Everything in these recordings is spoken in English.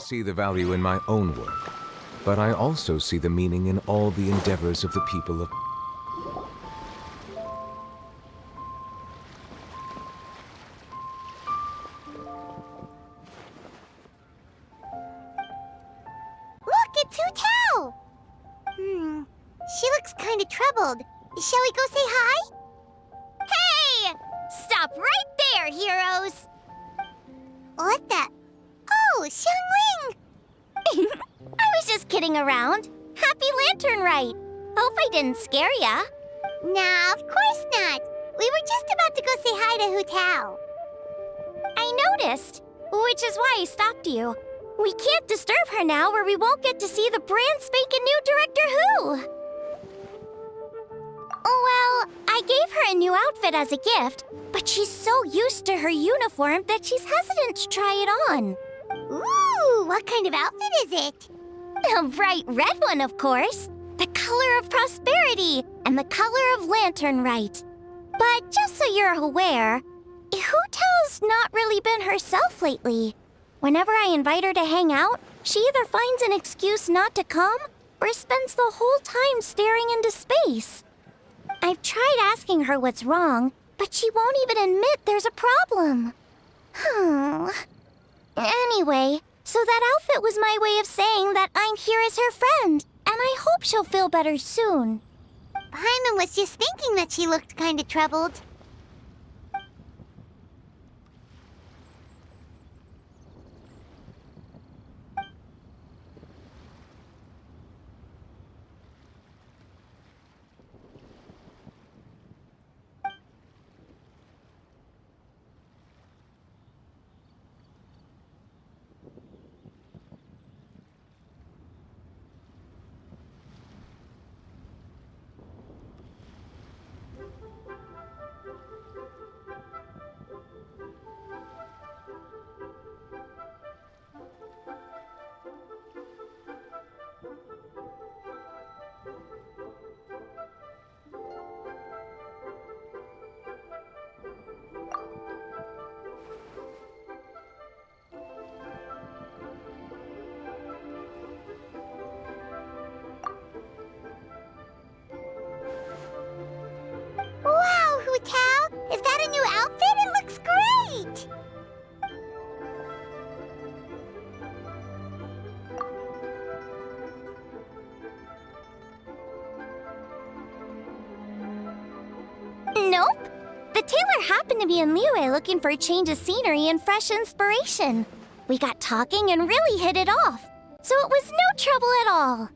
see the value in my own work, but I also see the meaning in all the endeavors of the people of... Look, it's Hu Tao! She looks kinda troubled. Shall we go say hi? Hey! Stop right there, heroes! What the? Oh, Xiangling! I was just kidding around. Happy Lantern Rite. Hope I didn't scare ya. Nah, of course not. We were just about to go say hi to Hu Tao. I noticed, which is why I stopped you. We can't disturb her now or we won't get to see the brand spanking new Director Who. Well, I gave her a new outfit as a gift, but she's so used to her uniform that she's hesitant to try it on. Ooh, what kind of outfit is it? A bright red one, of course. The color of prosperity and the color of Lantern Rite. But just so you're aware, Hu Tao's not really been herself lately. Whenever I invite her to hang out, she either finds an excuse not to come or spends the whole time staring into space. I've tried asking her what's wrong, but she won't even admit there's a problem. Anyway, so that outfit was my way of saying that I'm here as her friend, and I hope she'll feel better soon. Paimon was just thinking that she looked kinda troubled. Wow, Hu Tao! Is that a new outfit? It looks great! Nope. The tailor happened to be in Liyue looking for a change of scenery and fresh inspiration. We got talking and really hit it off, so it was no trouble at all.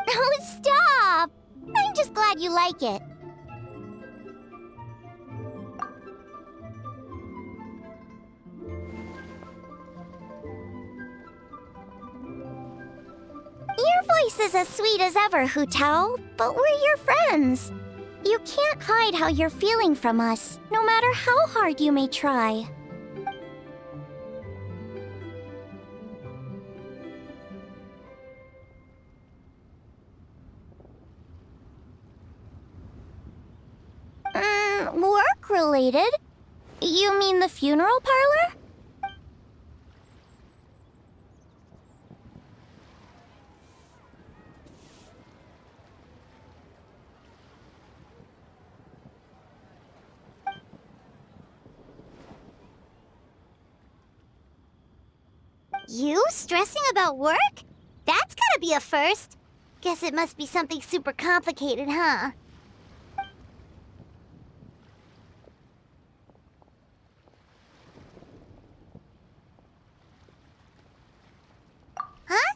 Oh, stop! I'm just glad you like it. Your voice is as sweet as ever, Hu Tao, but we're your friends. You can't hide how you're feeling from us, no matter how hard you may try. Work-related? You mean the funeral parlor? You stressing about work? That's gotta be a first. Guess it must be something super complicated, huh? Huh?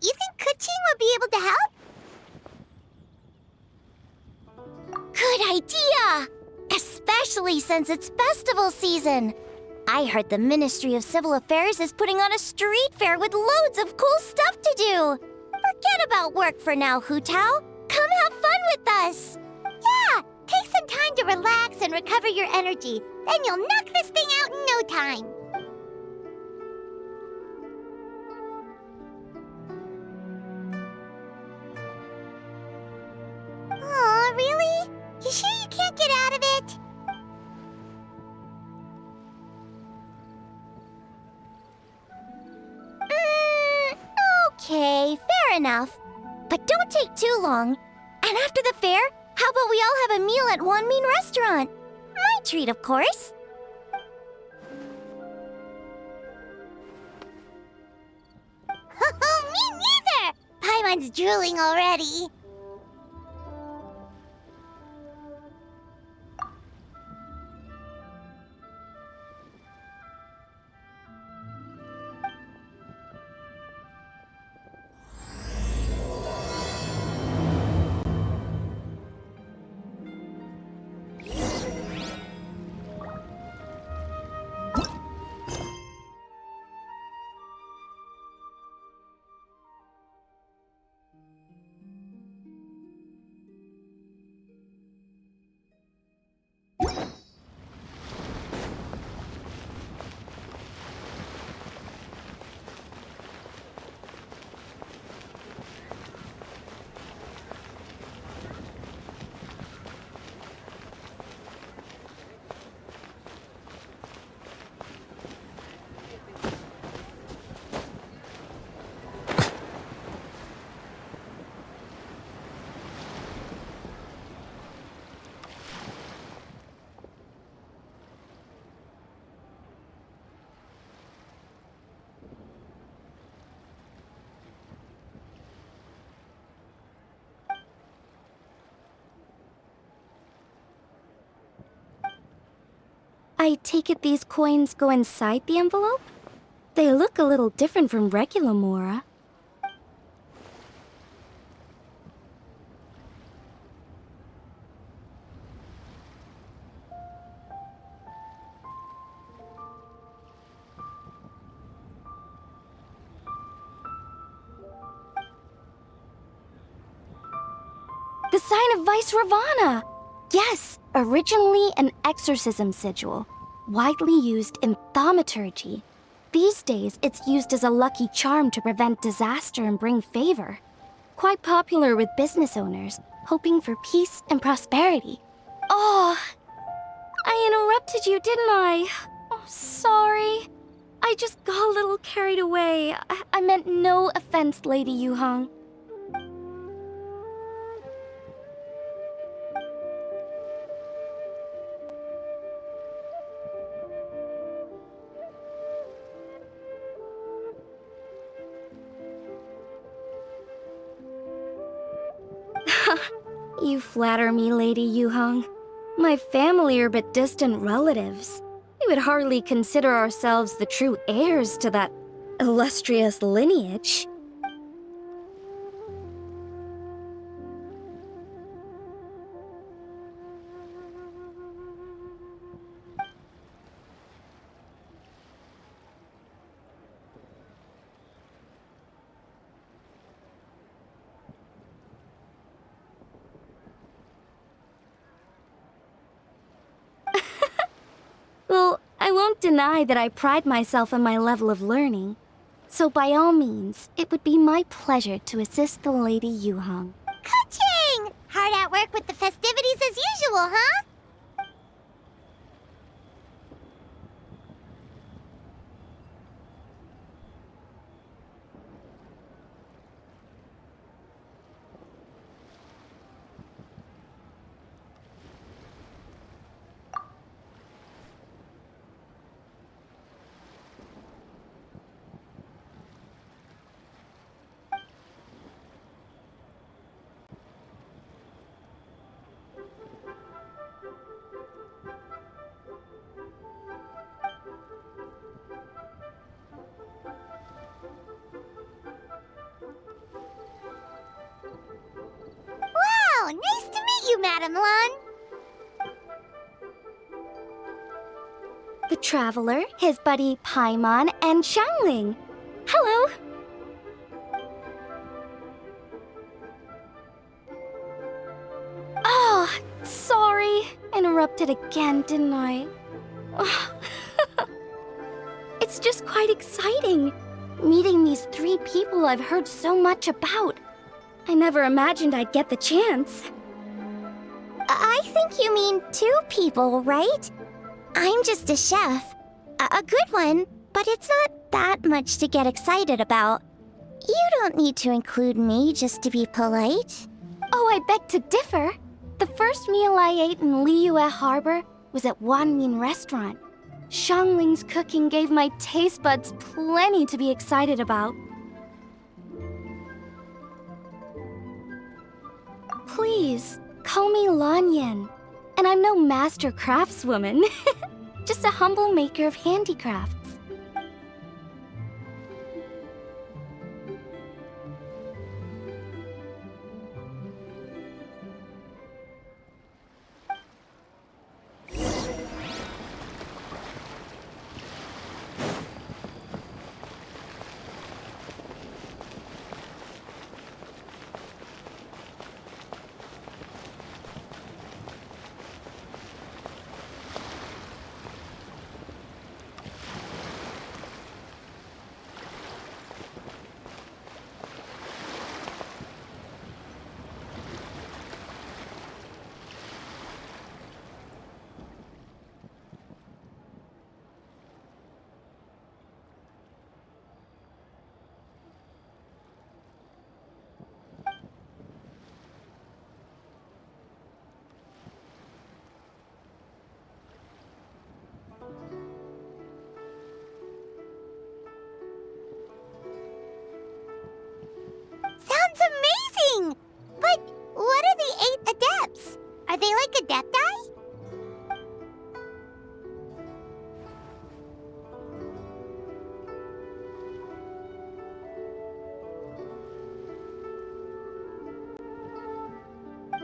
You think Kuching would be able to help? Good idea! Especially since it's festival season. I heard the Ministry of Civil Affairs is putting on a street fair with loads of cool stuff to do. Forget about work for now, Hu Tao. Come have fun with us. Yeah, take some time to relax and recover your energy. Then you'll knock this thing out in no time. Aw, really? You sure you can't get out of it? enough. But don't take too long. And after the fair, how about we all have a meal at Wanmin Restaurant? My treat, of course. Me neither! Paimon's drooling already. I take it these coins go inside the envelope? They look a little different from regular Mora. The sign of Vice Ravana! Yes, originally an exorcism sigil, widely used in thaumaturgy. These days, it's used as a lucky charm to prevent disaster and bring favor. Quite popular with business owners, hoping for peace and prosperity. Oh, I interrupted you, didn't I? Oh, sorry. I just got a little carried away. I meant no offense, Lady Yuhong. You flatter me, Lady Yuhong. My family are but distant relatives. We would hardly consider ourselves the true heirs to that illustrious lineage. Well, I won't deny that I pride myself on my level of learning. So by all means, it would be my pleasure to assist the Lady Yuhong. Ka-ching! Hard at work with the festivities as usual, huh? Wow, nice to meet you, Madam Lun. The Traveler, his buddy Paimon, and Xiangling. Hello! Oh, sorry. Interrupted again, didn't I? It's just quite exciting. Meeting these 3 people I've heard so much about. I never imagined I'd get the chance. I think you mean 2 people, right? I'm just a chef. A good one, but it's not that much to get excited about. You don't need to include me just to be polite. Oh, I beg to differ. The first meal I ate in Liyue Harbor was at Wanmin Restaurant. Xiangling's cooking gave my taste buds plenty to be excited about. Please, call me Lanyan. And I'm no master craftswoman. Just a humble maker of handicrafts. Sounds amazing! But what are the 8 adepts? Are they like adepti?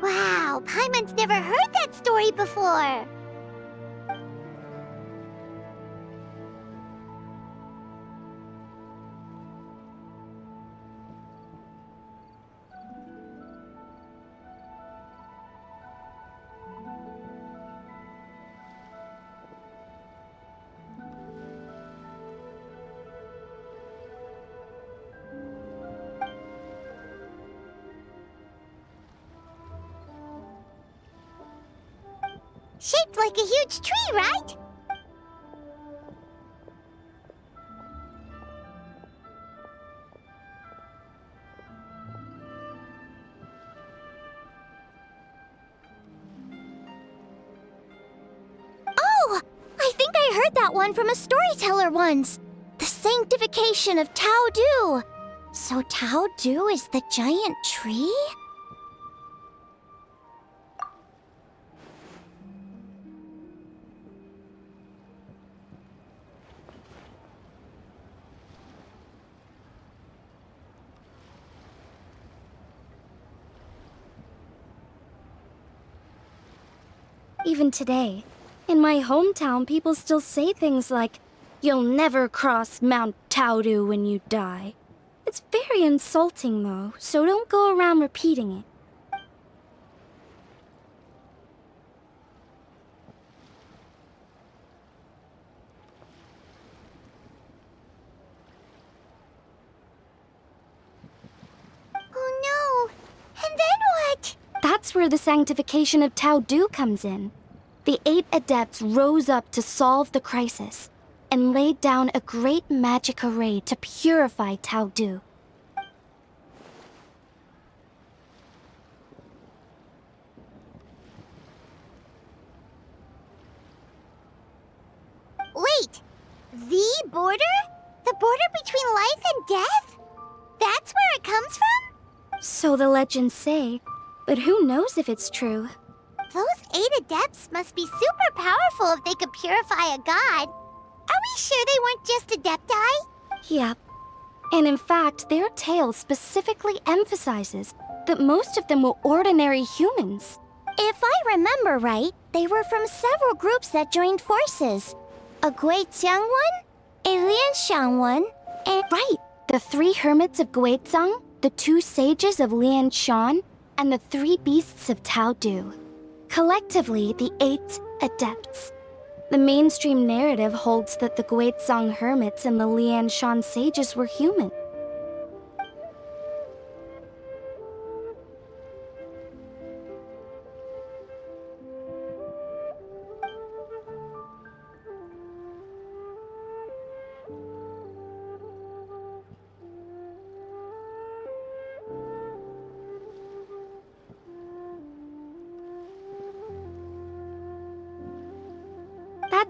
Wow, Paimon's never heard that story before. Shaped like a huge tree, right? Oh! I think I heard that one from a storyteller once. The sanctification of Tao Du. So Tao Du is the giant tree? Even today, in my hometown, people still say things like, "You'll never cross Mount Taodu when you die." It's very insulting, though, so don't go around repeating it. Oh no! And then what? That's where the sanctification of Tao Du comes in. The 8 adepts rose up to solve the crisis and laid down a great magic array to purify Tao Du. Wait! The border? The border between life and death? That's where it comes from? So the legends say, but who knows if it's true? Those 8 adepts must be super powerful if they could purify a god. Are we sure they weren't just adepti? Yep. And in fact, their tale specifically emphasizes that most of them were ordinary humans. If I remember right, they were from several groups that joined forces. A Guixiang one, a Lianxiang one, and... Right! The 3 hermits of Guizang, the 2 sages of Lianshan, and the 3 beasts of Tao Du. Collectively, the 8 adepts. The mainstream narrative holds that the Guizang hermits and the Lianshan sages were human.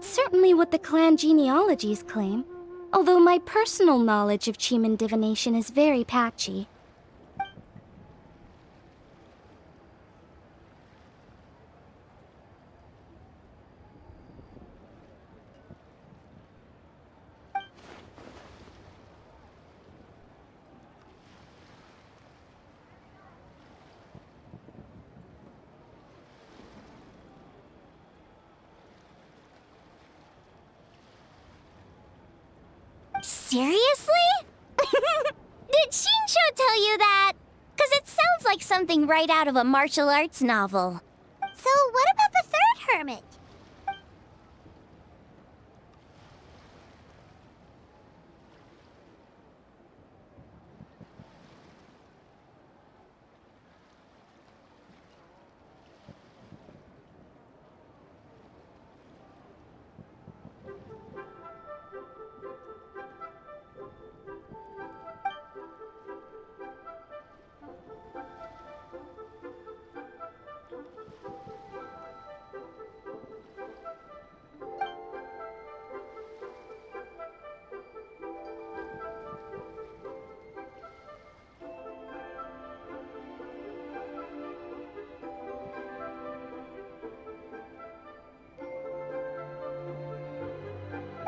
That's certainly what the clan genealogies claim, although my personal knowledge of Cheeman divination is very patchy. Seriously? Did Shinsho tell you that? 'Cause it sounds like something right out of a martial arts novel. So what about the third hermit?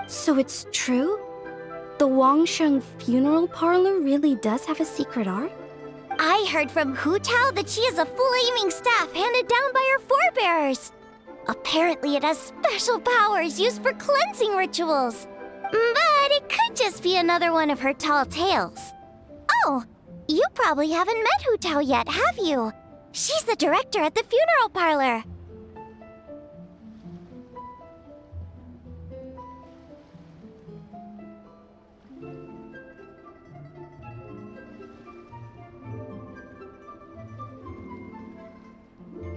So it's true? The Wangsheng funeral parlor really does have a secret art? I heard from Hu Tao that she has a flaming staff handed down by her forebears. Apparently it has special powers used for cleansing rituals. But it could just be another one of her tall tales. Oh, you probably haven't met Hu Tao yet, have you? She's the director at the funeral parlor.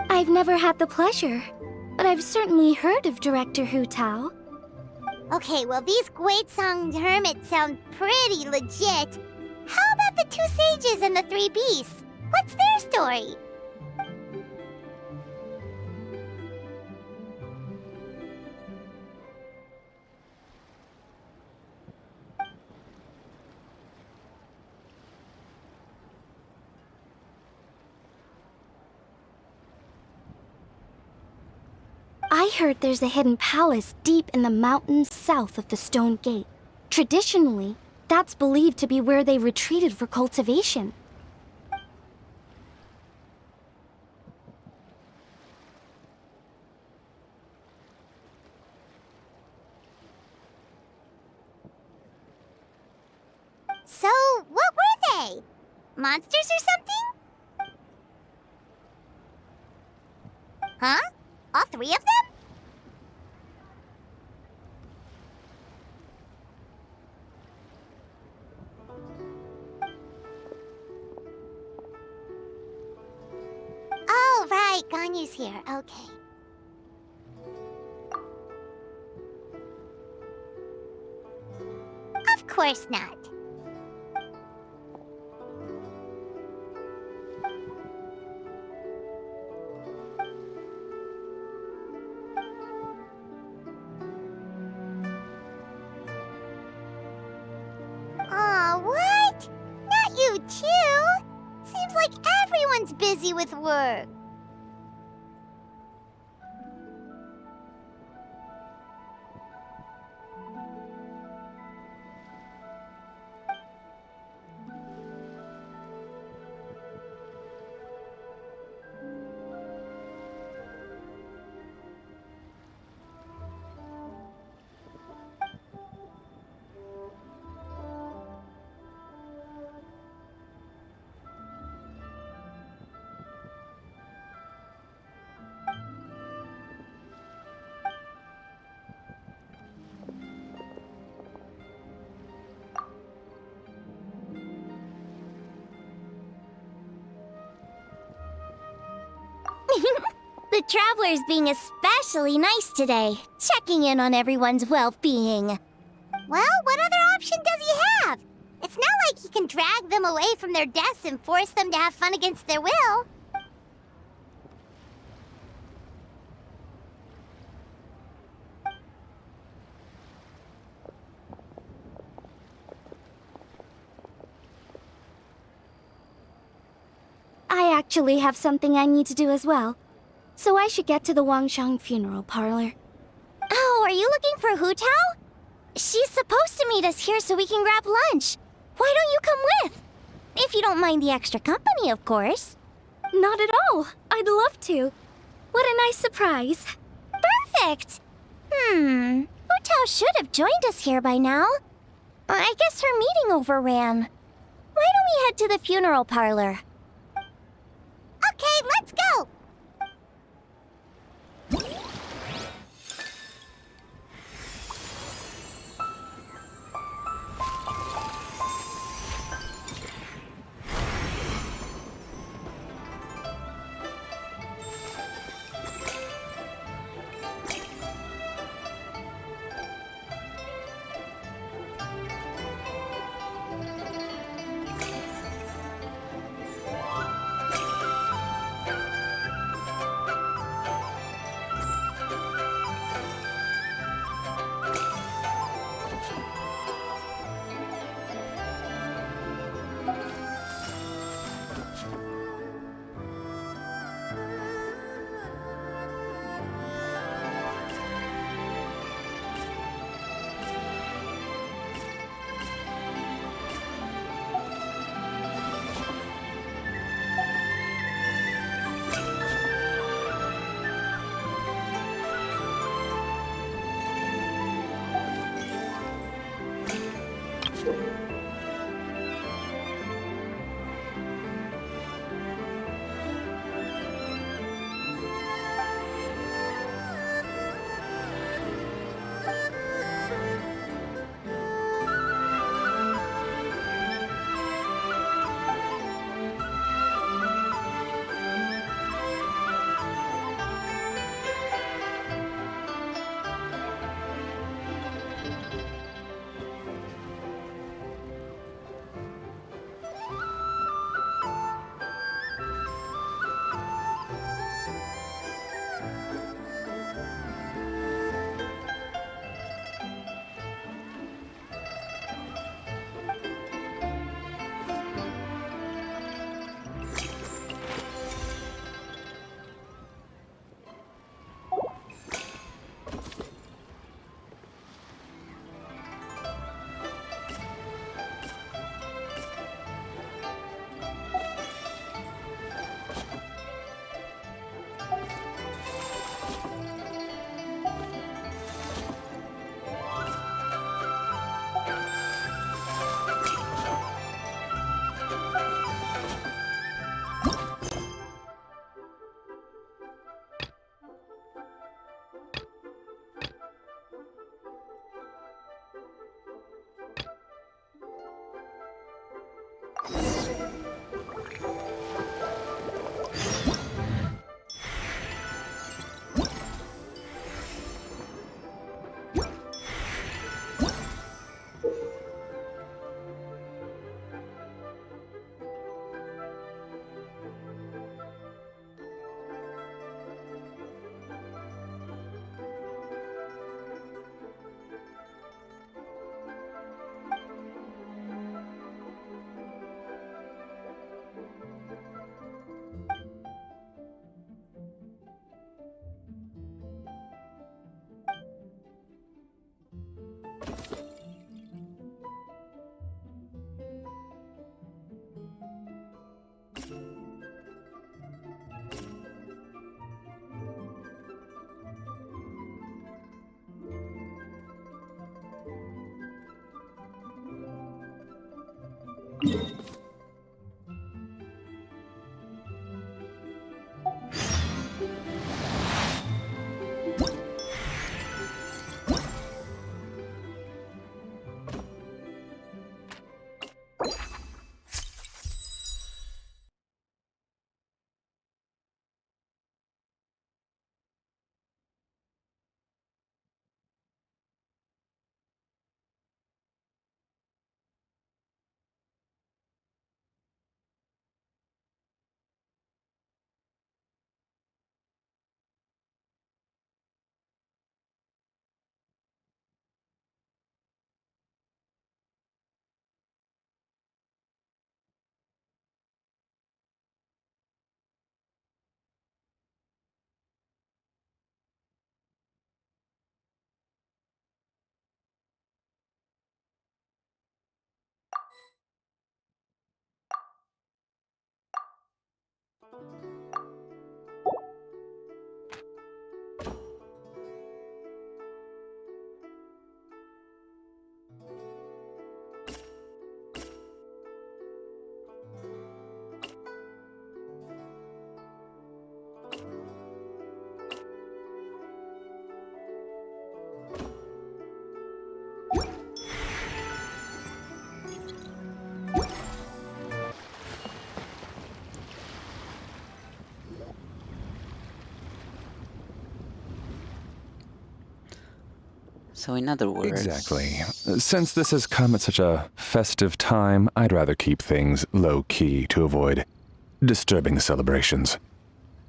I've never had the pleasure, but I've certainly heard of Director Hu Tao. Okay, well these Guizhong hermits sound pretty legit. How about the two sages and the three beasts? What's their story? I heard there's a hidden palace deep in the mountains south of the Stone Gate. Traditionally, that's believed to be where they retreated for cultivation. So, what were they? Monsters or something? Huh? All three of them? Oh, right, Ganyu's here. Okay. Of course not. Aw, what? Not you too? Seems like everyone's busy with work. The traveler's being especially nice today, checking in on everyone's well-being. Well, what other option does he have? It's not like he can drag them away from their deaths and force them to have fun against their will. actually have something I need to do as well. So I should get to the Wangshang funeral parlor. Oh, are you looking for Hu Tao? She's supposed to meet us here so we can grab lunch. Why don't you come with? If you don't mind the extra company, of course. Not at all. I'd love to. What a nice surprise. Perfect! Hu Tao should have joined us here by now. I guess her meeting overran. Why don't we head to the funeral parlor? Okay, let's go! So in other words... Exactly. Since this has come at such a festive time, I'd rather keep things low-key to avoid disturbing the celebrations.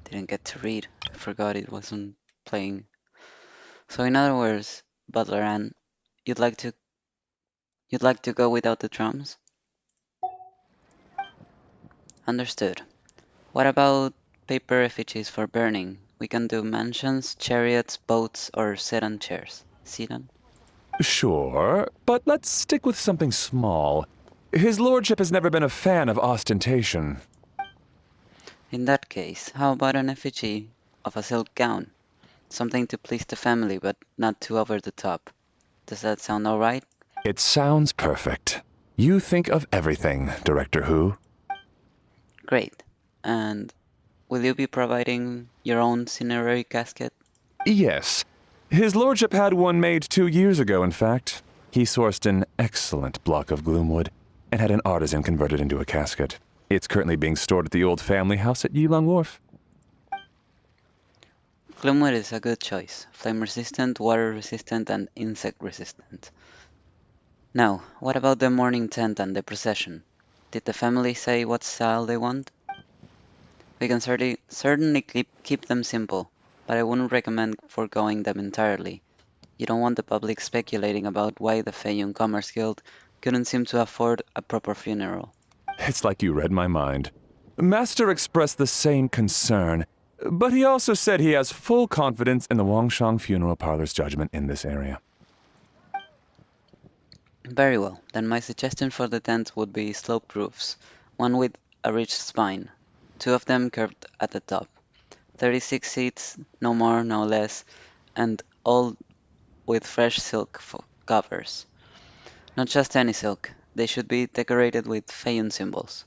Didn't get to read. I forgot it wasn't playing. So in other words, Butler Ann, you'd like to go without the drums? Understood. What about paper effigies for burning? We can do mansions, chariots, boats, or sedan chairs. Sedan? Sure, but let's stick with something small. His lordship has never been a fan of ostentation. In that case, how about an effigy of a silk gown? Something to please the family, but not too over the top. Does that sound alright? It sounds perfect. You think of everything, Director Who. Great. And will you be providing your own cinerary casket? Yes. His lordship had one made 2 years ago, in fact. He sourced an excellent block of gloomwood and had an artisan convert it into a casket. It's currently being stored at the old family house at Yilong Wharf. Gloomwood is a good choice. Flame resistant, water resistant, and insect resistant. Now, what about the morning tent and the procession? Did the family say what style they want? We can certainly keep them simple, but I wouldn't recommend foregoing them entirely. You don't want the public speculating about why the Feyun Commerce Guild couldn't seem to afford a proper funeral. It's like you read my mind. Master expressed the same concern, but he also said he has full confidence in the Wangshang Funeral Parlor's judgment in this area. Very well, then my suggestion for the tent would be sloped roofs, one with a ridged spine, 2 of them curved at the top. 36 seats, no more, no less, and all with fresh silk covers. Not just any silk, they should be decorated with Feyun symbols.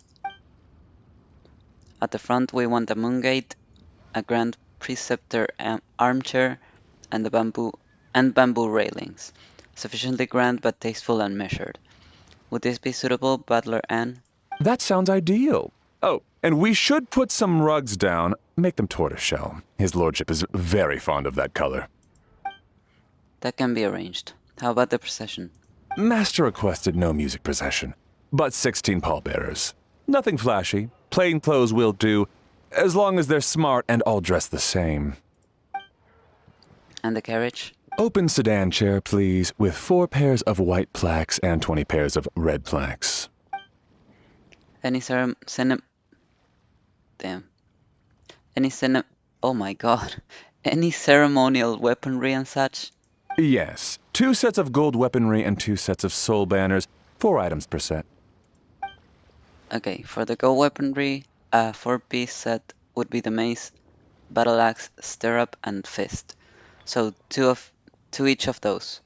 At the front we want a moongate, a grand preceptor armchair, and bamboo railings. Sufficiently grand but tasteful and measured. Would this be suitable, Butler Ann? That sounds ideal. Oh, and we should put some rugs down. Make them tortoiseshell. His lordship is very fond of that color. That can be arranged. How about the procession? Master requested no music procession, but 16 pallbearers. Nothing flashy. Plain clothes will do, as long as they're smart and all dressed the same. And the carriage? Open sedan chair, please, with 4 pairs of white plaques and 20 pairs of red plaques. Any oh my god. Any ceremonial weaponry and such? Yes, 2 sets of gold weaponry and 2 sets of soul banners, 4 items per set. Okay, for the gold weaponry, a 4-piece set would be the mace, battle axe, stirrup, and fist. So 2 each of those.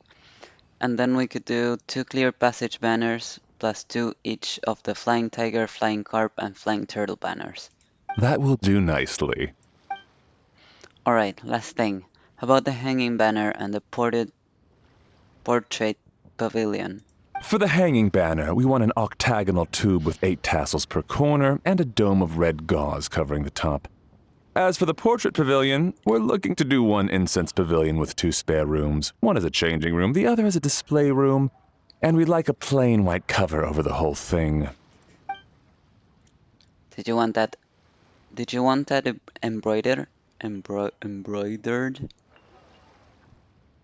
And then we could do 2 clear passage banners, plus 2 each of the flying tiger, flying carp, and flying turtle banners. That will do nicely. Alright, last thing. How about the hanging banner and the portrait pavilion? For the hanging banner, we want an octagonal tube with 8 tassels per corner and a dome of red gauze covering the top. As for the portrait pavilion, we're looking to do 1 incense pavilion with 2 spare rooms. One as a changing room, the other as a display room, and we'd like a plain white cover over the whole thing. Did you want that embroidered? Embroidered?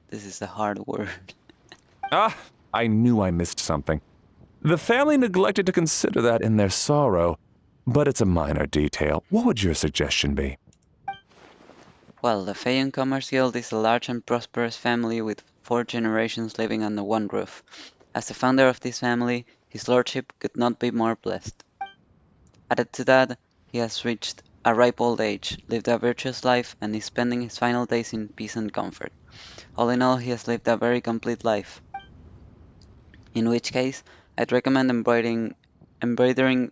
This is a hard word. Ah, I knew I missed something. The family neglected to consider that in their sorrow, but it's a minor detail. What would your suggestion be? Well, the Feyun Commerce Guild is a large and prosperous family with 4 generations living under one roof. As the founder of this family, his lordship could not be more blessed. Added to that, he has reached a ripe old age, lived a virtuous life, and is spending his final days in peace and comfort. All in all, he has lived a very complete life. In which case, I'd recommend embroidering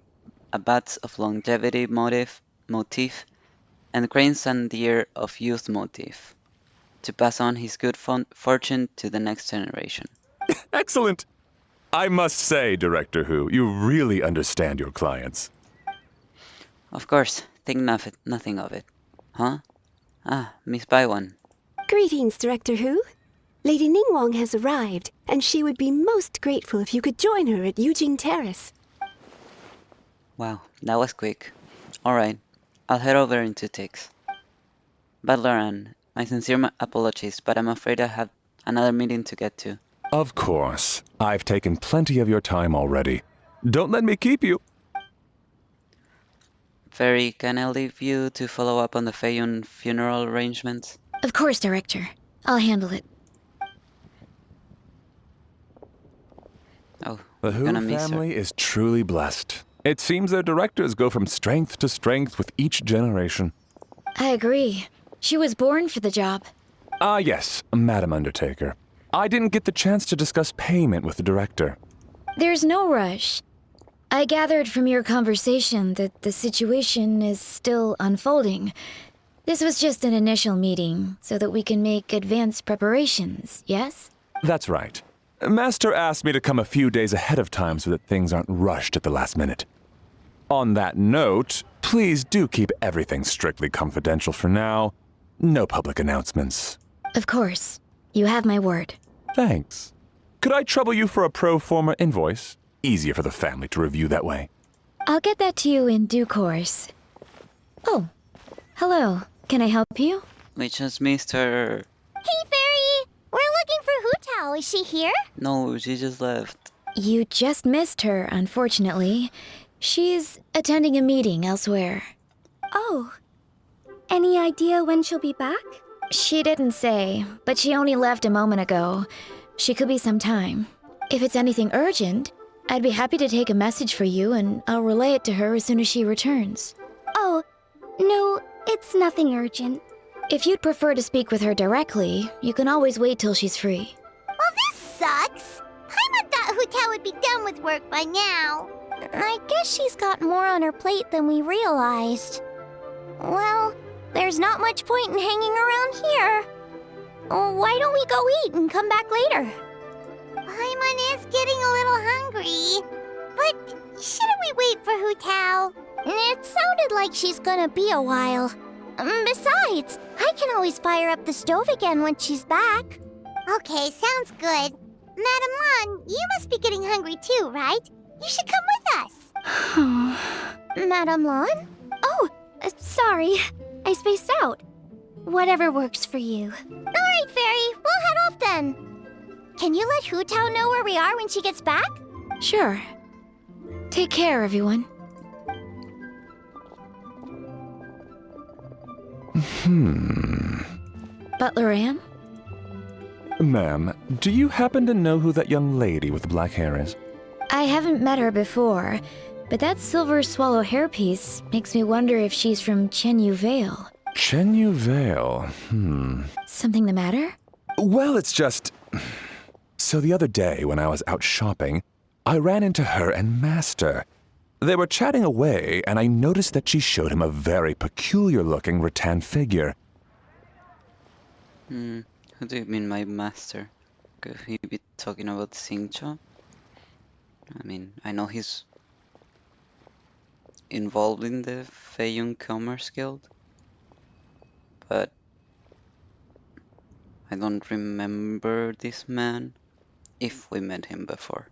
a bats of longevity motif and cranes and deer of youth motif to pass on his good fortune to the next generation. Excellent! I must say, Director Who, you really understand your clients. Of course, think nothing of it. Huh? Ah, Miss Baiwan. Greetings, Director Who. Lady Ningguang has arrived, and she would be most grateful if you could join her at Eugene Terrace. Wow, that was quick. Alright, I'll head over in 2 ticks. Butler Ann, my sincere apologies, but I'm afraid I have another meeting to get to. Of course. I've taken plenty of your time already. Don't let me keep you. Fairy, can I leave you to follow up on the Feiyun funeral arrangements? Of course, Director. I'll handle it. Oh, The we're Who gonna miss her. family is truly blessed. It seems their directors go from strength to strength with each generation. I agree. She was born for the job. Ah, yes, Madam Undertaker. I didn't get the chance to discuss payment with the director. There's no rush. I gathered from your conversation that the situation is still unfolding. This was just an initial meeting, so that we can make advanced preparations, yes? That's right. Master asked me to come a few days ahead of time so that things aren't rushed at the last minute. On that note, please do keep everything strictly confidential for now. No public announcements. Of course. You have my word. Thanks. Could I trouble you for a pro forma invoice? Easier for the family to review that way. I'll get that to you in due course. Oh, hello. Can I help you? We just missed her. Hey, Fairy! We're looking for Hu Tao. Is she here? No, she just left. You just missed her, unfortunately. She's attending a meeting elsewhere. Oh. Any idea when she'll be back? She didn't say, but she only left a moment ago. She could be some time. If it's anything urgent, I'd be happy to take a message for you and I'll relay it to her as soon as she returns. Oh, no, it's nothing urgent. If you'd prefer to speak with her directly, you can always wait till she's free. Well, this sucks. Paimon thought Hu Tao would be done with work by now. I guess she's got more on her plate than we realized. Well, there's not much point in hanging around here. Why don't we go eat and come back later? Paimon is getting a little hungry. But shouldn't we wait for Hu Tao? It sounded like she's gonna be a while. Besides, I can always fire up the stove again when she's back. Okay, sounds good. Madam Lan, you must be getting hungry too, right? You should come with us. Madam Lan? Oh, sorry. I spaced out. Whatever works for you. Alright, Fairy, we'll head off then. Can you let Hu Tao know where we are when she gets back? Sure. Take care, everyone. Butler Ann? Ma'am, do you happen to know who that young lady with the black hair is? I haven't met her before, but that silver swallow hairpiece makes me wonder if she's from Chenyu Vale. Chenyu Vale, Something the matter? Well, it's just... So the other day when I was out shopping, I ran into her and Master. They were chatting away, and I noticed that she showed him a very peculiar-looking rattan figure. Who do you mean, my master? Could he be talking about Xingqiu? I mean, I know he's involved in the Feiyun Commerce Guild, but I don't remember this man, if we met him before.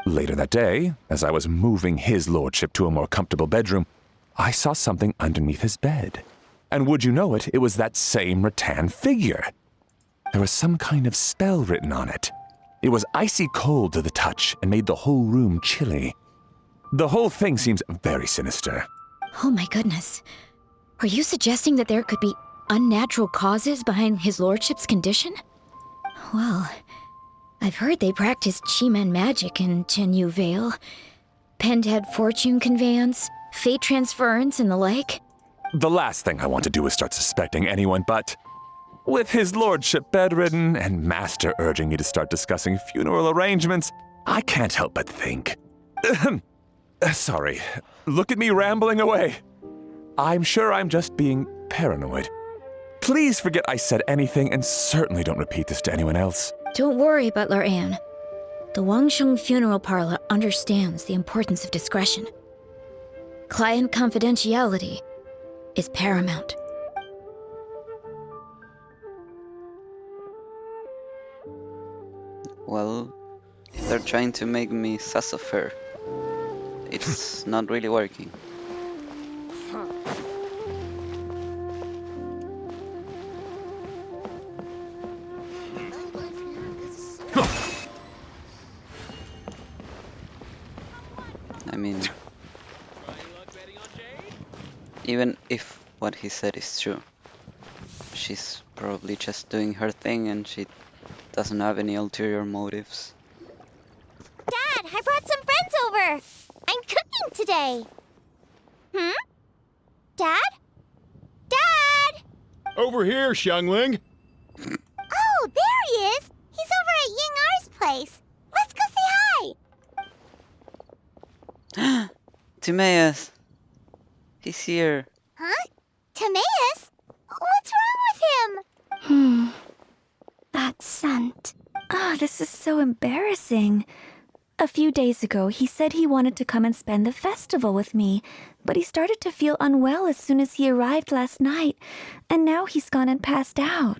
Later that day, as I was moving his lordship to a more comfortable bedroom, I saw something underneath his bed. And would you know it, it was that same rattan figure. There was some kind of spell written on it. It was icy cold to the touch and made the whole room chilly. The whole thing seems very sinister. Oh my goodness. Are you suggesting that there could be unnatural causes behind his lordship's condition? Well, I've heard they practice Chi-Men magic in Chenyu Vale. Pendhead fortune conveyance, fate transference, and the like. The last thing I want to do is start suspecting anyone, but with his lordship bedridden and Master urging me to start discussing funeral arrangements, I can't help but think. Sorry, look at me rambling away. I'm sure I'm just being paranoid. Please forget I said anything and certainly don't repeat this to anyone else. Don't worry, Butler Anne. The Wangsheng Funeral Parlor understands the importance of discretion. Client confidentiality is paramount. Well, if they're trying to make me sus of her, it's not really working. I mean, even if what he said is true, she's probably just doing her thing and she doesn't have any ulterior motives. Dad, I brought some friends over. I'm cooking today. Dad? Dad! Over here, Xiangling. Oh, there he is. He's over at Ying R's place. Let's go say hi. Timaeus! He's here. Huh? Timaeus? What's wrong with him? That scent. Ah, this is so embarrassing. A few days ago, he said he wanted to come and spend the festival with me, but he started to feel unwell as soon as he arrived last night, and now he's gone and passed out.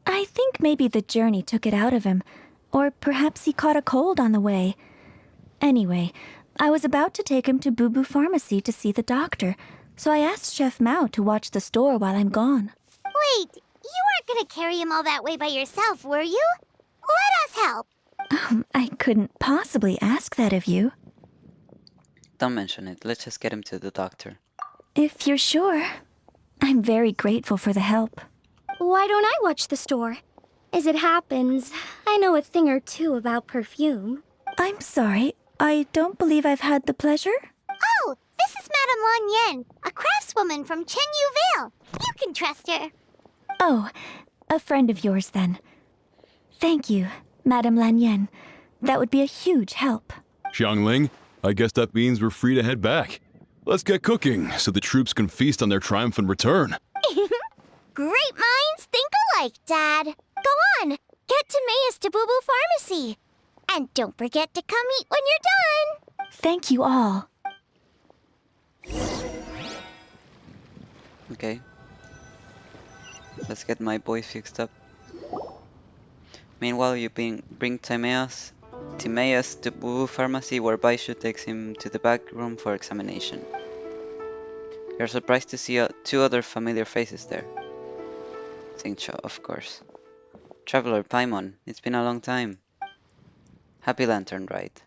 I think maybe the journey took it out of him, or perhaps he caught a cold on the way. Anyway, I was about to take him to Boo Boo Pharmacy to see the doctor, so I asked Chef Mao to watch the store while I'm gone. Wait, you weren't gonna carry him all that way by yourself, were you? Let us help. I couldn't possibly ask that of you. Don't mention it. Let's just get him to the doctor. If you're sure. I'm very grateful for the help. Why don't I watch the store? As it happens, I know a thing or two about perfume. I'm sorry, I don't believe I've had the pleasure. Oh, this is Madame Lan Yen, a craftswoman from Chen Yu Vale. You can trust her. Oh, a friend of yours then. Thank you, Madame Lan Yen. That would be a huge help. Xiangling, I guess that means we're free to head back. Let's get cooking so the troops can feast on their triumphant return. Great minds think alike, Dad. Go on, get Timaeus to Boo Boo Pharmacy. And don't forget to come eat when you're done. Thank you all. Okay. Let's get my boy fixed up. Meanwhile, you bring Timaeus to Boo Boo Pharmacy, where Baishu takes him to the back room for examination. You're surprised to see two other familiar faces there. Xingqiu, of course. Traveler Paimon, it's been a long time. Happy Lantern Rite.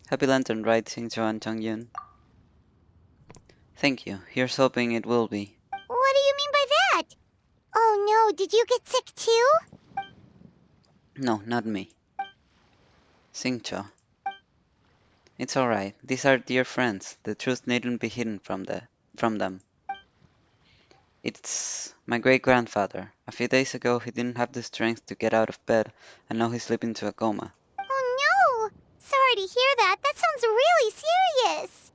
Happy Lantern Rite, Xingqiu and Changyun. Thank you. Here's hoping it will be. What do you mean by that? Oh no, did you get sick too? No, not me. Xingqiu. It's alright. These are dear friends. The truth needn't be hidden from them. It's my great-grandfather. A few days ago, he didn't have the strength to get out of bed, and now he's slipped into a coma. Oh no! Sorry to hear that. That sounds really serious.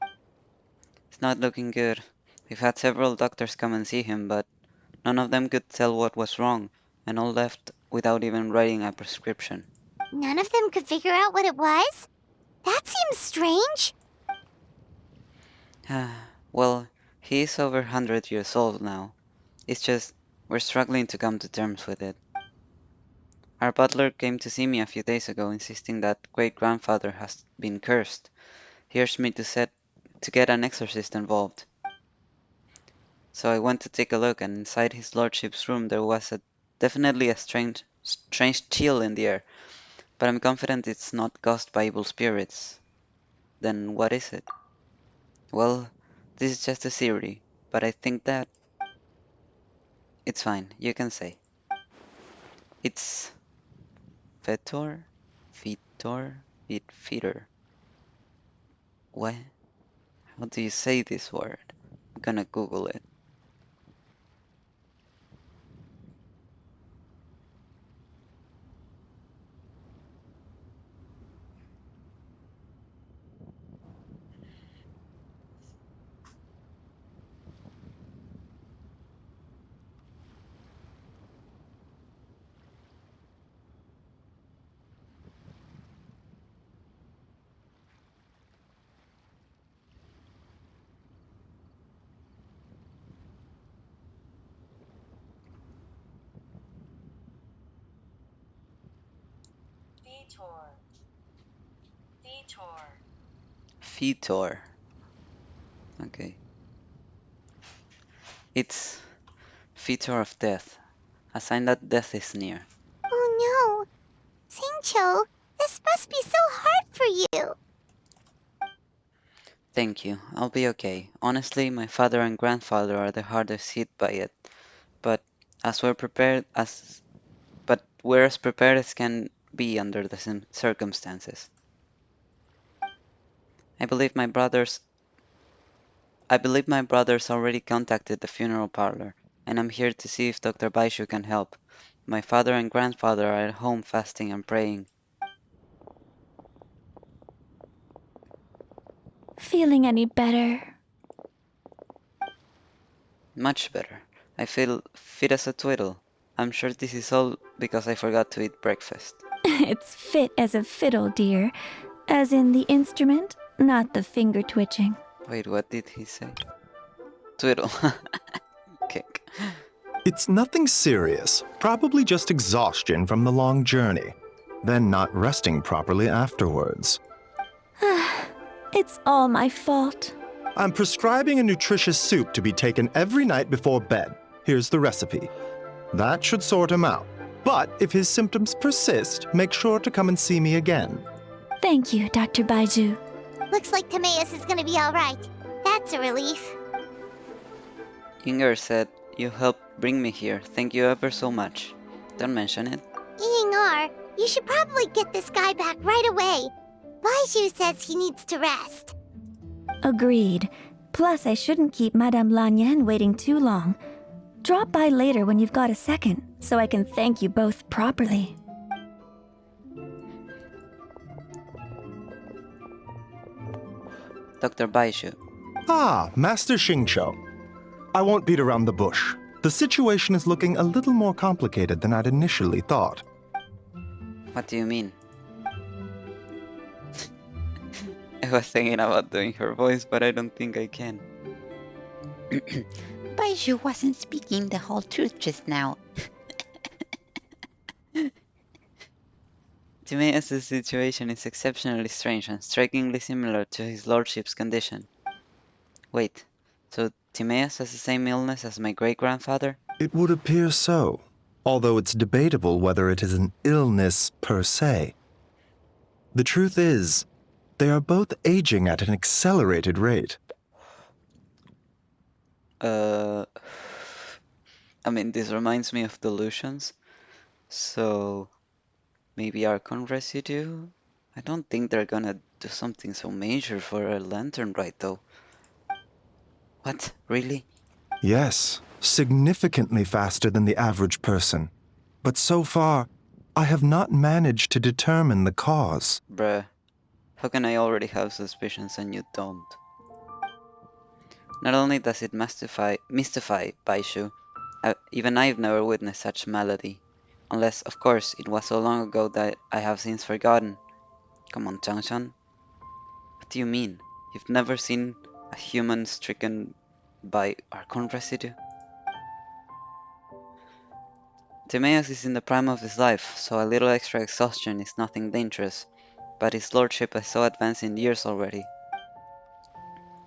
It's not looking good. We've had several doctors come and see him, but none of them could tell what was wrong, and all left without even writing a prescription. None of them could figure out what it was? That seems strange. Well, he is over 100 years old now. It's just, we're struggling to come to terms with it. Our butler came to see me a few days ago, insisting that great-grandfather has been cursed. He urged me to get an exorcist involved. So I went to take a look, and inside his lordship's room there was definitely a strange chill in the air. But I'm confident it's not caused by evil spirits. Then what is it? Well, this is just a theory, but I think that... It's fine, you can say. It's... Fetor? Fetor? What? How do you say this word? I'm gonna Google it. Fetor. Okay. It's Fetor of Death, a sign that death is near. Oh no! Xingqiu, this must be so hard for you! Thank you, I'll be okay. Honestly, my father and grandfather are the hardest hit by it, but we're as prepared as can be under the circumstances. I believe my brothers already contacted the funeral parlor, and I'm here to see if Dr. Baishu can help. My father and grandfather are at home fasting and praying. Feeling any better? Much better. I feel fit as a twiddle. I'm sure this is all because I forgot to eat breakfast. It's fit as a fiddle, dear. As in the instrument, not the finger twitching. Wait, what did he say? Twiddle. Kick. It's nothing serious, probably just exhaustion from the long journey, then not resting properly afterwards. It's all my fault. I'm prescribing a nutritious soup to be taken every night before bed. Here's the recipe. That should sort him out. But if his symptoms persist, make sure to come and see me again. Thank you, Dr. Baiju. Looks like Timaeus is gonna be alright. That's a relief. Inger said, "You helped bring me here. Thank you ever so much." Don't mention it. Ying-er, you should probably get this guy back right away. Baiju says he needs to rest. Agreed. Plus, I shouldn't keep Madame Lanyan waiting too long. Drop by later when you've got a second, so I can thank you both properly. Dr. Baishu. Ah, Master Xingqiu. I won't beat around the bush. The situation is looking a little more complicated than I'd initially thought. What do you mean? I was thinking about doing her voice, but I don't think I can. Baiju wasn't speaking the whole truth just now. Timaeus' situation is exceptionally strange and strikingly similar to his lordship's condition. Wait, so Timaeus has the same illness as my great-grandfather? It would appear so, although it's debatable whether it is an illness per se. The truth is, they are both aging at an accelerated rate. I mean, this reminds me of delusions. So, maybe Archon residue? I don't think they're gonna do something so major for a lantern, right, though? What? Really? Yes, significantly faster than the average person. But so far, I have not managed to determine the cause. Bruh. How can I already have suspicions and you don't? Not only does it mystify Baishu, even I've never witnessed such malady. Unless, of course, it was so long ago that I have since forgotten. Come on, Changshan. What do you mean? You've never seen a human stricken by Archon residue? Timaeus is in the prime of his life, so a little extra exhaustion is nothing dangerous, but his lordship is so advanced in years already.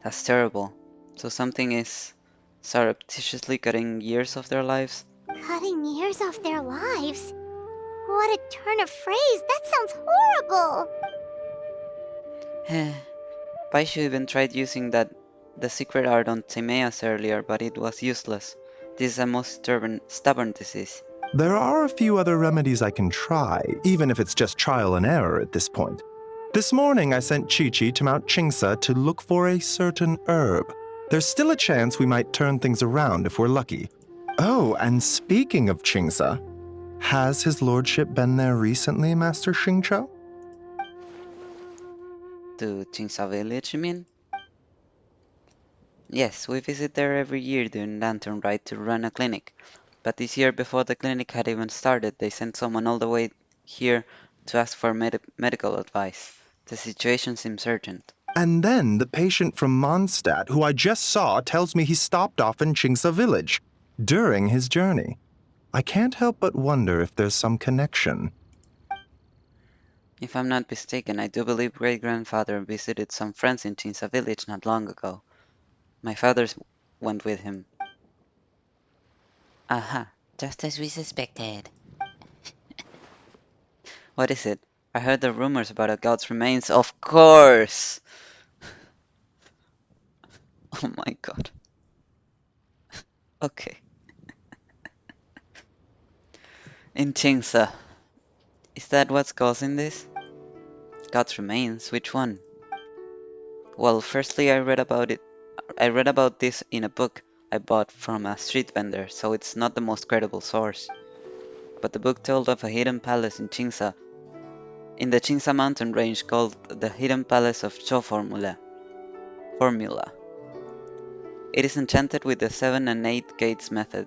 That's terrible. So something is surreptitiously cutting years of their lives? Cutting years off their lives? What a turn of phrase! That sounds horrible! Baishu even tried using the secret art on Timaeus earlier, but it was useless. This is a most stubborn disease. There are a few other remedies I can try, even if it's just trial and error at this point. This morning I sent Chi-Chi to Mount Qingsa to look for a certain herb. There's still a chance we might turn things around if we're lucky. Oh, and speaking of Qingsa, has his lordship been there recently, Master Xingqiu? To Qingsa village, you mean? Yes, we visit there every year during Lantern Rite to run a clinic. But this year, before the clinic had even started, they sent someone all the way here to ask for medical advice. The situation seems urgent. And then the patient from Mondstadt, who I just saw, tells me he stopped off in Qingsa village during his journey. I can't help but wonder if there's some connection. If I'm not mistaken, I do believe great-grandfather visited some friends in Chinsa village not long ago. My father went with him. Aha, just as we suspected. What is it? I heard the rumors about a god's remains. Of course! Oh my god. Okay. In Chinsa. Is that what's causing this? God's remains? Which one? Well, firstly, I read about this in a book I bought from a street vendor, so it's not the most credible source. But the book told of a hidden palace in Chinsa, in the Chinsa mountain range called the Hidden Palace of Cho Formula. It is enchanted with the 7 and 8 gates method,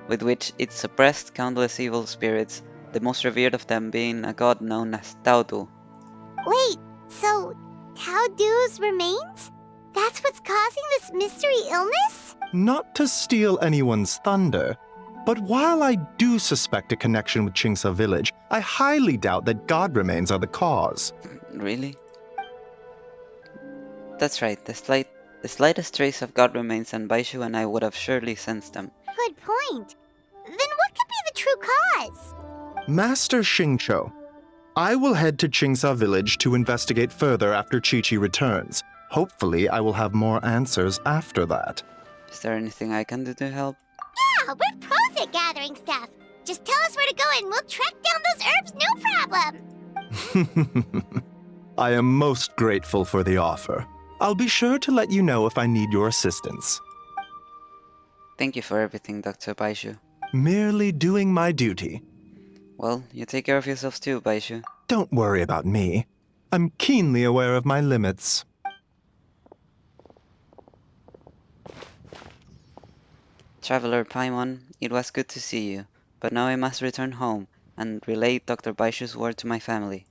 with which it suppressed countless evil spirits, the most revered of them being a god known as Taudu. Wait, so Taudu's remains? That's what's causing this mystery illness? Not to steal anyone's thunder, but while I do suspect a connection with Chingsa village, I highly doubt that god remains are the cause. Really? That's right, the slightest trace of god remains and Baishu and I would have surely sensed them. Good point. Then what could be the true cause? Master Xingqiu, I will head to Chingsa village to investigate further after Chi-Chi returns. Hopefully, I will have more answers after that. Is there anything I can do to help? Yeah, we're pros at gathering stuff. Just tell us where to go and we'll track down those herbs, no problem. I am most grateful for the offer. I'll be sure to let you know if I need your assistance. Thank you for everything, Dr. Baishu. Merely doing my duty. Well, you take care of yourselves too, Baishu. Don't worry about me. I'm keenly aware of my limits. Traveler Paimon, it was good to see you, but now I must return home and relay Dr. Baishu's word to my family.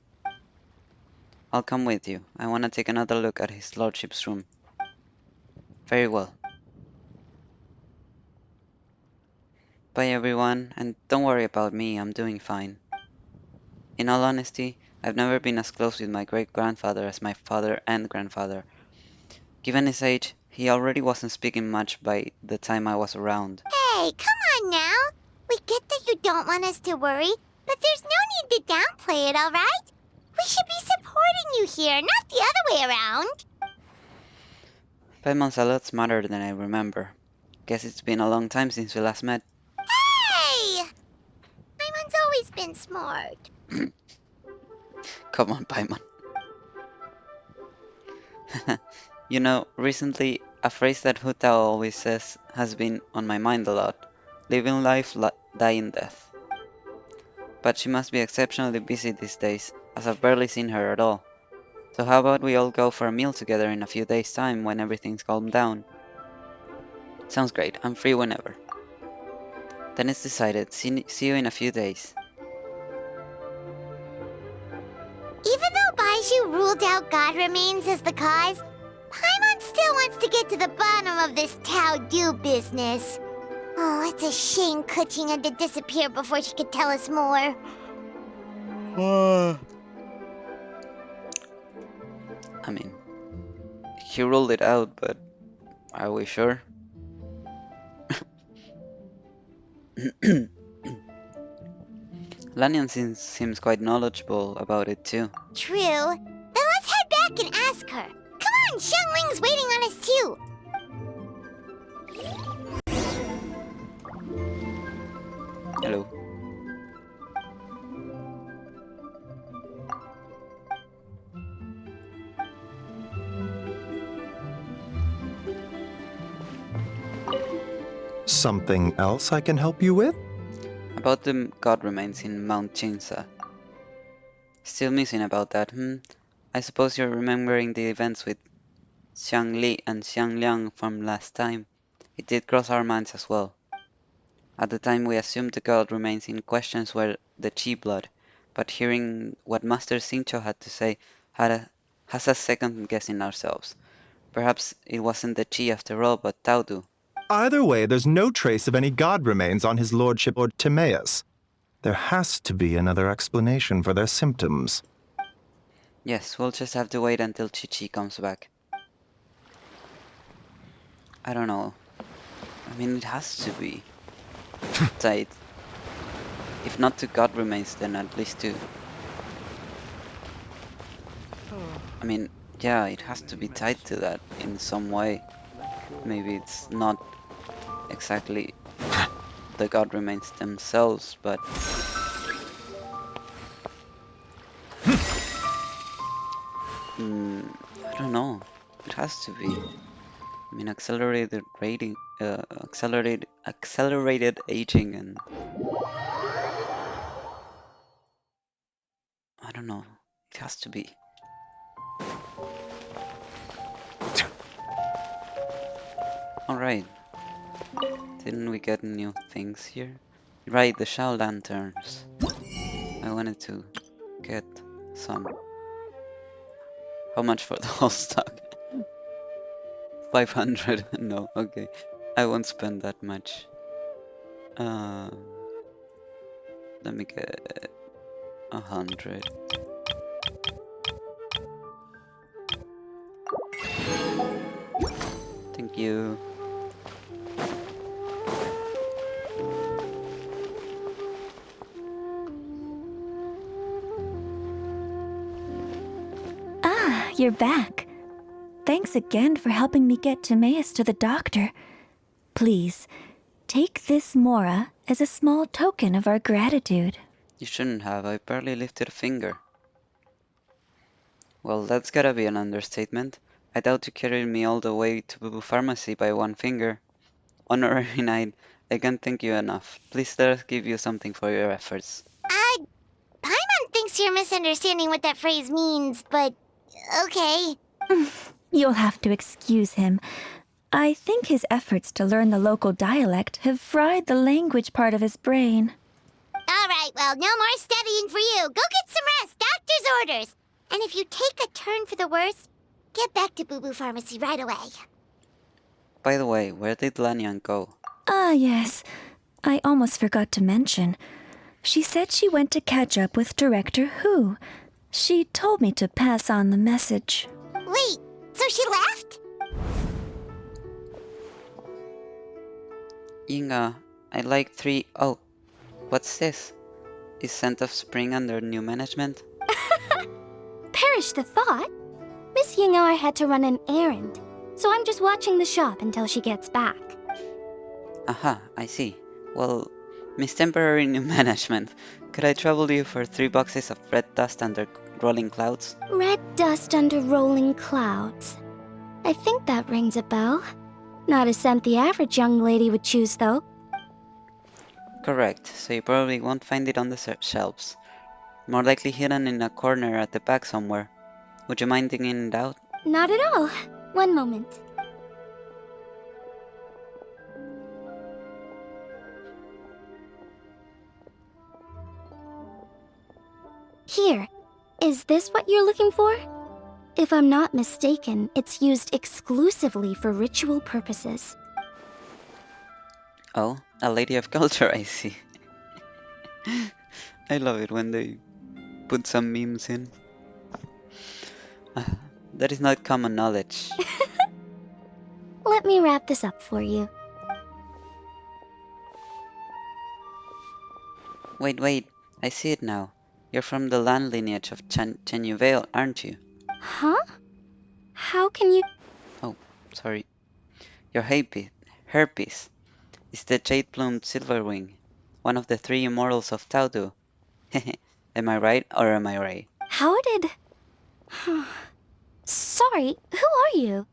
I'll come with you. I want to take another look at his lordship's room. Very well. Bye everyone, and don't worry about me, I'm doing fine. In all honesty, I've never been as close with my great-grandfather as my father and grandfather. Given his age, he already wasn't speaking much by the time I was around. Hey, come on now. We get that you don't want us to worry, but there's no need to downplay it, alright? We should be supporting you here, not the other way around. Paimon's a lot smarter than I remember. Guess it's been a long time since we last met. Hey! Paimon's always been smart. Come on, Paimon. You know, recently, a phrase that Hu Tao always says has been on my mind a lot. Living life, dying death. But she must be exceptionally busy these days, as I've barely seen her at all. So how about we all go for a meal together in a few days' time when everything's calmed down? Sounds great, I'm free whenever. Then it's decided, see you in a few days. Even though Baishu ruled out God remains as the cause, Paimon still wants to get to the bottom of this Tao-Du business. Oh, it's a shame Kuching had to disappear before she could tell us more. I mean, he ruled it out, but are we sure? Lanyan seems quite knowledgeable about it too. True. Then let's head back and ask her. Come on, Xiangling's waiting on us too. Hello. Something else I can help you with? About the god remains in Mount Chinsa. Still missing about that, I suppose you're remembering the events with Xiang Li and Xiang Liang from last time. It did cross our minds as well. At the time we assumed the god remains in questions were the Chi blood, but hearing what Master Xingqiu had to say has us second guessing ourselves. Perhaps it wasn't the Chi after all, but Taudu. Either way, there's no trace of any god remains on his lordship or Timaeus. There has to be another explanation for their symptoms. Yes, we'll just have to wait until Chi-Chi comes back. I don't know. I mean, it has to be tied. If not to God remains, then at least to... I mean, yeah, it has to be tied to that in some way. Maybe it's not exactly the God remains themselves, but... I don't know. It has to be. I mean, accelerated aging, and I don't know. It has to be. All right. Didn't we get new things here? Right, the Shao lanterns. I wanted to get some. How much for the whole stock? 500. No, okay. I won't spend that much. Let me get 100. Thank you. Ah, you're back. Thanks again for helping me get Timaeus to the doctor. Please, take this Mora as a small token of our gratitude. You shouldn't have. I barely lifted a finger. Well, that's gotta be an understatement. I doubt you carried me all the way to Boo Boo Pharmacy by one finger. Honorary Knight, I can't thank you enough. Please let us give you something for your efforts. Paimon thinks you're misunderstanding what that phrase means, but okay. You'll have to excuse him. I think his efforts to learn the local dialect have fried the language part of his brain. All right, well, no more studying for you. Go get some rest. Doctor's orders. And if you take a turn for the worse, get back to Boo Boo Pharmacy right away. By the way, where did Lanyan go? Ah, yes. I almost forgot to mention. She said she went to catch up with Director Hu. She told me to pass on the message. Wait, so she left? Inga, I like 3... Oh, what's this? Is Scent of Spring under new management? Perish the thought. Miss Yingar had to run an errand, so I'm just watching the shop until she gets back. Aha, I see. Well, Miss Temporary New Management, could I trouble you for 3 boxes of red dust under rolling clouds? Red dust under rolling clouds. I think that rings a bell. Not a scent the average young lady would choose, though. Correct, so you probably won't find it on the shelves. More likely hidden in a corner at the back somewhere. Would you mind digging it out? Not at all. One moment. Here. Is this what you're looking for? If I'm not mistaken, it's used exclusively for ritual purposes. Oh, a lady of culture, I see. I love it when they put some memes in. That is not common knowledge. Let me wrap this up for you. Wait, I see it now. You're from the land lineage of Chenyu Vale, aren't you? Huh? How can you... Oh, sorry. Your hairpiece is the jade-plumed silverwing, one of the 3 immortals of Taudu. Am I right or am I right? How did... Sorry, who are you?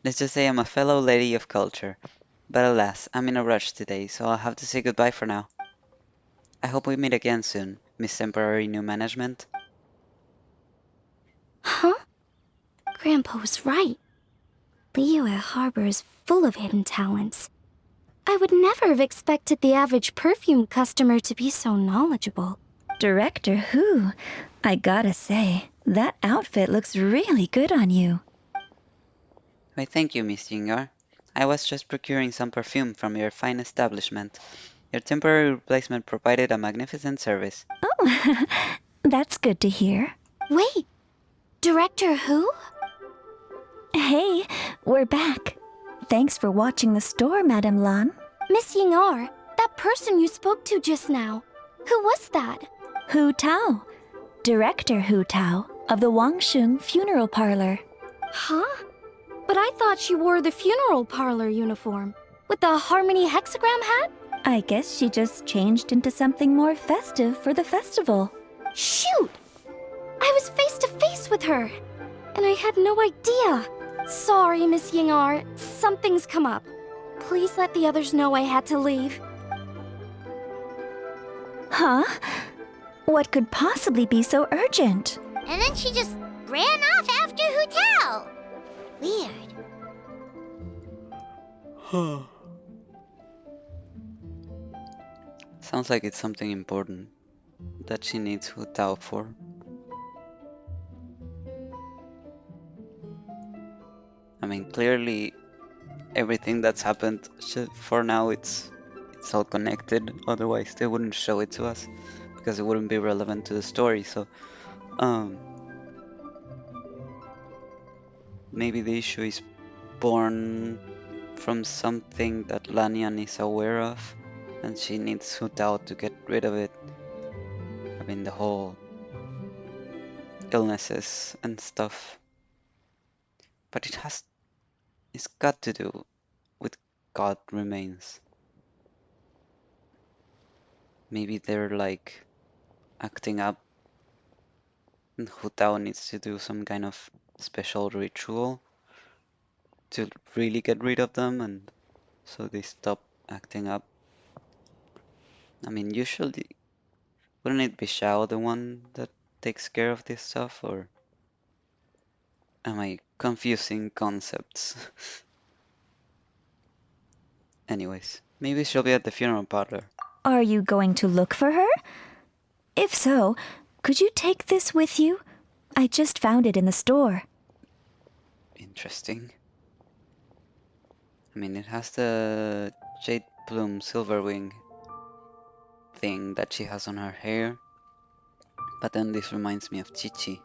Let's just say I'm a fellow lady of culture. But alas, I'm in a rush today, so I'll have to say goodbye for now. I hope we meet again soon, Miss Temporary New Management. Huh? Grandpa was right. Liyue Harbor is full of hidden talents. I would never have expected the average perfume customer to be so knowledgeable. Director Hu, I gotta say, that outfit looks really good on you. Why, thank you, Miss Jingar. I was just procuring some perfume from your fine establishment. Your temporary replacement provided a magnificent service. Oh, that's good to hear. Wait, Director who? Hey, we're back. Thanks for watching the store, Madame Lan. Miss Ying'er, that person you spoke to just now. Who was that? Hu Tao, Director Hu Tao of the Wangsheng Funeral Parlor. Huh? But I thought she wore the funeral parlor uniform. With the Harmony hexagram hat? I guess she just changed into something more festive for the festival. Shoot! I was face to face with her, and I had no idea. Sorry, Miss Ying'er. Something's come up. Please let the others know I had to leave. Huh? What could possibly be so urgent? And then she just ran off after Hu Tao. Weird. Sounds like it's something important that she needs Hu Tao for. I mean, clearly everything that's happened, for now it's all connected, otherwise they wouldn't show it to us because it wouldn't be relevant to the story. So maybe the issue is born from something that Lanyan is aware of and she needs Hu Tao to get rid of it. I mean, the whole illnesses and stuff. But it's got to do with God remains. Maybe they're like acting up and Hu Tao needs to do some kind of special ritual to really get rid of them, and so they stop acting up. I mean, usually, wouldn't it be Xiao the one that takes care of this stuff, or am I confusing concepts? Anyways, maybe she'll be at the funeral parlor. Are you going to look for her? If so, could you take this with you? I just found it in the store. Interesting. I mean, it has the jade plume silverwing thing that she has on her hair, but then this reminds me of Chi-Chi.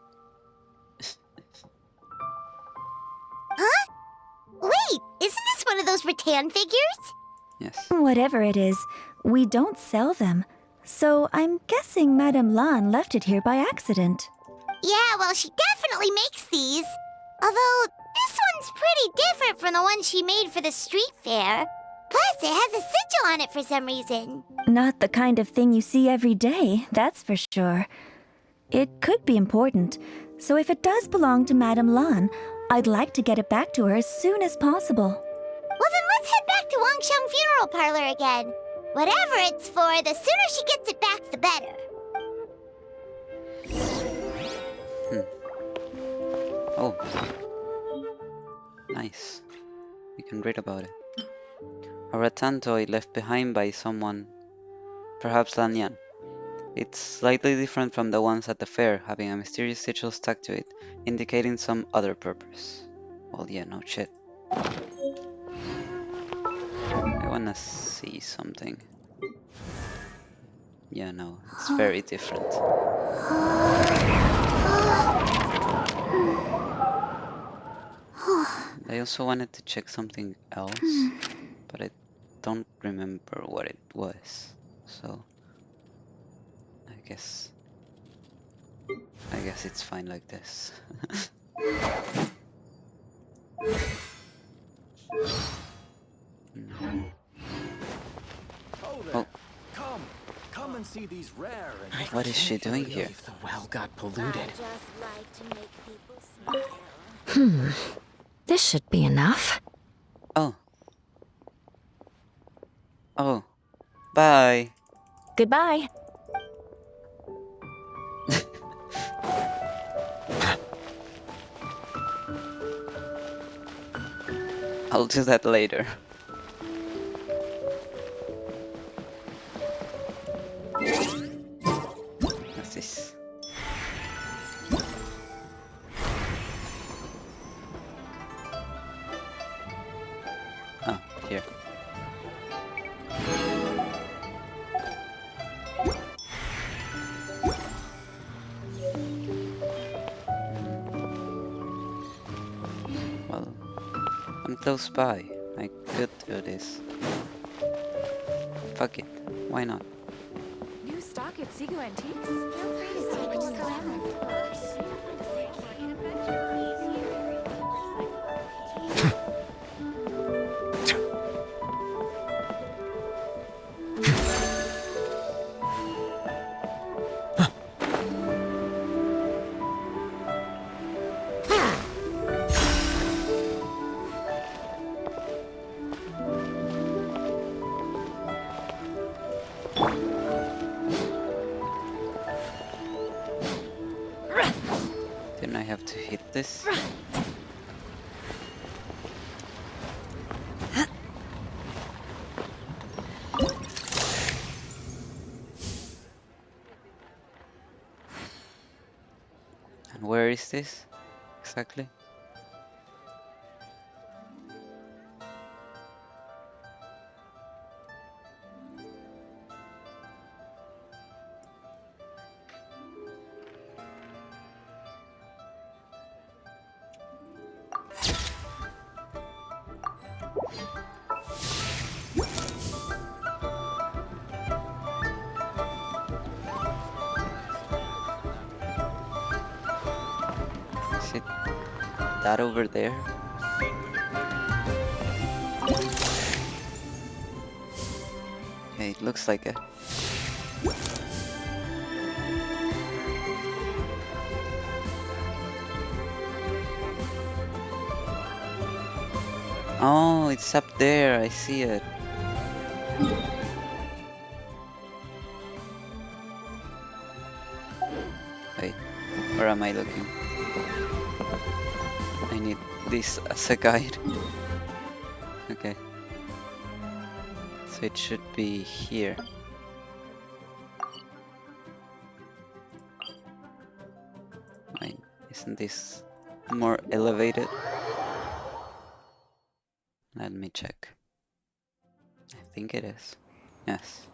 Huh? Wait, isn't this one of those rattan figures? Yes. Whatever it is, we don't sell them. So I'm guessing Madame Lan left it here by accident. Yeah, well, she definitely makes these. Although, this one's pretty different from the one she made for the street fair. Plus, it has a sigil on it for some reason. Not the kind of thing you see every day, that's for sure. It could be important, so if it does belong to Madame Lan, I'd like to get it back to her as soon as possible. Well, then let's head back to Wangsheng Funeral Parlor again. Whatever it's for, the sooner she gets it back, the better. Oh. Nice. We can read about it. A rattan toy left behind by someone, perhaps Lanyan. It's slightly different from the ones at the fair, having a mysterious sigil stuck to it, indicating some other purpose. Well, yeah, no shit. I wanna see something. Yeah, no, it's very different. I also wanted to check something else, but I don't remember what it was, so I guess it's fine like this. Oh, Come and see these rare and what is she doing here? if the well got polluted. This should be enough. Oh. Oh. Bye. Goodbye. I'll do that later. What's this? Oh, here. close by. I could do this. Fuck it. Why not? New stock at Seago Antiques? Feel free to take a look around. Didn't I have to hit this? And where is this exactly? Is it that over there? Yeah, it looks like it. Oh, it's up there. I see it. Wait, where am I looking? I need this as a guide. Okay. So it should be here. Wait, isn't this more elevated? Let me check. I think it is. Yes.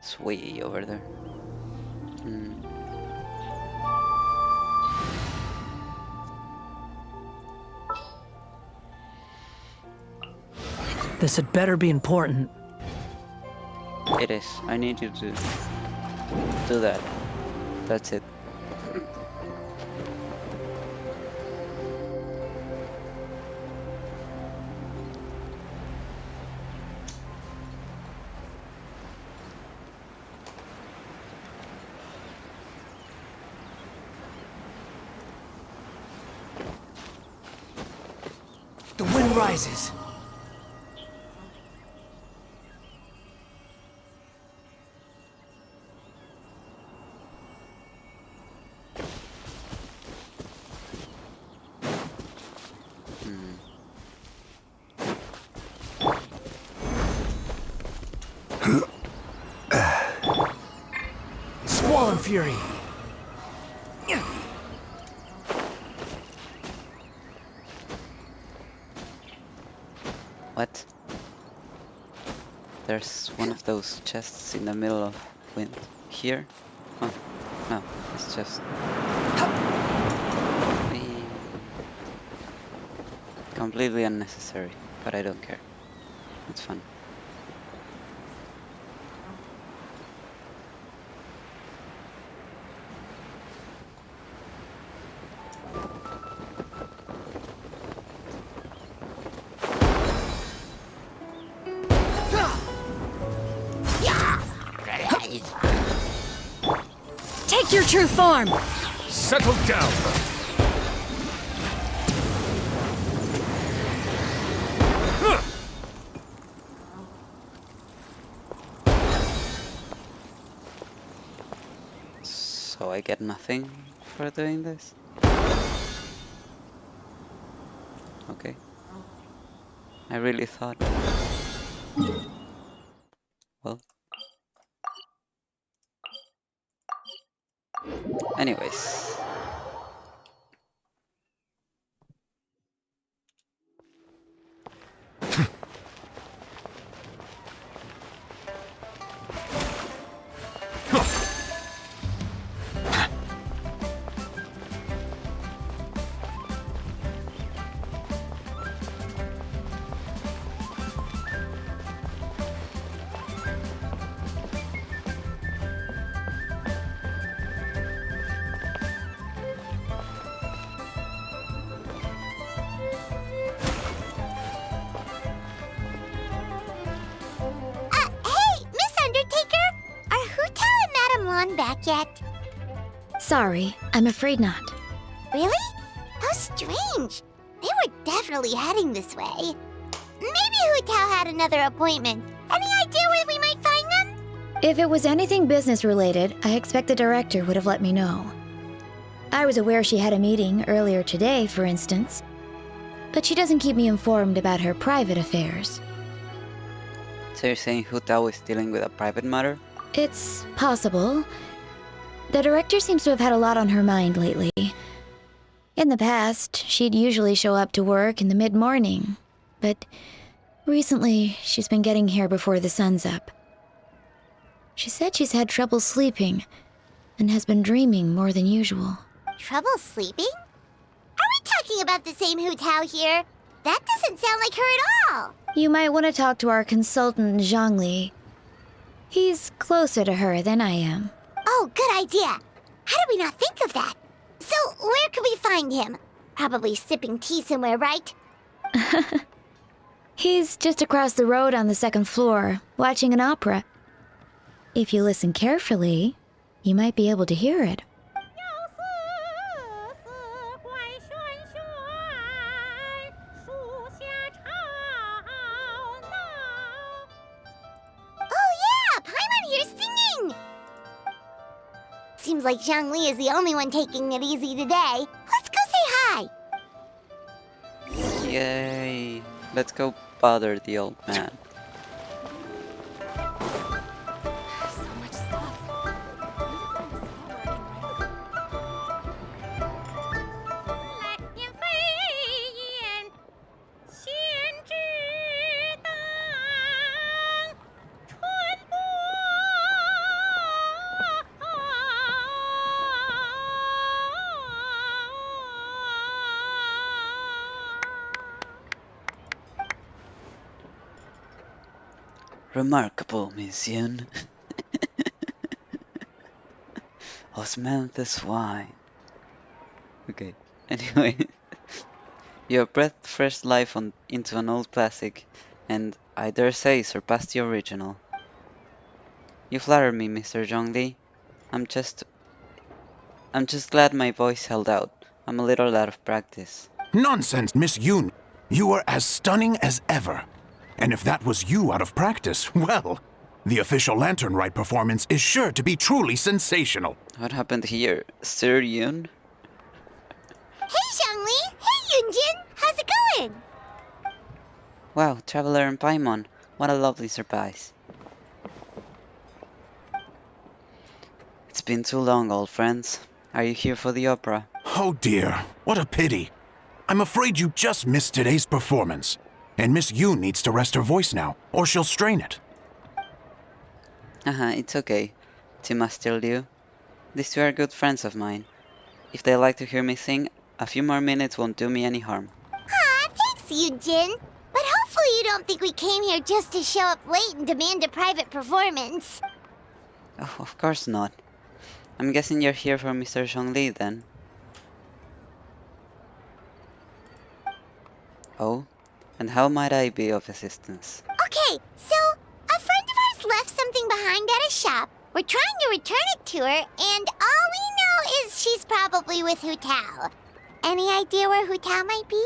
It's way over there. This had better be important. It is. I need you to do that. That's it. The wind rises. Squall and fury. What? There's one of those chests in the middle of wind. Here? Oh, no, it's just... Whee. Completely unnecessary, but I don't care. It's fun. Take your true form! Settle down! So I get nothing for doing this? Okay. I really thought. Well. Anyways. Hey, Miss Undertaker! Are Hu Tao and Madame Lan back yet? Sorry, I'm afraid not. Really? How strange. They were definitely heading this way. Maybe Hu Tao had another appointment. Any idea where we might find them? If it was anything business related, I expect the director would have let me know. I was aware she had a meeting earlier today, for instance. But she doesn't keep me informed about her private affairs. So you're saying Hu Tao is dealing with a private matter? It's possible. The director seems to have had a lot on her mind lately. In the past, she'd usually show up to work in the mid-morning. But recently, she's been getting here before the sun's up. She said she's had trouble sleeping and has been dreaming more than usual. Trouble sleeping? Are we talking about the same Hu Tao here? That doesn't sound like her at all. You might want to talk to our consultant, Zhongli. He's closer to her than I am. Oh, good idea. How did we not think of that? So, where could we find him? Probably sipping tea somewhere, right? He's just across the road on the second floor, watching an opera. If you listen carefully, you might be able to hear it. Oh yeah, Paimon here's singing! Seems like Zhongli is the only one taking it easy today. Let's go say hi! Yay! Let's go bother the old man. Remarkable, Miss Yun. Osmanthus wine. Okay, anyway. You have breathed fresh life into an old classic, and I dare say surpassed the original. You flatter me, Mr. Zhongli. I'm just glad my voice held out. I'm a little out of practice. Nonsense, Miss Yoon. You are as stunning as ever. And if that was you out of practice, well, the official Lantern Rite performance is sure to be truly sensational. What happened here, Sir Yun? Hey, Zhongli! Hey, Yunjin! How's it going? Wow, Traveler and Paimon. What a lovely surprise. It's been too long, old friends. Are you here for the opera? Oh dear, what a pity. I'm afraid you just missed today's performance. And Miss Yoon needs to rest her voice now, or she'll strain it. It's okay. Tima still you. These two are good friends of mine. If they like to hear me sing, a few more minutes won't do me any harm. Aw, thanks, Yunjin. But hopefully you don't think we came here just to show up late and demand a private performance. Oh, of course not. I'm guessing you're here for Mr. Zhongli then. Oh? And how might I be of assistance? Okay, so a friend of ours left something behind at a shop. We're trying to return it to her, and all we know is she's probably with Hu Tao. Any idea where Hu Tao might be?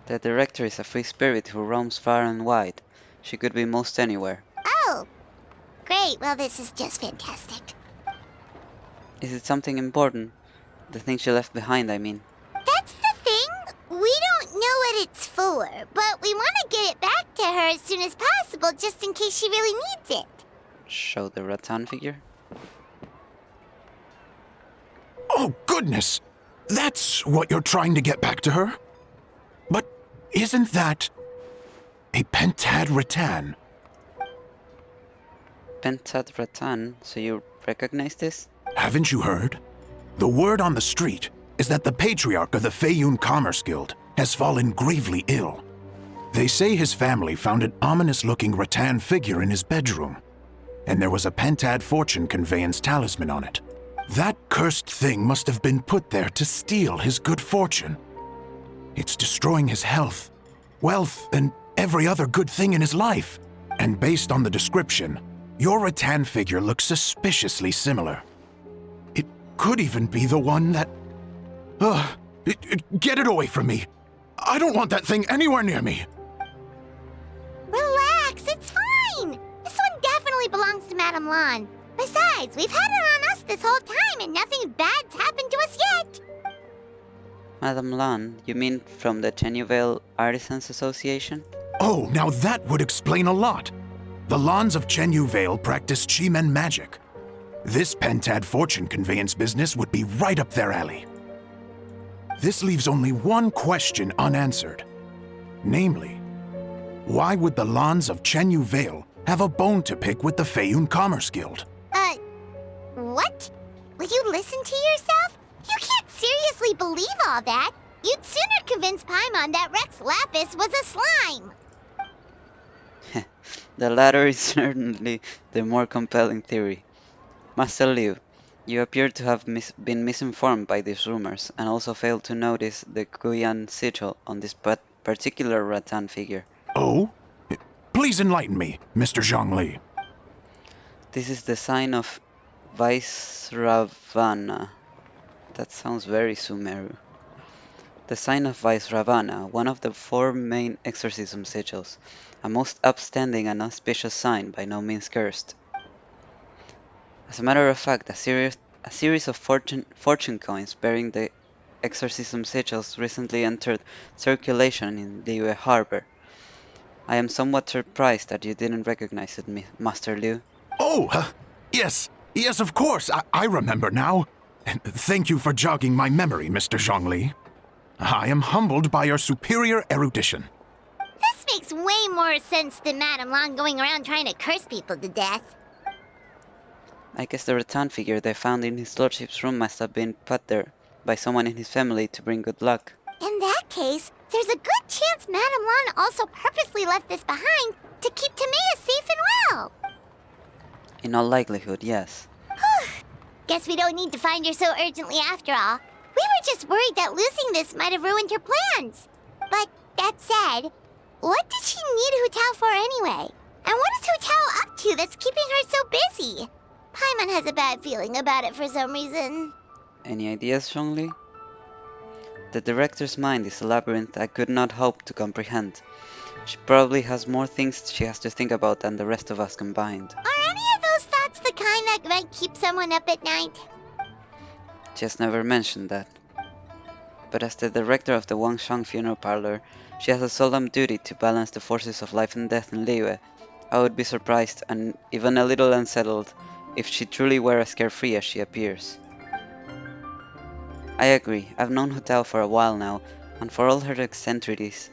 The director is a free spirit who roams far and wide. She could be most anywhere. Oh, great. Well, this is just fantastic. Is it something important? The thing she left behind, I mean. That's the thing. We don't know what it's for, but we want to get it back to her as soon as possible just in case she really needs it. Show the rattan figure. Oh, goodness! That's what you're trying to get back to her? But isn't that a pentad rattan? Pentad rattan, so you recognize this? Haven't you heard? The word on the street is that the patriarch of the Feiyun Commerce Guild has fallen gravely ill. They say his family found an ominous-looking rattan figure in his bedroom, and there was a pentad fortune conveyance talisman on it. That cursed thing must have been put there to steal his good fortune. It's destroying his health, wealth, and every other good thing in his life. And based on the description, your rattan figure looks suspiciously similar. It could even be the one that... get it away from me! I don't want that thing anywhere near me! Relax, it's fine. This one definitely belongs to Madame Lan. Besides, we've had it on us this whole time and nothing bad's happened to us yet. Madame Lan, you mean from the Chenyuvale Artisans Association? Oh, now that would explain a lot. The Lans of Chenyuvale practice Chi-Men magic. This pentad fortune conveyance business would be right up their alley. This leaves only one question unanswered. Namely, why would the Lans of Chenyuvale have a bone to pick with the Feiyun Commerce Guild? What? Will you listen to yourself? You can't seriously believe all that. You'd sooner convince Paimon that Rex Lapis was a slime. The latter is certainly the more compelling theory. Master Liu, you appear to have been misinformed by these rumors, and also failed to notice the Guyan sigil on this particular rattan figure. Oh? Please enlighten me, Mr. Zhongli. This is the sign of Vaisravana. That sounds very Sumeru. The sign of Vaisravana, one of the 4 main exorcism sigils, a most upstanding and auspicious sign, by no means cursed. As a matter of fact, a series of fortune coins bearing the exorcism sigils recently entered circulation in Liyue Harbor. I am somewhat surprised that you didn't recognize it, Master Liu. Oh, yes, of course, I remember now. Thank you for jogging my memory, Mr. Zhongli. I am humbled by your superior erudition. This makes way more sense than Madame Lan going around trying to curse people to death. I guess the rattan figure they found in his lordship's room must have been put there by someone in his family to bring good luck. In that case, there's a good chance Madame Lan also purposely left this behind to keep Timea safe and well. In all likelihood, yes. Guess we don't need to find her so urgently after all. We were just worried that losing this might have ruined her plans. But that said, what did she need Hu Tao for anyway? And what is Hu Tao up to that's keeping her so busy? Paimon has a bad feeling about it for some reason. Any ideas, Zhongli? The director's mind is a labyrinth I could not hope to comprehend. She probably has more things she has to think about than the rest of us combined. Are any of those thoughts the kind that might keep someone up at night? She has never mentioned that. But as the director of the Wangshan funeral parlor, she has a solemn duty to balance the forces of life and death in Liyue. I would be surprised and even a little unsettled if she truly were as carefree as she appears. I agree, I've known Hu Tao for a while now, and for all her eccentricities,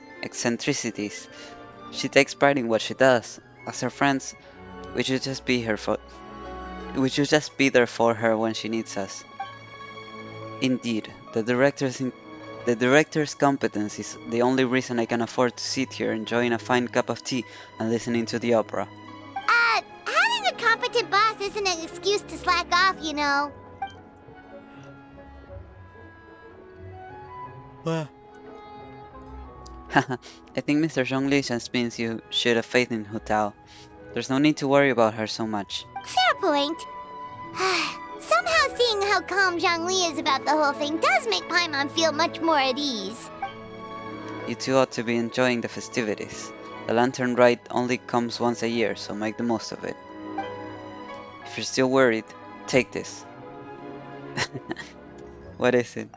she takes pride in what she does. As her friends, we should just be there for her when she needs us. Indeed, the director's competence is the only reason I can afford to sit here enjoying a fine cup of tea and listening to the opera. Having a competent boss isn't an excuse to slack off, you know. I think Mr. Zhongli just means you should have faith in Hu Tao. There's no need to worry about her so much. Fair point. Somehow seeing how how calm Zhongli is about the whole thing does make Paimon feel much more at ease. You two ought to be enjoying the festivities. The Lantern Rite only comes once a year, so make the most of it. If you're still worried, take this. What is it?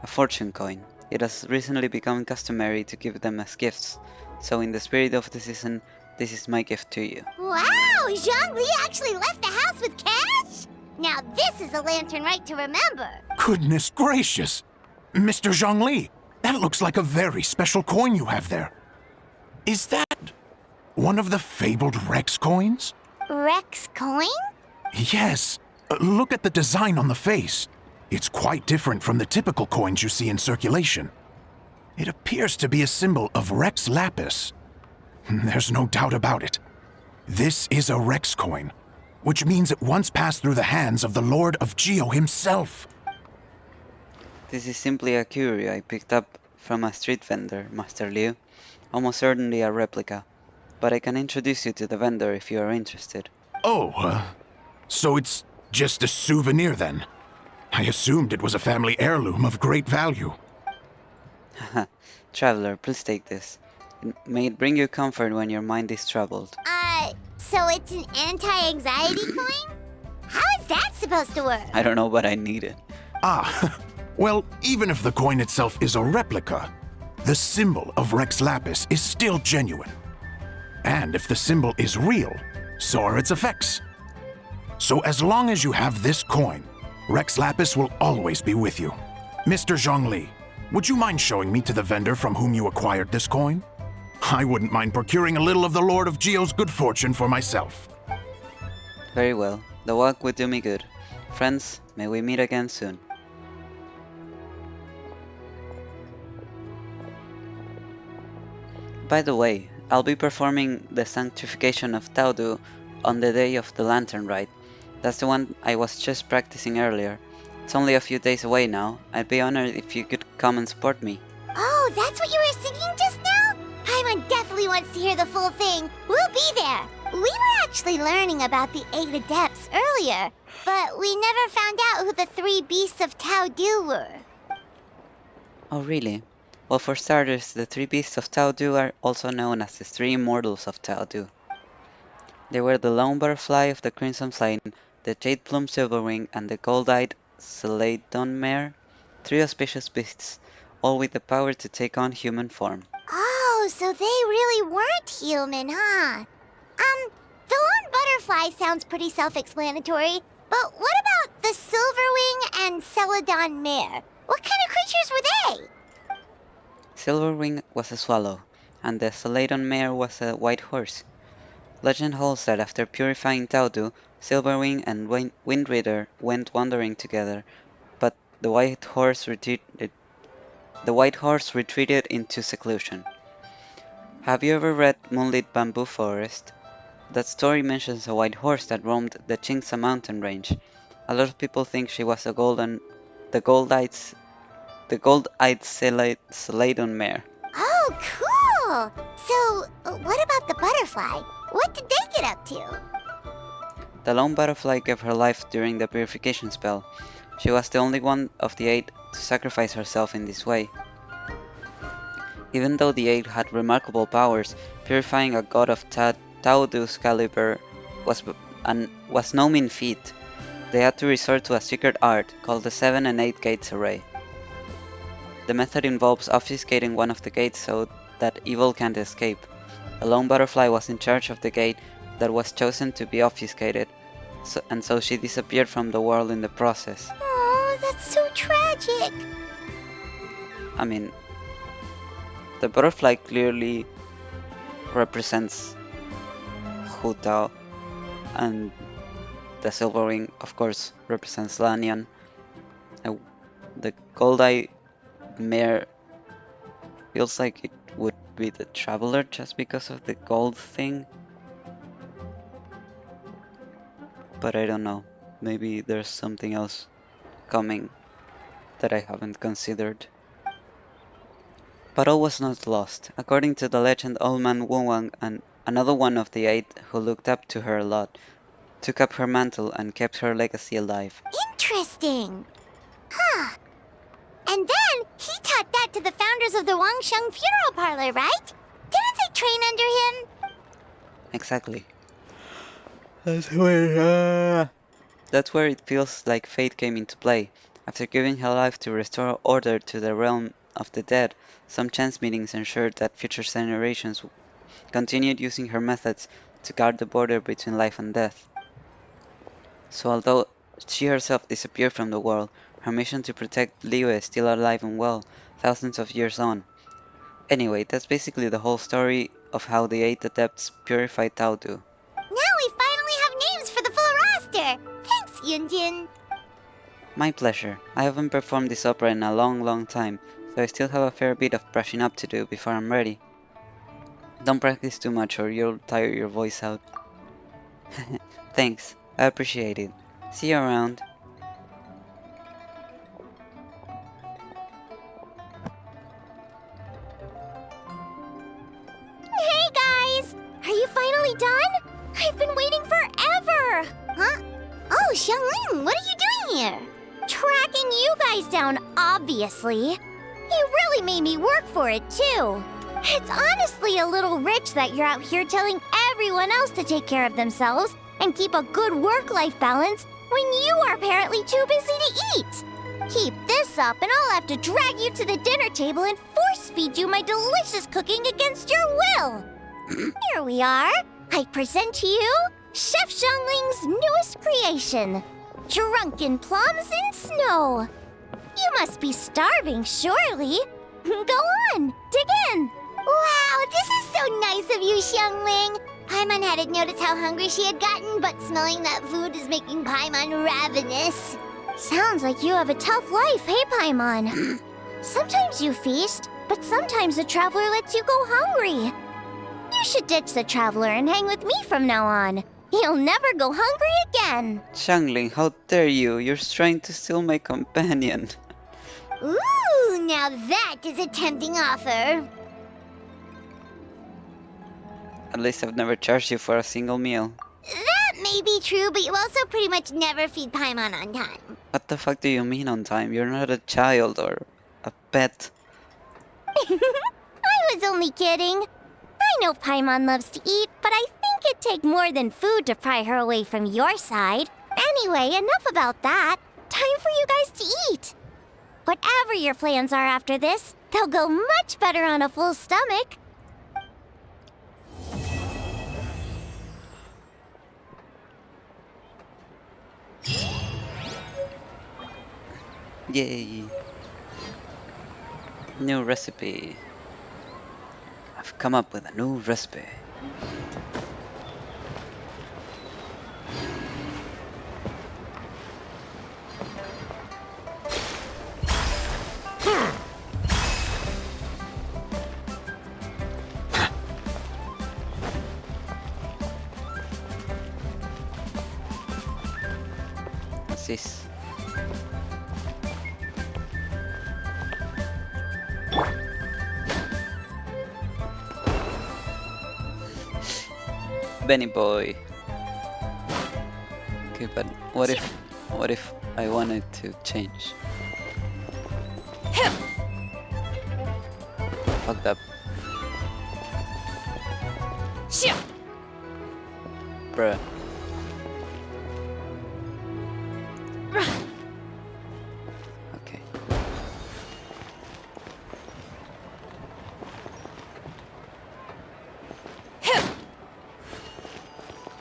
A fortune coin. It has recently become customary to give them as gifts, so in the spirit of the season, this is my gift to you. Wow, Zhongli actually left the house with cash? Now this is a Lantern Rite to remember. Goodness gracious! Mr. Zhongli, that looks like a very special coin you have there. Is that one of the fabled Rex coins? Rex coin? Yes. Look at the design on the face. It's quite different from the typical coins you see in circulation. It appears to be a symbol of Rex Lapis. There's no doubt about it. This is a Rex coin, which means it once passed through the hands of the Lord of Geo himself. This is simply a curio I picked up from a street vendor, Master Liu. Almost certainly a replica, but I can introduce you to the vendor if you are interested. Oh, so it's just a souvenir then? I assumed it was a family heirloom of great value. Haha, traveler, please take this. May it bring you comfort when your mind is troubled. So it's an anti-anxiety coin? How is that supposed to work? I don't know, but I need it. Ah, well, even if the coin itself is a replica, the symbol of Rex Lapis is still genuine. And if the symbol is real, so are its effects. So as long as you have this coin, Rex Lapis will always be with you. Mr. Zhongli, would you mind showing me to the vendor from whom you acquired this coin? I wouldn't mind procuring a little of the Lord of Geo's good fortune for myself. Very well, the walk would do me good. Friends, may we meet again soon. By the way, I'll be performing the Sanctification of Taudu on the day of the Lantern Rite. That's the one I was just practicing earlier. It's only a few days away now. I'd be honored if you could come and support me. Oh, that's what you were singing just now? Paimon definitely wants to hear the full thing. We'll be there. We were actually learning about the 8 Adepts earlier, but we never found out who the 3 Beasts of Taudu were. Oh really? Well, for starters, the 3 Beasts of Taudu are also known as the 3 Immortals of Taudu. They were the Lone Butterfly of the Crimson Flame, the Jade Plume Silverwing, and the Gold-Eyed Celadon Mare, 3 auspicious beasts, all with the power to take on human form. Oh, so they really weren't human, huh? The Lone Butterfly sounds pretty self-explanatory, but what about the Silverwing and Celadon Mare? What kind of creatures were they? Silverwing was a swallow, and the Celadon Mare was a white horse. Legend holds that after purifying Taudu, Silverwing and Windrider went wandering together, but the white horse retreated into seclusion. Have you ever read Moonlit Bamboo Forest? That story mentions a white horse that roamed the Chingsa mountain range. A lot of people think she was the gold-eyed Celadon Mare. Oh, cool! So, what about the butterfly? What did they get up to? The Lone Butterfly gave her life during the purification spell. She was the only one of the 8 to sacrifice herself in this way. Even though the 8 had remarkable powers, purifying a god of Taudu's caliber was no mean feat. They had to resort to a secret art called the 7 and 8 Gates Array. The method involves obfuscating one of the gates so that evil can't escape. A Lone Butterfly was in charge of the gate that was chosen to be obfuscated, so she disappeared from the world in the process. Oh, that's so tragic. I mean, the butterfly clearly represents Hu Tao, and the Silverwing, of course, represents Lanyan. The Gold-Eye Mare feels like it would be the Traveler just because of the gold thing. But I don't know. Maybe there's something else coming that I haven't considered. But all was not lost. According to the legend, Old Man Wunwang, and another one of the 8 who looked up to her a lot, took up her mantle and kept her legacy alive. Interesting. Interesting. Huh. And then he taught that to the founders of the Wangsheng Funeral Parlor, right? Didn't they train under him? Exactly. That's where it feels like fate came into play. After giving her life to restore order to the realm of the dead, some chance meetings ensured that future generations continued using her methods to guard the border between life and death. So although she herself disappeared from the world, her mission to protect Liyue is still alive and well, thousands of years on. Anyway, that's basically the whole story of how the 8 adepts purified Taodu. Now we finally have names for the full roster! Thanks, Yunjin! My pleasure. I haven't performed this opera in a long time, so I still have a fair bit of brushing up to do before I'm ready. Don't practice too much or you'll tire your voice out. Thanks, I appreciate it. See you around. Hey guys! Are you finally done? I've been waiting forever! Huh? Oh, Xiangling, what are you doing here? Tracking you guys down, obviously. You really made me work for it, too. It's honestly a little rich that you're out here telling everyone else to take care of themselves and keep a good work-life balance when you are apparently too busy to eat. Keep this up and I'll have to drag you to the dinner table and force-feed you my delicious cooking against your will. Here we are. I present to you Chef Xiangling's newest creation, Drunken Plums in Snow. You must be starving, surely. Go on, dig in. Wow, this is so nice of you, Xiangling. Paimon hadn't noticed how hungry she had gotten, but smelling that food is making Paimon ravenous. Sounds like you have a tough life, hey, Paimon? Sometimes you feast, but sometimes the traveler lets you go hungry. You should ditch the traveler and hang with me from now on. You'll never go hungry again. Xiangling, how dare you? You're trying to steal my companion. Ooh, now that is a tempting offer. At least I've never charged you for a single meal. That may be true, but you also pretty much never feed Paimon on time. What the fuck do you mean on time? You're not a child or a pet. I was only kidding. I know Paimon loves to eat, but I think it'd take more than food to pry her away from your side. Anyway, enough about that. Time for you guys to eat. Whatever your plans are after this, they'll go much better on a full stomach. Yay! New recipe. I've come up with a new recipe. What's this? Benny boy. Okay, but what if I wanted to change? Fucked up. Bruh. Okay.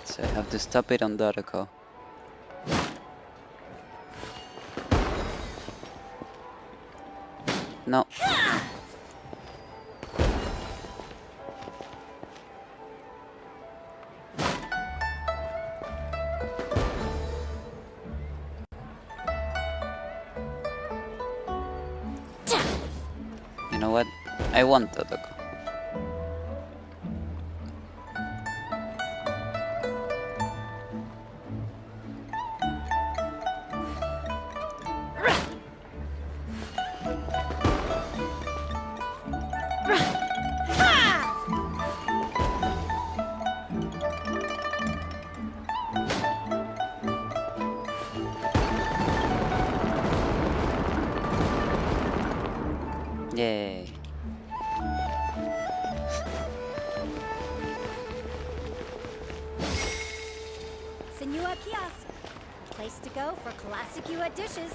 So I have to stop it on Dotoko. No. You know what? I want Dotoko. Open Yua Kiosk. Place to go for classic Yua dishes.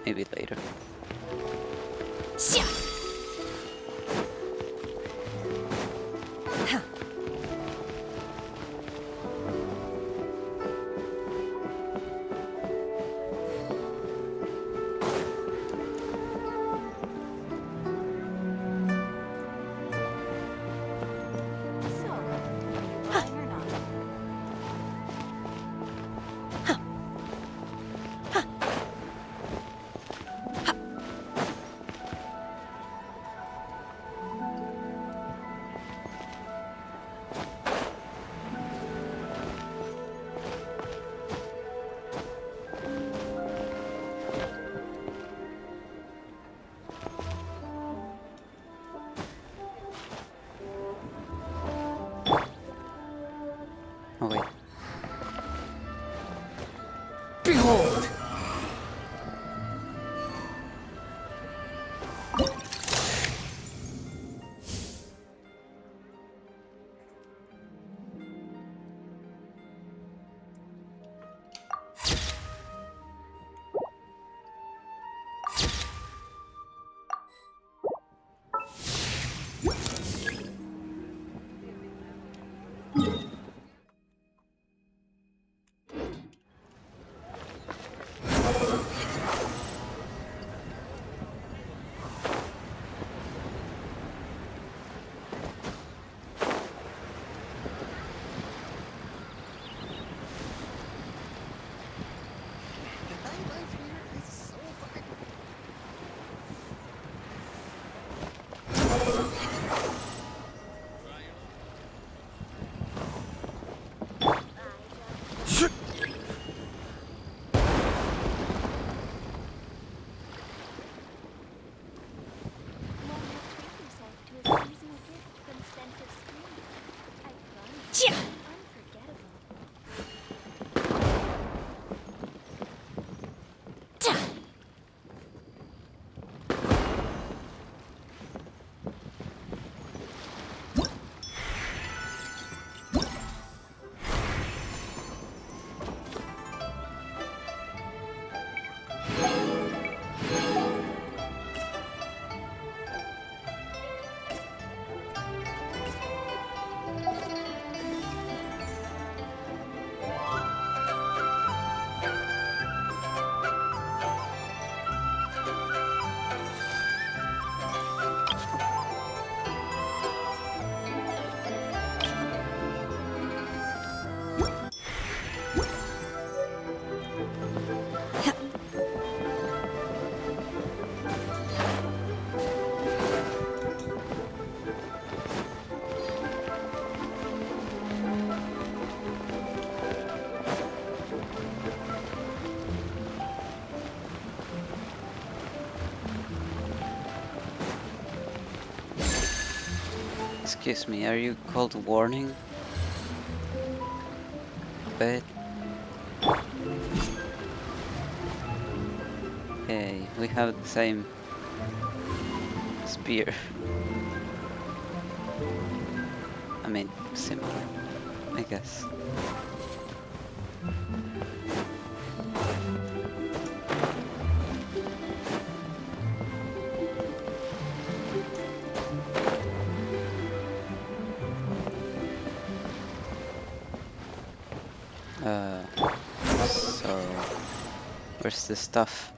Maybe later. Oh wait. Behold! Excuse me, are you called Warning? But hey, we have the same spear. I mean, similar, I guess. So where's the stuff?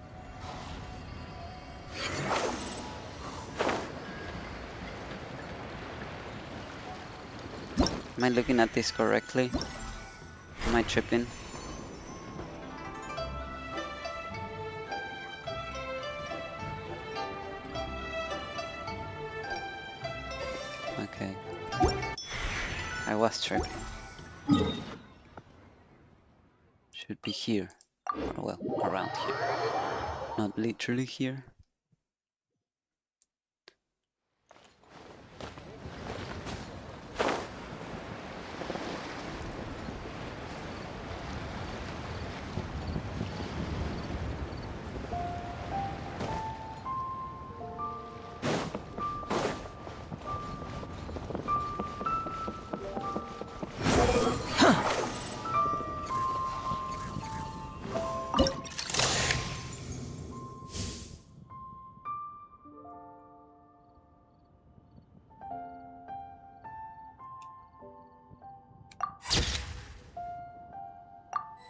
Am I looking at this correctly? Am I tripping? Okay. I was tripping. Should be here. Or well, around here. Not literally here.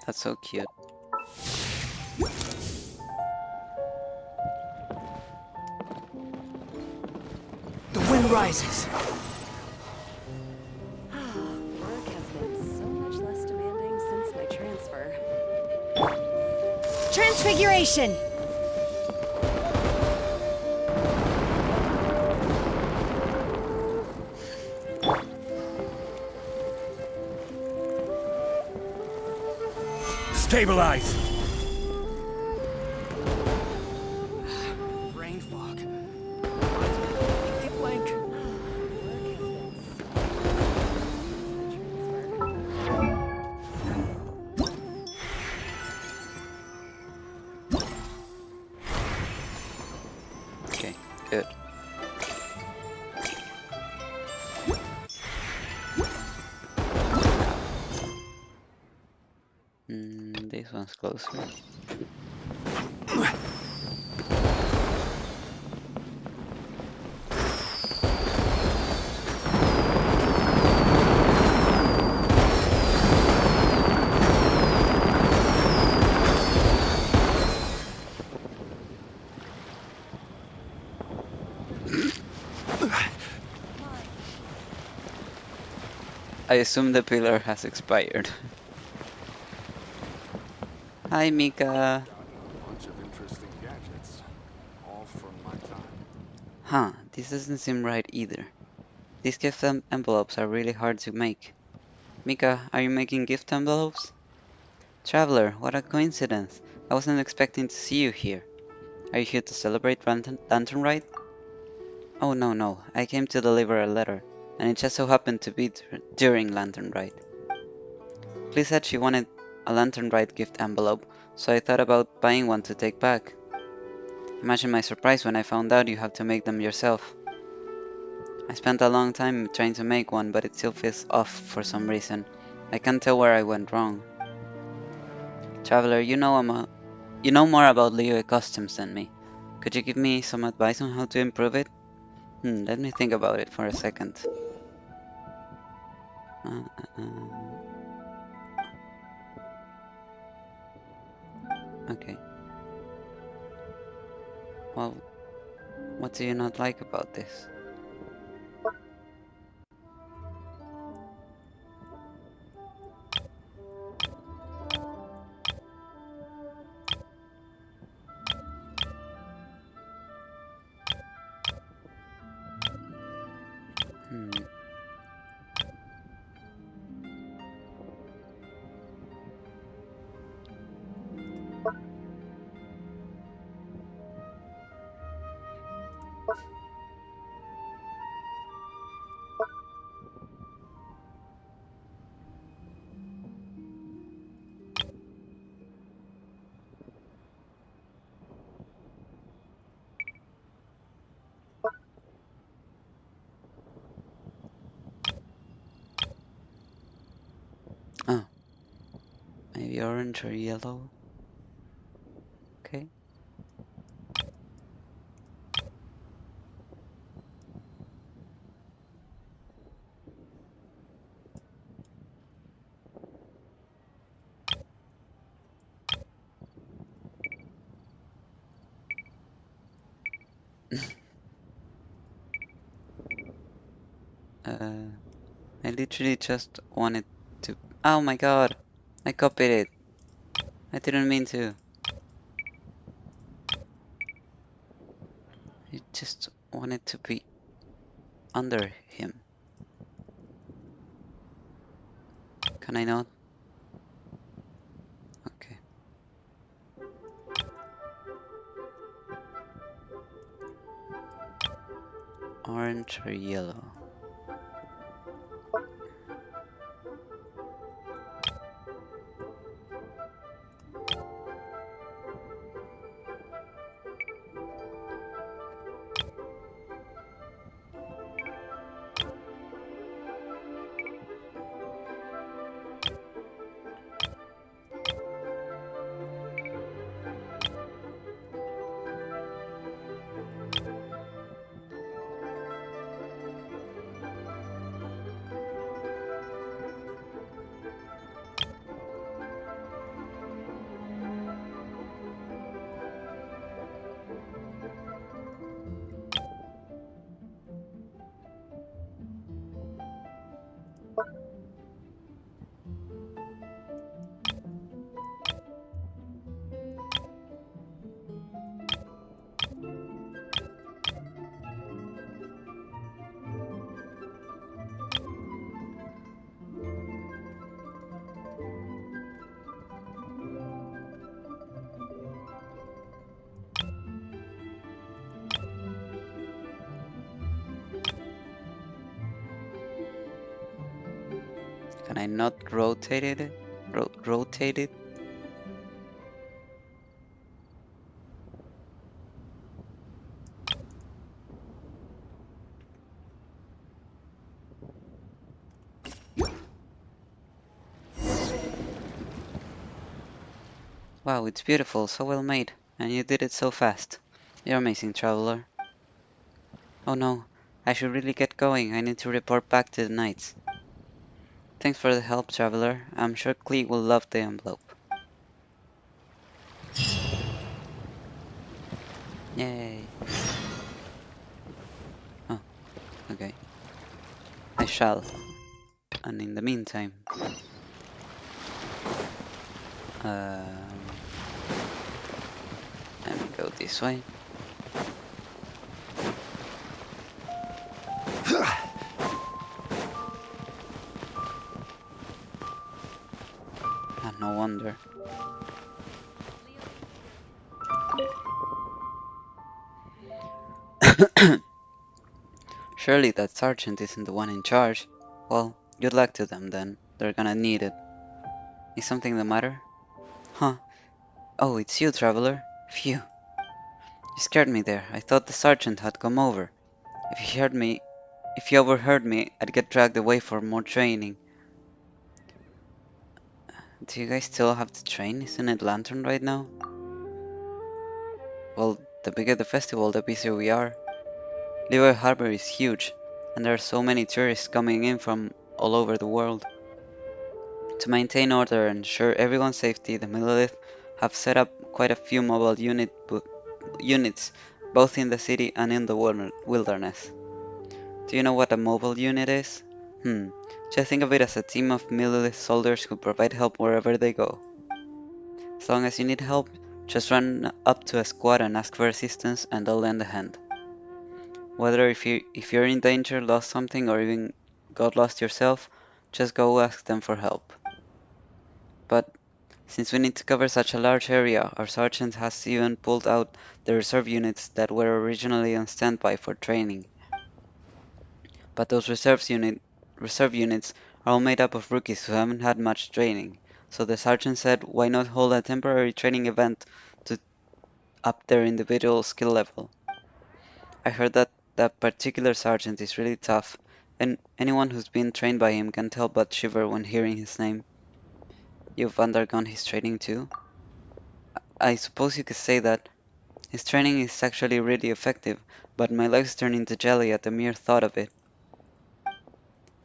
That's so cute. The wind rises. Work has been so much less demanding since my transfer. Transfiguration! Stabilize! Brain fog. Blank. Okay, good. This one's closer. I assume the pillar has expired. Hi, Mika. Bunch of interesting gadgets, all from my time. Huh, this doesn't seem right either. These gift envelopes are really hard to make. Mika, are you making gift envelopes? Traveler, what a coincidence. I wasn't expecting to see you here. Are you here to celebrate Lantern Rite? Oh no, I came to deliver a letter, and it just so happened to be during Lantern Rite. Please said she wanted a Lantern Rite gift envelope, so I thought about buying one to take back. Imagine my surprise when I found out you have to make them yourself. I spent a long time trying to make one, but it still feels off for some reason. I can't tell where I went wrong. Traveler, you know more about Liyue costumes than me. Could you give me some advice on how to improve it? Let me think about it for a second. Okay. Well, what do you not like about this? Hmm. Oh, maybe orange or yellow? Okay. I literally just wanted to... Oh my god! I copied it! I didn't mean to. I just wanted to be under him. Can I not? Okay. Orange or yellow? I not rotated it? Rotate it? Wow, it's beautiful, so well made. And you did it so fast. You're amazing, traveler. Oh no, I should really get going. I need to report back to the knights. Thanks for the help, traveler. I'm sure Klee will love the envelope. Yay. Oh, okay. I shall. And in the meantime... let me go this way. And no wonder. Surely that sergeant isn't the one in charge. Well, good luck to them then. They're gonna need it. Is something the matter? Huh. Oh, it's you, traveler. Phew. You scared me there. I thought the sergeant had come over. If you overheard me, I'd get dragged away for more training. Do you guys still have to train? Isn't it Lantern right now? Well, the bigger the festival, the busier we are. Leeway Harbor is huge, and there are so many tourists coming in from all over the world. To maintain order and ensure everyone's safety, the Millelith have set up quite a few mobile units, both in the city and in the wilderness. Do you know what a mobile unit is? Just think of it as a team of Millelith soldiers who provide help wherever they go. As long as you need help, just run up to a squad and ask for assistance and they'll lend a hand. Whether if you're in danger, lost something, or even got lost yourself, just go ask them for help. But since we need to cover such a large area, our sergeant has even pulled out the reserve units that were originally on standby for training. But those reserve units are all made up of rookies who haven't had much training. So the sergeant said, why not hold a temporary training event to up their individual skill level? I heard that that particular sergeant is really tough, and anyone who's been trained by him can tell but shiver when hearing his name. You've undergone his training too? I suppose you could say that. His training is actually really effective, but my legs turn into jelly at the mere thought of it.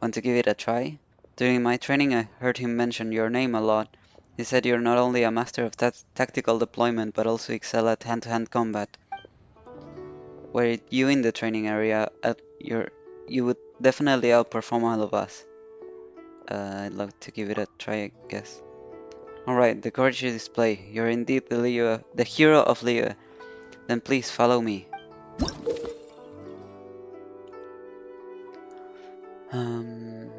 Want to give it a try? During my training, I heard him mention your name a lot. He said you're not only a master of tactical deployment, but also excel at hand-to-hand combat. Were you in the training area, you would definitely outperform all of us. I'd love to give it a try, I guess. Alright, the courage you display. You're indeed the hero of Leo. Then please follow me. Um...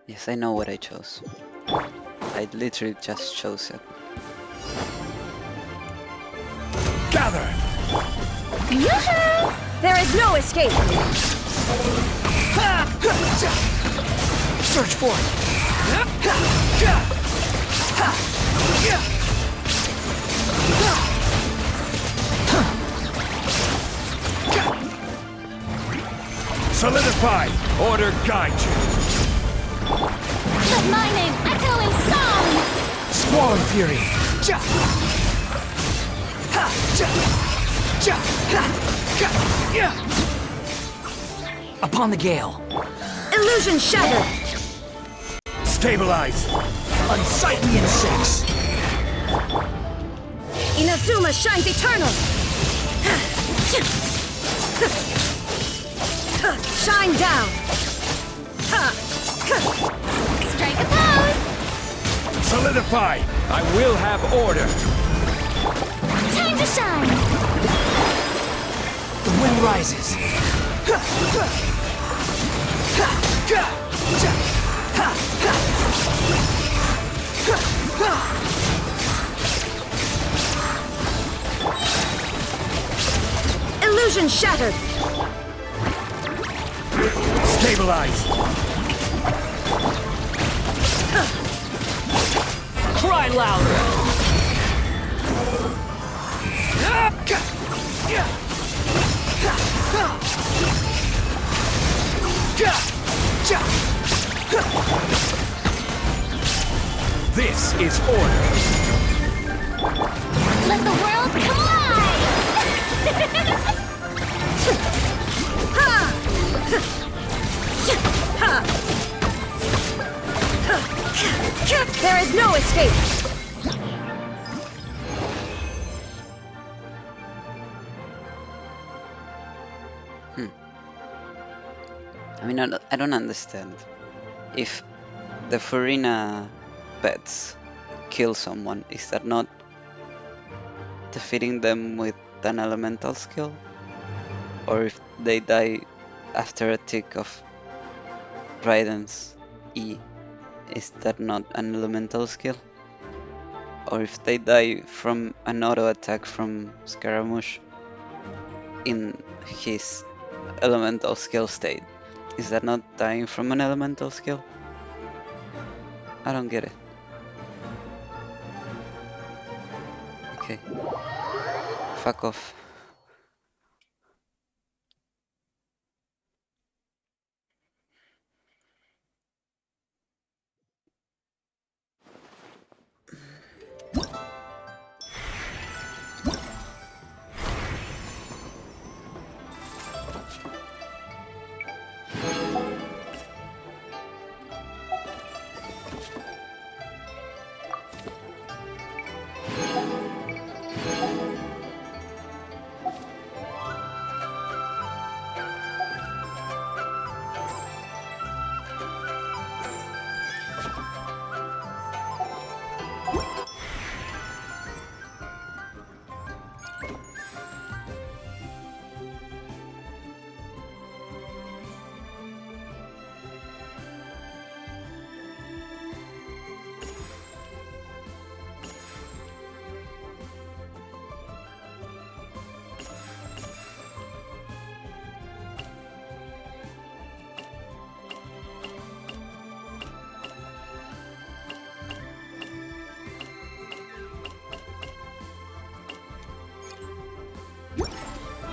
Yes, I know what I chose. I literally just chose it. Gather! There is no escape! Search for it! Solidify! Order guide you! Let my name echo in song! Squalling Fury! Upon the gale! Illusion shattered! Stabilize! Unsightly insects! Inazuma shines eternal! Shine down! Strike a pose! Solidify! I will have order! Time to shine! The wind rises! Illusion shattered! Stabilize! Cry louder! This is order! Let the world collide! There is no escape! I mean, I don't understand. If the Furina pets kill someone, is that not defeating them with an elemental skill? Or if they die after a tick of Raiden's E, is that not an elemental skill? Or if they die from an auto attack from Scaramouche in his elemental skill state, is that not dying from an elemental skill? I don't get it. Okay. Fuck off.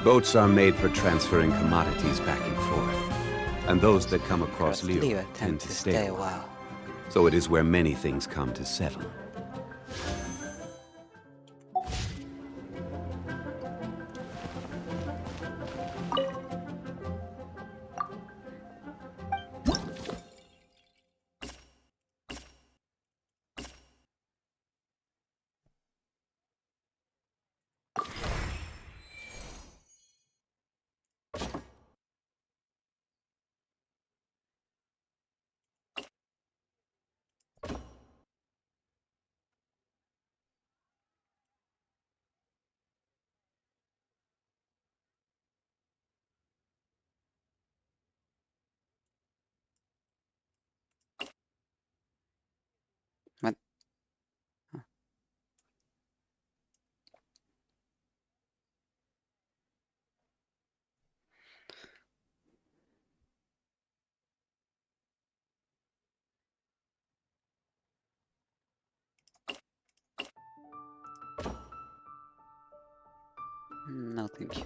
Boats are made for transferring commodities back and forth. And those that come across Leo tend to stay a while. So it is where many things come to settle. No, thank you.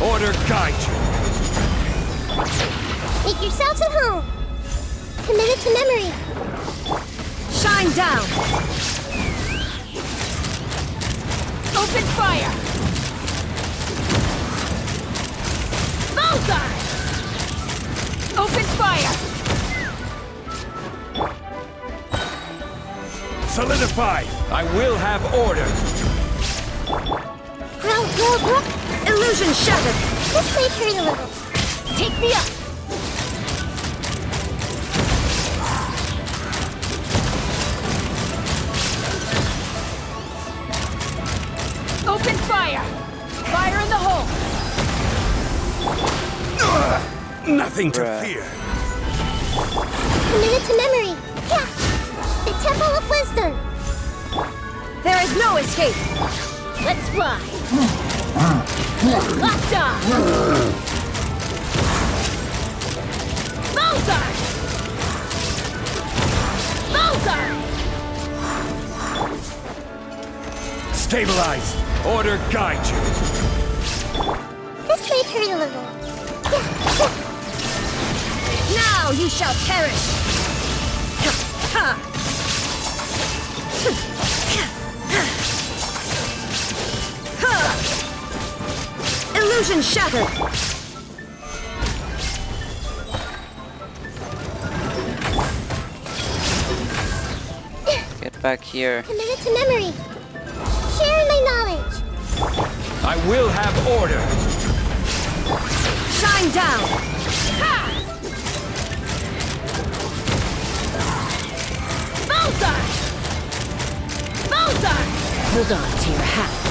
Order guide you. Make yourselves at home. Commit it to memory. Shine down. Open fire. Bullseye. Open fire. Solidify. I will have order. Growl. Illusion shattered. This may hurt a little. Take me up. Open fire. Fire in the hole. Nothing to fear. Commit it to memory. Yeah. The Temple of Wisdom. There is no escape. Let's fly. Locked on. Bullseye. Bullseye. Stabilize. Order guide you. This may hurt a little. Now you shall perish. Ha. Illusion shattered. Get back here. Commit it to memory. Sharing my knowledge. I will have order. Shine down. Ha! Bullseye! Bullseye! Hold on to your hats.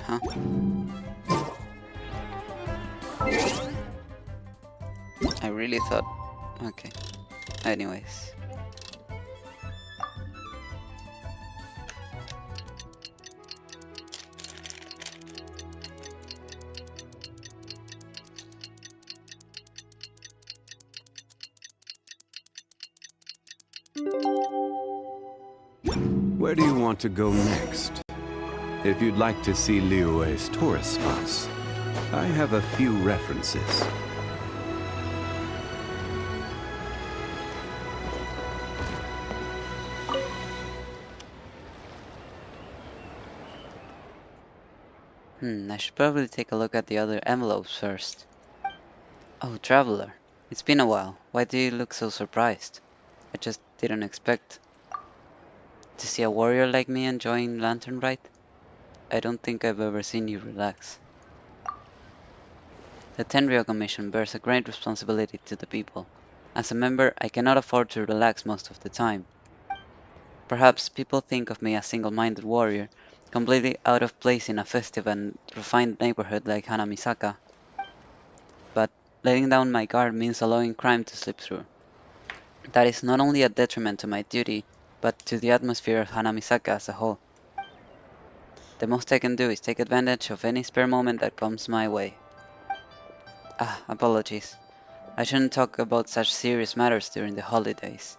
Huh? I really thought... Okay. Anyways. Where do you want to go next? If you'd like to see Liyue's tourist spots, I have a few references. I should probably take a look at the other envelopes first. Oh, Traveler. It's been a while. Why do you look so surprised? I just didn't expect to see a warrior like me enjoying Lantern Rite. I don't think I've ever seen you relax. The Tenryuga mission bears a great responsibility to the people. As a member, I cannot afford to relax most of the time. Perhaps people think of me as a single-minded warrior, completely out of place in a festive and refined neighborhood like Hanamisaka. But letting down my guard means allowing crime to slip through. That is not only a detriment to my duty, but to the atmosphere of Hanamisaka as a whole. The most I can do is take advantage of any spare moment that comes my way. Apologies. I shouldn't talk about such serious matters during the holidays.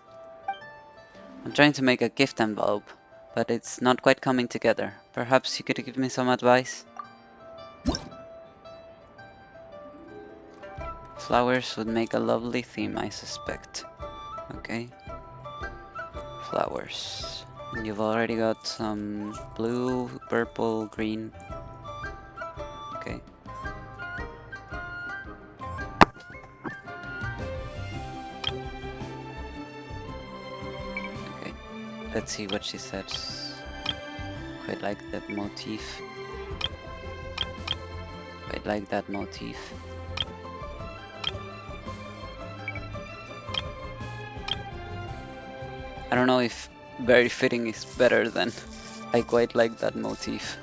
I'm trying to make a gift envelope, but it's not quite coming together. Perhaps you could give me some advice? Flowers would make a lovely theme, I suspect. Okay. Flowers. And you've already got some blue, purple, green. Okay. Okay. Let's see what she says. Quite like that motif. Quite like that motif. I don't know if very fitting is better than I quite like that motif.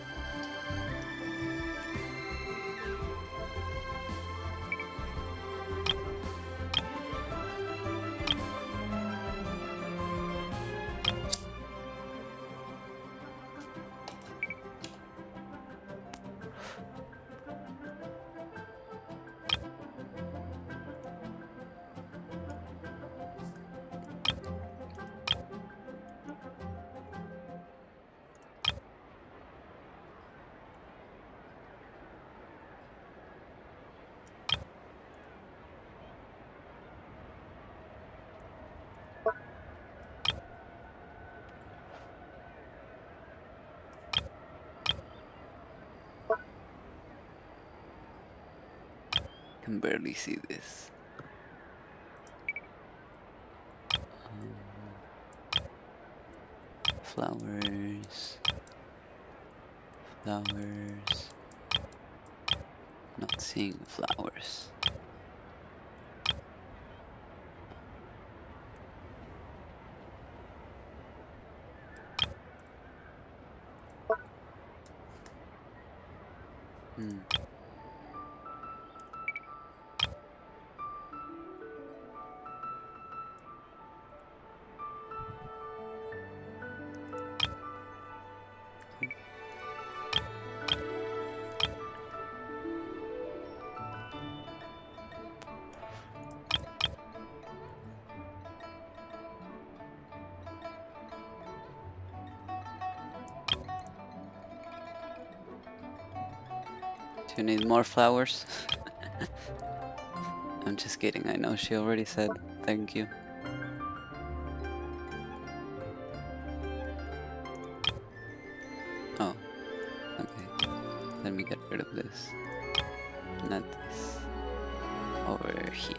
Can barely see this. Flowers. Flowers. Not seeing flowers. Do you need more flowers? I'm just kidding, I know she already said thank you. Oh, okay. Let me get rid of this. Not this. Over here.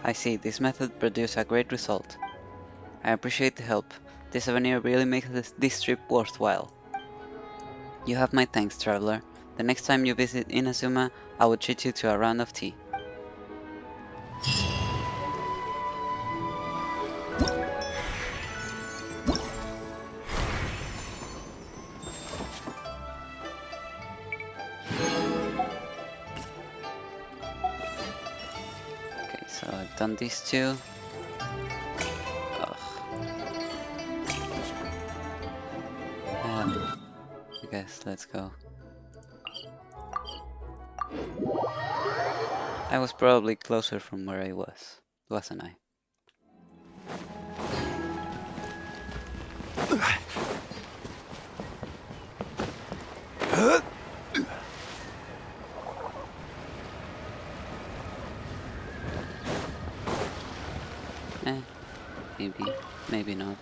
I see, this method produced a great result. I appreciate the help. This souvenir really makes this trip worthwhile. You have my thanks, traveler. The next time you visit Inazuma, I will treat you to a round of tea. Okay, so I've done these two. I guess let's go. I was probably closer from where I was, wasn't I? Maybe, maybe not.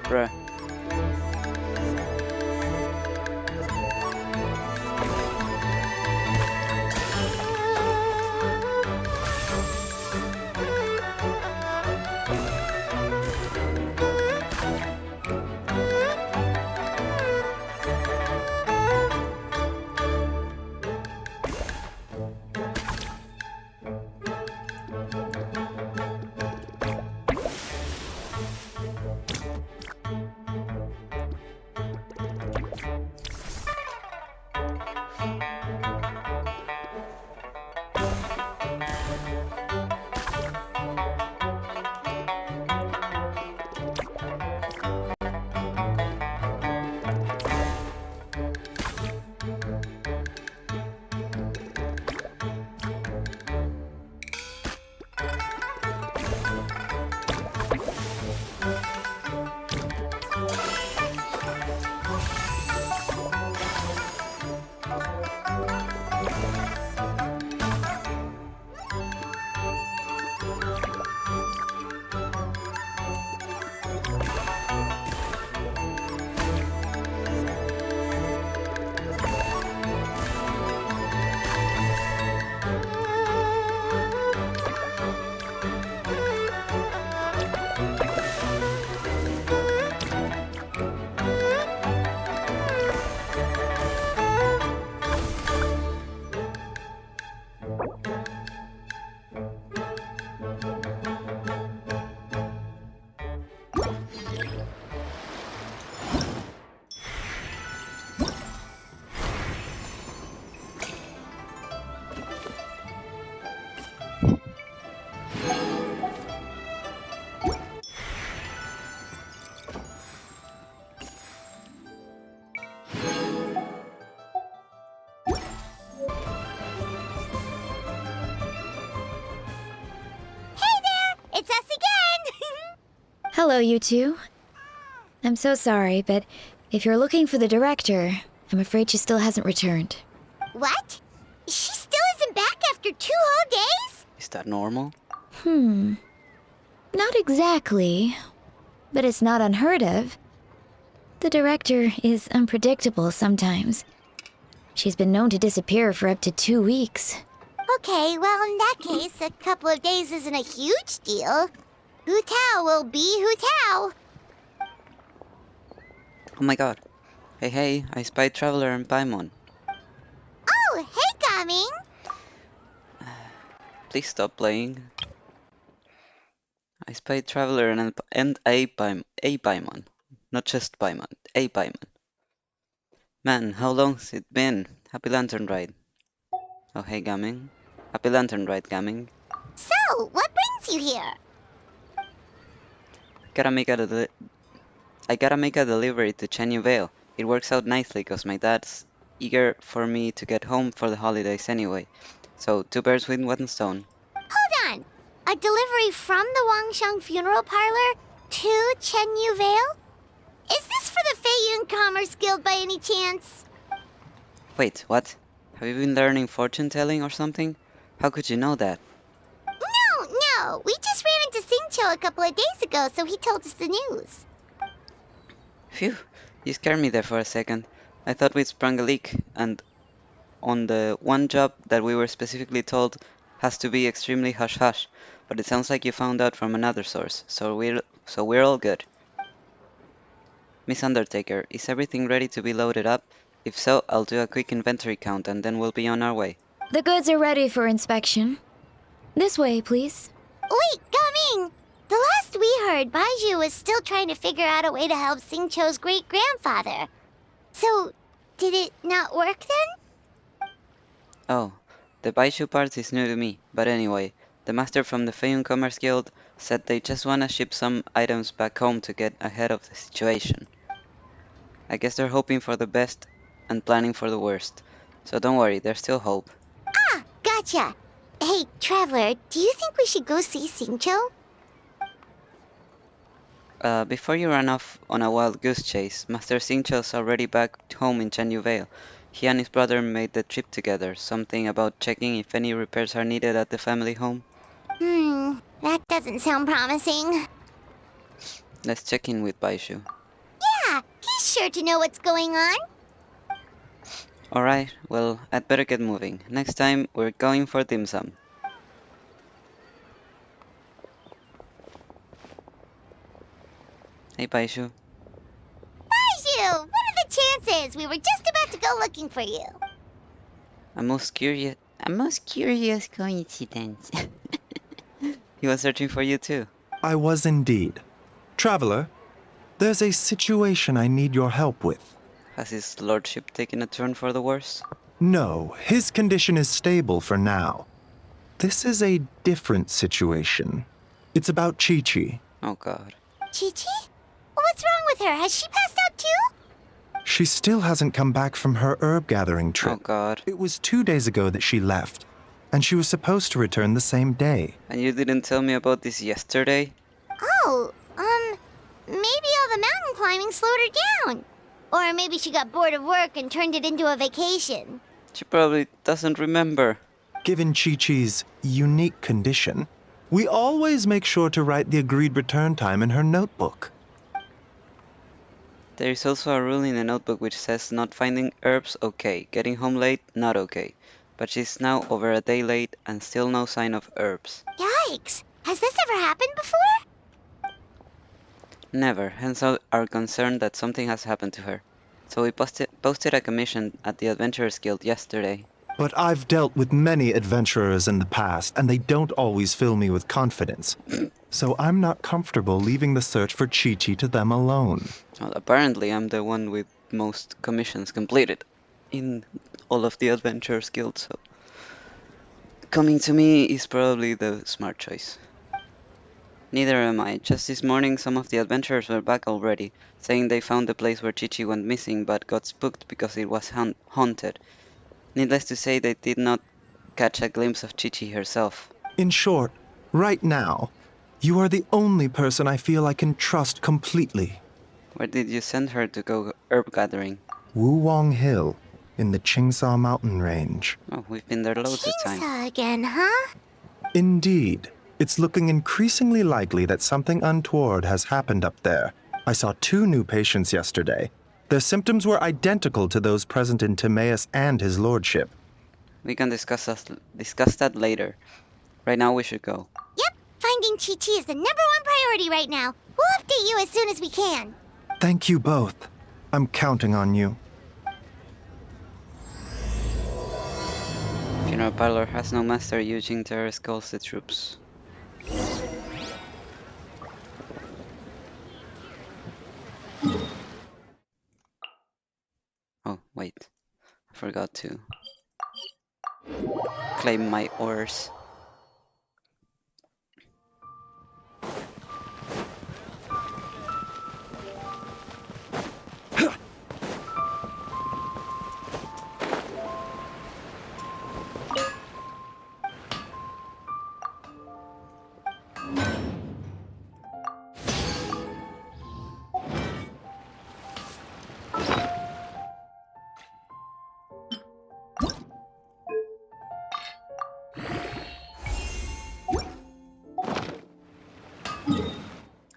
Bruh. It's us again! Hello, you two. I'm so sorry, but if you're looking for the director, I'm afraid she still hasn't returned. What? She still isn't back after 2 whole days? Is that normal? Not exactly, but it's not unheard of. The director is unpredictable sometimes. She's been known to disappear for up to 2 weeks. Okay, well, in that case, a couple of days isn't a huge deal. Hu Tao will be Hu Tao. Oh my god. Hey, I spied Traveler and Paimon. Oh, hey, Gaming! Please stop playing. I spied Traveler and a Paimon. Not just Paimon, a Paimon. Man, how long's it been? Happy Lantern Ride. Oh hey, Gaming. Happy Lantern Ride, Gaming. So, what brings you here? I gotta make a delivery to Chenyu Vale. It works out nicely cause my dad's eager for me to get home for the holidays anyway. So, 2 birds with 1 stone. Hold on! A delivery from the Wangsheng Funeral Parlor to Chenyu Vale? Is this for the Feiyun Commerce Guild by any chance? Wait, what? Have you been learning fortune telling or something? How could you know that? No. We just ran into Xingqiu a couple of days ago, so he told us the news. Phew, you scared me there for a second. I thought we'd sprung a leak, and on the one job that we were specifically told has to be extremely hush-hush, but it sounds like you found out from another source, so we're all good. Miss Undertaker, is everything ready to be loaded up? If so, I'll do a quick inventory count and then we'll be on our way. The goods are ready for inspection. This way, please. Wait, Gaming! The last we heard, Baiju was still trying to figure out a way to help Xingqiu's great-grandfather. So, did it not work then? Oh, the Baishu part is new to me, but anyway, the master from the Feiyun Commerce Guild said they just wanna ship some items back home to get ahead of the situation. I guess they're hoping for the best and planning for the worst. So don't worry, there's still hope. Ah, gotcha! Hey, Traveler, do you think we should go see Xingqiu? Before you run off on a wild goose chase, Master Xingqiu's already back home in Chenyu Vale. He and his brother made the trip together, something about checking if any repairs are needed at the family home. That doesn't sound promising. Let's check in with Baishu. Yeah, he's sure to know what's going on. Alright, well, I'd better get moving. Next time, we're going for dim sum. Hey, Baishu. Baishu, what are the chances? We were just about to go looking for you. A most curious coincidence. He was searching for you too. I was indeed. Traveler, there's a situation I need your help with. Has his lordship taken a turn for the worse? No, his condition is stable for now. This is a different situation. It's about Chi-Chi. Oh god. Chi-Chi? What's wrong with her? Has she passed out too? She still hasn't come back from her herb gathering trip. Oh god. It was 2 days ago that she left, and she was supposed to return the same day. And you didn't tell me about this yesterday? Oh, maybe all the mountain climbing slowed her down. Or maybe she got bored of work and turned it into a vacation. She probably doesn't remember. Given Chi-Chi's unique condition, we always make sure to write the agreed return time in her notebook. There is also a rule in the notebook which says not finding herbs okay, getting home late not okay. But she's now over a day late and still no sign of herbs. Yikes! Has this ever happened before? Never, hence our concern that something has happened to her. So we posted a commission at the Adventurers Guild yesterday. But I've dealt with many adventurers in the past, and they don't always fill me with confidence. So I'm not comfortable leaving the search for Chi-Chi to them alone. Well, apparently I'm the one with most commissions completed in all of the Adventurers Guild, so coming to me is probably the smart choice. Neither am I. Just this morning some of the adventurers were back already, saying they found the place where Chi-Chi went missing but got spooked because it was haunted. Needless to say, they did not catch a glimpse of Chi-Chi herself. In short, right now, you are the only person I feel I can trust completely. Where did you send her to go herb gathering? Wulong Hill, in the Chingsa mountain range. Oh, we've been there loads of times. Chingsa again, huh? Indeed. It's looking increasingly likely that something untoward has happened up there. I saw 2 new patients yesterday. Their symptoms were identical to those present in Timaeus and his lordship. We can discuss that later. Right now we should go. Yep, finding Chi-Chi is the #1 priority right now. We'll update you as soon as we can. Thank you both. I'm counting on you. Funeral parlor has no master. Eugene Terrace calls the troops. Oh, wait. I forgot to claim my ores.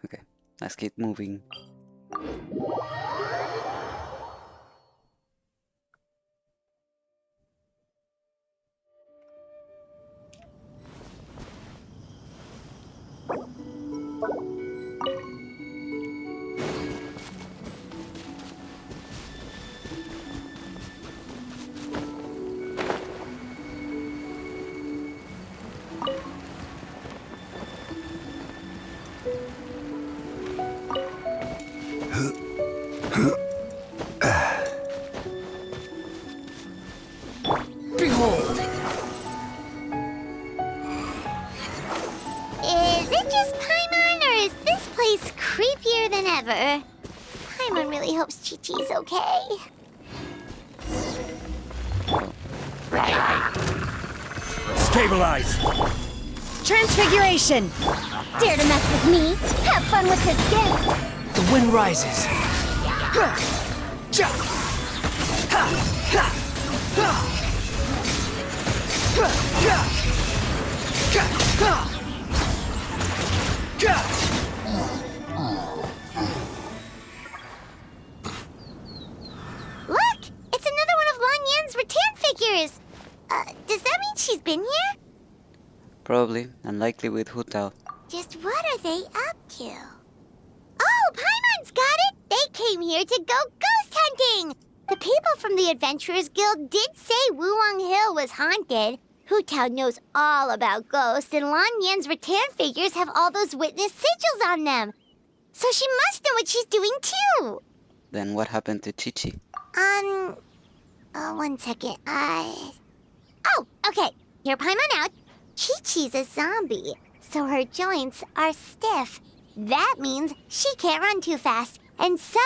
Okay, let's keep moving. Behold! Is it just Paimon, or is this place creepier than ever? Paimon really hopes Chi-Chi's okay. Stabilize! Transfiguration! Dare to mess with me? Have fun with this gift! The wind rises. Probably, and likely with Hu Tao. Just what are they up to? Oh, Paimon's got it! They came here to go ghost hunting! The people from the Adventurers Guild did say Wuwang Hill was haunted. Hu Tao knows all about ghosts, and Lan Yan's rattan figures have all those witness sigils on them. So she must know what she's doing too! Then what happened to Chi-Chi? 1 second, Oh, okay. Hear Paimon out. Chi-Chi's a zombie, so her joints are stiff. That means she can't run too fast, and so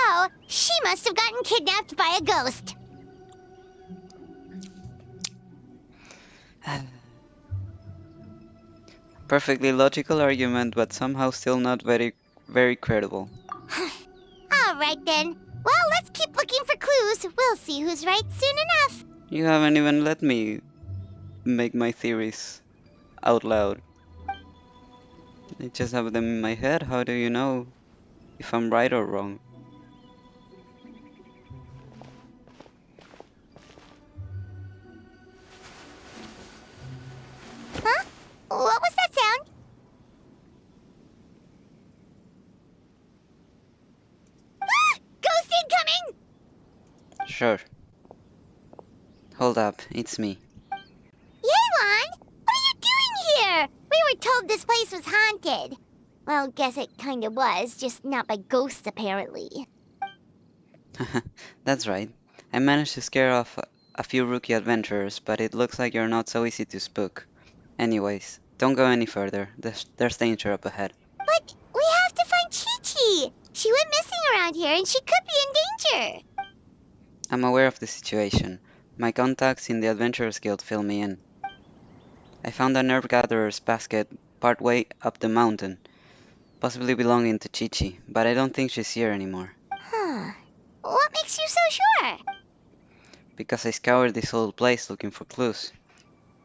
she must have gotten kidnapped by a ghost. Perfectly logical argument, but somehow still not very credible. All right then. Well, let's keep looking for clues. We'll see who's right soon enough. You haven't even let me make my theories out loud. I just have them in my head. How do you know if I'm right or wrong? Huh? What was that sound? Ah! Ghost incoming! Sure. Hold up, it's me. Yelan, what are you doing here? We were told this place was haunted. Well, guess it kinda was, just not by ghosts apparently. That's right. I managed to scare off a few rookie adventurers, but it looks like you're not so easy to spook. Anyways, don't go any further. There's danger up ahead. But we have to find Chi-Chi. She went missing around here and she could be in danger. I'm aware of the situation. My contacts in the Adventurers Guild fill me in. I found a nerve gatherer's basket partway up the mountain, possibly belonging to Chi-Chi, but I don't think she's here anymore. Huh. What makes you so sure? Because I scoured this whole place looking for clues.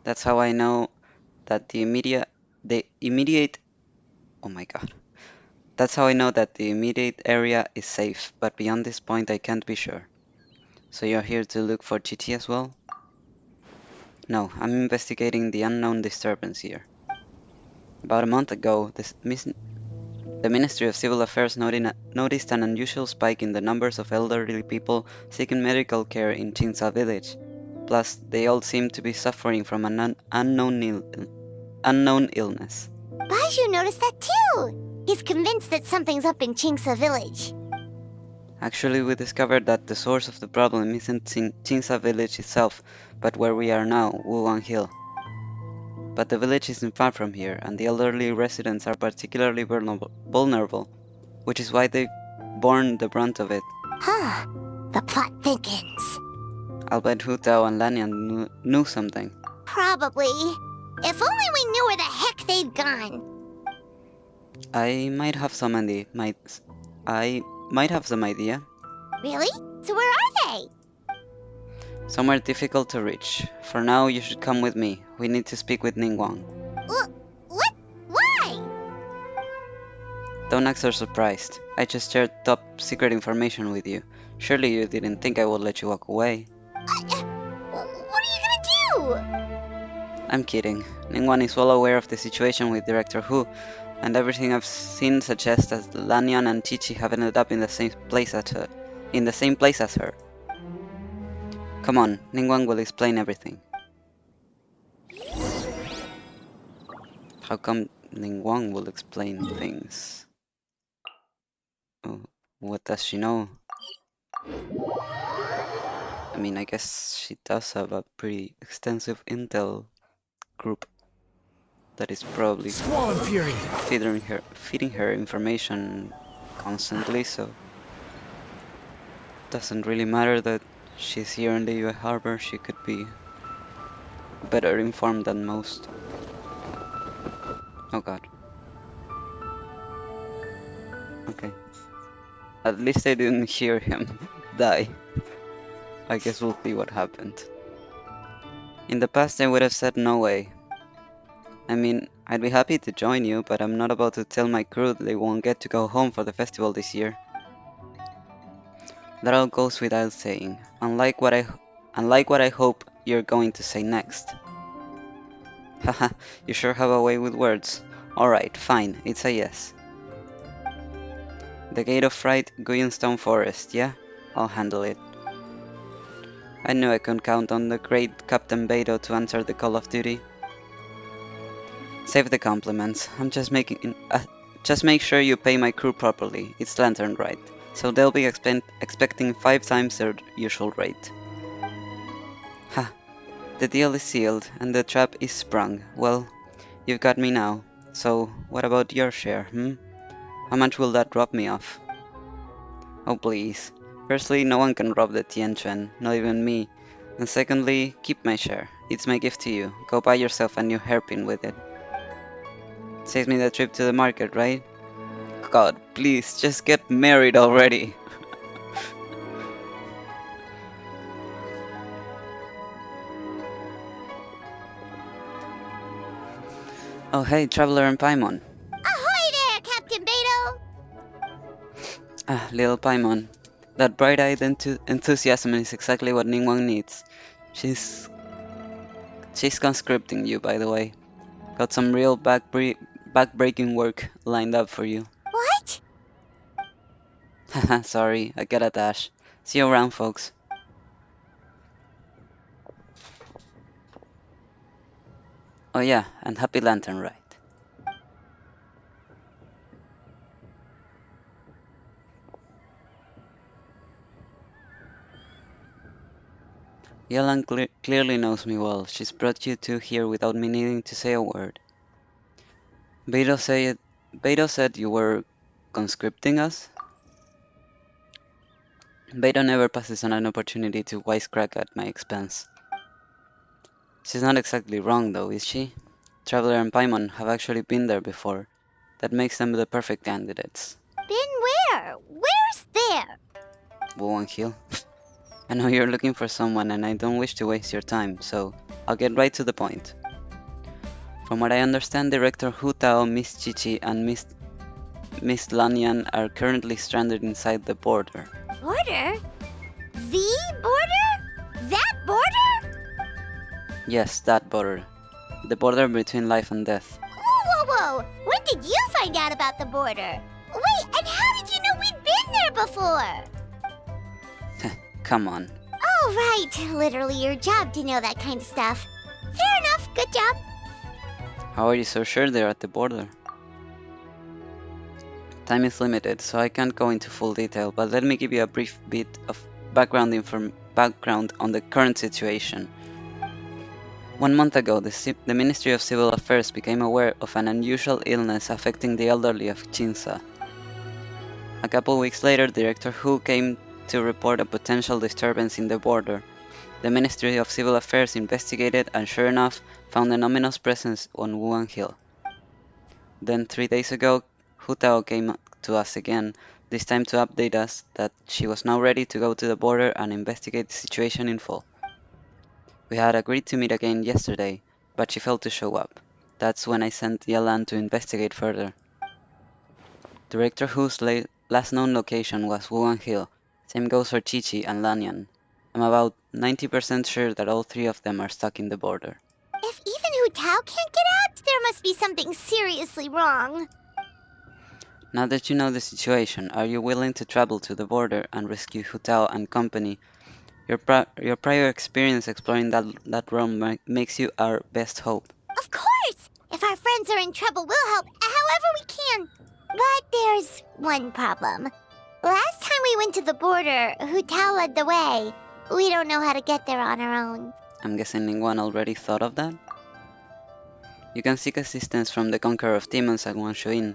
That's how I know that the immediate oh my god. That's how I know that the immediate area is safe, but beyond this point I can't be sure. So you're here to look for Chi-Chi as well? No, I'm investigating the unknown disturbance here. About a month ago, the Ministry of Civil Affairs noticed an unusual spike in the numbers of elderly people seeking medical care in Chinsa village. Plus, they all seem to be suffering from an unknown illness. Baiju noticed that too. He's convinced that something's up in Chingsa village. Actually, we discovered that the source of the problem isn't Chinsa village itself, but where we are now, Wuwang Hill. But the village isn't far from here, and the elderly residents are particularly vulnerable, which is why they've borne the brunt of it. Huh. The plot thickens. I'll bet Hu Tao and Lanyan knew something. Probably. If only we knew where the heck they'd gone. I might have some idea. Really? So where are they? Somewhere difficult to reach. For now, you should come with me. We need to speak with Ningguang. What? Why? Don't act so surprised. I just shared top secret information with you. Surely you didn't think I would let you walk away. What are you gonna do? I'm kidding. Ningguang is well aware of the situation with Director Hu, and everything I've seen suggests that Lanyan and Chi-Chi have ended up in the same place as her. Come on, Ningguang will explain everything. How come Ningguang will explain things? Oh, what does she know? I mean, I guess she does have a pretty extensive intel group that is probably feeding her information constantly, so doesn't really matter that she's here in the UA harbor. She could be better informed than most. Oh god. Okay. At least I didn't hear him die. I guess we'll see what happened. In the past I would have said no way. I mean, I'd be happy to join you, but I'm not about to tell my crew that they won't get to go home for the festival this year. That all goes without saying, unlike what I hope you're going to say next. Haha, you sure have a way with words. Alright, fine, it's a yes. The Gate of Rite, Guyenstone Forest, yeah? I'll handle it. I knew I could count on the great Captain Beto to answer the call of duty. Save the compliments. I'm just just make sure you pay my crew properly. It's Lantern Rite, so they'll be expecting 5 times their usual rate. Ha! The deal is sealed, and the trap is sprung. Well, you've got me now. So, what about your share, hmm? How much will that rob me of? Oh please. Firstly, no one can rob the Tianquan, not even me. And secondly, keep my share. It's my gift to you. Go buy yourself a new hairpin with it. Saves me the trip to the market, right? God, please, just get married already. Oh hey, Traveler and Paimon. Ahoy there, Captain Beto! Ah, little Paimon. That bright-eyed enthusiasm is exactly what Ningguang needs. She's conscripting you, by the way. Got some real back-breaking work lined up for you. What? Haha, sorry, I got a dash. See you around, folks. Oh yeah, and happy Lantern Ride. Yelan clearly knows me well. She's brought you two here without me needing to say a word. Beto said you were conscripting us? Beto never passes on an opportunity to wisecrack at my expense. She's not exactly wrong though, is she? Traveler and Paimon have actually been there before. That makes them the perfect candidates. Been where? Where's there? Wuan Hill. I know you're looking for someone and I don't wish to waste your time, so I'll get right to the point. From what I understand, Director Hu Tao, Miss Chichi, and Miss Lanyan are currently stranded inside the border. Border? The border? That border? Yes, that border. The border between life and death. Whoa, whoa, whoa! When did you find out about the border? Wait, and how did you know we'd been there before? Come on. Oh, right. Literally your job to know that kind of stuff. Fair enough. Good job. How are you so sure they're at the border? Time is limited, so I can't go into full detail, but let me give you a brief bit of background on the current situation. 1 month ago, the Ministry of Civil Affairs became aware of an unusual illness affecting the elderly of Chinsa. A couple weeks later, Director Hu came to report a potential disturbance in the border. The Ministry of Civil Affairs investigated and sure enough found an ominous presence on Wuan Hill. Then 3 days ago, Hu Tao came to us again, this time to update us that she was now ready to go to the border and investigate the situation in full. We had agreed to meet again yesterday, but she failed to show up. That's when I sent Yelan to investigate further. Director Hu's last known location was Wuan Hill. Same goes for Chichi and Lanyan. I'm about 90% sure that all 3 of them are stuck in the border. If even Hu Tao can't get out, there must be something seriously wrong. Now that you know the situation, are you willing to travel to the border and rescue Hu Tao and company? Your prior experience exploring that realm makes you our best hope. Of course! If our friends are in trouble, we'll help however we can. But there's one problem. Last time we went to the border, Hu Tao led the way. We don't know how to get there on our own. I'm guessing Ningguang already thought of that? You can seek assistance from the Conqueror of Demons at Wanshuin.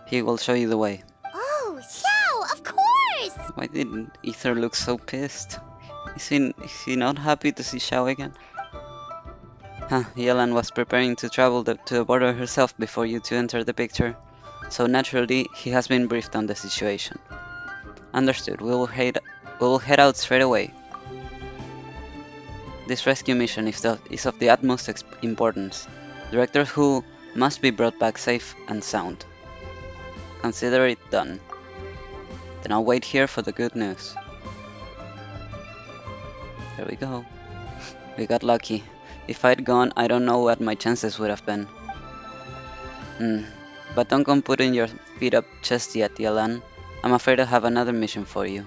He will show you the way. Oh, Xiao, of course! Why did Ether look so pissed? Is he not happy to see Xiao again? Huh, Yelan was preparing to travel to the border herself before you two entered the picture. So naturally, he has been briefed on the situation. Understood, we will head out straight away. This rescue mission is of the utmost importance. Director Hu must be brought back safe and sound. Consider it done. Then I'll wait here for the good news. There we go. We got lucky. If I'd gone, I don't know what my chances would have been. But don't come putting your feet up just yet, Yalan. I'm afraid I have another mission for you.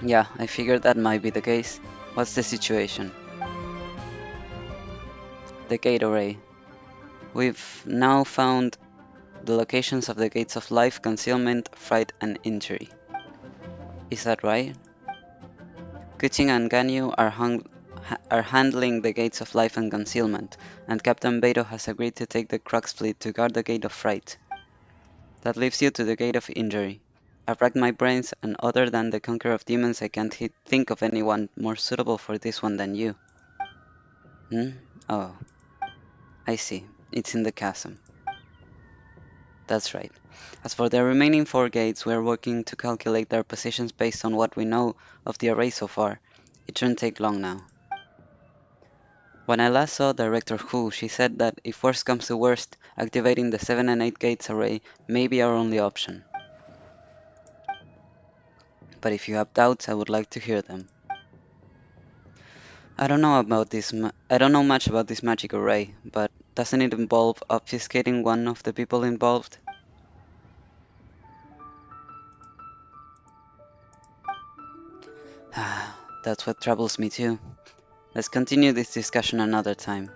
Yeah, I figured that might be the case. What's the situation? The gate array. We've now found the locations of the gates of life, concealment, fright, and injury. Is that right? Kuching and Ganyu are handling the gates of life and concealment, and Captain Beto has agreed to take the Crux fleet to guard the gate of fright. That leaves you to the gate of injury. I've racked my brains, and other than the Conqueror of Demons, I can't think of anyone more suitable for this one than you. Oh, I see. It's in the chasm. That's right. As for the remaining 4 gates, we are working to calculate their positions based on what we know of the array so far. It shouldn't take long now. When I last saw Director Hu, she said that if worst comes to worst, activating the 7 and 8 gates array may be our only option. But if you have doubts, I would like to hear them. I don't know much about this magic array, but doesn't it involve obfuscating one of the people involved? That's what troubles me too. Let's continue this discussion another time.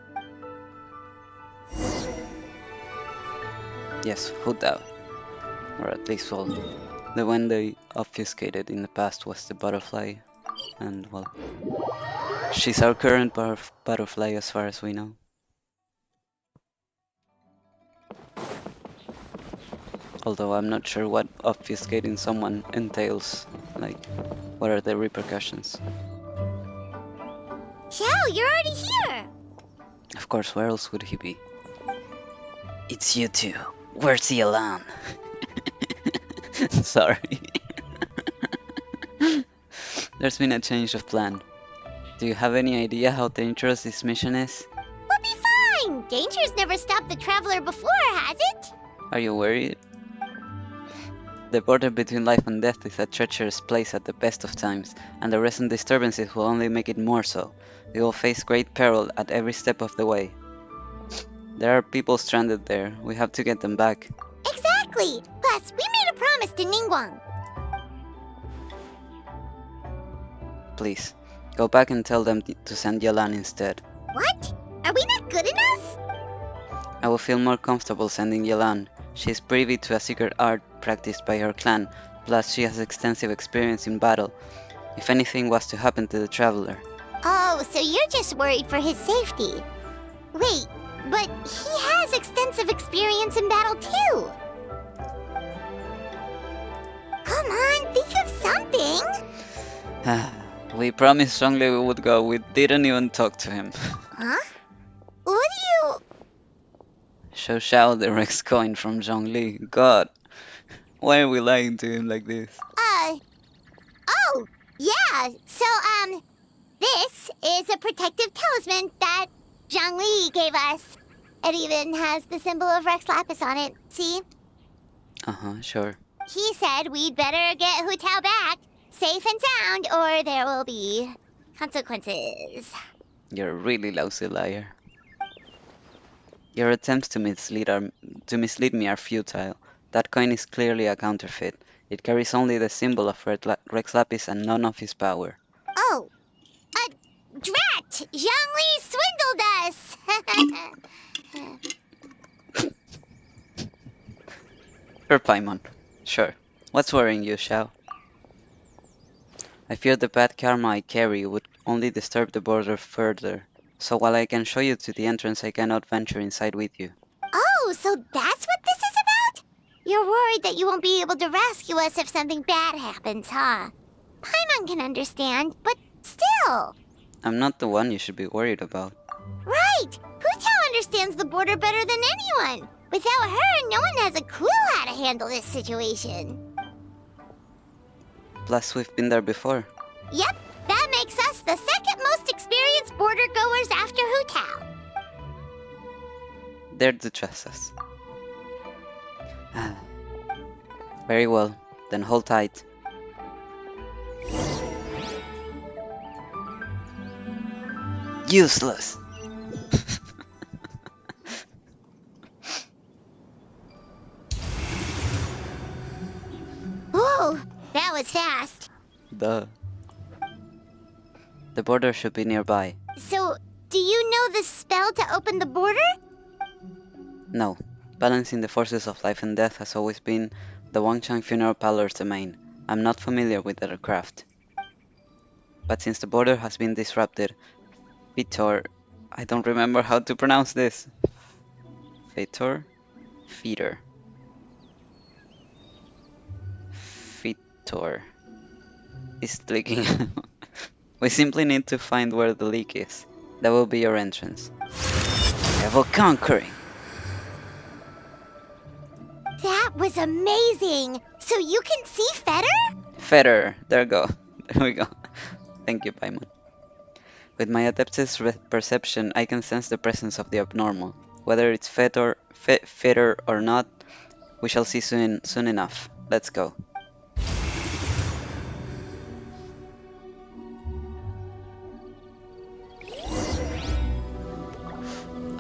Yes, who doubt? Or at least, well, the one they obfuscated in the past was the butterfly, and well, she's our current butterfly as far as we know. Although I'm not sure what obfuscating someone entails, like, what are the repercussions? Xiao, you're already here! Of course, where else would he be? It's you two. Where's Yalan? Sorry. There's been a change of plan. Do you have any idea how dangerous this mission is? We'll be fine! Danger's never stopped the traveler before, has it? Are you worried? The border between life and death is a treacherous place at the best of times, and the recent disturbances will only make it more so. We will face great peril at every step of the way. There are people stranded there. We have to get them back. Exactly! Plus, we made a promise to Ningguang. Please, go back and tell them to send Yalan instead. What? Are we not good enough? I will feel more comfortable sending Yalan. She is privy to a secret art practiced by her clan, plus she has extensive experience in battle, if anything was to happen to the traveler. Oh, so you're just worried for his safety. Wait, but he has extensive experience in battle too. Come on, think of something. We promised strongly we would go. We didn't even talk to him. Huh? What do you... Show Xiao the Rex coin from Zhongli. God, why are we lying to him like this? Oh, yeah. So, this is a protective talisman that Zhongli gave us. It even has the symbol of Rex Lapis on it, see? Uh-huh, sure. He said we'd better get Hu Tao back, safe and sound, or there will be consequences. You're a really lousy liar. Your attempts to mislead me are futile. That coin is clearly a counterfeit. It carries only the symbol of Rex Lapis and none of his power. Oh, drat! Zhongli swindled us! Per Paimon. Sure. What's worrying you, Xiao? I fear the bad karma I carry would only disturb the border further. So while I can show you to the entrance, I cannot venture inside with you. Oh, so that's what this is about? You're worried that you won't be able to rescue us if something bad happens, huh? Paimon can understand, but still. I'm not the one you should be worried about. Right! Hu Tao understands the border better than anyone. Without her, no one has a clue how to handle this situation. Plus, we've been there before. Yep, that makes us the second most experienced border goers after Hu Tao. Dare to trust us. Very well, then hold tight. Useless! That was fast. Duh. The border should be nearby. So, do you know the spell to open the border? No. Balancing the forces of life and death has always been the Wangchang funeral parlor's domain. I'm not familiar with their craft. But since the border has been disrupted, Vitor... I don't remember how to pronounce this. Vitor? Feeder. Vitor is leaking. We simply need to find where the leak is. That will be your entrance. Level conquering! That was amazing! So you can see Fetter? Fetter! There we go. There we go. Thank you, Paimon. With my Adeptus perception, I can sense the presence of the abnormal. Whether it's Fetter or not, we shall see soon enough. Let's go.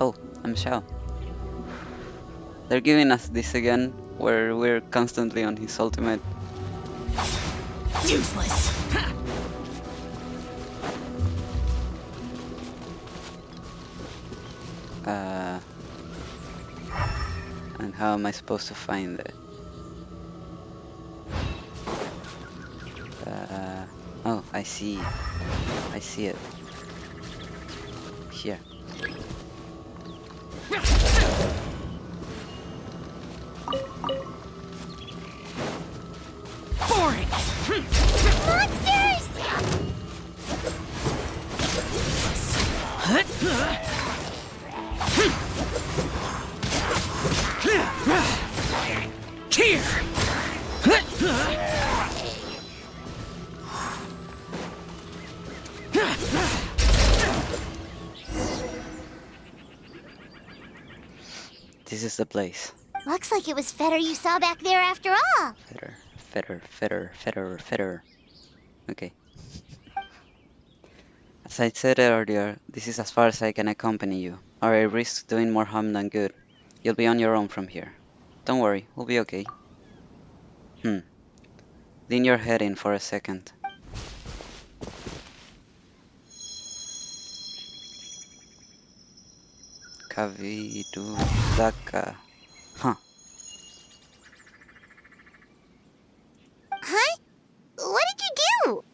Oh, I'm Xiao. They're giving us this again, where we're constantly on his ultimate. Useless! And how am I supposed to find it? Oh, I see. I see it. Here. Boring! Monsters! Here! This is the place. Looks like it was Fetter you saw back there after all. Fetter. Okay. As I said earlier, this is as far as I can accompany you, or I risk doing more harm than good. You'll be on your own from here. Don't worry, we'll be okay. Lean your head in for a second. Kavidudaka. Huh. Huh? What did you do?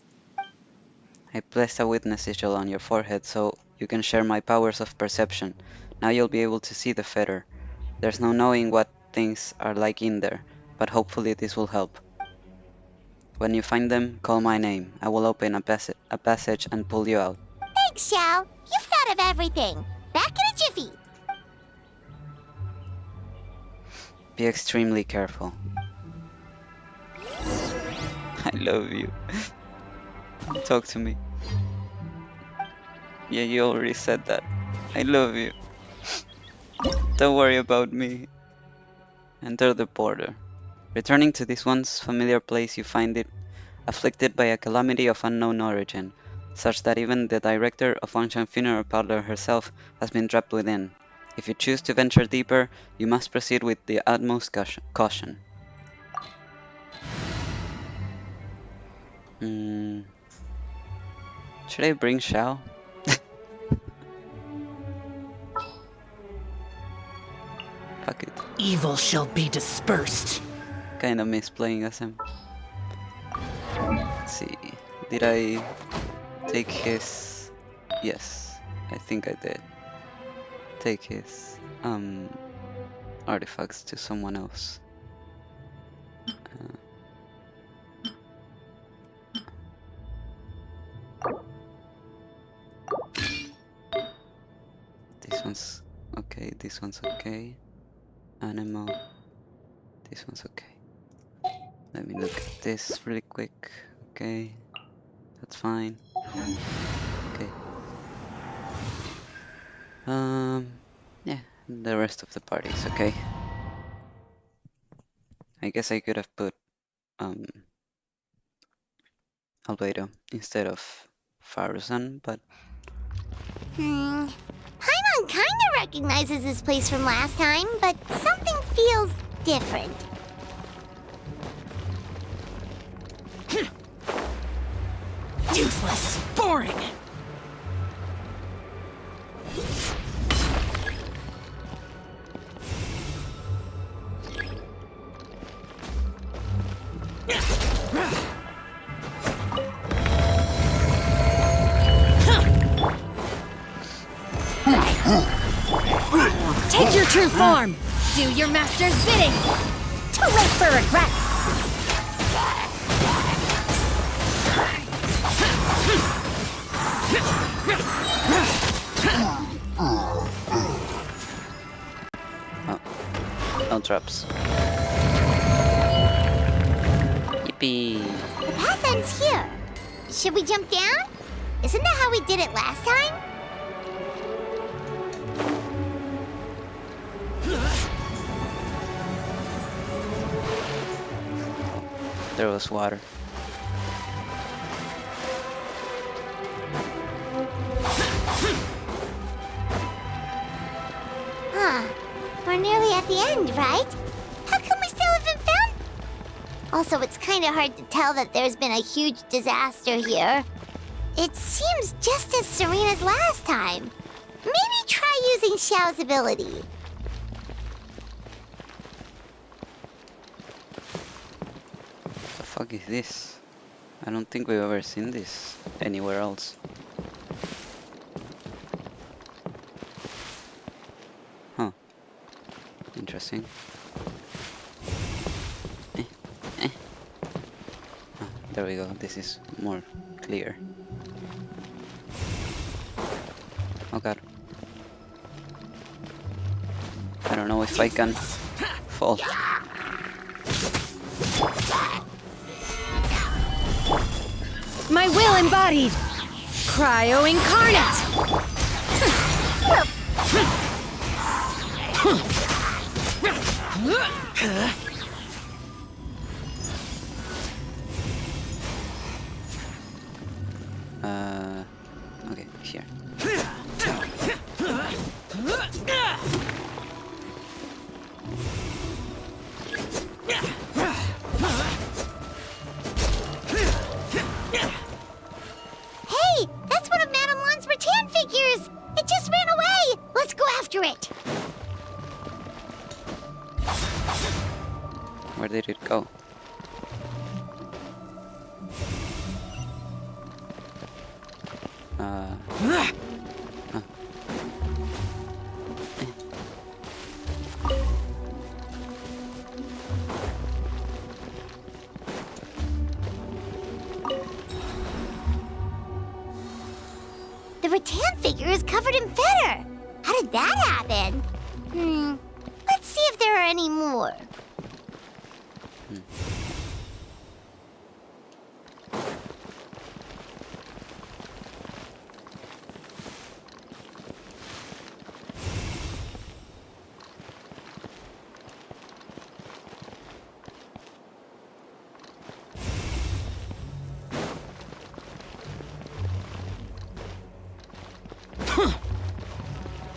I placed a witness sigil on your forehead so you can share my powers of perception. Now you'll be able to see the fetter. There's no knowing what things are like in there, but hopefully this will help. When you find them, call my name. I will open a passage and pull you out. Thanks, Xiao. You've thought of everything. Back in a jiffy. Be extremely careful. I love you. Talk to me. Yeah, you already said that. I love you. Don't worry about me. Enter the border. Returning to this once familiar place, you find it afflicted by a calamity of unknown origin, such that even the director of Wangshan Funeral Parlor herself has been trapped within. If you choose to venture deeper, you must proceed with the utmost caution. Should I bring Xiao? Fuck it. Evil shall be dispersed. Kinda miss playing as him. Let's see. Did I take his... Yes, I think I did. Take his artifacts to someone else. This one's okay, this one's okay. Animal. This one's okay. Let me look at this really quick. Okay, that's fine. Okay. Yeah, the rest of the party is okay. I guess I could have put Albedo instead of Faruzan, but Paimon kinda recognizes this place from last time, but something feels different. Useless. Boring. Take your true form! Do your master's bidding! Too late for regrets! No traps. Yippee! The path ends here. Should we jump down? Isn't that how we did it last time? There was water. Huh. We're nearly at the end, right? How come we still haven't found... Also, it's kind of hard to tell that there's been a huge disaster here. It seems just as serene as last time. Maybe try using Xiao's ability. The fuck is this? I don't think we've ever seen this anywhere else. Huh. Interesting. Ah, there we go. This is more clear. Oh god. I don't know if I can fall. My will embodied! Cryo incarnate! Okay, here. Hey, that's one of Madame Lan's rattan figures! It just ran away! Let's go after it! Where did it go? Huh. The rattan figure is covered in feather! How did that happen? Let's see if there are any more.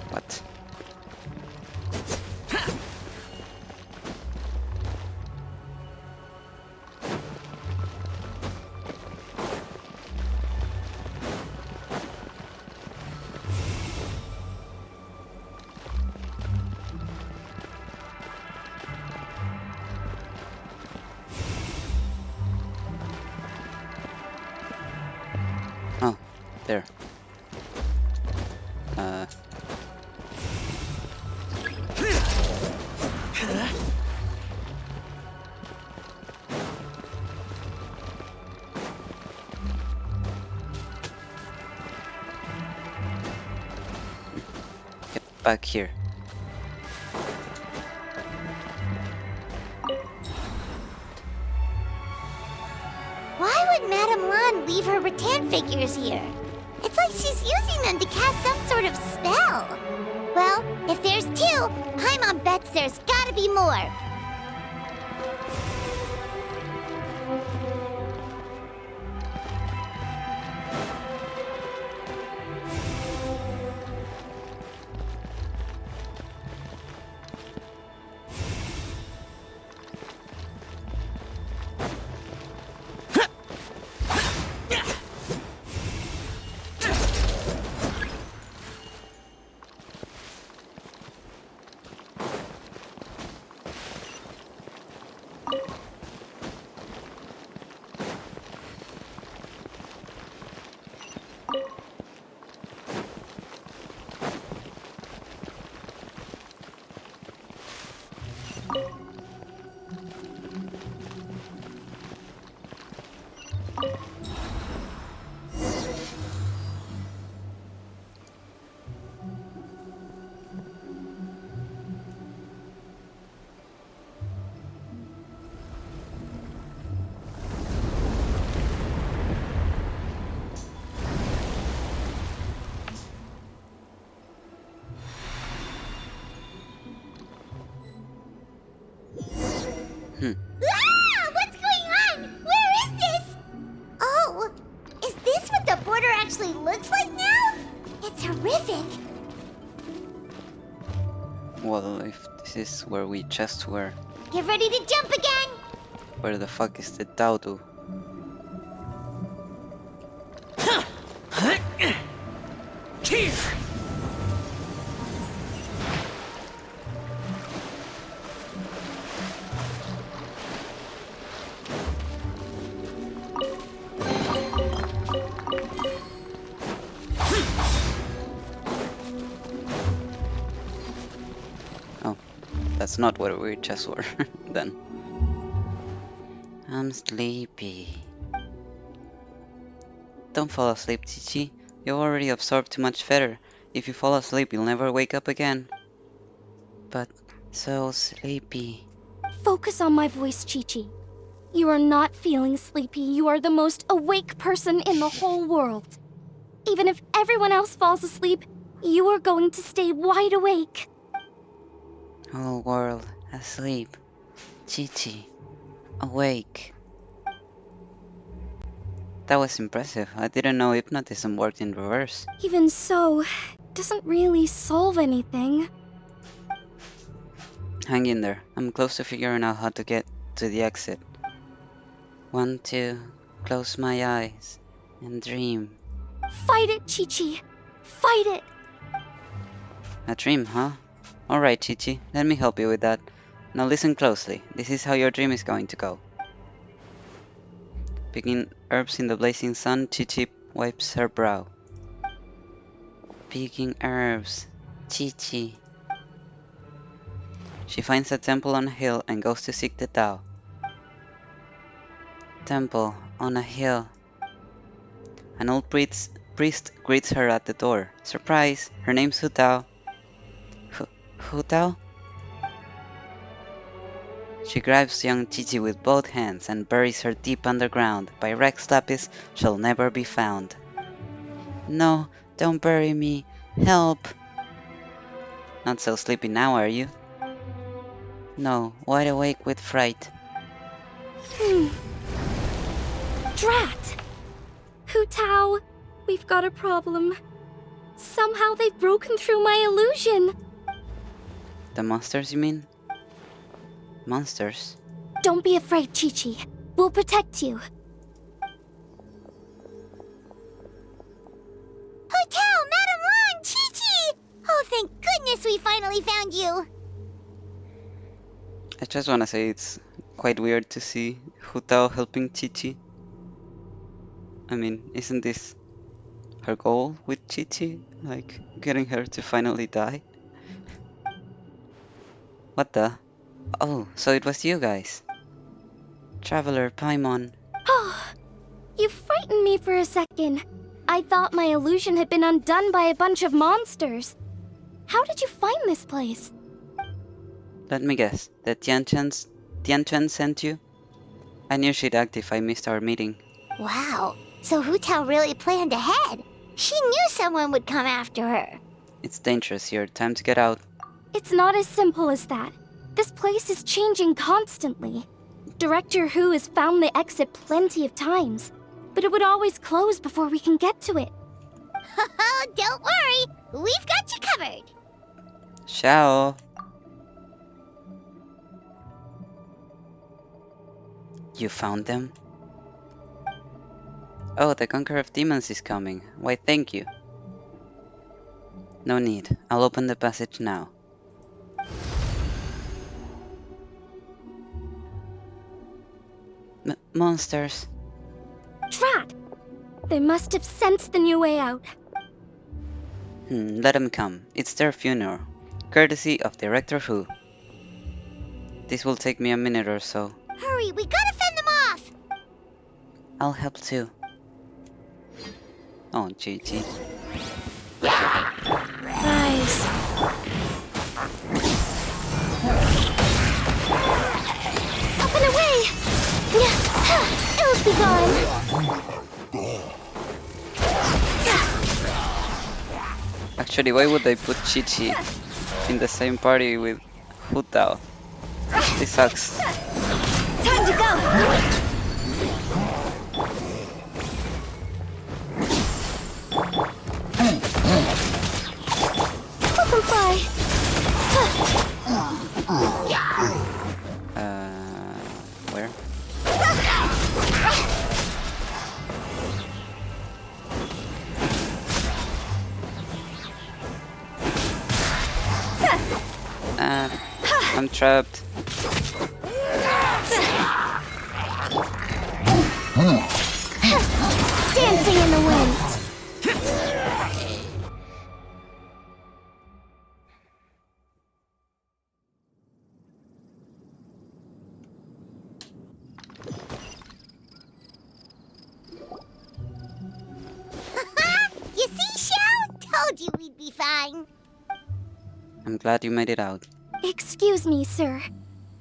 What? Oh, there. Get back here. Why would Madame Lan leave her rattan figures here? It's like she's using them to cast some sort of spell. Well, if there's two, Paimon bets there's gotta be more. Ah! What's going on? Where is this? Oh, is this what the border actually looks like now? It's horrific. Well, if this is where we just were, Get ready to jump again. where the fuck is the Daudu? Oh, that's not where we just were then. I'm sleepy. Don't fall asleep, Chichi. You've already absorbed too much feather. If you fall asleep, you'll never wake up again. But so sleepy. Focus on my voice, Chi-Chi. You are not feeling sleepy. You are the most awake person in the whole world. Even if everyone else falls asleep, you are going to stay wide awake. Whole world asleep. Chichi, awake. That was impressive. I didn't know hypnotism worked in reverse. Even so, it doesn't really solve anything. Hang in there. I'm close to figuring out how to get to the exit. 1, 2, close my eyes and dream. Fight it, Chi-Chi. Fight it. A dream, huh? Alright, Chichi, let me help you with that. Now listen closely. This is how your dream is going to go. Picking herbs in the blazing sun, Chichi wipes her brow. Picking herbs. Chichi. She finds a temple on a hill and goes to seek the Tao. Temple on a hill. An old priest greets her at the door. Surprise! Her name's Hu Tao. Hu Tao? She grabs young Chichi with both hands and buries her deep underground. By Rex Lapis shall never be found. No, don't bury me. Help! Not so sleepy now, are you? No, wide awake with fright. Drat! Hu Tao, we've got a problem. Somehow they've broken through my illusion. The monsters, you mean? Monsters? Don't be afraid, Chi-Chi. We'll protect you. Hotel, Madame Long, Chi-Chi! Oh, thank goodness we finally found you. I just wanna say it's quite weird to see Hu Tao helping Chichi. I mean, isn't this her goal with Chichi? Like, getting her to finally die? What the? Oh, so it was you guys. Traveler Paimon. Oh, you frightened me for a second. I thought my illusion had been undone by a bunch of monsters. How did you find this place? Let me guess, the Tianchen sent you? I knew she'd act if I missed our meeting. Wow, so Hu Tao really planned ahead. She knew someone would come after her. It's dangerous here, time to get out. It's not as simple as that. This place is changing constantly. Director Hu has found the exit plenty of times, but it would always close before we can get to it. Don't worry, we've got you covered. Xiao. You found them? Oh, the Conqueror of Demons is coming. Why, thank you. No need. I'll open the passage now. Monsters. Drat! They must have sensed the new way out. Let them come. It's their funeral. Courtesy of Director Hu. This will take me a minute or so. Hurry, we gotta fend them off! I'll help too. Oh, GG. Rise. Up and away! Ills be gone! Actually, why would they put Chi-Chi in the same party with Hu Tao? This sucks. Butterfly! Where? I'm trapped. Dancing in the wind! You see, Shao? Told you we'd be fine. I'm glad you made it out. Excuse me, sir,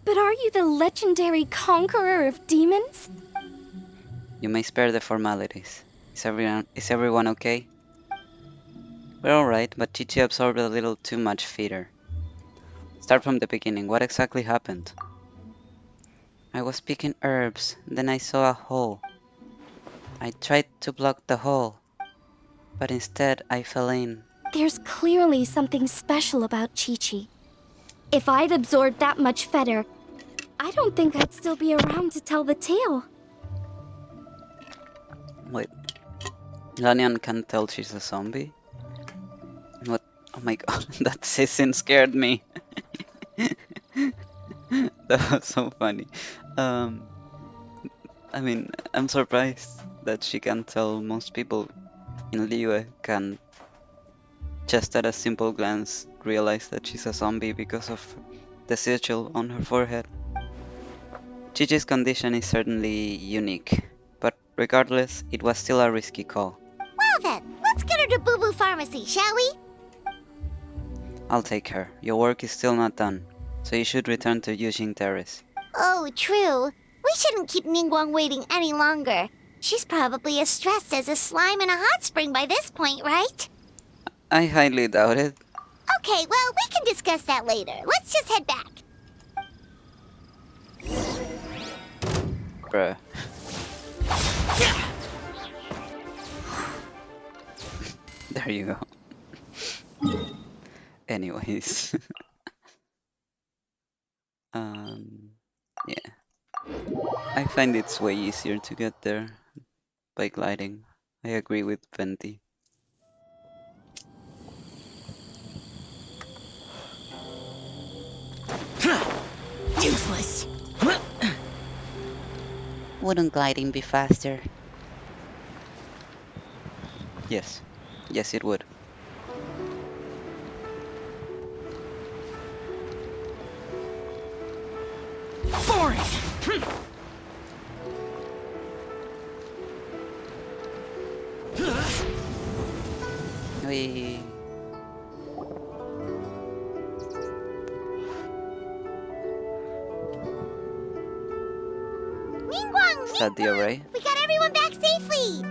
but are you the legendary conqueror of demons? You may spare the formalities. Is everyone okay? We're alright, but Chichi absorbed a little too much feeder. Start from the beginning. What exactly happened? I was picking herbs, then I saw a hole. I tried to block the hole, but instead I fell in. There's clearly something special about Chi-Chi. If I'd absorbed that much fetter, I don't think I'd still be around to tell the tale. Wait, Lanyan can't tell she's a zombie? What? Oh my god, that season scared me. That was so funny. I mean, I'm surprised that she can tell. Most people in Liyue can just at a simple glance realize that she's a zombie because of the sigil on her forehead. Chichi's condition is certainly unique, but regardless, it was still a risky call. Well then, let's get her to Boo Boo Pharmacy, shall we? I'll take her. Your work is still not done, so you should return to Yujing Terrace. Oh, true. We shouldn't keep Ningguang waiting any longer. She's probably as stressed as a slime in a hot spring by this point, right? I highly doubt it. Okay, well, we can discuss that later. Let's just head back. Bruh. There you go. Anyways. Yeah. I find it's way easier to get there by gliding. I agree with Venti. Useless. Wouldn't gliding be faster? Yes. Yes, it would. Boring. We... Ningguang! Is that the array? We got everyone back safely!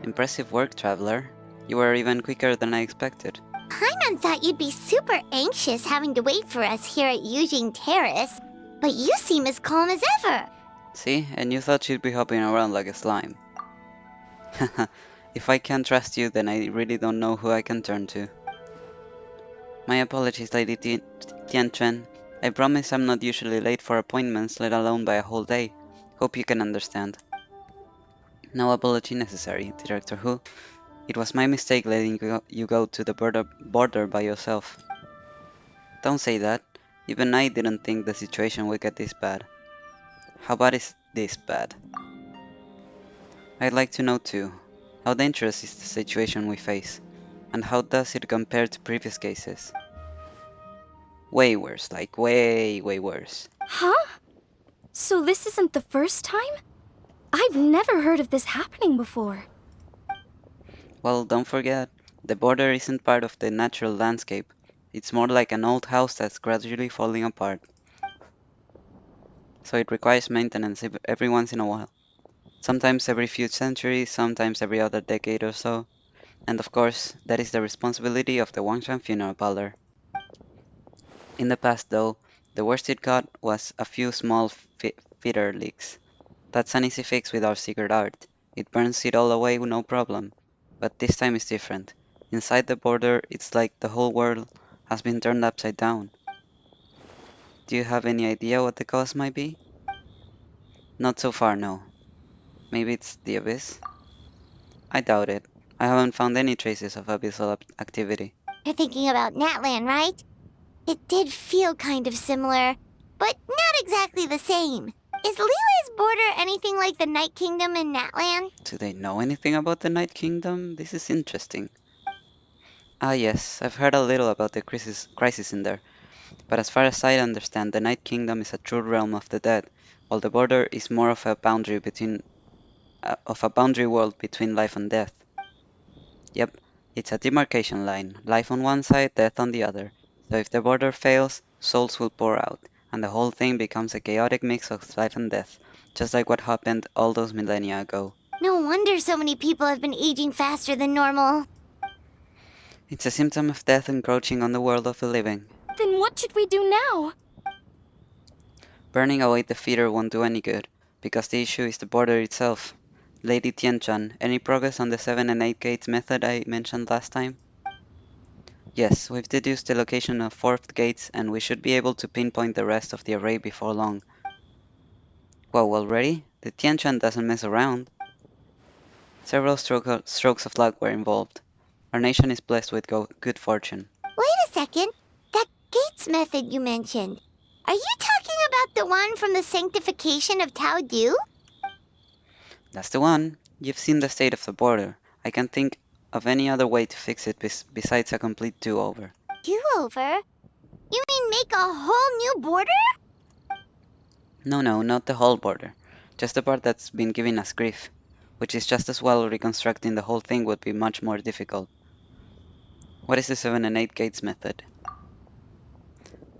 Impressive work, Traveler. You were even quicker than I expected. Paimon thought you'd be super anxious having to wait for us here at Yujing Terrace, but you seem as calm as ever. See? And you thought she'd be hopping around like a slime. If I can't trust you, then I really don't know who I can turn to. My apologies, Lady Tianchuan. I promise I'm not usually late for appointments, let alone by a whole day. Hope you can understand. No apology necessary, Director Hu. It was my mistake letting you go to the border by yourself. Don't say that. Even I didn't think the situation would get this bad. How bad is this bad? I'd like to know too, how dangerous is the situation we face, and how does it compare to previous cases? Way worse, like way worse. Huh? So this isn't the first time? I've never heard of this happening before. Well, don't forget, the border isn't part of the natural landscape. It's more like an old house that's gradually falling apart. So it requires maintenance every once in a while. Sometimes every few centuries, sometimes every other decade or so. And of course, that is the responsibility of the Wangshan funeral parlor. In the past though, The worst it got was a few small feeder leaks. That's an easy fix with our secret art. It burns it all away no problem. But this time is different. Inside the border, it's like the whole world has been turned upside down. Do you have any idea what the cause might be? Not so far, no. Maybe it's the abyss? I doubt it. I haven't found any traces of abyssal activity. You're thinking about Natlan, right? It did feel kind of similar, but not exactly the same. Is Liyue's border anything like the Night Kingdom in Natlan? Do they know anything about the Night Kingdom? This is interesting. Ah yes, I've heard a little about the crisis in there, but as far as I understand, the Night Kingdom is a true realm of the dead, while the border is more of a boundary world between life and death. Yep, it's a demarcation line, life on one side, death on the other. So if the border fails, souls will pour out, and the whole thing becomes a chaotic mix of life and death, just like what happened all those millennia ago. No wonder so many people have been aging faster than normal. It's a symptom of death encroaching on the world of the living. Then what should we do now? Burning away the feeder won't do any good, because the issue is the border itself. Lady Tianchan, any progress on the 7 and 8 gates method I mentioned last time? Yes, we've deduced the location of 4th gates, and we should be able to pinpoint the rest of the array before long. Whoa, already? The Tianchan doesn't mess around. Several strokes of luck were involved. Our nation is blessed with good fortune. Wait a second. That gates method you mentioned. Are you talking about the one from the sanctification of Tao Du? That's the one. You've seen the state of the border. I can't think of any other way to fix it besides a complete do-over. Do-over? You mean make a whole new border? No, not the whole border. Just the part that's been giving us grief. Which is just as well reconstructing the whole thing would be much more difficult. What is the 7 and 8 gates method?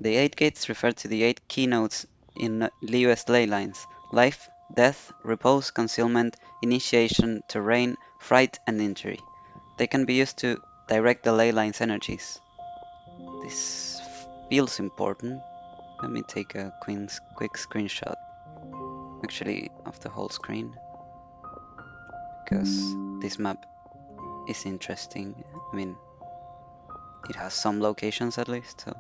The 8 gates refer to the 8 keynotes in Liyue's ley lines: life, death, repose, concealment, initiation, terrain, fright, and injury. They can be used to direct the ley line's energies. This feels important. Let me take a quick screenshot. Actually, of the whole screen. Because this map is interesting. I mean, it has some locations at least, so.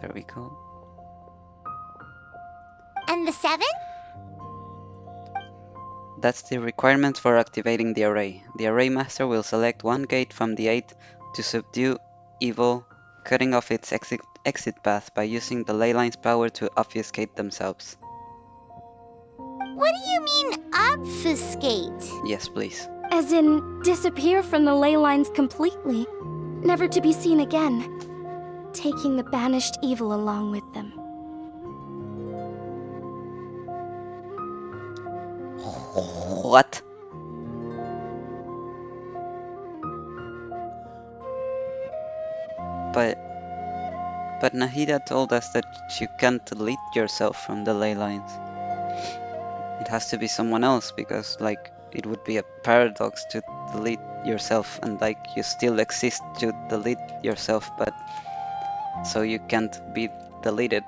There we go. And the 7? That's the requirement for activating the array. The array master will select one gate from the 8 to subdue evil, cutting off its exit path by using the ley line's power to obfuscate themselves. What do you mean, obfuscate? Yes, please. As in, disappear from the ley lines completely, never to be seen again, taking the banished evil along with them. What? But Nahida told us that you can't delete yourself from the ley lines. It has to be someone else, because, like, it would be a paradox to delete yourself and, like, you still exist to delete yourself, but so you can't be deleted.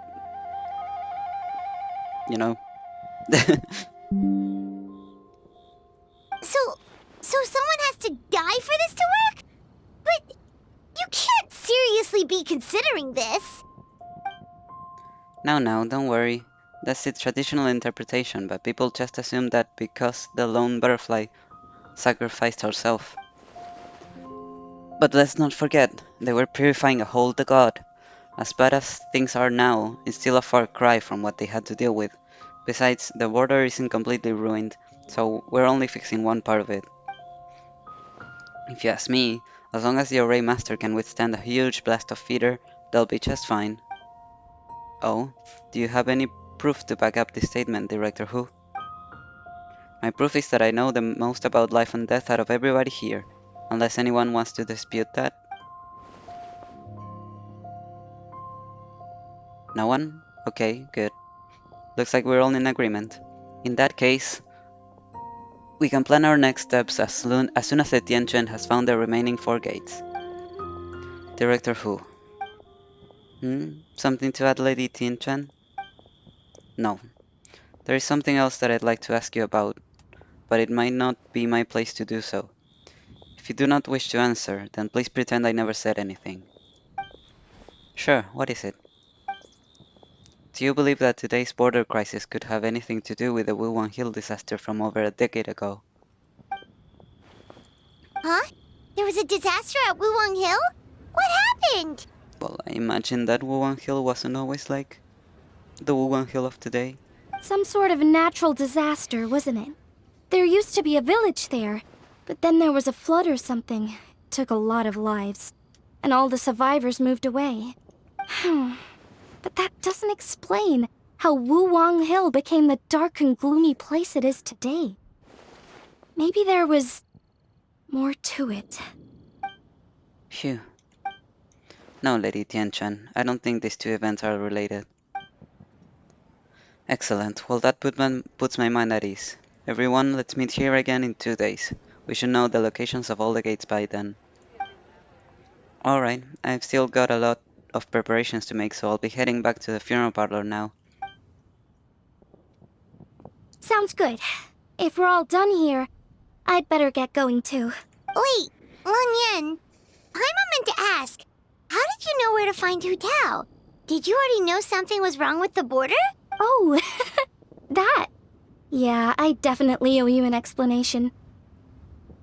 You know? So someone has to die for this to work? But you can't seriously be considering this. No, don't worry. That's the traditional interpretation, but people just assume that because the lone butterfly sacrificed herself. But let's not forget, they were purifying a whole the god. As bad as things are now, it's still a far cry from what they had to deal with. Besides, the border isn't completely ruined, so we're only fixing one part of it. If you ask me, as long as the array master can withstand a huge blast of feeder, they'll be just fine. Oh, do you have any proof to back up this statement, Director Hu? My proof is that I know the most about life and death out of everybody here, unless anyone wants to dispute that. No one? Okay, good. Looks like we're all in agreement. In that case, We can plan our next steps as soon as the Tianquan has found the remaining 4 gates. Director Hu. Something to add, Lady Tianquan? No. There is something else that I'd like to ask you about, but it might not be my place to do so. If you do not wish to answer, then please pretend I never said anything. Sure, what is it? Do you believe that today's border crisis could have anything to do with the Wuwang Hill disaster from over a decade ago? Huh? There was a disaster at Wuwang Hill? What happened? Well, I imagine that Wuwang Hill wasn't always like the Wuwang Hill of today. Some sort of natural disaster, wasn't it? There used to be a village there, but then there was a flood or something. It took a lot of lives, and all the survivors moved away. But that doesn't explain how Wuwang Hill became the dark and gloomy place it is today. Maybe there was more to it. Phew. No, Lady Tianquan, I don't think these two events are related. Excellent. Well, that puts my mind at ease. Everyone, let's meet here again in 2 days. We should know the locations of all the gates by then. Alright, I've still got a lot of preparations to make, so I'll be heading back to the funeral parlor now. Sounds good. If we're all done here, I'd better get going too. Wait, Long Yan. Paimon meant to ask, how did you know where to find Hu Tao? Did you already know something was wrong with the border? Oh, that. Yeah, I definitely owe you an explanation.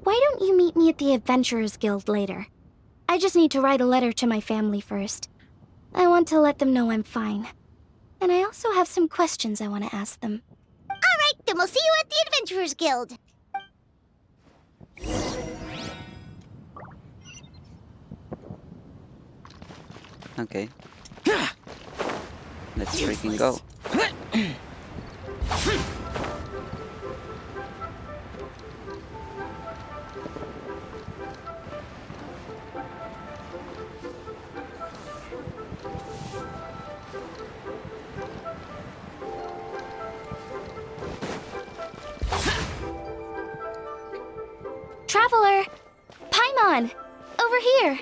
Why don't you meet me at the Adventurers Guild later? I just need to write a letter to my family first. I want to let them know I'm fine. And I also have some questions I want to ask them. Alright, then we'll see you at the Adventurers Guild. Okay. Let's freaking go. Traveler! Paimon! Over here!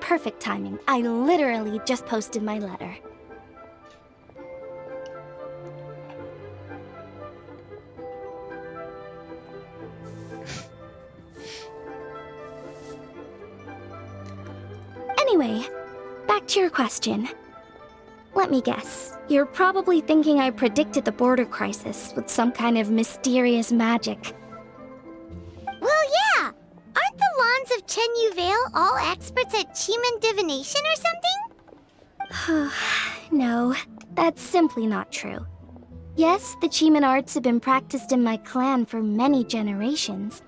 Perfect timing. I literally just posted my letter. Anyway, back to your question. Let me guess. You're probably thinking I predicted the border crisis with some kind of mysterious magic. Well, yeah! Aren't the Lawns of Chen Yu Vale all experts at Qi divination or something? No, that's simply not true. Yes, the Qi arts have been practiced in my clan for many generations.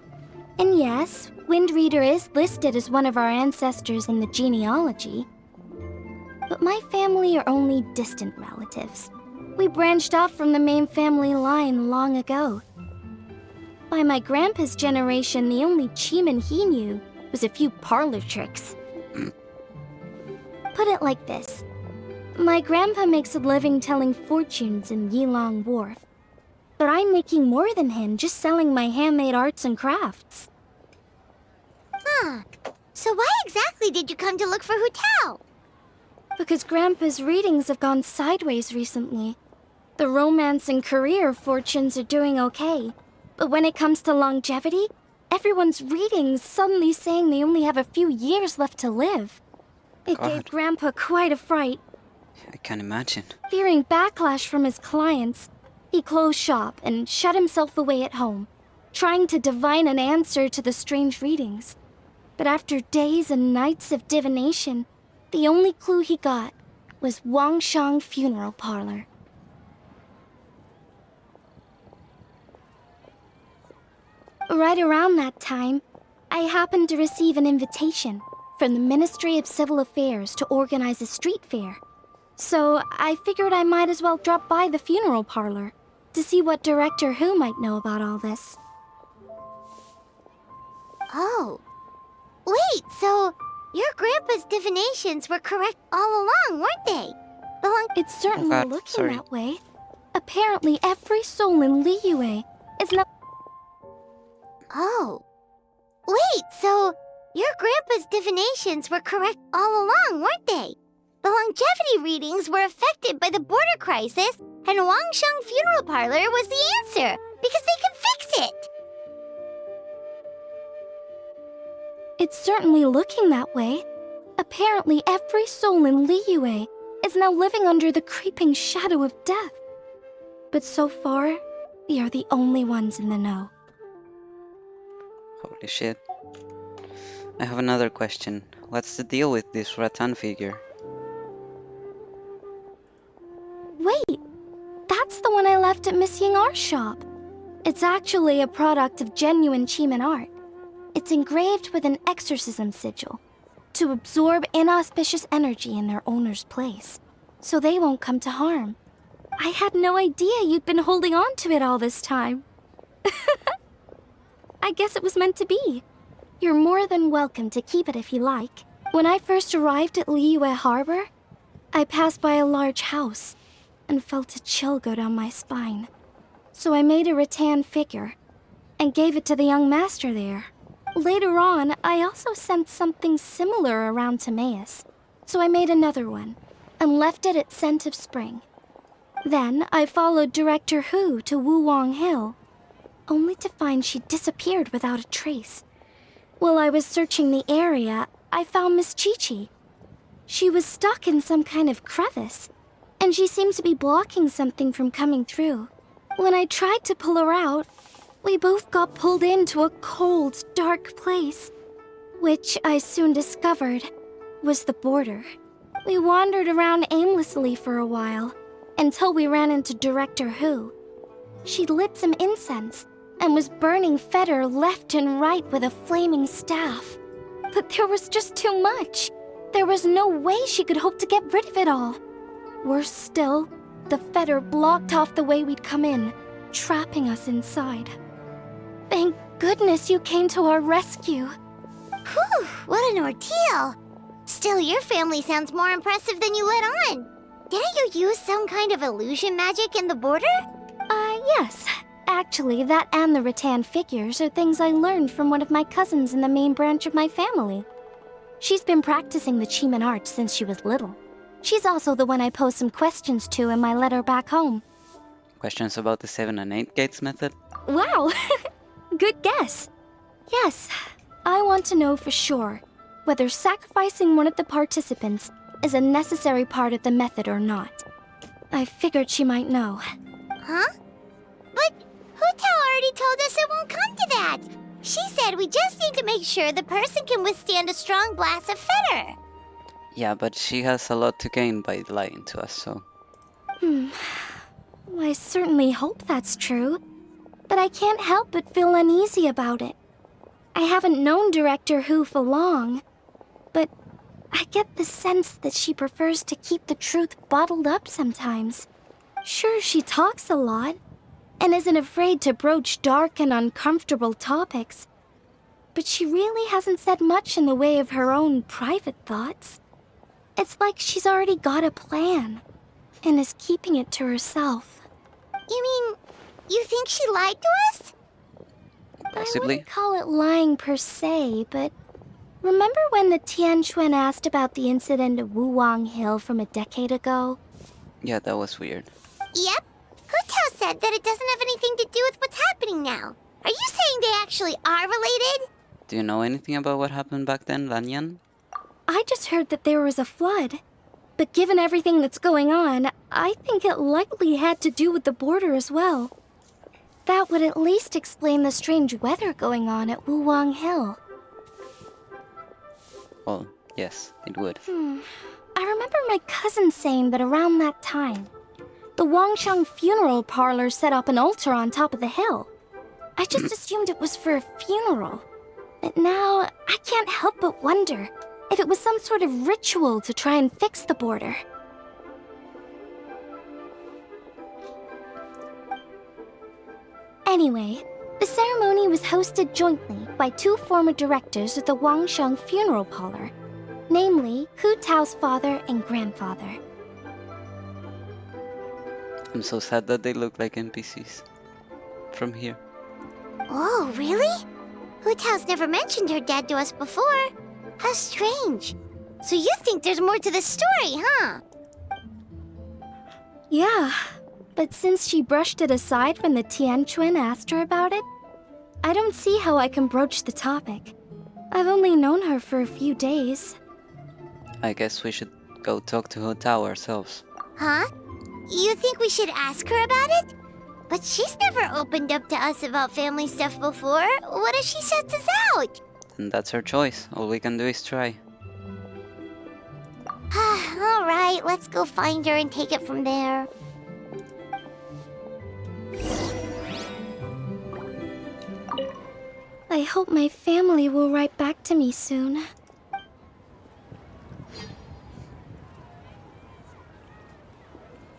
And yes, Wind Reader is listed as one of our ancestors in the genealogy. But my family are only distant relatives. We branched off from the main family line long ago. By my grandpa's generation, the only Qi he knew was a few parlor tricks. Put it like this. My grandpa makes a living telling fortunes in Yilong Wharf. But I'm making more than him just selling my handmade arts and crafts. Huh. So why exactly did you come to look for Hu Tao? Because Grandpa's readings have gone sideways recently. The romance and career fortunes are doing okay. But when it comes to longevity, everyone's readings suddenly saying they only have a few years left to live. It gave Grandpa quite a fright. I can imagine. Fearing backlash from his clients, he closed shop and shut himself away at home, trying to divine an answer to the strange readings. But after days and nights of divination, the only clue he got was Wangshang Funeral Parlor. Right around that time, I happened to receive an invitation from the Ministry of Civil Affairs to organize a street fair. So I figured I might as well drop by the funeral parlor to see what Director Hu might know about all this. Oh. Wait, so your grandpa's divinations were correct all along, weren't they? It's certainly looking that way. Apparently every soul in Liyue is not... Oh. Wait, so your grandpa's divinations were correct all along, weren't they? The longevity readings were affected by the border crisis, and Wangsheng Funeral Parlor was the answer, because they can fix it! It's certainly looking that way. Apparently, every soul in Liyue is now living under the creeping shadow of death. But so far, we are the only ones in the know. Holy shit. I have another question. What's the deal with this rattan figure? Wait, that's the one I left at Miss Ying Art Shop. It's actually a product of genuine Chiman art. It's engraved with an exorcism sigil to absorb inauspicious energy in their owner's place, so they won't come to harm. I had no idea you'd been holding on to it all this time. I guess it was meant to be. You're more than welcome to keep it if you like. When I first arrived at Liyue Harbor, I passed by a large house and felt a chill go down my spine. So I made a rattan figure and gave it to the young master there. Later on, I also sensed something similar around Timaeus, so I made another one and left it at Scent of Spring. Then I followed Director Hu to Wuwang Hill, only to find she disappeared without a trace. While I was searching the area, I found Miss Chi-Chi. She was stuck in some kind of crevice, and she seemed to be blocking something from coming through. When I tried to pull her out, we both got pulled into a cold, dark place, which I soon discovered was the border. We wandered around aimlessly for a while, until we ran into Director Hu. She'd lit some incense, and was burning Feder left and right with a flaming staff. But there was just too much. There was no way she could hope to get rid of it all. Worse still, the Feder blocked off the way we'd come in, trapping us inside. Thank goodness you came to our rescue. Whew, what an ordeal! Still, your family sounds more impressive than you let on. Didn't you use some kind of illusion magic in the border? Yes. Actually, that and the rattan figures are things I learned from one of my cousins in the main branch of my family. She's been practicing the Chiman art since she was little. She's also the one I posed some questions to in my letter back home. Questions about the 7 and 8 gates method? Wow! Good guess. Yes, I want to know for sure whether sacrificing one of the participants is a necessary part of the method or not. I figured she might know. Huh? But Hu Tao already told us it won't come to that. She said we just need to make sure the person can withstand a strong blast of Feder. Yeah, but she has a lot to gain by lying to us, so... I certainly hope that's true, but I can't help but feel uneasy about it. I haven't known Director Hu for long, but I get the sense that she prefers to keep the truth bottled up sometimes. Sure, she talks a lot, and isn't afraid to broach dark and uncomfortable topics, but she really hasn't said much in the way of her own private thoughts. It's like she's already got a plan, and is keeping it to herself. You mean, you think she lied to us? Possibly. I wouldn't call it lying per se, but remember when the Tianquan asked about the incident at Wuwang Hill from a decade ago? Yeah, that was weird. Yep. Hu Tao said that it doesn't have anything to do with what's happening now. Are you saying they actually are related? Do you know anything about what happened back then, Lanyan? I just heard that there was a flood. But given everything that's going on, I think it likely had to do with the border as well. That would at least explain the strange weather going on at Wuwang Hill. Well, yes, it would. I remember my cousin saying that around that time, the Wangsheng Funeral Parlor set up an altar on top of the hill. I just assumed it was for a funeral. But now, I can't help but wonder if it was some sort of ritual to try and fix the border. Anyway, the ceremony was hosted jointly by two former directors of the Wangsheng Funeral Parlor, namely Hu Tao's father and grandfather. I'm so sad that they look like NPCs. From here. Oh, really? Hu never mentioned her dad to us before. How strange. So you think there's more to the story, huh? Yeah, but since she brushed it aside when the Tianquan asked her about it, I don't see how I can broach the topic. I've only known her for a few days. I guess we should go talk to Hotao ourselves. Huh? You think we should ask her about it? But she's never opened up to us about family stuff before. What if she shuts us out? And that's her choice. All we can do is try. Alright, let's go find her and take it from there. I hope my family will write back to me soon.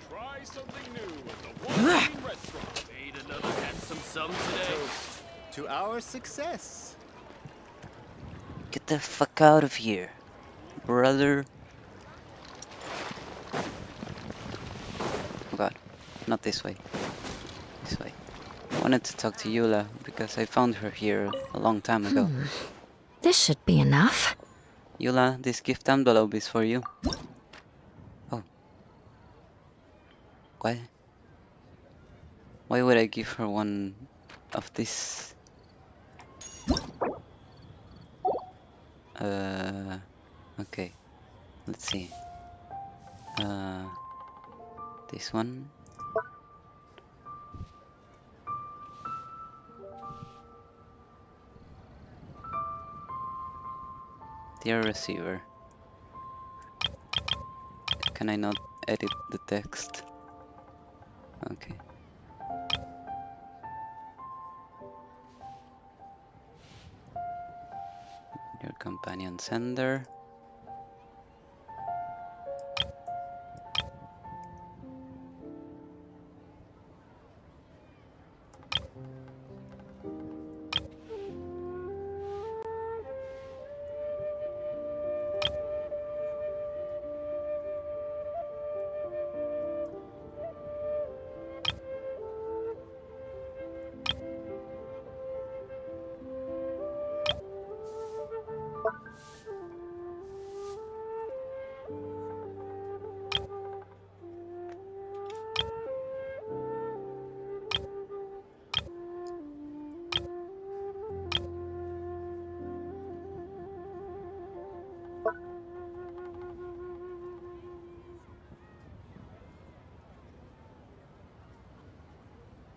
Try something new at the Walking Restaurant. Made another handsome sum today. To our success. Get the fuck out of here, brother. Oh god, not this way. This way. I wanted to talk to Eula because I found her here a long time ago. This should be enough. Eula, this gift envelope is for you. Oh. Why? Why would I give her one of this? Okay. Let's see. This one. Dear receiver. Can I not edit the text? Okay. Your companion sender.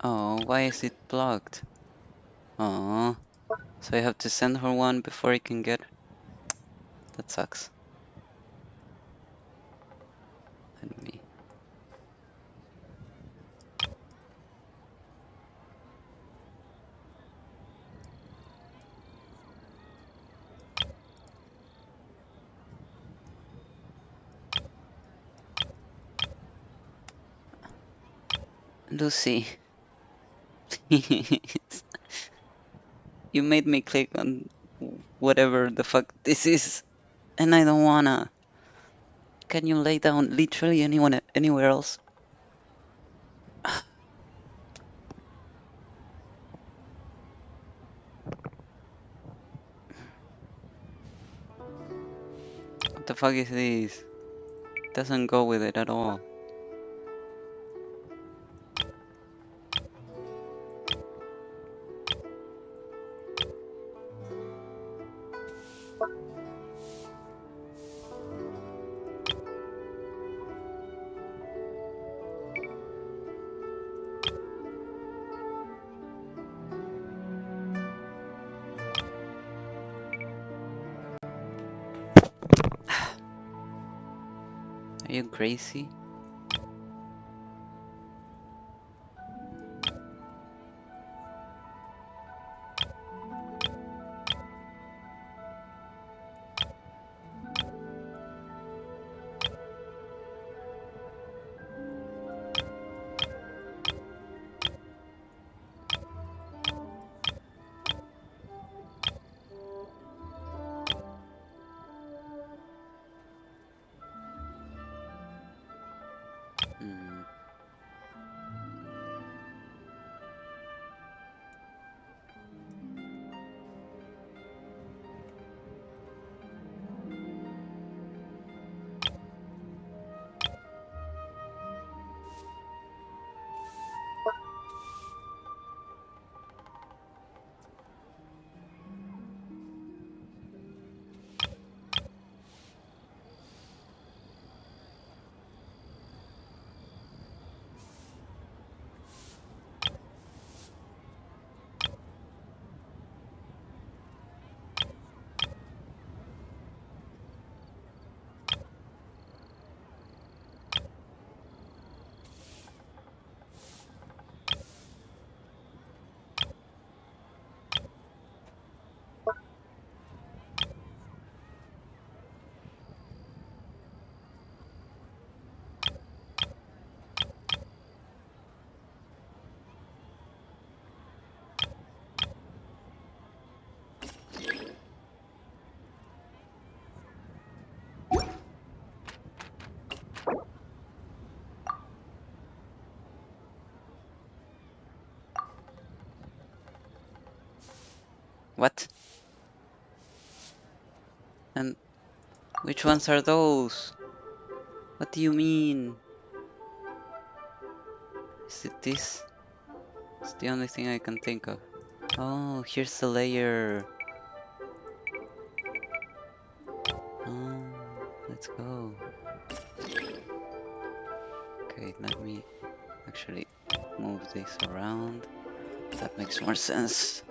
Oh, why is it blocked? Oh, so I have to send her one before I can get. That sucks. And me. Lucy, please. You made me click on whatever the fuck this is, and I don't wanna. Can you lay down literally anywhere else? What the fuck is this? Doesn't go with it at all. Are you crazy? What? And which ones are those? What do you mean? Is it this? It's the only thing I can think of. Oh, here's the layer. Oh, let's go. Okay, let me actually move this around. That makes more sense.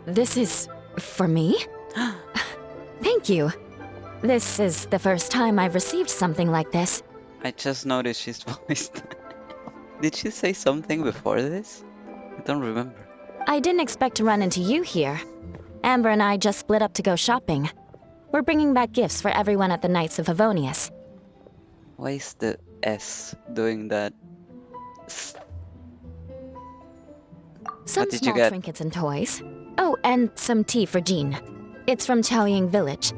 This is for me? Thank you. This is the first time I've received something like this. I just noticed she's voiced. Did she say something before this? I don't remember. I didn't expect to run into you here. Amber and I just split up to go shopping. We're bringing back gifts for everyone at the Knights of Favonius. Why is the S doing that? Some What did you small get? trinkets and toys. Oh, and some tea for Jean. It's from Chaoying Village.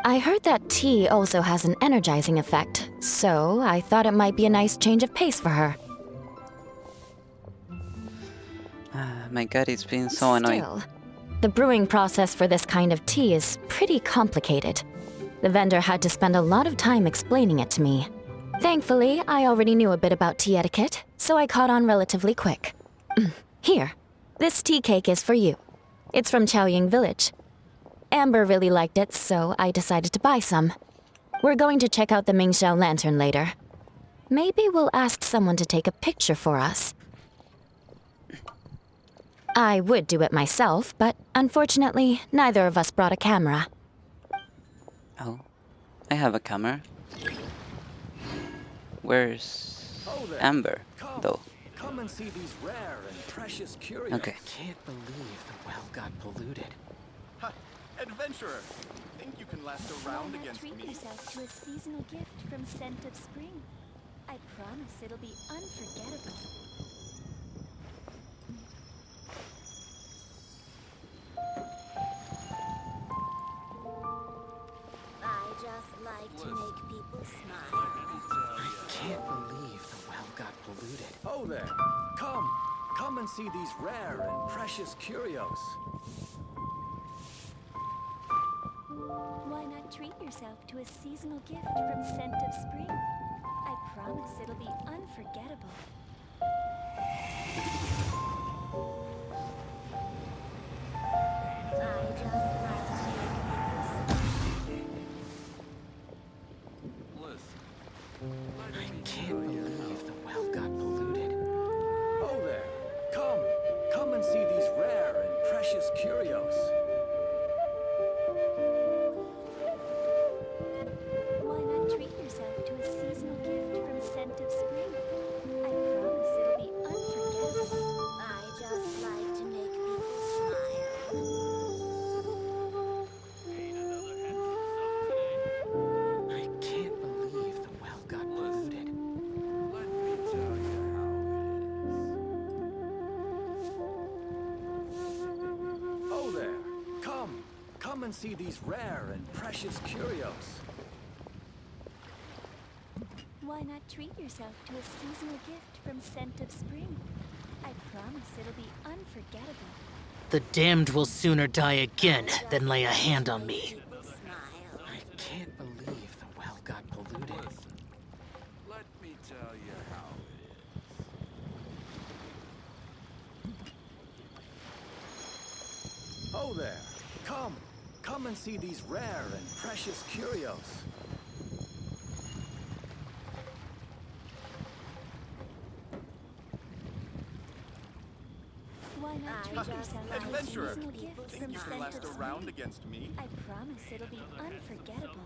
I heard that tea also has an energizing effect, so I thought it might be a nice change of pace for her. My god, it's been so annoying. Still, the brewing process for this kind of tea is pretty complicated. The vendor had to spend a lot of time explaining it to me. Thankfully, I already knew a bit about tea etiquette, so I caught on relatively quick. Here, this tea cake is for you. It's from Chaoying Village. Amber really liked it, so I decided to buy some. We're going to check out the Mingxiao lantern later. Maybe we'll ask someone to take a picture for us. I would do it myself, but unfortunately, neither of us brought a camera. Oh, I have a camera. Where's Amber, though? Come and see these rare and precious curios. Okay. Can't believe the well got polluted. Ha! Adventurer! Think you can last a round against treat me? yourself to a seasonal gift from Scent of Spring. I promise it'll be unforgettable. I just like to make people smile. I can't believe the well got polluted. Oh there! Come and see these rare and precious curios. Why not treat yourself to a seasonal gift from Scent of Spring? I promise it'll be unforgettable. I just like to make people smile. I can't believe the well got polluted. Oh there! Come and see these rare and precious curios. Why not treat yourself to a seasonal gift from Scent of Spring? I promise it'll be unforgettable. I just like to make people smile. I can't believe the well got polluted. Let me tell you how it is. Oh there! Come and see these rare and precious curios. Why not treat yourself to a seasonal gift from Scent of Spring? I promise it'll be unforgettable. The damned will sooner die again than lay a hand on me. I can't believe the well got polluted. Let me tell you how it is. Oh there! Come and see these rare and precious curios. Why not treat yourself to a Adventurer! seasonal gift Think from you can Scent last of a Spring? round against me? I promise it'll be unforgettable.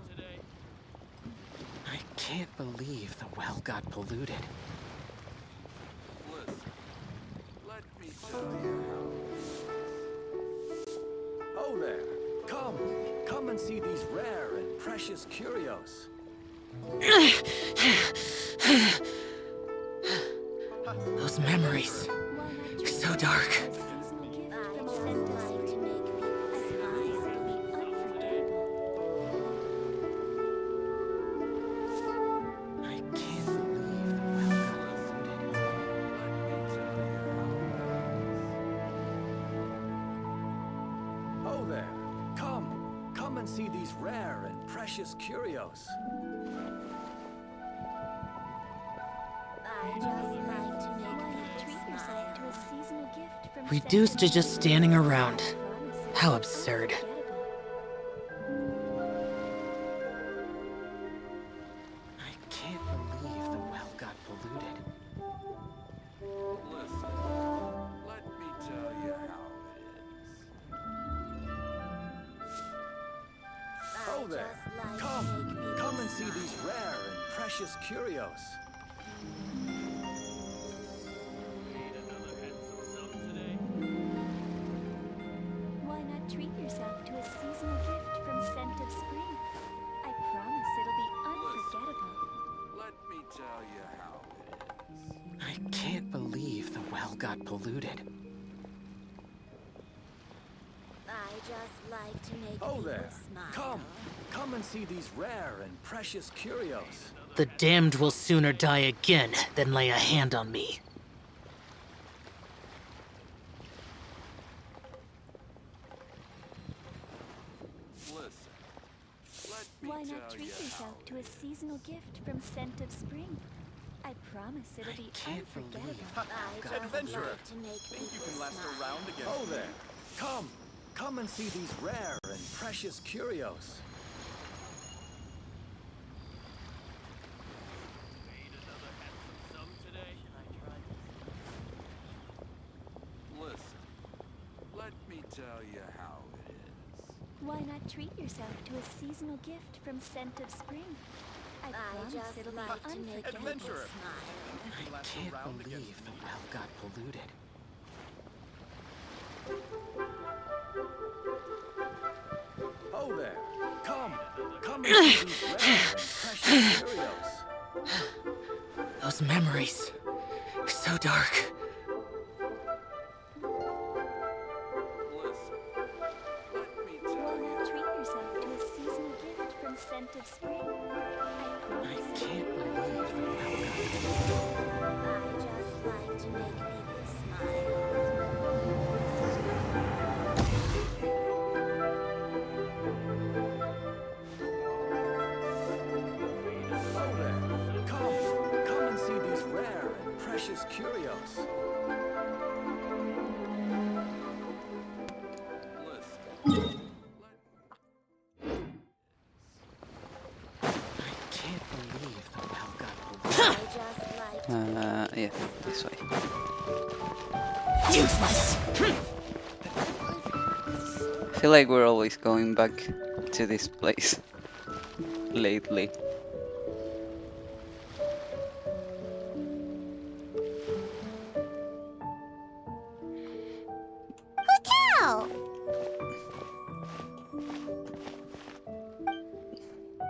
I can't believe the well got polluted. Listen, let me tell you how Oh there! Come and see these rare and precious curios. Those memories are so dark. and see these rare and precious curios. Reduced to just standing around. How absurd. I can't believe the well got polluted. Listen, let me tell you how it is. Oh there! Come and see these rare and precious curios. Why not treat yourself to a seasonal gift from Scent of Spring? I promise it'll be unforgettable. Let me tell you how it is. I can't believe the well got polluted. I just like to make Oh people there! smile. Come and see these rare and precious curios. The damned will sooner die again than lay a hand on me. Listen, let me Why tell not treat you yourself to a seasonal gift from Scent of Spring? I promise it'll be unforgettable. Adventurer, think you can last around against Oh me? there! Come and see these rare and precious curios. Listen, let me tell you how it is. Why not treat yourself to a seasonal gift from Scent of Spring? I promise it'll be unforgettable. Adventurer, I can't believe the well got polluted. Oh there! Come and see these rare and precious curios. Those memories. So dark. listen, let me tell Why you. not treat yourself to a seasonal gift from Scent of Spring? I promise it'll be unforgettable. I just like to make people smile. Oh there! Come and see these rare and precious curios. I can't believe the well got polluted. I just like to Yeah, this way. Useless! I feel like we're always going back to this place lately. hotel.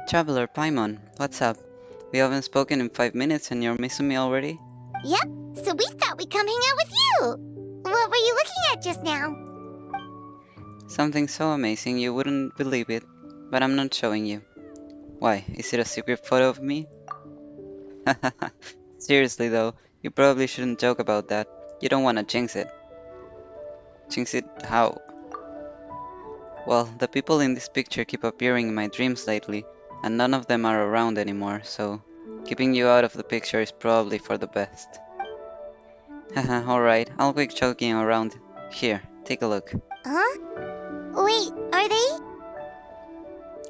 Traveler Paimon, what's up? We haven't spoken in 5 minutes and you're missing me already? Yep, so we thought we'd come hang out with you. What were you looking at just now? Something so amazing you wouldn't believe it, but I'm not showing you. Why, is it a secret photo of me? Seriously though, you probably shouldn't joke about that. You don't want to jinx it. Jinx it how? Well, the people in this picture keep appearing in my dreams lately, and none of them are around anymore, so keeping you out of the picture is probably for the best. Haha, alright, I'll quit joking around. Here, take a look. Huh? Wait, are they?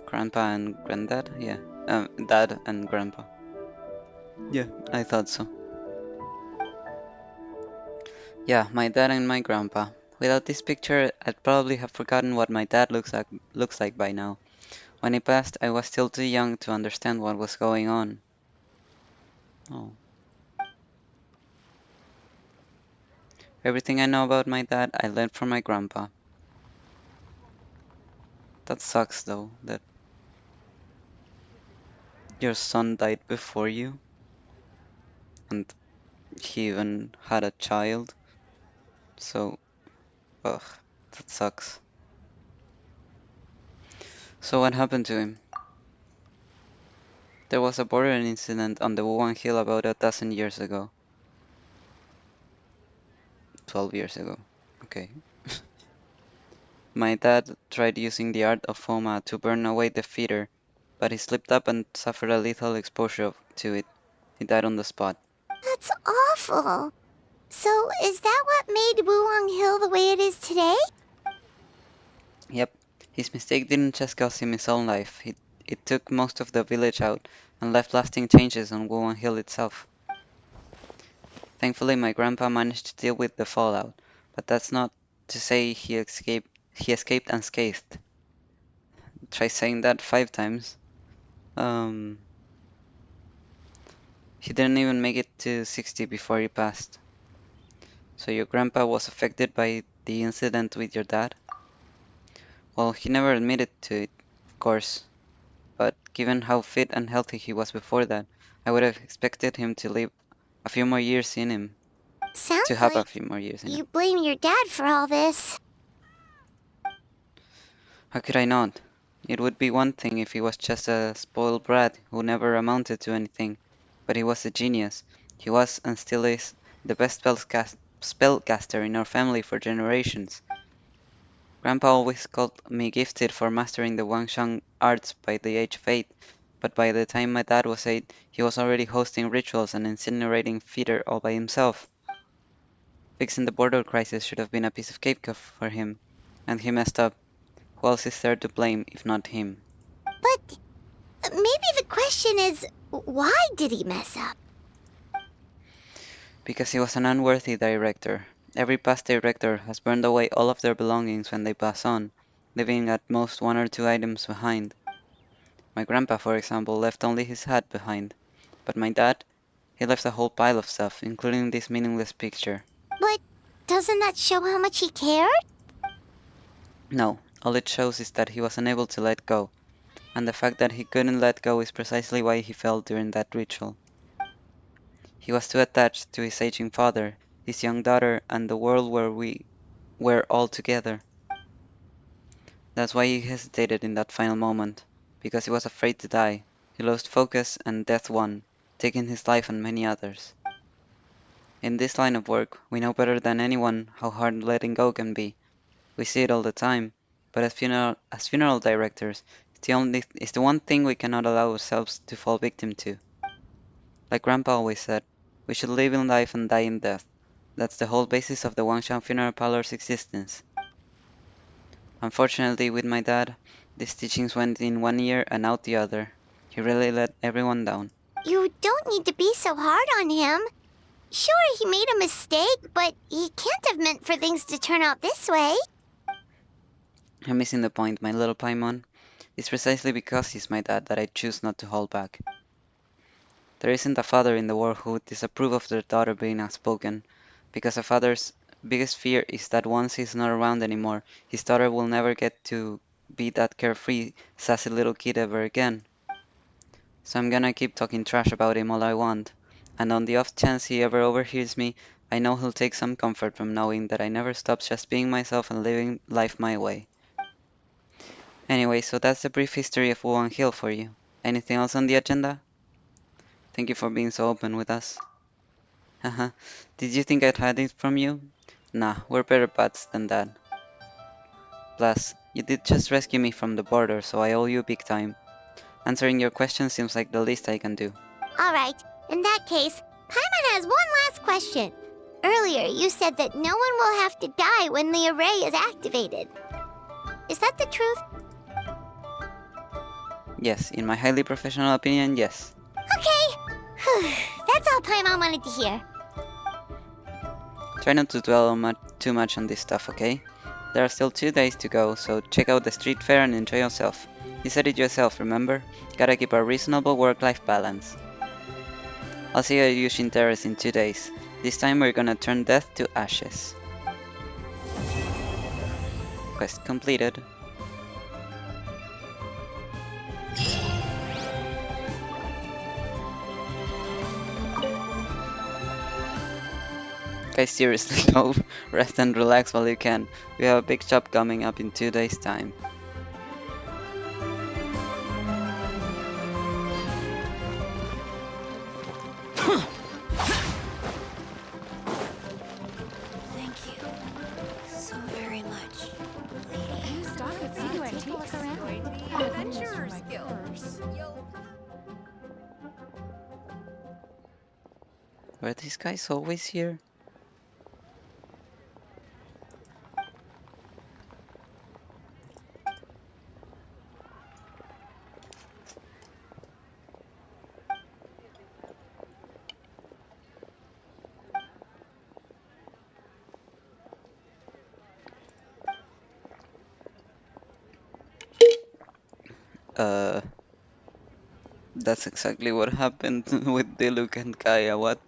Grandpa and granddad? Yeah. Dad and grandpa. Yeah, I thought so. Yeah, my dad and my grandpa. Without this picture, I'd probably have forgotten what my dad looks like by now. When he passed, I was still too young to understand what was going on. Oh. Everything I know about my dad, I learned from my grandpa. That sucks though, that your son died before you, and he even had a child. So, ugh, that sucks. So what happened to him? There was a border incident on the Wuhan Hill about a dozen years ago. 12 years ago. Okay. My dad tried using the art of Foma to burn away the feeder, but he slipped up and suffered a lethal exposure to it. He died on the spot. That's awful. So, is that what made Wuong Hill the way it is today? Yep, his mistake didn't just cost him his own life, it took most of the village out and left lasting changes on Wuhan Hill itself. Thankfully, my grandpa managed to deal with the fallout, but that's not to say he escaped unscathed. Try saying that 5 times. He didn't even make it to 60 before he passed. So your grandpa was affected by the incident with your dad? Well, he never admitted to it, of course. But given how fit and healthy he was before that, I would have expected him to live a few more years in him. Sounds To have a like few more years in him. you blame your dad for all this. How could I not? It would be one thing if he was just a spoiled brat who never amounted to anything, but he was a genius. He was, and still is, the best spellcaster in our family for generations. Grandpa always called me gifted for mastering the Wangshan arts by the age of 8, but by the time my dad was 8, he was already hosting rituals and incinerating feeder all by himself. Fixing the border crisis should have been a piece of cake for him, and he messed up. Who else is there to blame if not him? But maybe the question is, why did he mess up? Because he was an unworthy director. Every past director has burned away all of their belongings when they pass on, leaving at most 1 or 2 items behind. My grandpa, for example, left only his hat behind. But my dad, he left a whole pile of stuff, including this meaningless picture. But doesn't that show how much he cared? No, all it shows is that he was unable to let go. And the fact that he couldn't let go is precisely why he fell during that ritual. He was too attached to his aging father, his young daughter, and the world where we were all together. That's why he hesitated in that final moment, because he was afraid to die. He lost focus and death won, taking his life and many others. In this line of work, we know better than anyone how hard letting go can be. We see it all the time, but as funeral directors, it's the one thing we cannot allow ourselves to fall victim to. Like Grandpa always said, we should live in life and die in death. That's the whole basis of the Wangshan funeral parlor's existence. Unfortunately, with my dad, these teachings went in one ear and out the other. He really let everyone down. You don't need to be so hard on him. Sure, he made a mistake, but he can't have meant for things to turn out this way. You're missing the point, my little Paimon. It's precisely because he's my dad that I choose not to hold back. There isn't a father in the world who would disapprove of their daughter being outspoken, because a father's biggest fear is that once he's not around anymore, his daughter will never get to be that carefree, sassy little kid ever again. So I'm gonna keep talking trash about him all I want, and on the off chance he ever overhears me, I know he'll take some comfort from knowing that I never stopped just being myself and living life my way. Anyway, so that's the brief history of Wuhan Hill for you. Anything else on the agenda? Thank you for being so open with us. Haha, did you think I'd hide it from you? Nah, we're better buds than that. Plus, you did just rescue me from the border, so I owe you big time. Answering your question seems like the least I can do. Alright, in that case, Paimon has one last question. Earlier, you said that no one will have to die when the array is activated. Is that the truth? Yes, in my highly professional opinion, yes. Okay! That's all Paimon wanted to hear. Try not to dwell too much on this stuff, okay? There are still 2 days to go, so check out the street fair and enjoy yourself. You said it yourself, remember? Gotta keep a reasonable work-life balance. I'll see you at Yushin Terrace in 2 days. This time we're gonna turn death to ashes. Quest completed. Guys, seriously, go rest and relax while you can. We have a big job coming up in 2 days' time. Thank you so very much, lady. Were these guys always here? Uh, that's exactly what happened with Diluc and Kaya. What?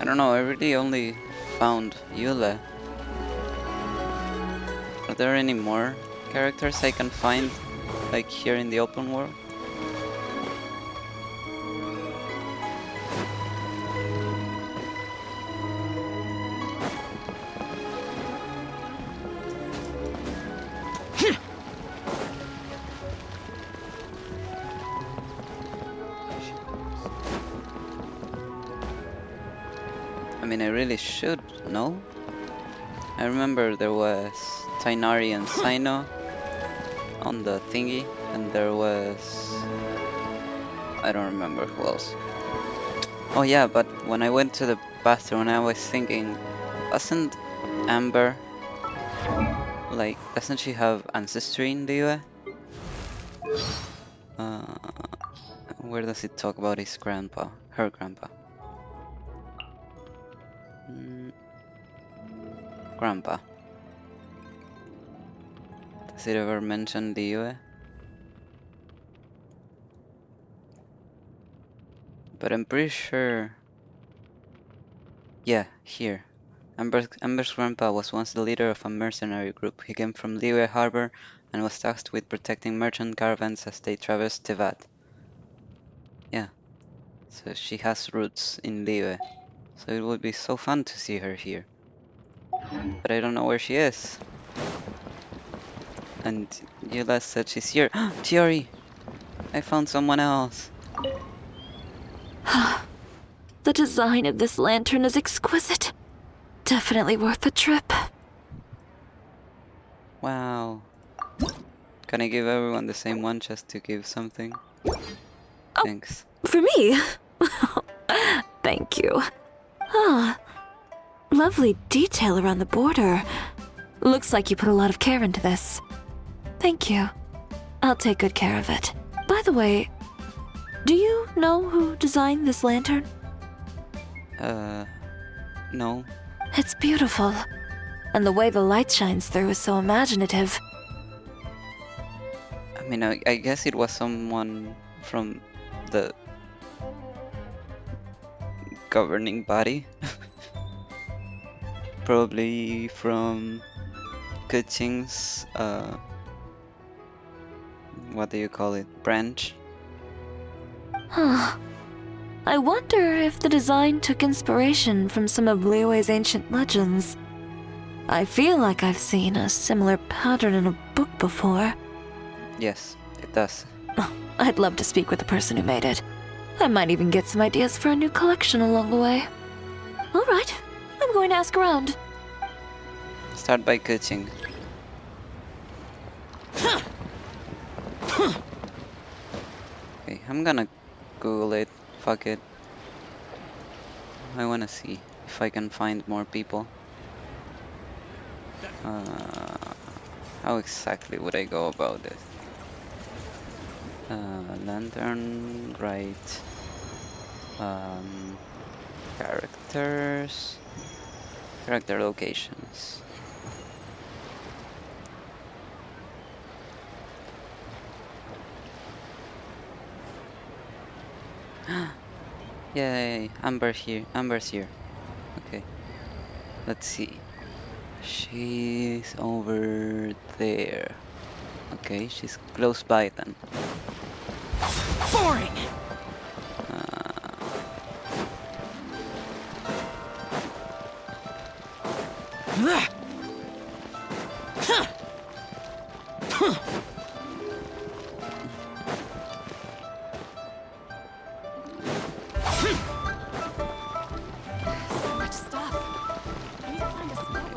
I don't know, I really only found Yule. Are there any more characters I can find, like here in the open world? I mean, I really should know. I remember there was Tainari and Sino on the thingy, and there was... I don't remember who else. Oh yeah, but when I went to the bathroom I was thinking, wasn't Amber, like, doesn't she have ancestry in the UA? Where does it talk about his grandpa? Her grandpa. Grandpa. Does it ever mention the UA? But I'm pretty sure... Yeah, here. Amber's grandpa was once the leader of a mercenary group. He came from Liyue Harbor and was tasked with protecting merchant caravans as they traversed Tevat. Yeah, so she has roots in Liyue. So it would be so fun to see her here. But I don't know where she is. And Yula said she's here. Tiori! I found someone else. The design of this lantern is exquisite. Definitely worth the trip. Wow. Can I give everyone the same one just to give something? Thanks. For me? Thank you. Ah, lovely detail around the border. Looks like you put a lot of care into this. Thank you. I'll take good care of it. By the way, do you know who designed this lantern? No. It's beautiful. And the way the light shines through is so imaginative. I mean, I guess it was someone from the governing body. Probably from Kuching's, what do you call it? Branch? Huh. I wonder if the design took inspiration from some of Liyue's ancient legends. I feel like I've seen a similar pattern in a book before. Yes, it does. Oh, I'd love to speak with the person who made it. I might even get some ideas for a new collection along the way. All right, I'm going to ask around. Start by Kuching. Okay, I'm gonna Google it. Fuck it. I wanna see if I can find more people. How exactly would I go about this? Lantern, right. Characters. Character locations. Yay, Amber's here. Okay. Let's see. She's over there. Okay, she's close by then. Boring!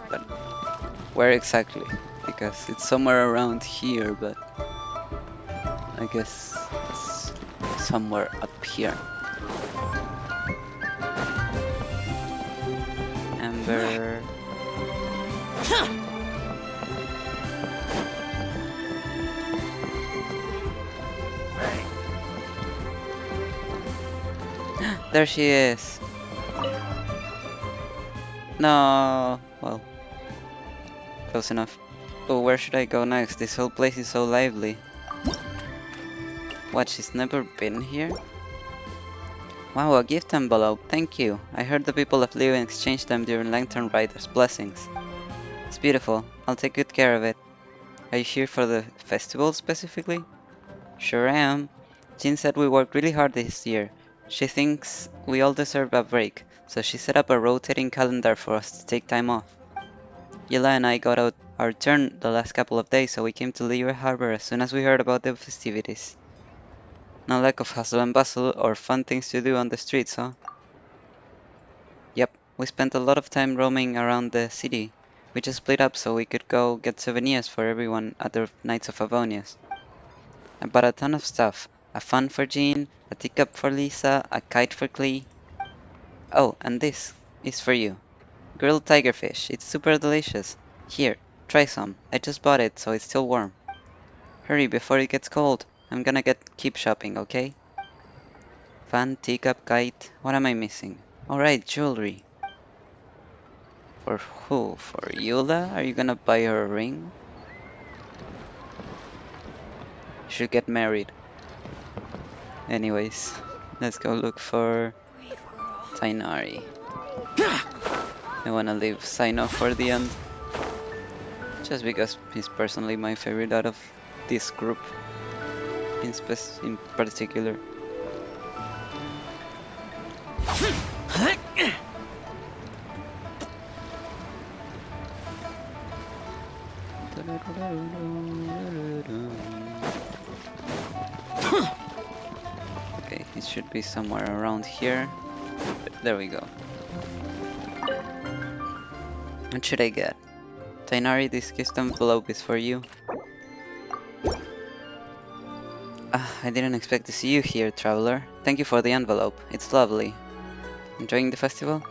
But where exactly? Because it's somewhere around here, but I guess it's somewhere up here. Amber. There she is. No. Well, close enough. Oh, where should I go next? This whole place is so lively. What, she's never been here? Wow, a gift envelope. Thank you. I heard the people of Leo exchanged them during Lantern Rite as blessings. It's beautiful. I'll take good care of it. Are you here for the festival specifically? Sure am. Jean said we worked really hard this year. She thinks we all deserve a break, so she set up a rotating calendar for us to take time off. Yela and I got out our turn the last couple of days, so we came to Liyue Harbor as soon as we heard about the festivities. No lack of hustle and bustle or fun things to do on the streets, huh? Yep, we spent a lot of time roaming around the city. We just split up so we could go get souvenirs for everyone at the Knights of Favonius. I bought a ton of stuff. A fan for Jean, a teacup for Lisa, a kite for Klee. Oh, and this is for you. Grilled tigerfish. It's super delicious. Here, try some. I just bought it, so it's still warm. Hurry before it gets cold. I'm gonna keep shopping, okay? Fan, teacup, kite. What am I missing? Alright, jewelry. For who? For Eula? Are you gonna buy her a ring? You should get married. Anyways, let's go look for Tainari. I wanna leave Sino for the end. Just because he's personally my favorite out of this group. In particular. Okay, it should be somewhere around here. There we go. What should I get? Tainari, this gift envelope is for you. I didn't expect to see you here, traveler. Thank you for the envelope. It's lovely. Enjoying the festival?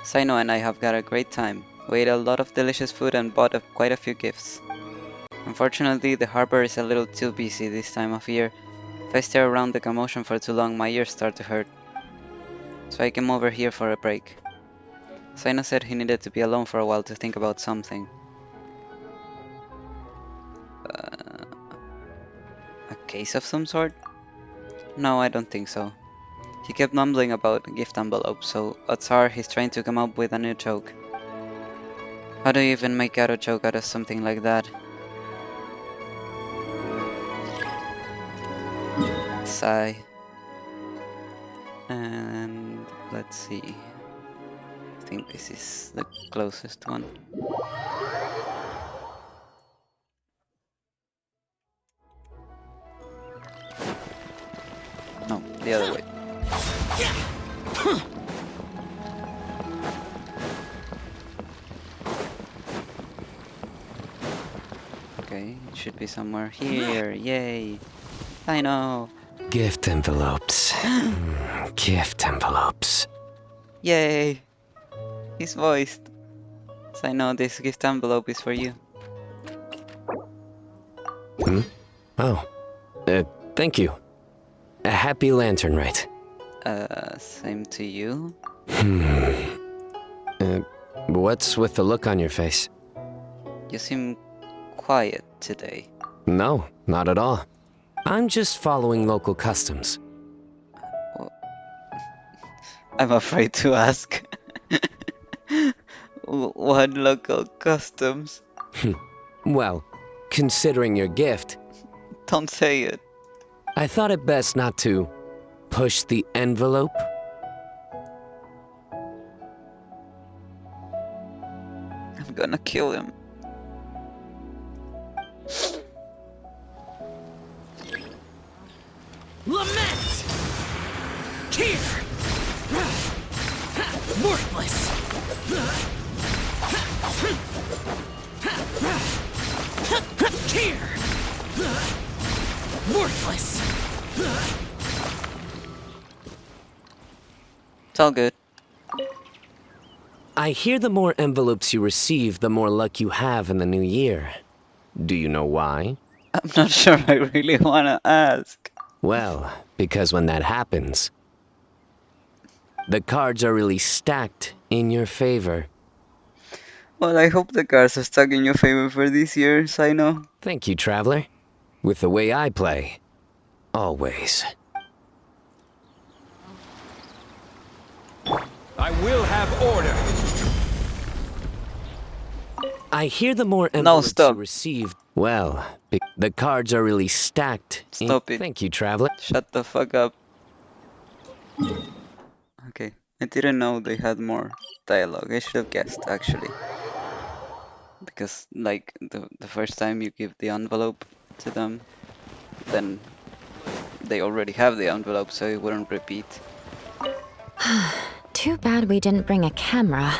Sino and I have got a great time. We ate a lot of delicious food and bought quite a few gifts. Unfortunately, the harbor is a little too busy this time of year. If I stare around the commotion for too long, my ears start to hurt. So I came over here for a break. Sino said he needed to be alone for a while to think about something. A case of some sort? No, I don't think so. He kept mumbling about a gift envelope, so odds are he's trying to come up with a new joke. How do you even make out a joke out of something like that? Sigh. And let's see. I think this is the closest one. No, the other way. Okay, it should be somewhere here. Yay! I know. Gift envelopes. Gift envelopes. Yay! He's voiced. So I know this gift envelope is for you. Oh. Thank you. A happy Lantern Rite. Same to you. What's with the look on your face? You seem quiet today. No, not at all. I'm just following local customs. I'm afraid to ask. What local customs? Well, considering your gift... Don't say it. I thought it best not to push the envelope. I'm gonna kill him. Lament! Here! Worthless! Here! Worthless! It's all good. I hear the more envelopes you receive, the more luck you have in the new year. Do you know why? I'm not sure I really wanna ask. Well, because when that happens, the cards are really stacked in your favor. Well, I hope the cards are stuck in your favor for this year, Sino. Thank you, Traveler. With the way I play, always. I will have order. I hear the more envelopes you receive, well, the cards are really stacked. Stop it. Thank you, Traveler. Shut the fuck up. Okay, I didn't know they had more dialogue. I should have guessed, actually. Because, like, the first time you give the envelope to them, then they already have the envelope, so it wouldn't repeat. Too bad we didn't bring a camera.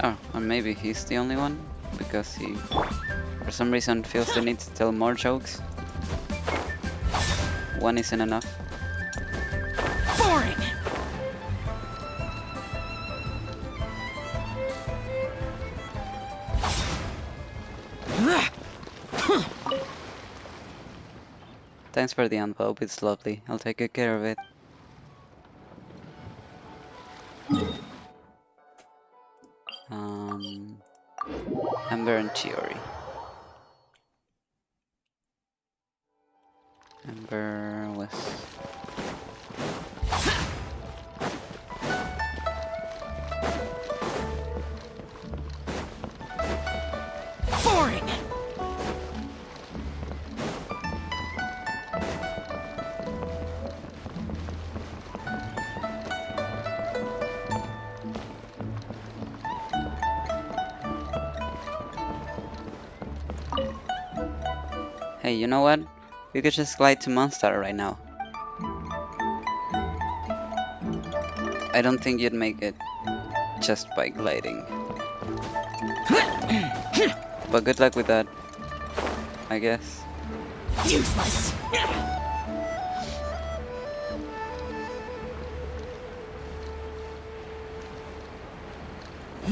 Oh, or maybe he's the only one, because he, for some reason, feels the need to tell more jokes. One isn't enough. Boring! Thanks for the envelope, it's lovely. I'll take good care of it. Amber and Chiori. Amber was... Boring! Hey, you know what? We could just glide to Mondstadt right now. I don't think you'd make it just by gliding. But good luck with that, I guess. Useless!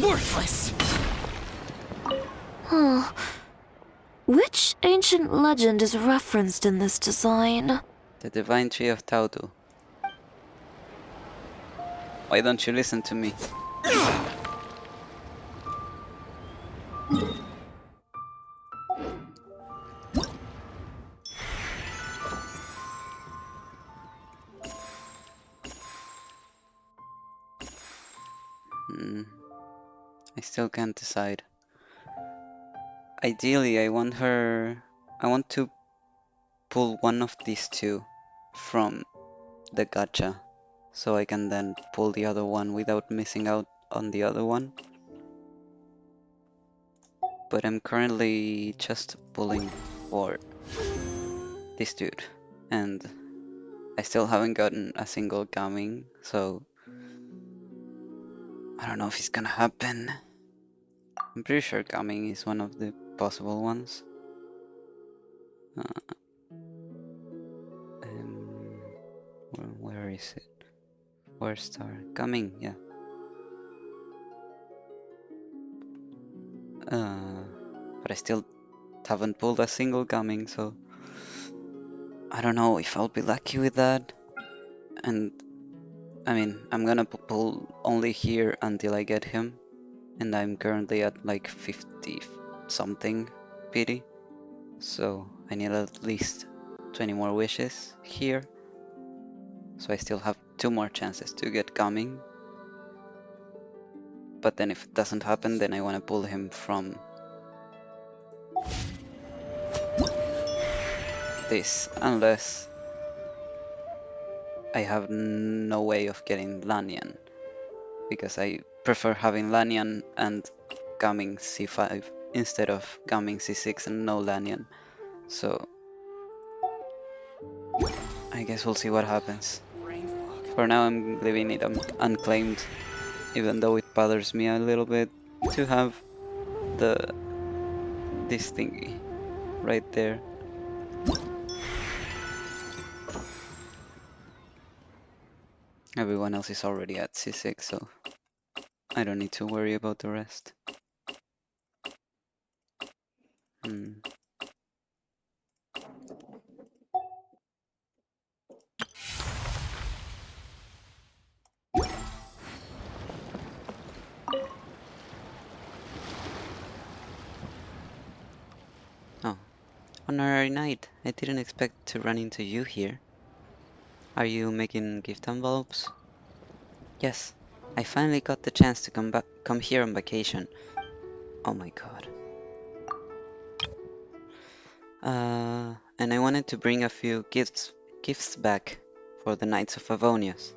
Worthless! Oh. Which ancient legend is referenced in this design? The Divine Tree of Tautu. Why don't you listen to me? I still can't decide. Ideally, I want to pull one of these two from the gacha, so I can then pull the other one without missing out on the other one. But I'm currently just pulling for this dude, and I still haven't gotten a single coming, so I don't know if it's gonna happen. I'm pretty sure coming is one of the possible ones. Where is it? Where's star? Coming, yeah. But I still haven't pulled a single coming, so I don't know if I'll be lucky with that. And I mean, I'm gonna pull only here until I get him. And I'm currently at like 50 something pity. So I need at least 20 more wishes here. So I still have 2 more chances to get coming. But then if it doesn't happen, then I want to pull him from this, unless I have no way of getting Lanyan, because I prefer having Lanyan and coming c5 instead of coming c6 and no Lanyan. So I guess we'll see what happens. For now I'm leaving it unclaimed, even though it bothers me a little bit to have this thingy right there. Everyone else is already at c6, so I don't need to worry about the rest. Oh, Honorary Knight, I didn't expect to run into you here. Are you making gift envelopes? Yes, I finally got the chance to come here on vacation. Oh my god. And I wanted to bring a few gifts back for the Knights of Favonius.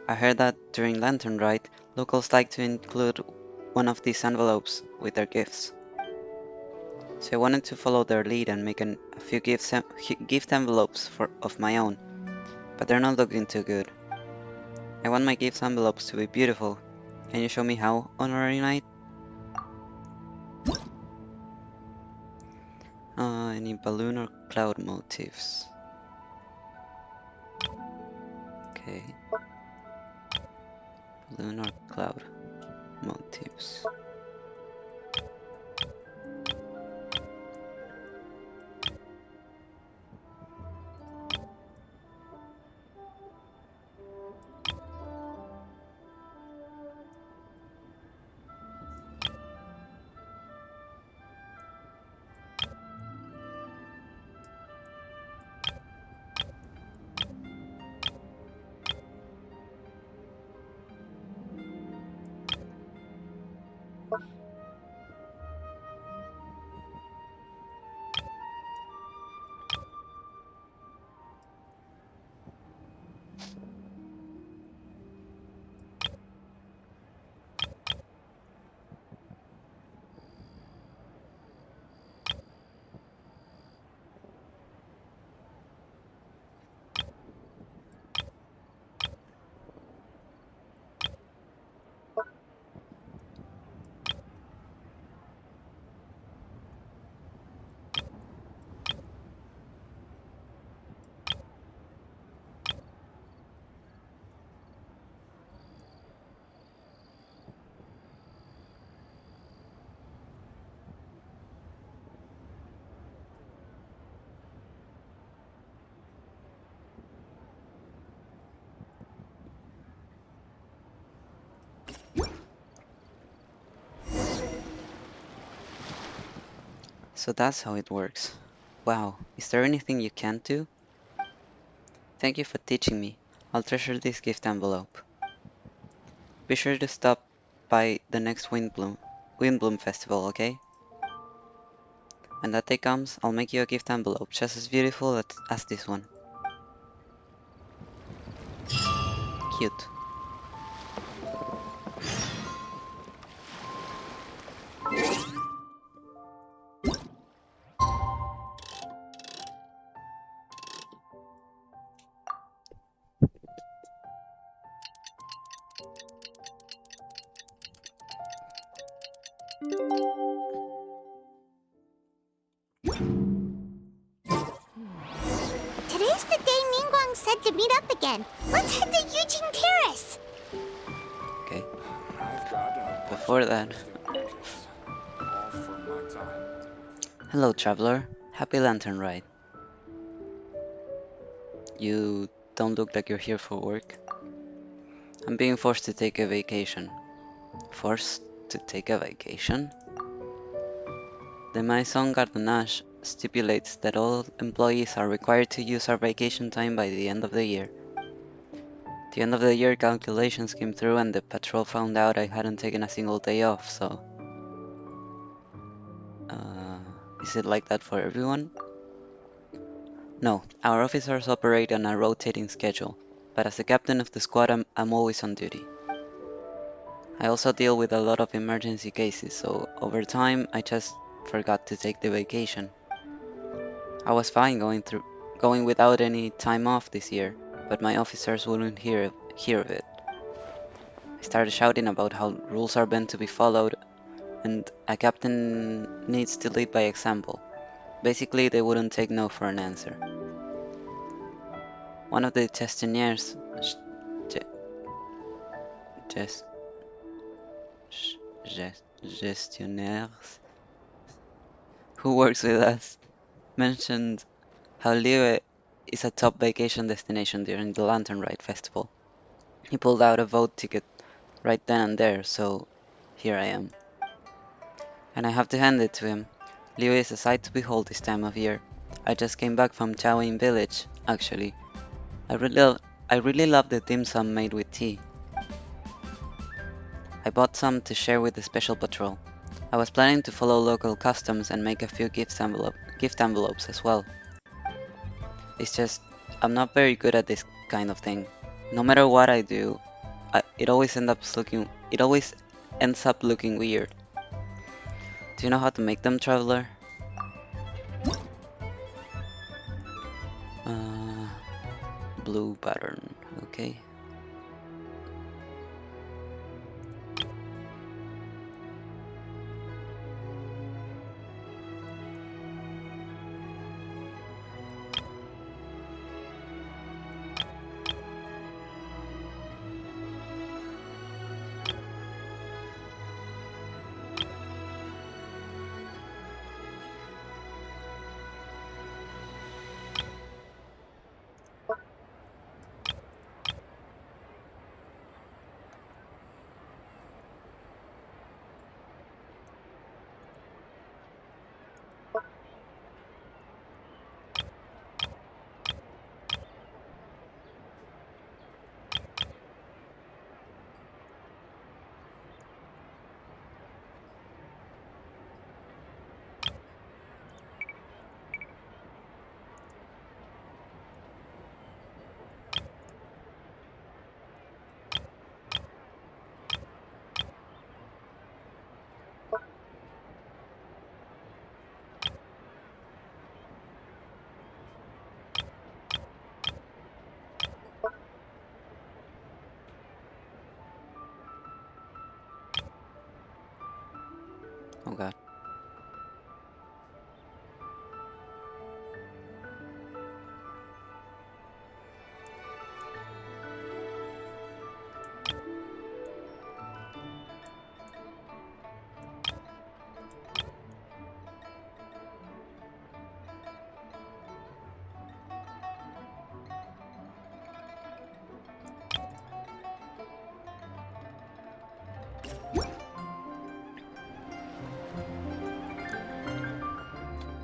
I heard that during Lantern Rite, locals like to include one of these envelopes with their gifts. So I wanted to follow their lead and make a few gift envelopes of my own, but they're not looking too good. I want my gift envelopes to be beautiful. Can you show me how, Honorary Knight? Any balloon or cloud motifs? Okay. Balloon or cloud motifs. So that's how it works. Wow, is there anything you can't do? Thank you for teaching me. I'll treasure this gift envelope. Be sure to stop by the next Windbloom Festival, okay? When that day comes, I'll make you a gift envelope just as beautiful as this one. Cute. Today's the day Ningguang said to meet up again. Let's head to Eugene Terrace. Okay. Before that... Hello, traveler. Happy Lantern Ride. You don't look like you're here for work. I'm being forced to take a vacation. Forced to take a vacation? The Maison Gardenage stipulates that all employees are required to use our vacation time by the end of the year. The end of the year calculations came through and the patrol found out I hadn't taken a single day off, so... is it like that for everyone? No, our officers operate on a rotating schedule, but as the captain of the squad I'm always on duty. I also deal with a lot of emergency cases, so over time I just forgot to take the vacation. I was fine going without any time off this year, but my officers wouldn't hear of it. I started shouting about how rules are meant to be followed, and a captain needs to lead by example. Basically, they wouldn't take no for an answer. One of the gestionnaires, gestionnaires who works with us mentioned how Live is a top vacation destination during the Lantern Rite Festival. He pulled out a vote ticket right then and there, so here I am. And I have to hand it to him. Liu is a sight to behold this time of year. I just came back from Chawin village, actually. I really love the dim sum made with tea. I bought some to share with the special patrol. I was planning to follow local customs and make a few gift envelopes as well. It's just, I'm not very good at this kind of thing. No matter what I do, it always ends up looking weird. Do you know how to make them, traveler? Blue pattern, okay. Oh god.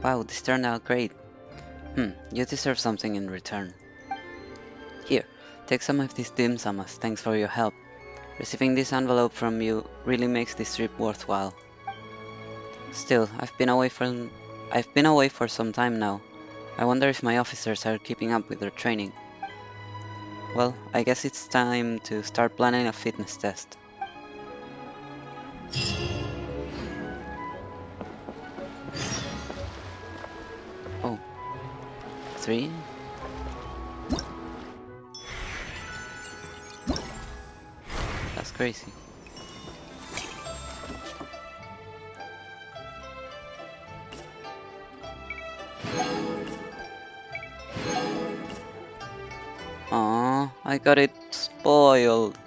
Wow, this turned out great. You deserve something in return. Here, take some of these dim sum as thanks for your help. Receiving this envelope from you really makes this trip worthwhile. Still, I've been away for some time now. I wonder if my officers are keeping up with their training. Well, I guess it's time to start planning a fitness test. Oh. 3? That's crazy. Aww, I got it spoiled.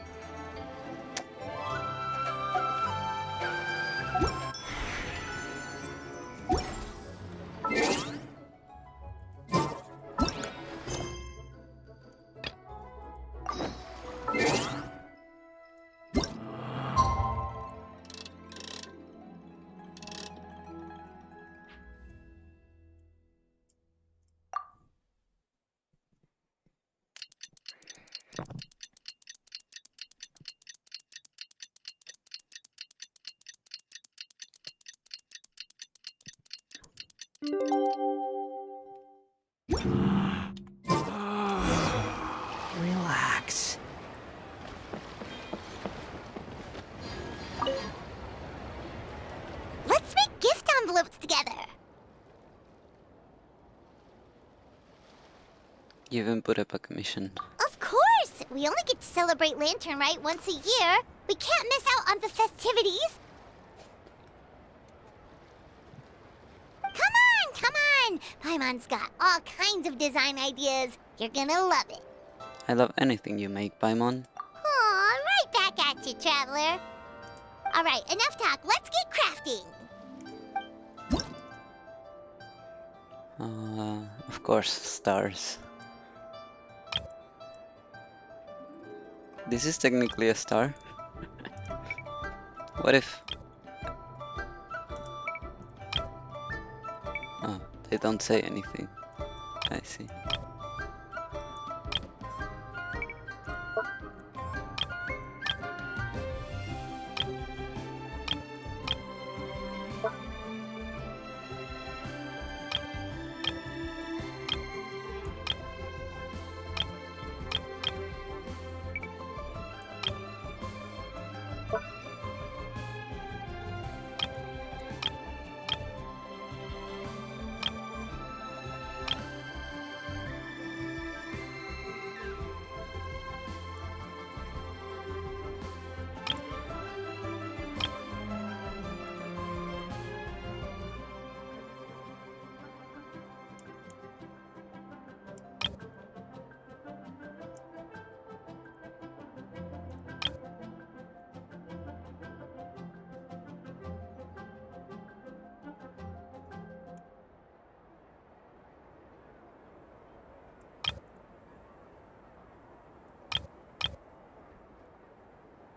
You even put up a commission. Of course! We only get to celebrate Lantern Rite once a year. We can't miss out on the festivities. Come on! Paimon's got all kinds of design ideas. You're gonna love it. I love anything you make, Paimon. Aw, right back at you, Traveler. Alright, enough talk. Let's get crafting. Of course, stars. This is technically a star. What if... Oh, they don't say anything. I see.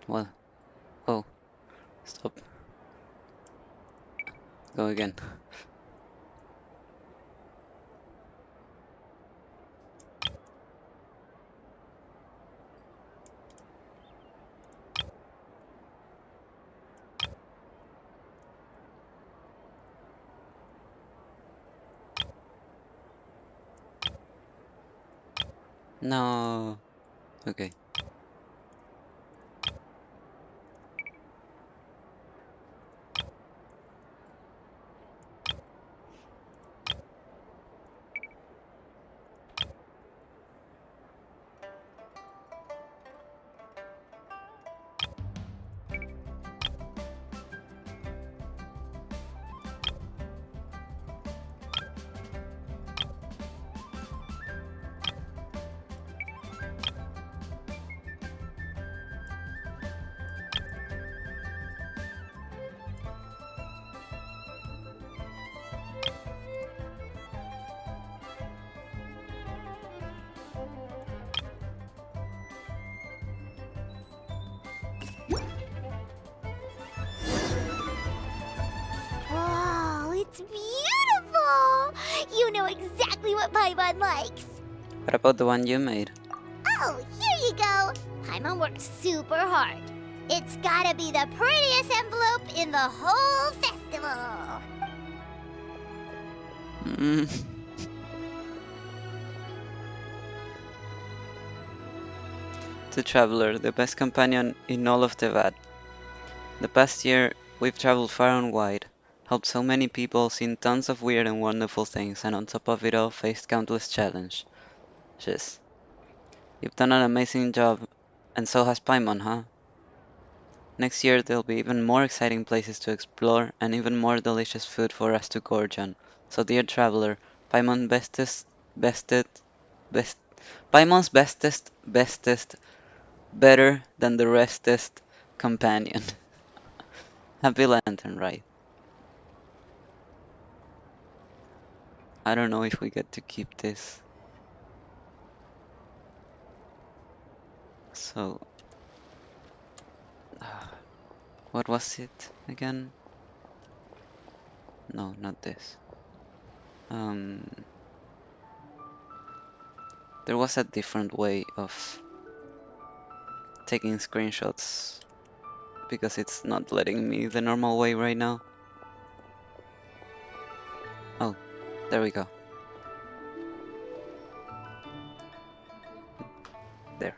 Well, oh, stop. Go again. No. Okay. Wow, it's beautiful! You know exactly what Paimon likes. What about the one you made? Oh, here you go. Paimon worked super hard. It's gotta be the prettiest envelope in the whole festival. The Traveler, the best companion in all of the VOD. The past year, we've traveled far and wide, helped so many people, seen tons of weird and wonderful things, and on top of it all, faced countless challenges. You've done an amazing job, and so has Paimon, huh? Next year, there'll be even more exciting places to explore, and even more delicious food for us to gorge on. So dear Traveler, Paimon's Paimon's bestest, better than the restest companion. Happy Lantern Rite. I don't know if we get to keep this. So, what was it again? No, not this. There was a different way of taking screenshots because it's not letting me the normal way right now. Oh, there we go. There.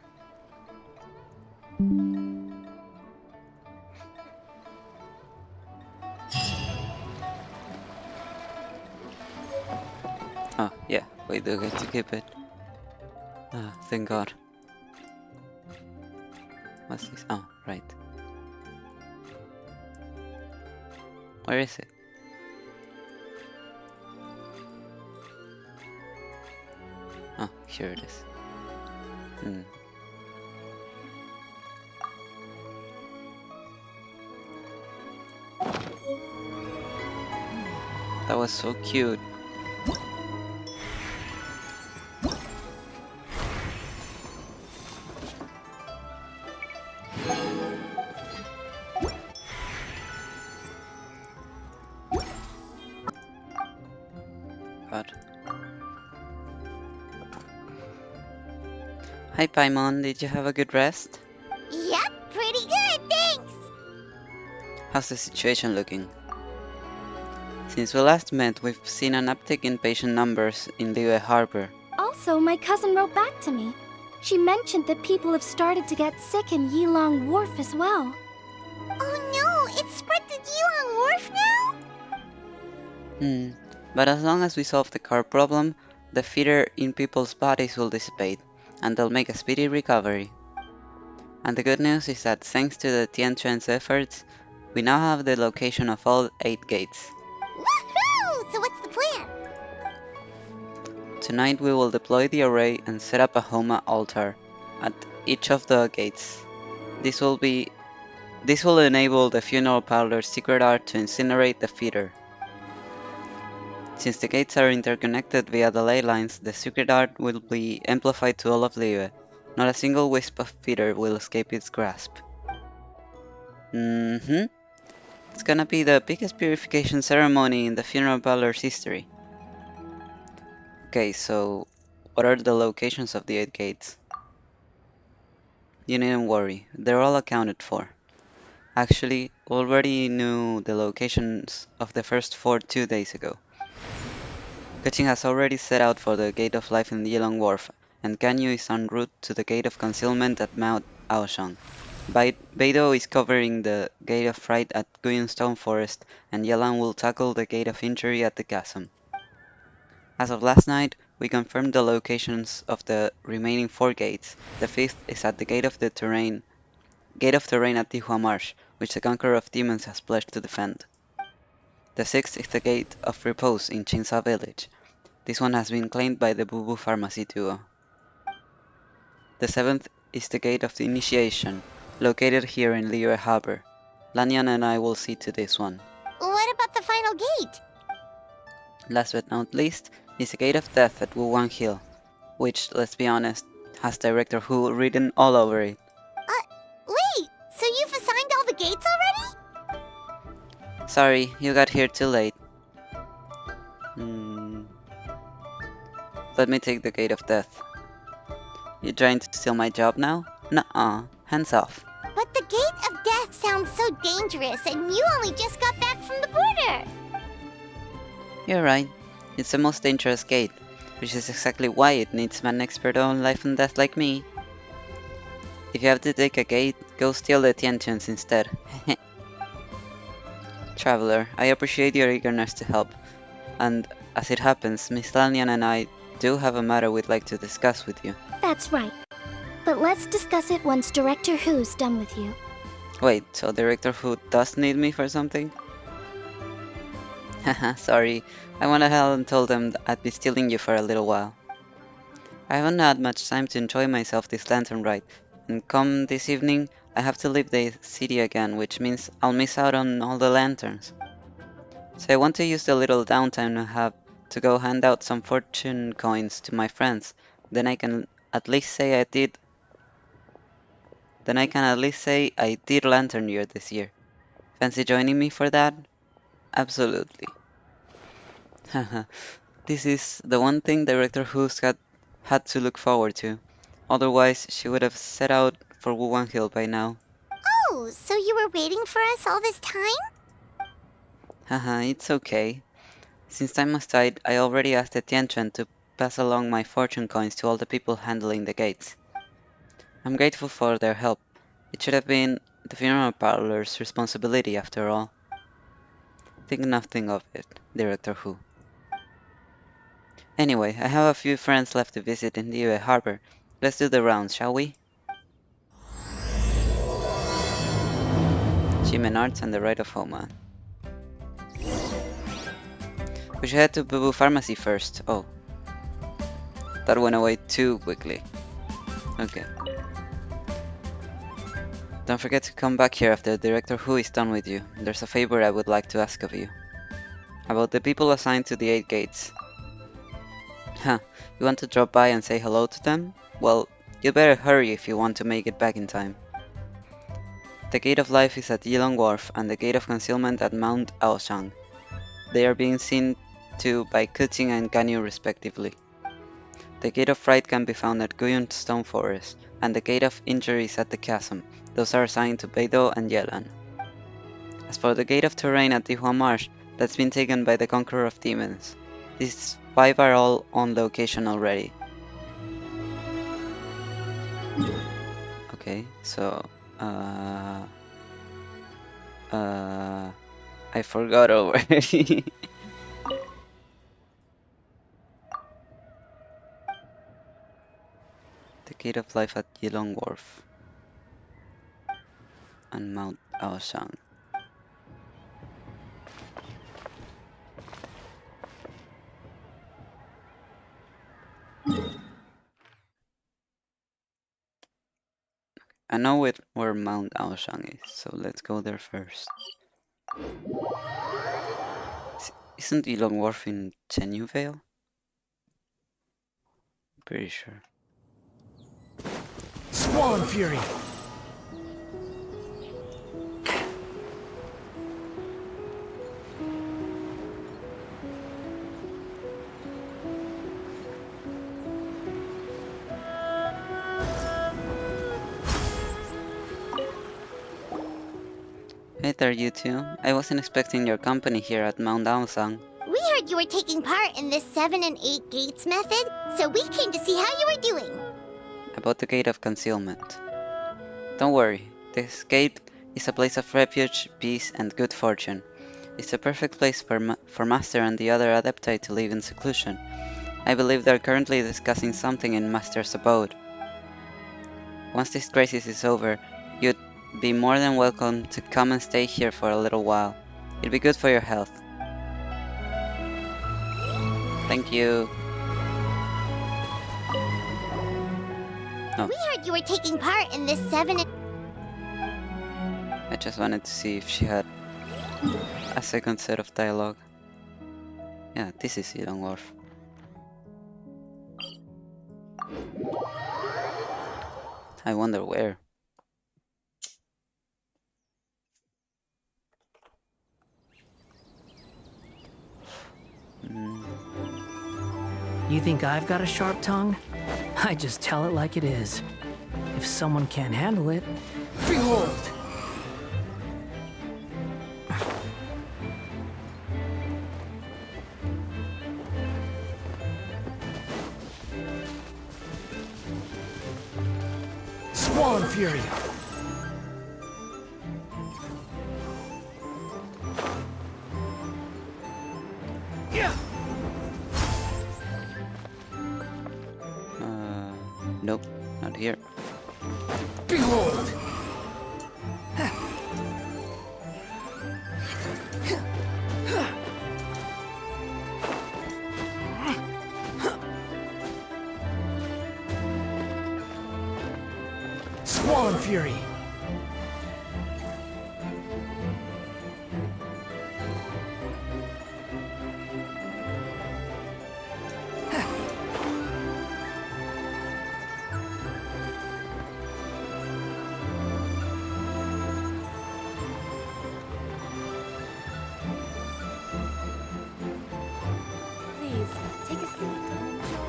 Oh, yeah, we do get to keep it. thank God. What's this? Oh, right. Where is it? Oh, here it is. That was so cute. God. Hi Paimon, did you have a good rest? Yep, pretty good, thanks! How's the situation looking? Since we last met, we've seen an uptick in patient numbers in Liyue Harbor. Also, my cousin wrote back to me. She mentioned that people have started to get sick in Yilong Wharf as well. Oh no, it's spread to Yilong Wharf now? But as long as we solve the car problem, the fever in people's bodies will dissipate, and they'll make a speedy recovery. And the good news is that thanks to the Tianquan's efforts, we now have the location of all 8 gates. Woohoo! So what's the plan? Tonight we will deploy the array and set up a Homa altar at each of the gates. This will enable the funeral parlor's secret art to incinerate the feeder. Since the gates are interconnected via the ley lines, the secret art will be amplified to all of Liyue. Not a single wisp of feeder will escape its grasp. It's gonna be the biggest purification ceremony in the funeral parlor's history. Okay, so what are the locations of the 8 gates? You needn't worry, they're all accounted for. Actually, already knew the locations of the first 4 2 days ago. Keqing has already set out for the Gate of Life in Yilong Wharf, and Ganyu is en route to the Gate of Concealment at Mount Aoshang. Beidou is covering the Gate of Rite at Guyun Stone Forest, and Yelan will tackle the Gate of Injury at the Chasm. As of last night, we confirmed the locations of the remaining 4 gates. The 5th is at the Gate of Terrain at Tihua Marsh, which the Conqueror of Demons has pledged to defend. The 6th is the Gate of Repose in Qingsa Village. This one has been claimed by the Bubu Pharmacy duo. The 7th is the Gate of the Initiation, located here in Liyue Harbor. Lanyan and I will see to this one. What about the final gate? Last but not least is the Gate of Death at Wuwang Hill, which, let's be honest, has Director Hu written all over it. Wait, so you've assigned all the gates already? Sorry, you got here too late. Let me take the Gate of Death. You trying to steal my job now? Nuh-uh, hands off. But the Gate of Death sounds so dangerous, and you only just got back from the border. You're right. It's the most dangerous gate, which is exactly why it needs an expert on life and death like me. If you have to take a gate, go steal the Tianquans instead. Traveler, I appreciate your eagerness to help, and as it happens, Miss Lanyan and I do have a matter we'd like to discuss with you. That's right. But let's discuss it once Director Who's done with you. Wait, so Director Who does need me for something? Haha, sorry. I went ahead and told them I'd be stealing you for a little while. I haven't had much time to enjoy myself this lantern ride, and come this evening, I have to leave the city again, which means I'll miss out on all the lanterns. So I want to use the little downtime I have to go hand out some fortune coins to my friends. Then I can at least say I did Lantern Year this year. Fancy joining me for that? Absolutely. Haha, this is the one thing Director Who's had to look forward to. Otherwise, she would have set out for Wuwang Hill by now. Oh, so you were waiting for us all this time? Haha, it's okay. Since time aside, I already asked the Tianquan to pass along my fortune coins to all the people handling the gates. I'm grateful for their help. It should have been the funeral parlor's responsibility after all. Think nothing of it, Director Who. Anyway, I have a few friends left to visit in Liyue Harbor. Let's do the rounds, shall we? Achievement Arts and the Rite of Homa. We should head to Boo Boo Pharmacy first. Oh. That went away too quickly. Okay. Don't forget to come back here after Director Hu is done with you. There's a favor I would like to ask of you. About the people assigned to the 8 gates. Huh, you want to drop by and say hello to them? Well, you better hurry if you want to make it back in time. The Gate of Life is at Yilong Wharf and the Gate of Concealment at Mount Aoshang. They are being seen to by Kuting and Ganyu respectively. The Gate of Rite can be found at Guyun Stone Forest, and the Gate of Injury is at the Chasm. Those are assigned to Beidou and Yelan. As for the Gate of Terrain at Dihua Marsh, that's been taken by the Conqueror of Demons. These 5 are all on location already. Okay, so... I forgot already. The Gate of Life at Yilong Wharf and Mount Aoshang. I know where Mount Aoshang is, so let's go there first. Isn't Yilong Wharf in Chenyu Vale? Pretty sure. Swan Fury! Hey there, you two. I wasn't expecting your company here at Mount Aosang. We heard you were taking part in this 7 and 8 gates method, so we came to see how you were doing. About the Gate of Concealment. Don't worry, this gate is a place of refuge, peace, and good fortune. It's a perfect place for Master and the other Adepti to live in seclusion. I believe they're currently discussing something in Master's abode. Once this crisis is over, you'd be more than welcome to come and stay here for a little while. It'd be good for your health. Thank you. Oh. We heard you were taking part in this 7 and... I just wanted to see if she had a second set of dialogue. Yeah, this is Yilong Wharf. I wonder where. You think I've got a sharp tongue? I just tell it like it is. If someone can't handle it, behold! Swan Fury! Nope, not here. Behold! Swan Fury! Take a seat and enjoy.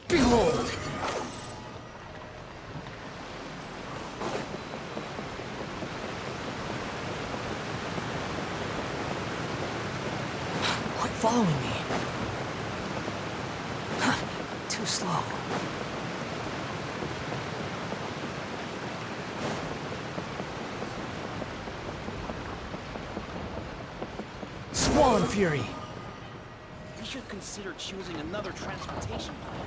Behold! Quit following me. Too slow. Squall and Fury. We should consider choosing another transportation plan.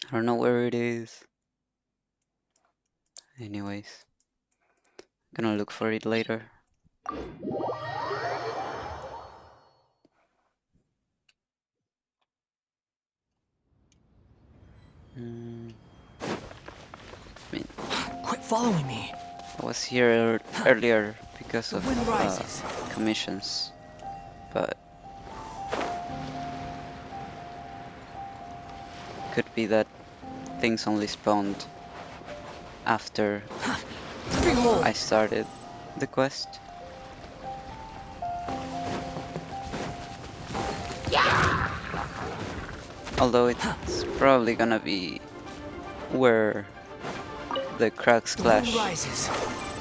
I don't know where it is. Anyways, gonna look for it later. Quit following me. I was here earlier because of wind rises. commissions, but could be that things only spawned after I started the quest. Although it's probably gonna be where the Crux Clash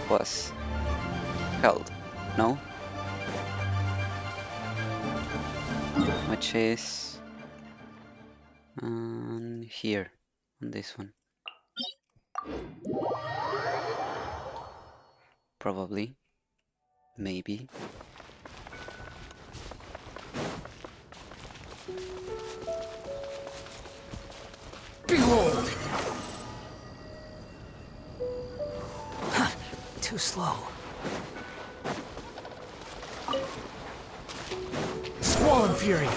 was held, no? Which is here, on this one. Probably. Maybe. Behold! Too slow. Squall and Fury.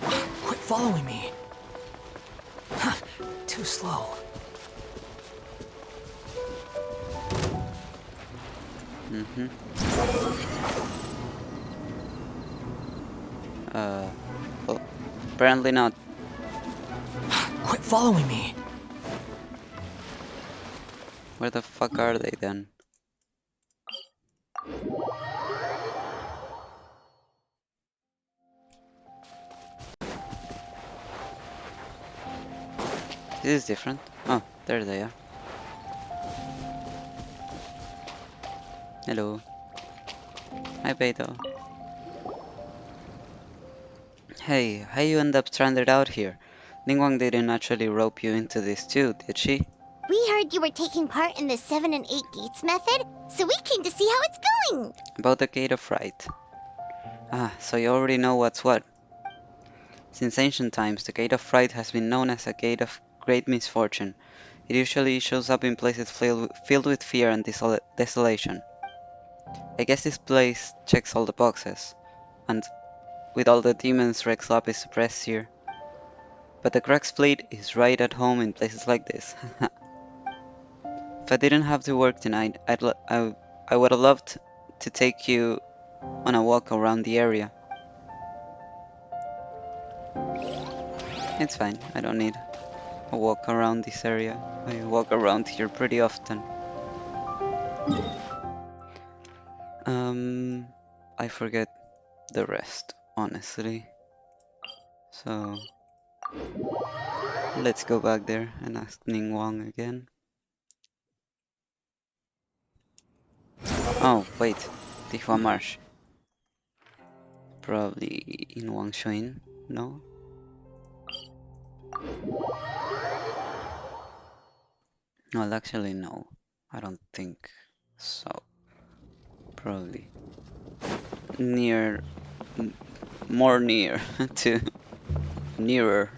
Quit following me. Too slow. Well, apparently not. Quit following me. Where the fuck are they then? This is different. Oh, there they are. Hello. Hi, Beto. Hey, how you end up stranded out here? Ningguang didn't actually rope you into this too, did she? We heard you were taking part in the 7 and 8 gates method, so we came to see how it's going. About the Gate of Rite. Ah, so you already know what's what. Since ancient times, the Gate of Rite has been known as a gate of great misfortune. It usually shows up in places filled with fear and desolation. I guess this place checks all the boxes, and with all the demons Rex Lab is suppressed here. But the Crux fleet is right at home in places like this. If I didn't have to work tonight, I would have loved to take you on a walk around the area. It's fine, I don't need a walk around this area. I walk around here pretty often. I forget the rest, honestly. So let's go back there and ask Ningguang again. Oh, wait, Tihua Marsh. Probably in Wangshuin, no? Well, actually, no. I don't think so. Probably near, more near to, nearer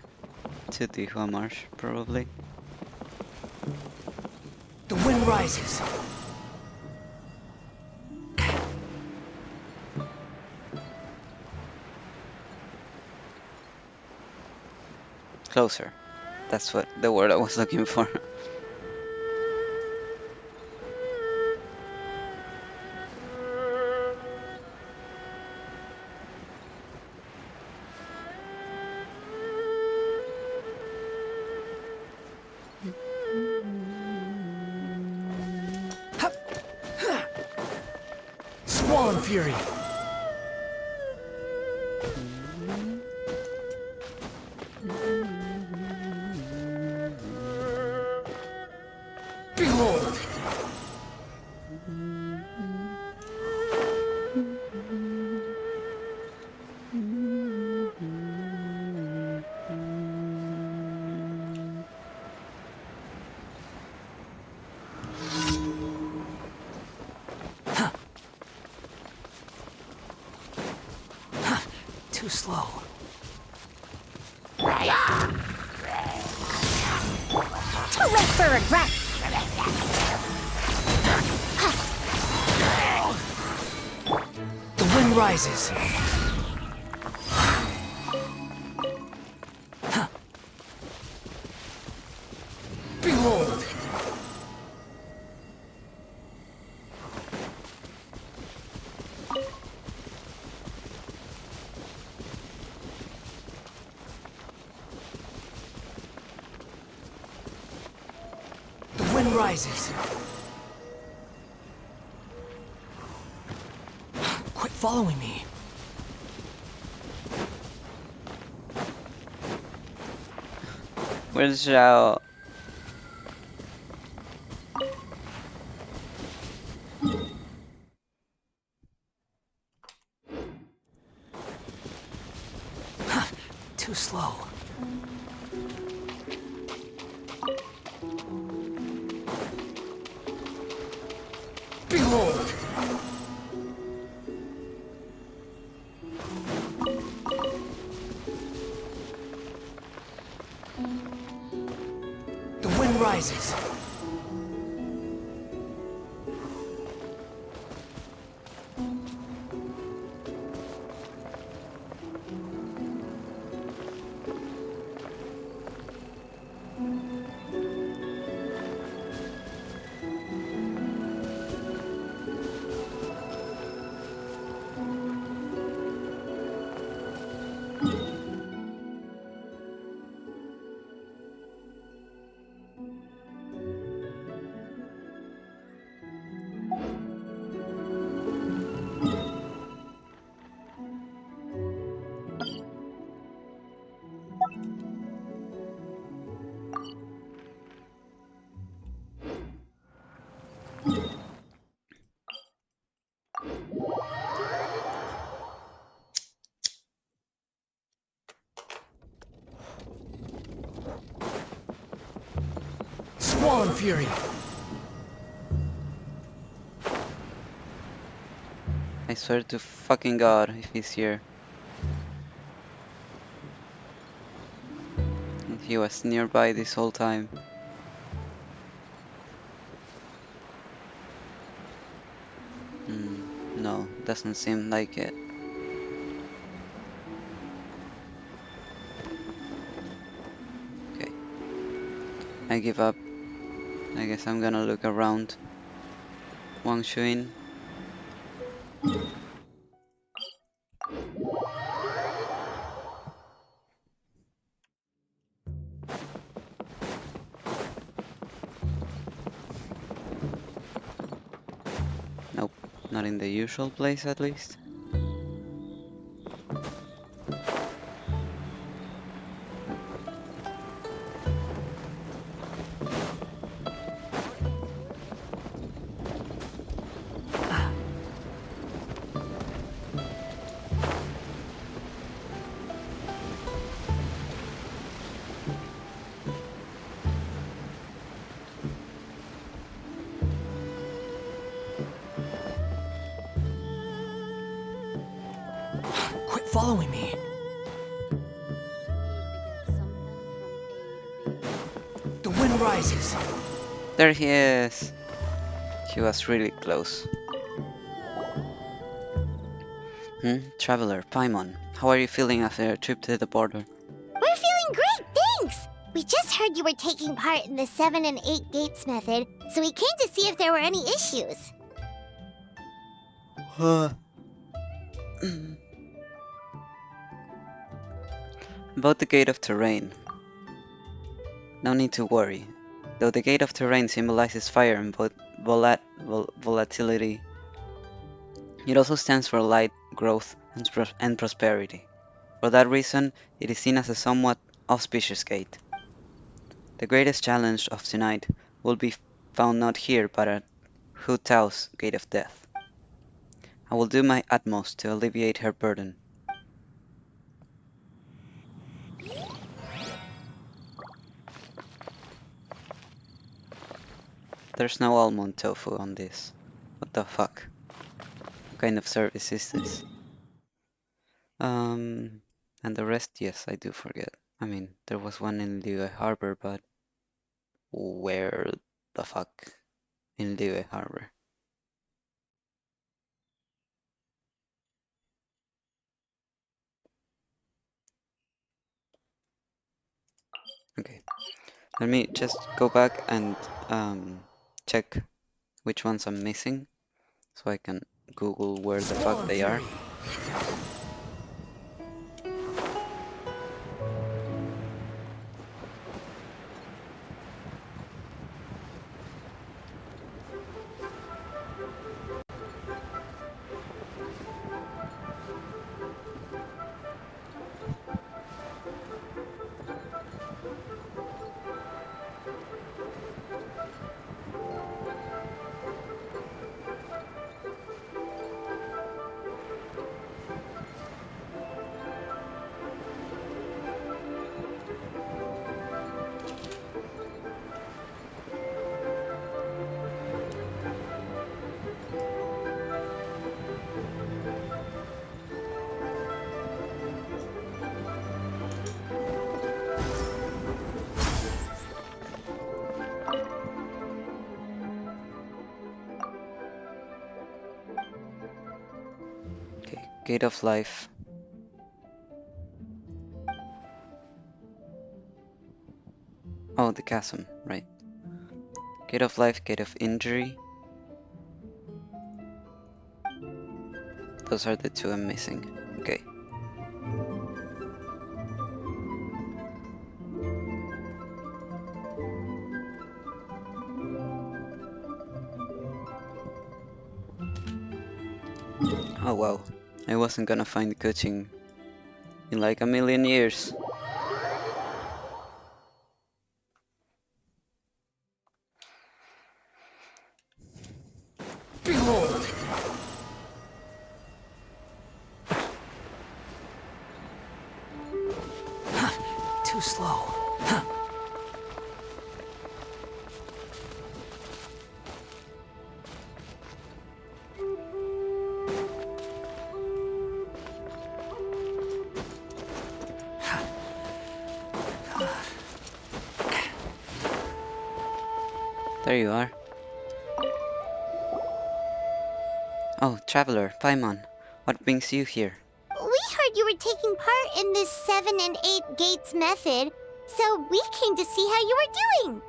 to Tihua Marsh, probably. The wind rises. Closer. That's what the word I was looking for. Squall and Fury. Behold! slow. Too late for regrets! The wind rises. Behold! The wind rises. Quit following me. Where's Zhao? Too slow. Behold! The wind rises. Squall and Fury. I swear to fucking God if he's here. And he was nearby this whole time. No, doesn't seem like it. Okay. I give up. I guess I'm gonna look around. Wang Shuin. Nope, not in the usual place at least. Quit following me. The wind rises. There he is! He was really close. Traveler, Paimon, how are you feeling after your trip to the border? We're feeling great, thanks! We just heard you were taking part in the 7 and 8 gates method, so we came to see if there were any issues. About the Gate of Terrain. No need to worry. Though the Gate of Terrain symbolizes fire and volatility, it also stands for light, growth, and prosperity. For that reason, it is seen as a somewhat auspicious gate. The greatest challenge of tonight will be found not here but at Hu Tao's Gate of Death. I will do my utmost to alleviate her burden. There's no almond tofu on this. What the fuck? What kind of service is this? And the rest, yes, I do forget. I mean, there was one in Liyue Harbor, but where the fuck in Liyue Harbor? Okay, let me just go back and check which ones I'm missing, so I can Google where the fuck they are. Okay, Gate of Life. Oh, the chasm, right. Gate of Life, Gate of Injury. Those are the two I'm missing. Okay. Oh wow. I wasn't gonna find coaching in like a million years. Behold! Too slow. There you are. Oh, Traveler, Paimon. What brings you here? We heard you were taking part in this 7 and 8 gates method, so we came to see how you were doing.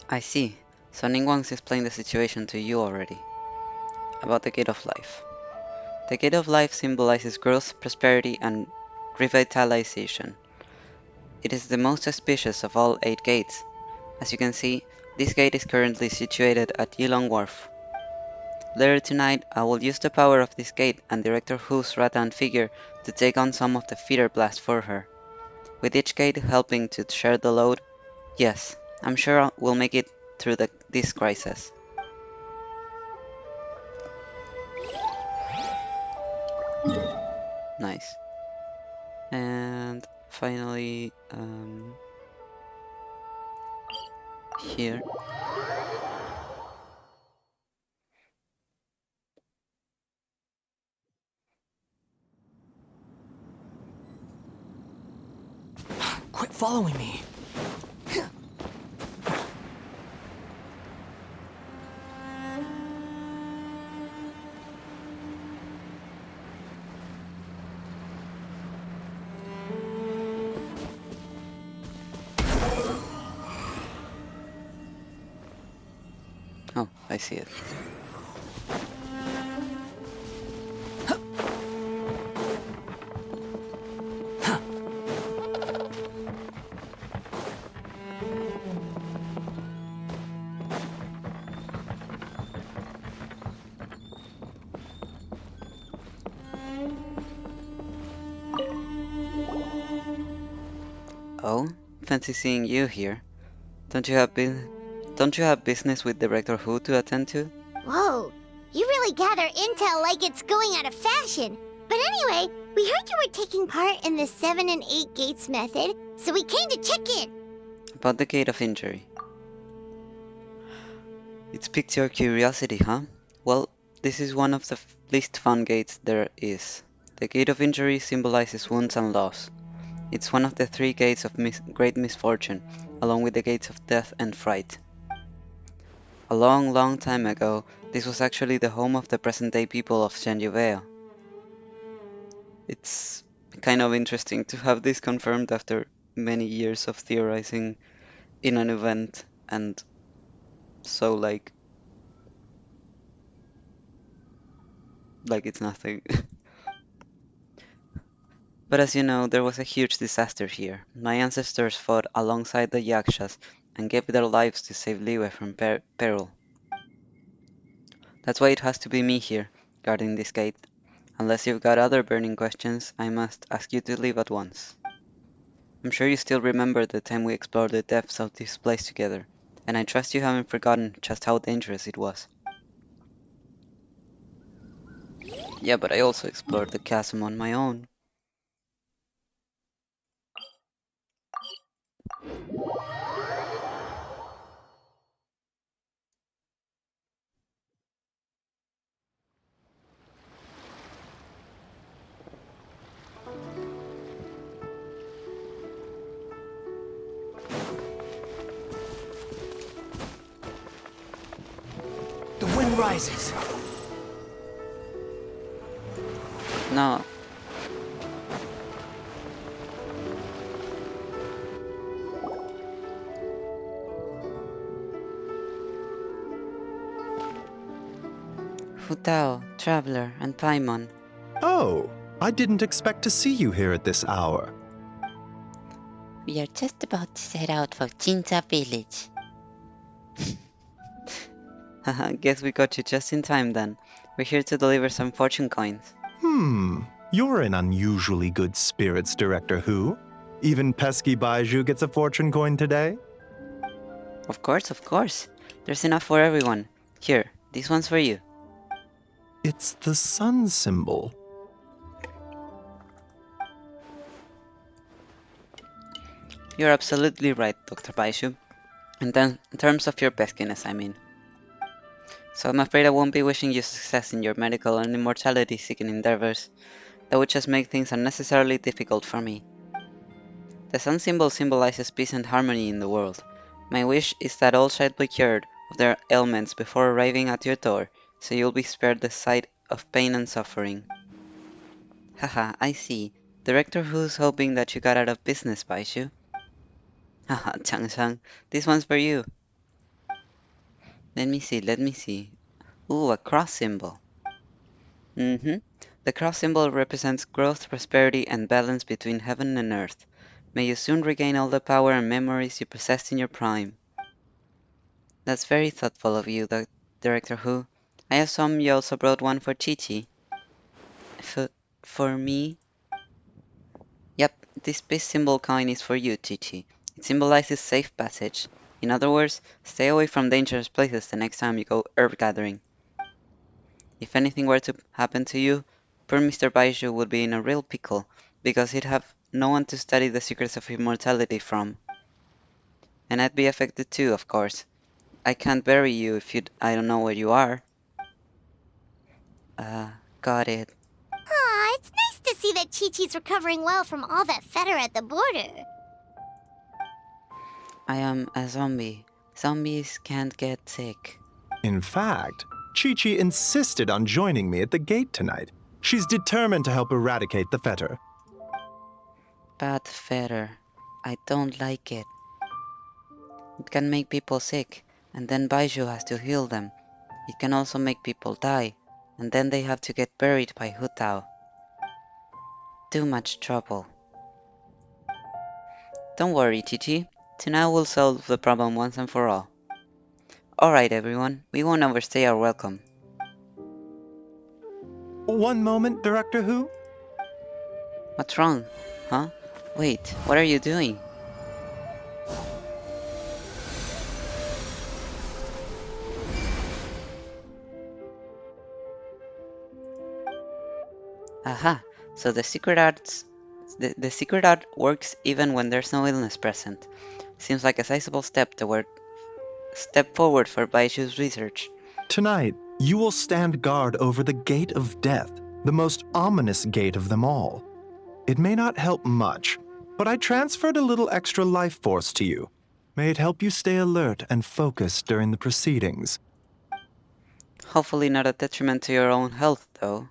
I see. So Ningguang's explained the situation to you already. About the Gate of Life. The Gate of Life symbolizes growth, prosperity, and revitalization. It is the most auspicious of all 8 gates. As you can see, this gate is currently situated at Yilong Wharf. Later tonight, I will use the power of this gate and Director Hu's rattan figure to take on some of the feeder blast for her. With each gate helping to share the load, yes, I'm sure we'll make it through this crisis. Nice. And finally, here. Quit following me. Oh, I see it. Oh, fancy seeing you here. Don't you have business with Director Hu to attend to? Whoa, you really gather intel like it's going out of fashion. But anyway, we heard you were taking part in the 7 and 8 gates method, so we came to check in. About the Gate of Injury. It's piqued your curiosity, huh? Well, this is one of the least fun gates there is. The Gate of Injury symbolizes wounds and loss. It's one of the three gates of great misfortune, along with the gates of death and fright. A long, long time ago, this was actually the home of the present-day people of Genjubeo. It's kind of interesting to have this confirmed after many years of theorizing in an event, and so like it's nothing. But as you know, there was a huge disaster here. My ancestors fought alongside the Yakshas and gave their lives to save Liyue from peril. That's why it has to be me here, guarding this gate. Unless you've got other burning questions, I must ask you to leave at once. I'm sure you still remember the time we explored the depths of this place together, and I trust you haven't forgotten just how dangerous it was. Yeah, but I also explored the chasm on my own. The wind rises. No. Futao, Traveler, and Paimon. Oh, I didn't expect to see you here at this hour. We are just about to set out for Chincha village. Haha, guess we got you just in time then. We're here to deliver some fortune coins. You're in unusually good spirits, Director Who. Even pesky Baiju gets a fortune coin today? Of course. There's enough for everyone. Here, this one's for you. It's the sun symbol. You're absolutely right, Dr. Baishu. In terms of your peskiness, I mean. So I'm afraid I won't be wishing you success in your medical and immortality-seeking endeavors. That would just make things unnecessarily difficult for me. The sun symbol symbolizes peace and harmony in the world. My wish is that all shall be cured of their ailments before arriving at your door, so you'll be spared the sight of pain and suffering. Haha, I see. Director Who's hoping that you got out of business, Baishu. Haha, Chang-Chang, this one's for you. Let me see. Ooh, a cross symbol. The cross symbol represents growth, prosperity, and balance between heaven and earth. May you soon regain all the power and memories you possessed in your prime. That's very thoughtful of you, Director Who. I assume you also brought one for Chi-Chi. For me? Yep, this peace symbol coin is for you, Chi-Chi. It symbolizes safe passage. In other words, stay away from dangerous places the next time you go herb gathering. If anything were to happen to you, poor Mr. Baiju would be in a real pickle, because he'd have no one to study the secrets of immortality from. And I'd be affected too, of course. I can't bury you if I don't know where you are. Got it. Aw, it's nice to see that Chi-Chi's recovering well from all that fetter at the border. I am a zombie. Zombies can't get sick. In fact, Chi-Chi insisted on joining me at the gate tonight. She's determined to help eradicate the fetter. Bad fetter. I don't like it. It can make people sick, and then Baiju has to heal them. It can also make people die, and then they have to get buried by Hu Tao. Too much trouble. Don't worry, Chi-Chi. Tonight we'll solve the problem once and for all. Alright everyone, we won't overstay our welcome. One moment, Director Who? What's wrong? Huh? Wait, what are you doing? Aha, so the secret art works even when there's no illness present. Seems like a sizable step forward for Baiju's research. Tonight, you will stand guard over the Gate of Death. the most ominous gate of them all. It may not help much, but I transferred a little extra life force to you. May it help you stay alert and focused during the proceedings. Hopefully not a detriment to your own health, though.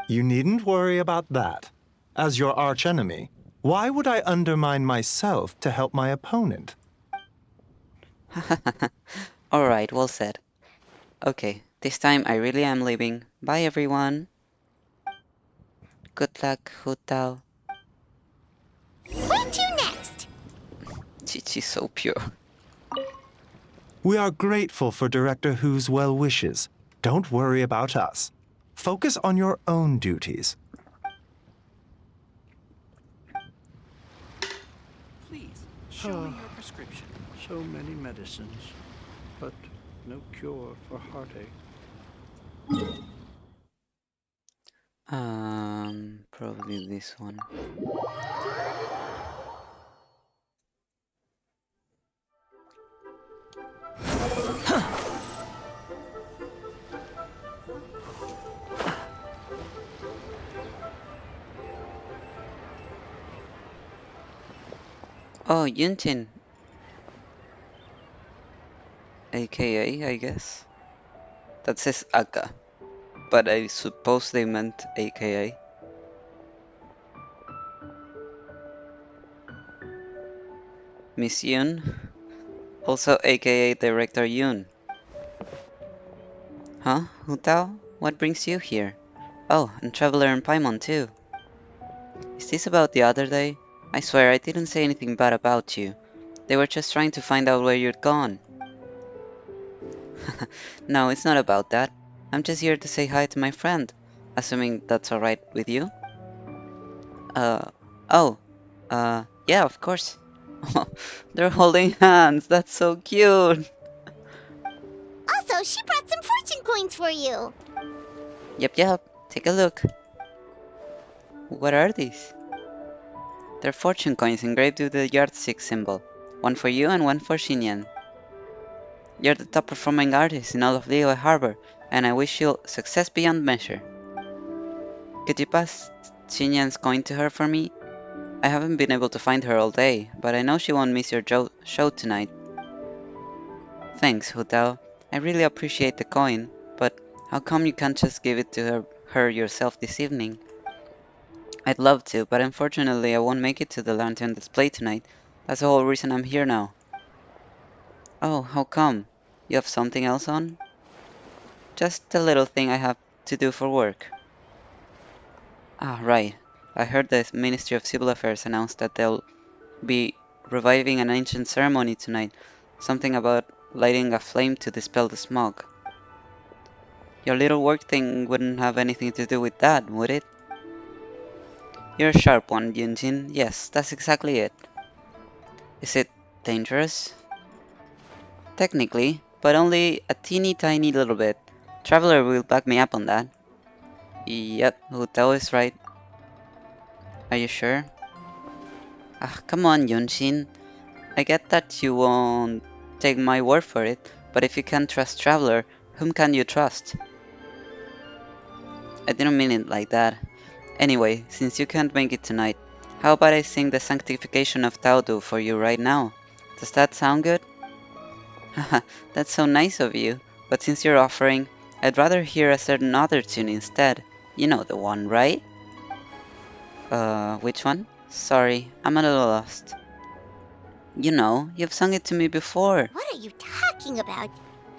You needn't worry about that. As your archenemy, why would I undermine myself to help my opponent? Alright, well said. Okay, this time I really am leaving. Bye everyone. Good luck, Hu Tao. Where to next? Chichi's so pure. We are grateful for Director Hu's well wishes. Don't worry about us. Focus on your own duties. Please, show me your prescription. So many medicines, but no cure for heartache. Probably this one. Oh, Genshin. AKA, I guess. That says Aka, but I suppose they meant AKA. Miss Yoon, also AKA Director Yoon. Huh? Hu Tao? What brings you here? Oh, and Traveler and Paimon too. Is this about the other day? I swear I didn't say anything bad about you. They were just trying to find out where you'd gone. No, it's not about that. I'm just here to say hi to my friend. Assuming that's alright with you? Uh, oh. Yeah, of course. They're holding hands. That's so cute. Also, she brought some fortune coins for you. Yep. Take a look. What are these? They're fortune coins engraved with the yardstick symbol. One for you and one for Xinyan. You're the top performing artist in all of Liyue Harbor, and I wish you success beyond measure. Could you pass Xinyan's coin to her for me? I haven't been able to find her all day, but I know she won't miss your show tonight. Thanks, Hu Tao. I really appreciate the coin, but how come you can't just give it to her yourself this evening? I'd love to, but unfortunately I won't make it to the lantern display tonight. That's the whole reason I'm here now. Oh, how come? You have something else on? Just a little thing I have to do for work. Ah, right. I heard the Ministry of Civil Affairs announced that they'll be reviving an ancient ceremony tonight. Something about lighting a flame to dispel the smog. Your little work thing wouldn't have anything to do with that, would it? You're a sharp one, Yunjin. Yes, that's exactly it. Is it dangerous? Technically, but only a teeny tiny little bit. Traveler will back me up on that. Yep, Hu Tao is right. Are you sure? Ah, come on, Yunshin. I get that you won't take my word for it, but if you can't trust Traveler, whom can you trust? I didn't mean it like that. Anyway, since you can't make it tonight, how about I sing the Sanctification of Taudu for you right now? Does that sound good? Haha, that's so nice of you, but since you're offering, I'd rather hear a certain other tune instead. You know the one, right? Which one? Sorry, I'm a little lost. You know, you've sung it to me before. What are you talking about?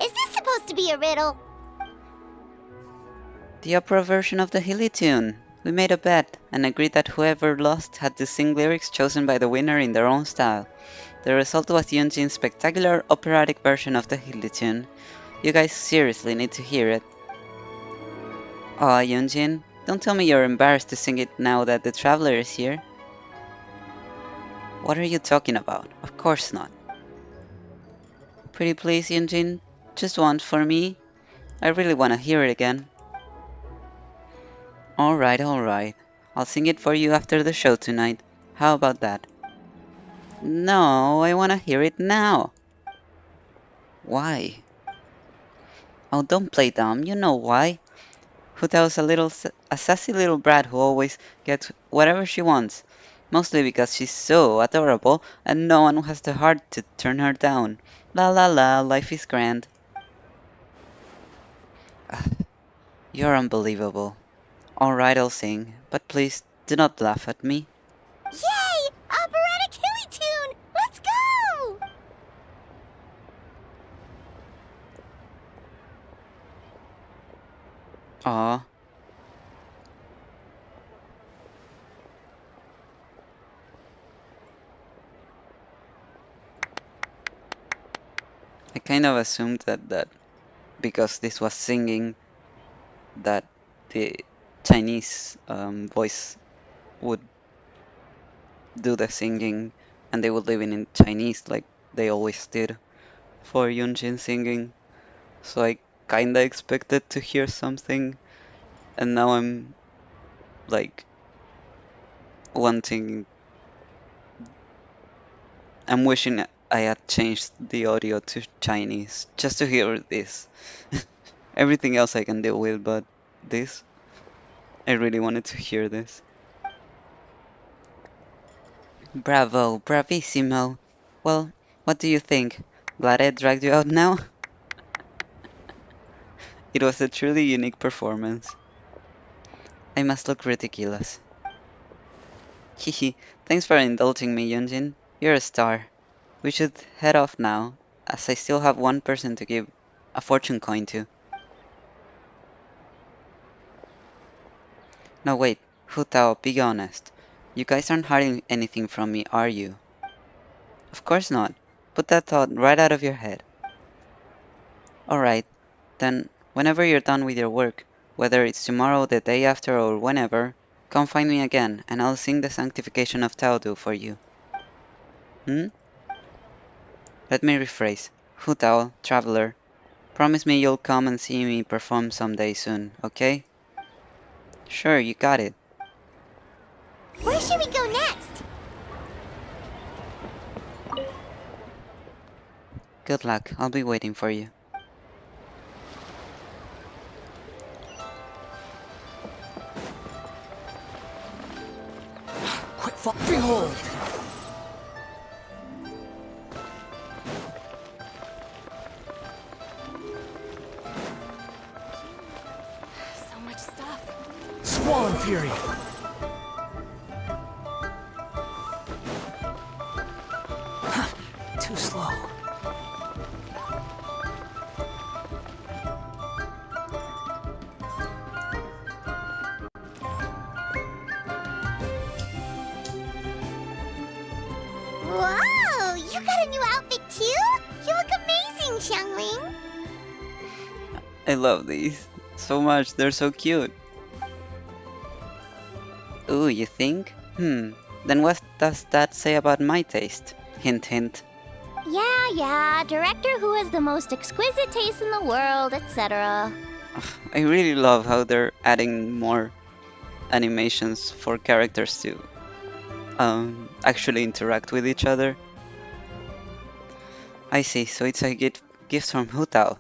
Is this supposed to be a riddle? The opera version of the Hilly tune. We made a bet and agreed that whoever lost had to sing lyrics chosen by the winner in their own style. The result was Yunjin's spectacular operatic version of the Hilly tune. You guys seriously need to hear it. Aw, Yunjin, don't tell me you're embarrassed to sing it now that the traveler is here. What are you talking about? Of course not. Pretty please, Yunjin, just once for me. I really want to hear it again. Alright. I'll sing it for you after the show tonight. How about that? No, I want to hear it now. Why? Oh, don't play dumb, you know why. Hutao's a sassy little brat who always gets whatever she wants, mostly because she's so adorable and no one has the heart to turn her down. La la la, life is grand. You're unbelievable. Alright, I'll sing, but please do not laugh at me. Yay! Operatic Hilly Tune! Let's go! Aw. I kind of assumed that because this was singing, that the Chinese voice would do the singing and they would live in Chinese like they always did for Yunjin singing. So I kinda expected to hear something, and now I'm like wanting. I'm wishing I had changed the audio to Chinese just to hear this. Everything else I can deal with, but this, I really wanted to hear this. Bravo, bravissimo. Well, what do you think? Glad I dragged you out now? It was a truly unique performance. I must look ridiculous. Hehe, thanks for indulging me, Yunjin. You're a star. We should head off now, as I still have one person to give a fortune coin to. No, wait, Hu Tao, be honest. You guys aren't hiding anything from me, are you? Of course not. Put that thought right out of your head. Alright, then, whenever you're done with your work, whether it's tomorrow, the day after, or whenever, come find me again, and I'll sing the Sanctification of Taodu for you. Hmm? Let me rephrase. Hu Tao, traveler, promise me you'll come and see me perform someday soon, okay? Sure, you got it. Where should we go next? Good luck, I'll be waiting for you. Quick, behold! So much stuff. Squall and Fury! Too slow. Whoa! You got a new outfit too? You look amazing, Xiangling! I love these so much, they're so cute. Ooh, you think? Then what does that say about my taste? Hint, hint. Yeah, director who has the most exquisite taste in the world, etc. I really love how they're adding more animations for characters to actually interact with each other. I see, so it's a gift from Hu Tao.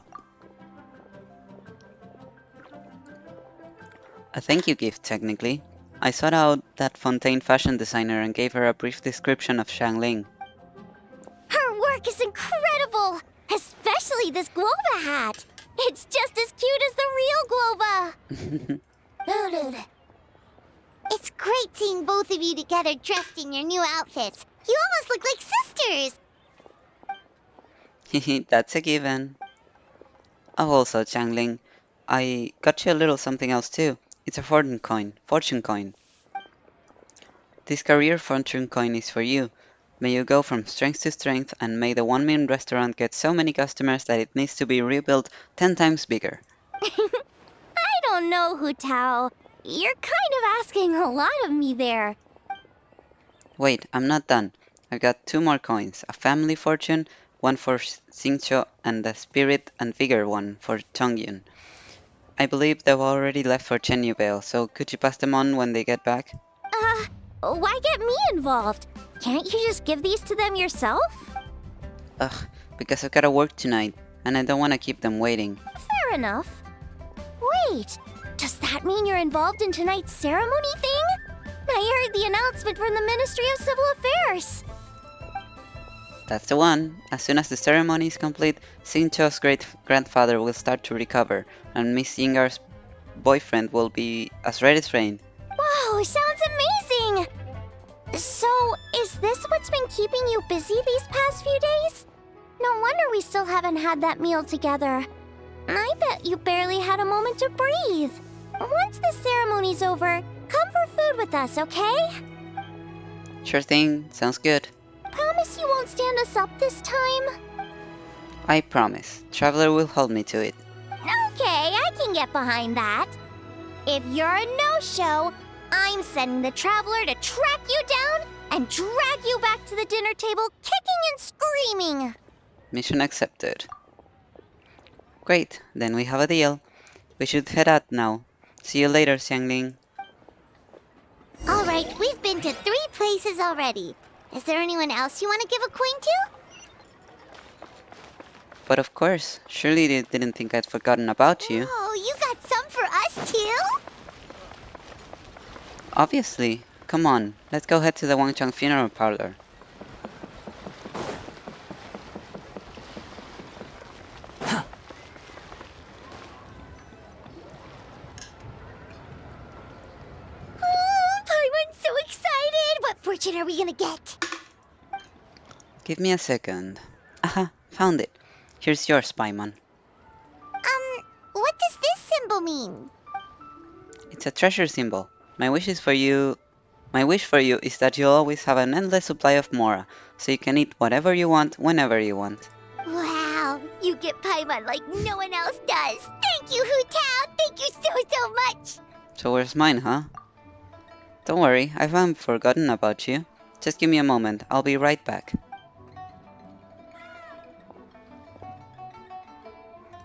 A thank you gift, technically. I sought out that Fontaine fashion designer and gave her a brief description of Xiangling. Her work is incredible! Especially this Guoba hat! It's just as cute as the real Guoba! It's great seeing both of you together dressed in your new outfits. You almost look like sisters! That's a given. Oh, also, Xiangling, I got you a little something else too. It's a fortune coin. This career fortune coin is for you. May you go from strength to strength, and may the 1 million restaurant get so many customers that it needs to be rebuilt 10 times bigger. I don't know, Hu Tao. You're kind of asking a lot of me there. Wait, I'm not done. I've got 2 more coins. A family fortune, one for Xingqiu, and a spirit and vigor one for Chongyun. I believe they've already left for Chen Yubei, so could you pass them on when they get back? Why get me involved? Can't you just give these to them yourself? Ugh, because I've gotta work tonight, and I don't want to keep them waiting. Fair enough. Wait, does that that mean you're involved in tonight's ceremony thing? I heard the announcement from the Ministry of Civil Affairs. That's the one. As soon as the ceremony is complete, Xingqiu's great-grandfather will start to recover, and Miss Yingar's boyfriend will be as ready as rain. Wow, sounds amazing! So, is this what's been keeping you busy these past few days? No wonder we still haven't had that meal together. I bet you barely had a moment to breathe. Once the ceremony's over, come for food with us, okay? Sure thing. Sounds good. Promise you won't stand us up this time? I promise. Traveler will hold me to it. Okay, I can get behind that. If you're a no-show, I'm sending the Traveler to track you down and drag you back to the dinner table kicking and screaming. Mission accepted. Great, then we have a deal. We should head out now. See you later, Xiangling. Alright, we've been to 3 places already. Is there anyone else you want to give a coin to? But of course, surely they didn't think I'd forgotten about you. Oh, you got some for us too? Obviously. Come on, let's go head to the Wangchang funeral parlor. Paimon's so excited! What fortune are we gonna get? Give me a second. Aha, found it. Here's yours, Paimon. What does this symbol mean? It's a treasure symbol. My wish for you is that you'll always have an endless supply of mora, so you can eat whatever you want, whenever you want. Wow, you get Paimon like no one else does. Thank you, Hu Tao. Thank you so much. So where's mine, huh? Don't worry, I haven't forgotten about you. Just give me a moment, I'll be right back.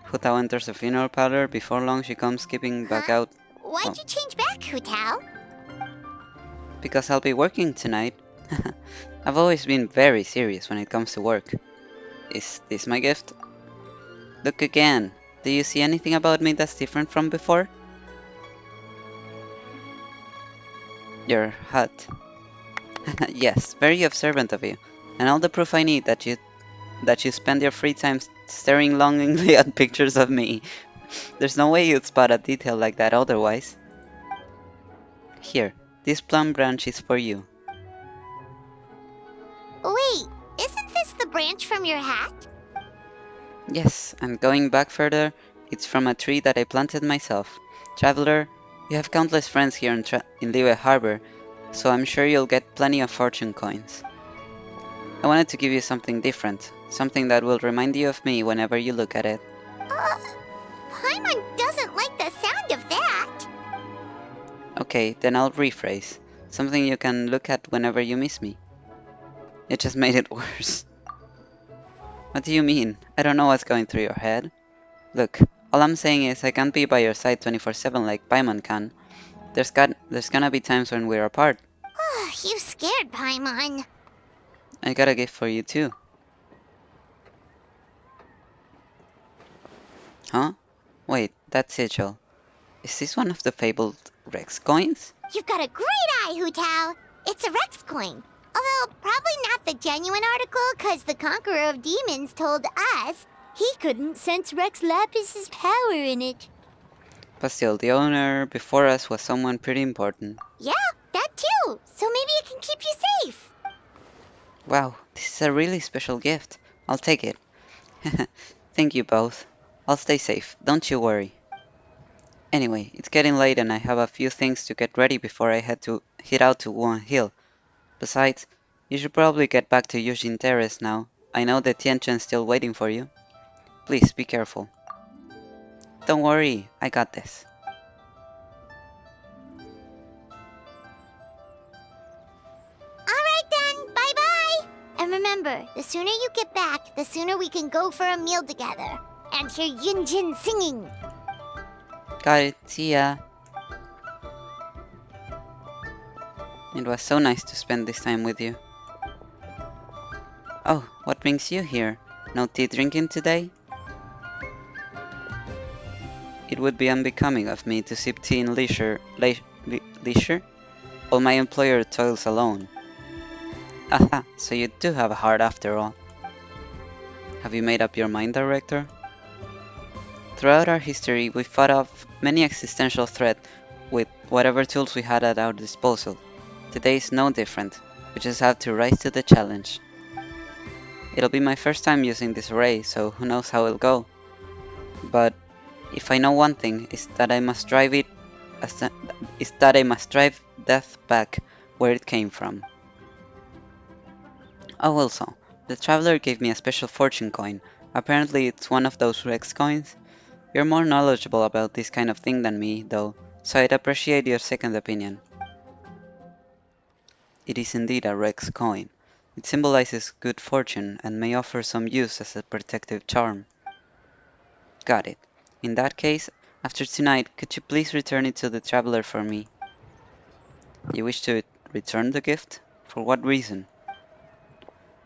Hu Tao enters the funeral parlor. Before long, she comes skipping back out. Why'd you change back, Hu Tao? Because I'll be working tonight. I've always been very serious when it comes to work. Is this my gift? Look again. Do you see anything about me that's different from before? Your hat. Yes, very observant of you. And all the proof I need that you spend your free time staring longingly at pictures of me. There's no way you'd spot a detail like that otherwise. Here, this plum branch is for you. Wait, isn't this the branch from your hat? Yes, and going back further, it's from a tree that I planted myself. Traveler, you have countless friends here in Liyue Harbor, so I'm sure you'll get plenty of fortune coins. I wanted to give you something different, something that will remind you of me whenever you look at it. Paimon doesn't like the sound of that. Okay, then I'll rephrase. Something you can look at whenever you miss me. It just made it worse. What do you mean? I don't know what's going through your head. Look, all I'm saying is I can't be by your side 24/7 like Paimon can. There's gonna be times when we're apart. You scared Paimon. I got a gift for you too. Huh? Wait, that sigil. Is this one of the fabled Rex coins? You've got a great eye, Hu Tao. It's a Rex coin. Although probably not the genuine article, because the Conqueror of Demons told us he couldn't sense Rex Lapis's power in it. But still, the owner before us was someone pretty important. Yeah, that too. So maybe it can keep you safe. Wow, this is a really special gift. I'll take it. Thank you both. I'll stay safe, don't you worry. Anyway, it's getting late and I have a few things to get ready before I head out to Wuhan Hill. Besides, you should probably get back to Yushin Terrace now. I know the Tianchen's still waiting for you. Please be careful. Don't worry, I got this. Alright then, bye-bye! And remember, the sooner you get back, the sooner we can go for a meal together. And hear Yunjin singing. Got it, see ya. It was so nice to spend this time with you. Oh, what brings you here? No tea drinking today? It would be unbecoming of me to sip tea in leisure? While my employer toils alone. Aha, so you do have a heart after all. Have you made up your mind, Director? Throughout our history, we fought off many existential threats with whatever tools we had at our disposal. Today is no different. We just have to rise to the challenge. It'll be my first time using this array, so who knows how it'll go. But if I know one thing, is that I must drive death back where it came from. Oh, also, the Traveler gave me a special fortune coin. Apparently it's one of those Rex coins. You're more knowledgeable about this kind of thing than me, though, so I'd appreciate your second opinion. It is indeed a Rex coin. It symbolizes good fortune and may offer some use as a protective charm. Got it. In that case, after tonight, could you please return it to the Traveler for me? You wish to return the gift? For what reason?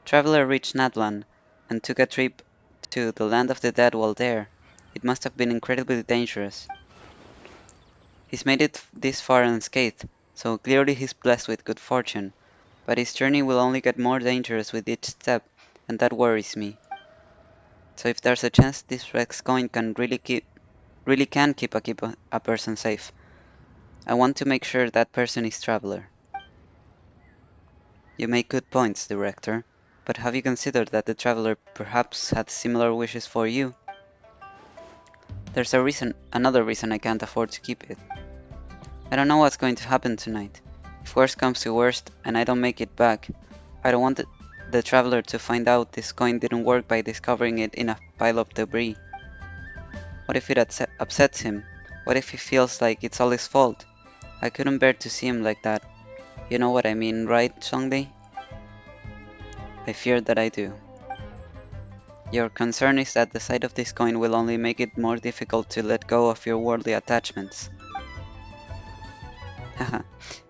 Traveler reached Natlan and took a trip to the land of the dead while there. It must have been incredibly dangerous. He's made it this far unscathed, so clearly he's blessed with good fortune. But his journey will only get more dangerous with each step, and that worries me. So if there's a chance this Rex coin can really keep a person safe, I want to make sure that person is Traveler. You make good points, Director, but have you considered that the Traveler perhaps had similar wishes for you? There's another reason I can't afford to keep it. I don't know what's going to happen tonight. If worst comes to worst and I don't make it back, I don't want the Traveler to find out this coin didn't work by discovering it in a pile of debris. What if it upsets him? What if he feels like it's all his fault? I couldn't bear to see him like that. You know what I mean, right, Songdi? I fear that I do. Your concern is that the sight of this coin will only make it more difficult to let go of your worldly attachments. Haha,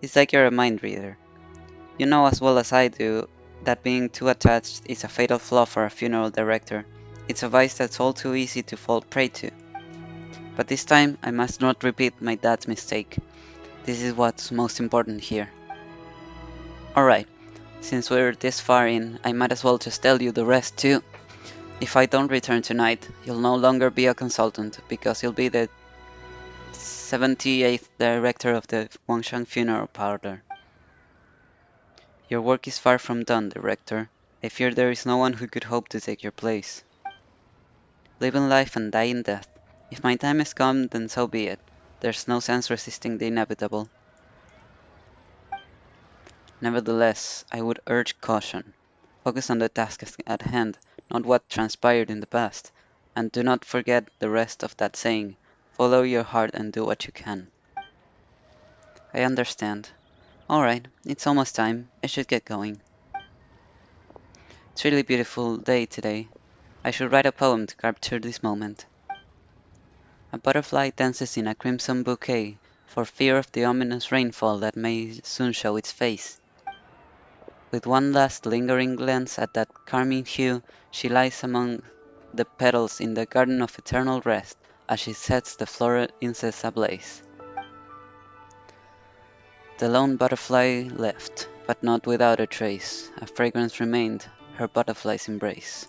it's like you're a mind reader. You know as well as I do that being too attached is a fatal flaw for a funeral director. It's a vice that's all too easy to fall prey to. But this time, I must not repeat my dad's mistake. This is what's most important here. Alright, since we're this far in, I might as well just tell you the rest too. If I don't return tonight, you'll no longer be a consultant, because you'll be the 78th director of the Wangshan Funeral Parlor. Your work is far from done, Director. I fear there is no one who could hope to take your place. Live in life and die in death. If my time has come, then so be it. There's no sense resisting the inevitable. Nevertheless, I would urge caution. Focus on the task at hand, not what transpired in the past. And do not forget the rest of that saying, follow your heart and do what you can. I understand. Alright, it's almost time. I should get going. It's a really beautiful day today. I should write a poem to capture this moment. A butterfly dances in a crimson bouquet for fear of the ominous rainfall that may soon show its face. With one last lingering glance at that carmine hue, she lies among the petals in the garden of eternal rest as she sets the floral incense ablaze. The lone butterfly left, but not without a trace. A fragrance remained, her butterfly's embrace.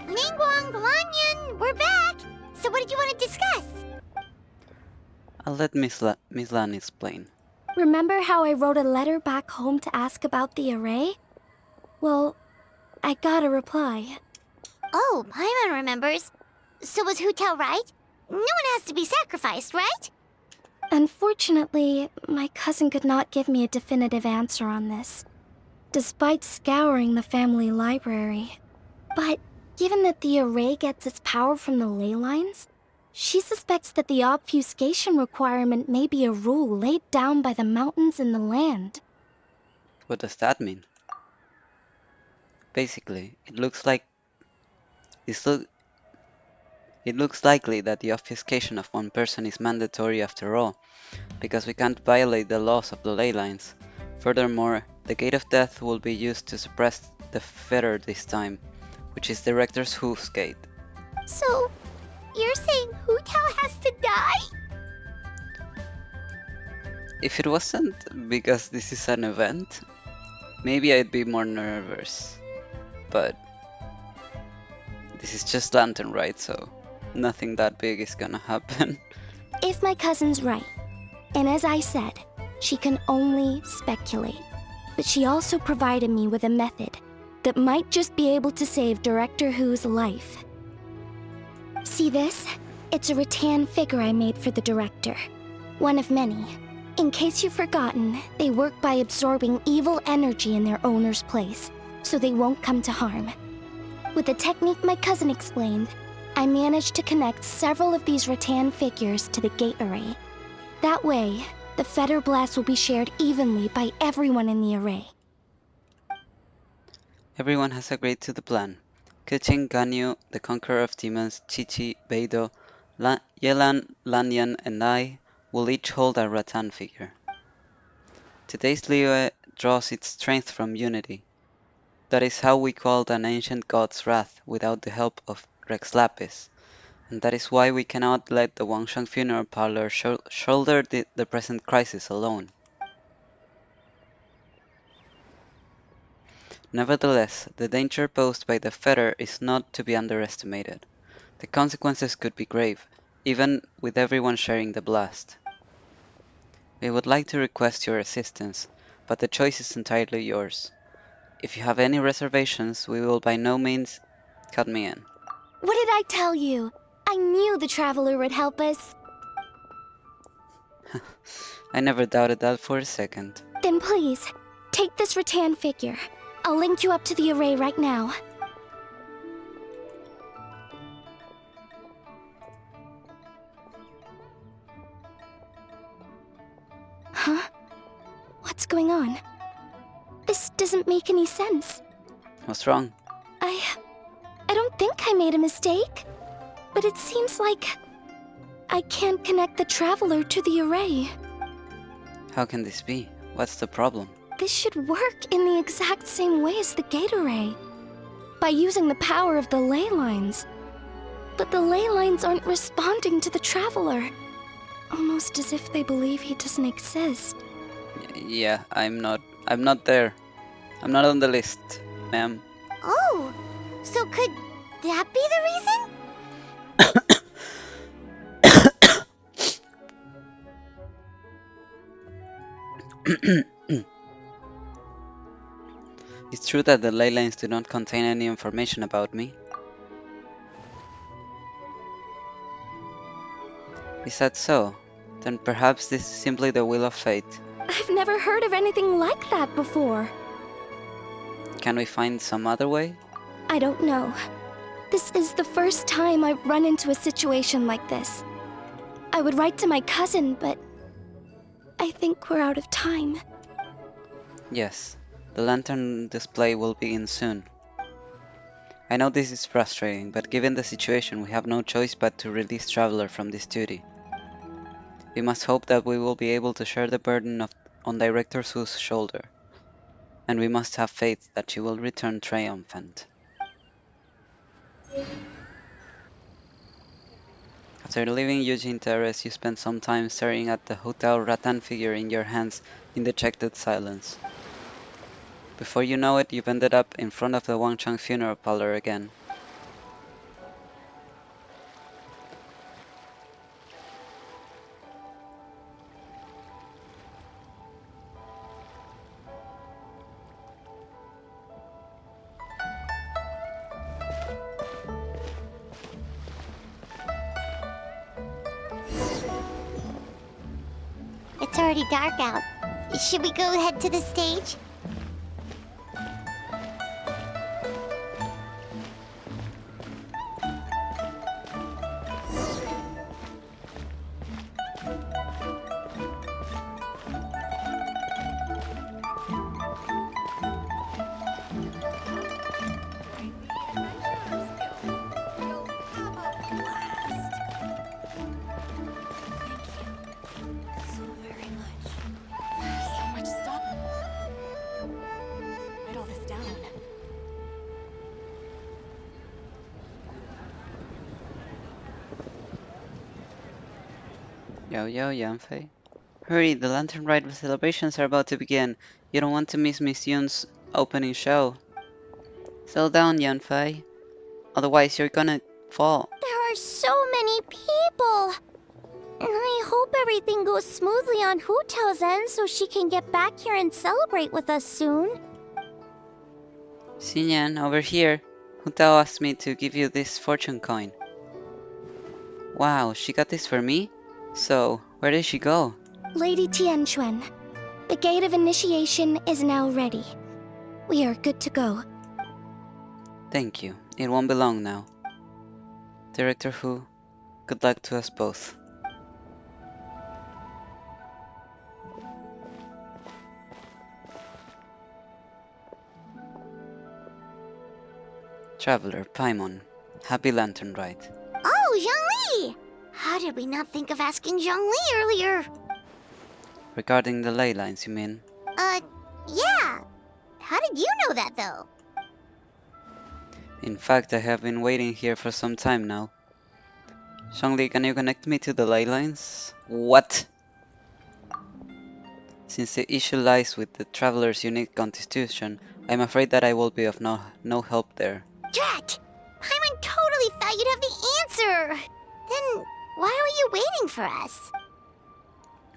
Ningguang, Guanyin, we're back! So what did you want to discuss? I'll let Miss Lan explain. Remember how I wrote a letter back home to ask about the array? Well, I got a reply. Oh, Paimon remembers. So was Hu Tao right? No one has to be sacrificed, right? Unfortunately, my cousin could not give me a definitive answer on this, despite scouring the family library. But given that the array gets its power from the ley lines, she suspects that the obfuscation requirement may be a rule laid down by the mountains and the land. What does that mean? Basically, it looks like It looks likely that the obfuscation of one person is mandatory after all, because we can't violate the laws of the ley lines. Furthermore, the Gate of Death will be used to suppress the fetter this time, which is Director Who's gate. So, you're saying Hu Tao has to die? If it wasn't because this is an event, maybe I'd be more nervous. But this is just Lantern, right? So nothing that big is gonna happen. If my cousin's right, and as I said, she can only speculate, but she also provided me with a method that might just be able to save Director Who's life. See this? It's a rattan figure I made for the director. One of many. In case you've forgotten, they work by absorbing evil energy in their owner's place, so they won't come to harm. With the technique my cousin explained, I managed to connect several of these rattan figures to the gate array. That way, the fetter blast will be shared evenly by everyone in the array. Everyone has agreed to the plan. Keqing, Ganyu, the Conqueror of Demons, Chi-Chi, Beidou, Yelan, Lanyan, and I will each hold a rattan figure. Today's Liyue draws its strength from unity. That is how we quelled an ancient god's wrath without the help of Rex Lapis, and that is why we cannot let the Wangshan funeral parlor shoulder the present crisis alone. Nevertheless, the danger posed by the fetter is not to be underestimated. The consequences could be grave, even with everyone sharing the blast. We would like to request your assistance, but the choice is entirely yours. If you have any reservations, we will by no means cut me in. What did I tell you? I knew the Traveler would help us. I never doubted that for a second. Then please, take this rattan figure. I'll link you up to the array right now. Huh? What's going on? This doesn't make any sense. What's wrong? I don't think I made a mistake. But it seems like I can't connect the Traveler to the array. How can this be? What's the problem? This should work in the exact same way as the gate array, by using the power of the ley lines. But the ley lines aren't responding to the Traveler, almost as if they believe he doesn't exist. Yeah, I'm not there. I'm not on the list, ma'am. Oh, so could that be the reason? It's true that the ley lines do not contain any information about me. Is that so? Then perhaps this is simply the will of fate. I've never heard of anything like that before. Can we find some other way? I don't know. This is the first time I've run into a situation like this. I would write to my cousin, but I think we're out of time. Yes, the lantern display will begin soon. I know this is frustrating, but given the situation, we have no choice but to release Traveler from this duty. We must hope that we will be able to share the burden on Director Su's shoulder, and we must have faith that she will return triumphant. After leaving Eugene Terrace, you spent some time staring at the hotel rattan figure in your hands in dejected silence. Before you know it, you've ended up in front of the Wangchang funeral parlor again. It's already dark out. Should we go head to the stage? Yo, yo, Yanfei. Hurry, the Lantern Rite celebrations are about to begin. You don't want to miss Miss Yun's opening show. Settle down, Yanfei. Otherwise, you're gonna fall. There are so many people. And I hope everything goes smoothly on Hu Tao's end so she can get back here and celebrate with us soon. Xinyan, over here. Hu Tao asked me to give you this fortune coin. Wow, she got this for me? So, where did she go? Lady Tianquan, the gate of initiation is now ready. We are good to go. Thank you. It won't be long now. Director Hu, good luck to us both. Traveler, Paimon. Happy Lantern Rite. Oh, Zhongli! How did we not think of asking Zhongli earlier? Regarding the ley lines, you mean? Yeah. How did you know that, though? In fact, I have been waiting here for some time now. Zhongli, can you connect me to the ley lines? What? Since the issue lies with the Traveler's unique constitution, I'm afraid that I will be of no help there. Drat! Paimon totally thought you'd have the answer! Then, why were you waiting for us?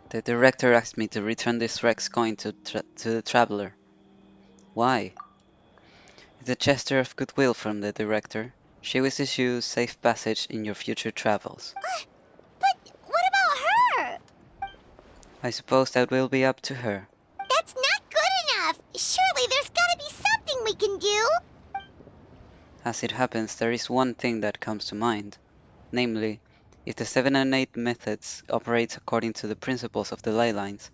The director asked me to return this Rex coin to the Traveler. Why? It's a gesture of goodwill from the director. She wishes you safe passage in your future travels. But what about her? I suppose that will be up to her. That's not good enough! Surely there's gotta be something we can do! As it happens, there is one thing that comes to mind. Namely, if the 7 and 8 methods operates according to the principles of the ley lines,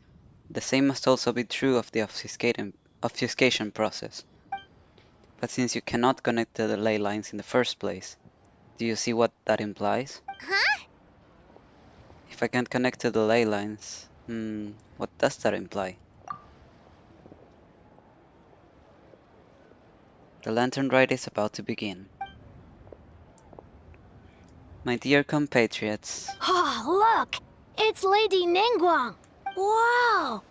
the same must also be true of the obfuscation process. But since you cannot connect to the ley lines in the first place, do you see what that implies? Huh? If I can't connect to the ley lines, what does that imply? The Lantern Rite is about to begin. My dear compatriots. Oh, look! It's Lady Ningguang! Wow!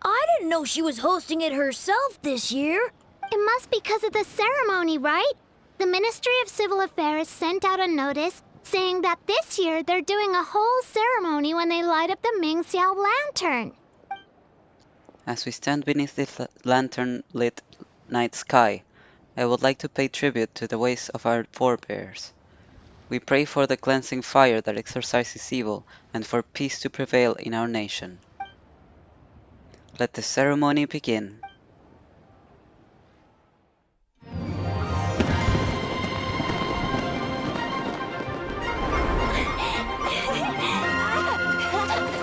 I didn't know she was hosting it herself this year. It must be because of the ceremony, right? The Ministry of Civil Affairs sent out a notice saying that this year they're doing a whole ceremony when they light up the Mingxiao lantern. As we stand beneath the lantern-lit night sky, I would like to pay tribute to the ways of our forebears. We pray for the cleansing fire that exorcises evil and for peace to prevail in our nation. Let the ceremony begin.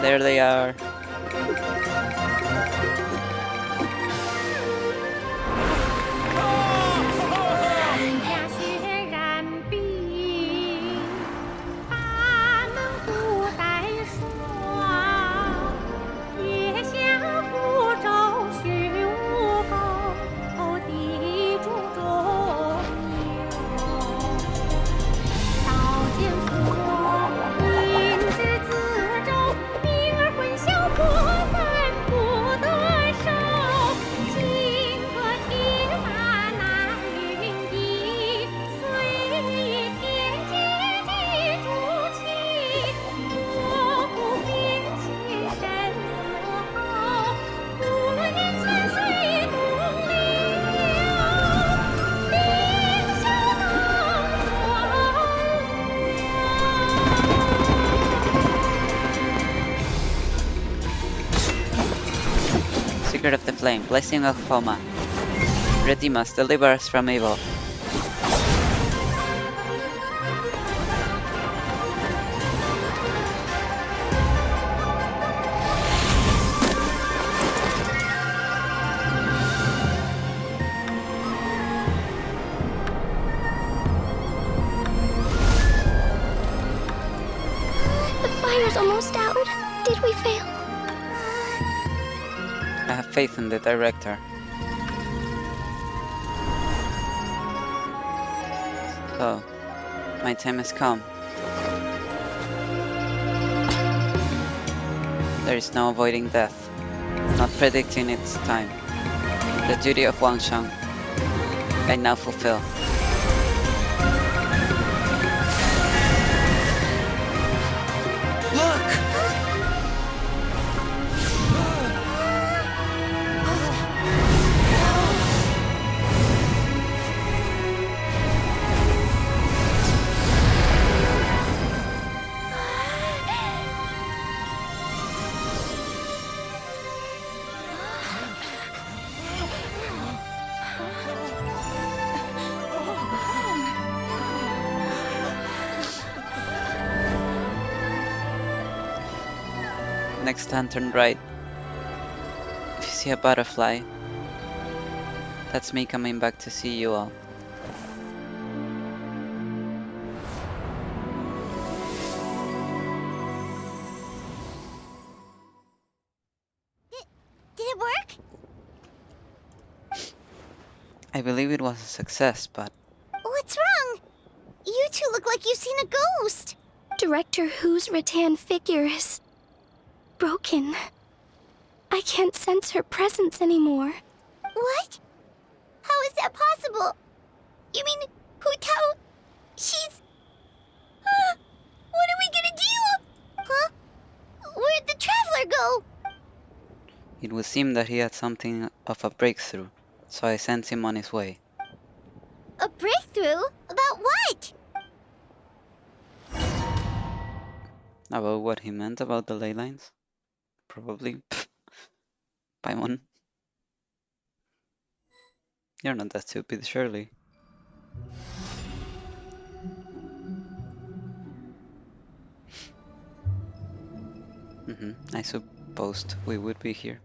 There they are. Secret of the Flame, Blessing of Homa. Redeem us, deliver us from evil. The fire's almost out. Did we fail? I have faith in the director. So, my time has come. There is no avoiding death, not predicting its time. The duty of Wang Shang, I now fulfill. Next lantern right. If you see a butterfly, that's me coming back to see you all. Did it work? I believe it was a success, but What's wrong? You two look like you've seen a ghost. Director Hu's rattan figure is broken. I can't sense her presence anymore. What? How is that possible? You mean Hu Tao? She's... what are we gonna do? Huh? Where'd the traveler go? it would seem that he had something of a breakthrough, so I sent him on his way. A breakthrough? About what? About what he meant about the ley lines? Probably. Paimon. You're not that stupid, surely. I supposed we would be here.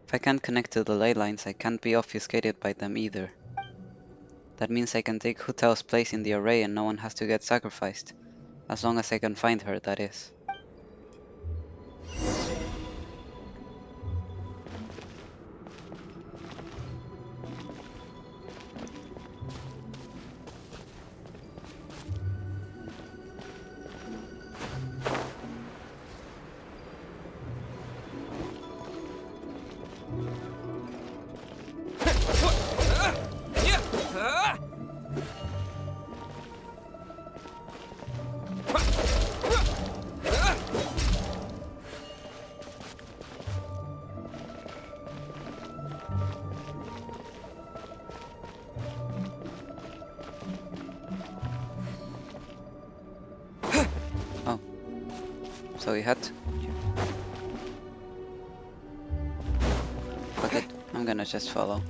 If I can't connect to the ley lines, I can't be obfuscated by them either. That means I can take Hu Tao's place in the array and no one has to get sacrificed. As long as I can find her, that is. So we had to. Fuck it, I'm gonna just follow.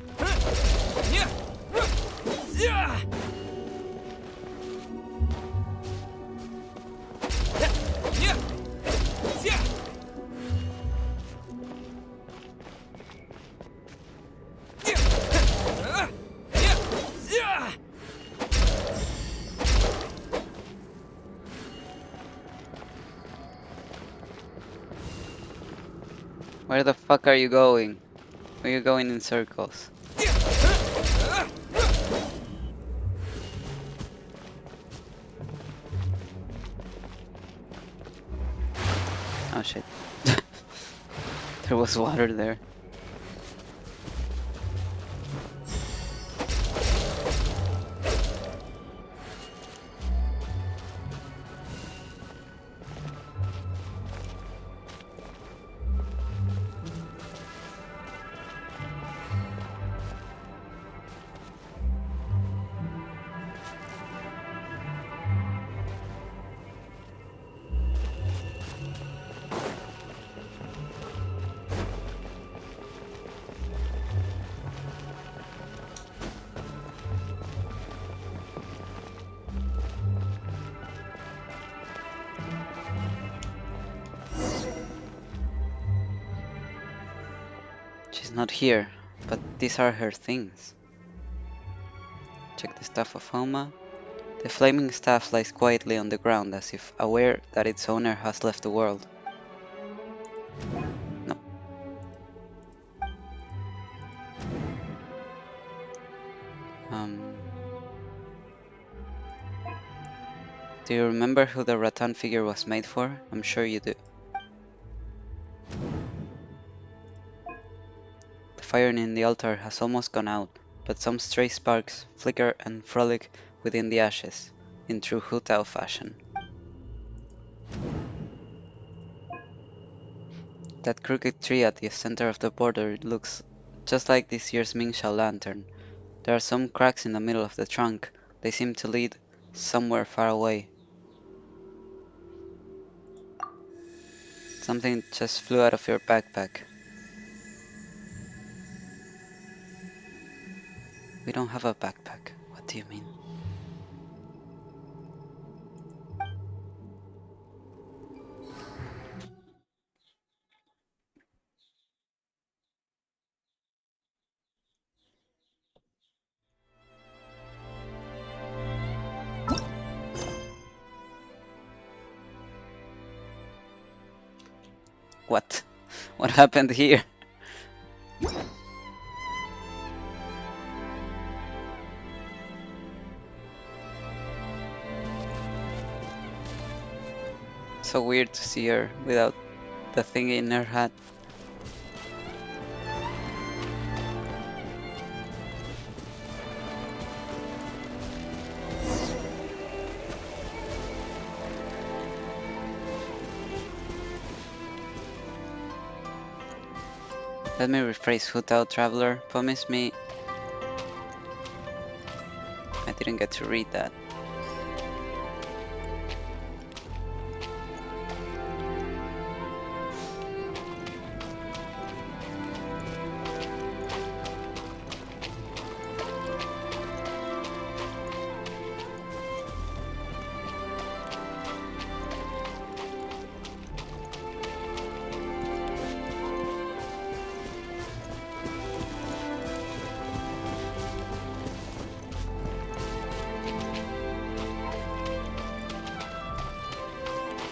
Where the fuck are you going? Where are you going in circles? Oh shit. There was water there. She's not here, but these are her things. Check the staff of Homa. The flaming staff lies quietly on the ground as if aware that its owner has left the world. No. Do you remember who the rattan figure was made for? I'm sure you do. fire in the altar has almost gone out, but some stray sparks flicker and frolic within the ashes, in true Hu Tao fashion. That crooked tree at the center of the border looks just like this year's Mingxiao lantern. There are some cracks in the middle of the trunk. They seem to lead somewhere far away. Something just flew out of your backpack. We don't have a backpack. What do you mean? What? What happened here? So weird to see her without the thing in her hat. Let me rephrase, Hu Tao Traveler. Promise me... I didn't get to read that.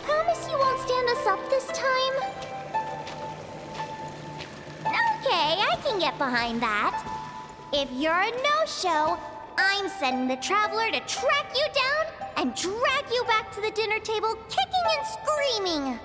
Promise you won't stand us up this time? Okay, I can get behind that. If you're a no-show, I'm sending the Traveler to track you down and drag you back to the dinner table kicking and screaming.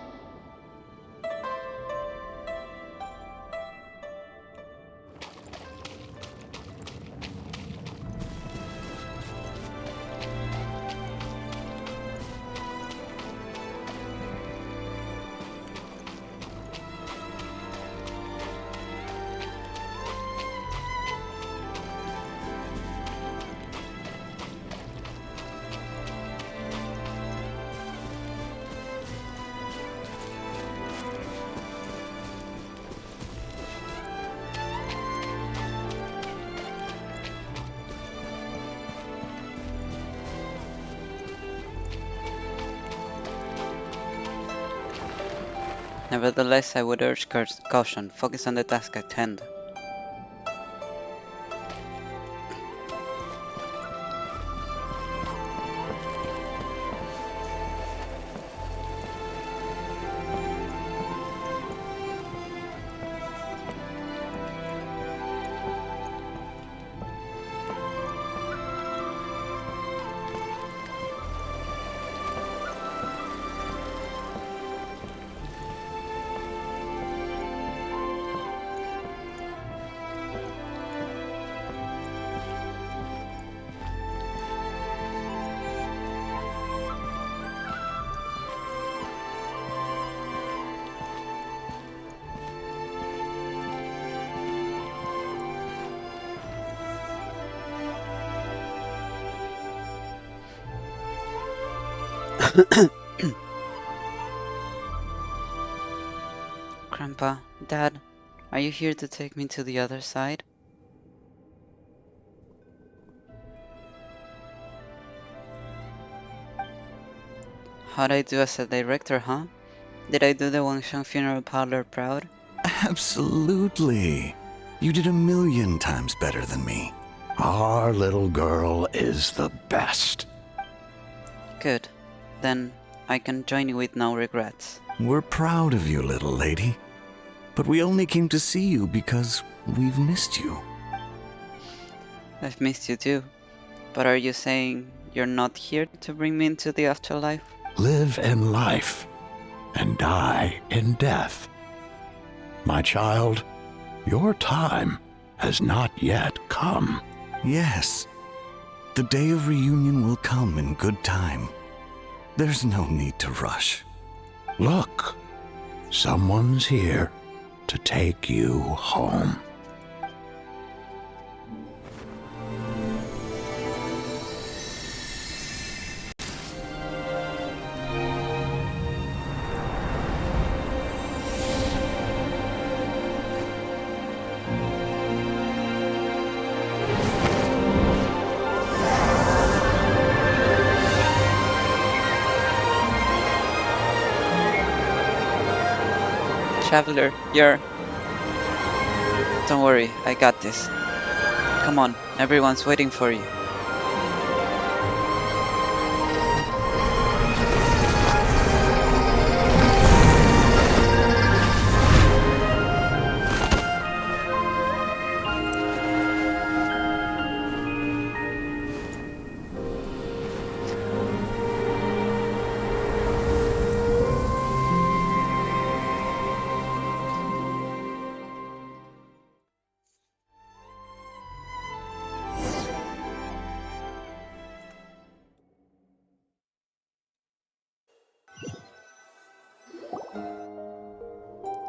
Nevertheless, I would urge caution. Focus on the task at hand. Grandpa, Dad, are you here to take me to the other side? How'd I do as a director, huh? Did I do the Wangsheng funeral parlor proud? Absolutely. You did 1,000,000 times better than me. Our little girl is the best. Good. Then I can join you with no regrets. We're proud of you, little lady. But we only came to see you because we've missed you. I've missed you too. But are you saying you're not here to bring me into the afterlife? Live in life and die in death. My child, your time has not yet come. Yes. The day of reunion will come in good time. There's no need to rush. Look, someone's here to take you home. Traveler, you're... Don't worry, I got this. Come on, everyone's waiting for you.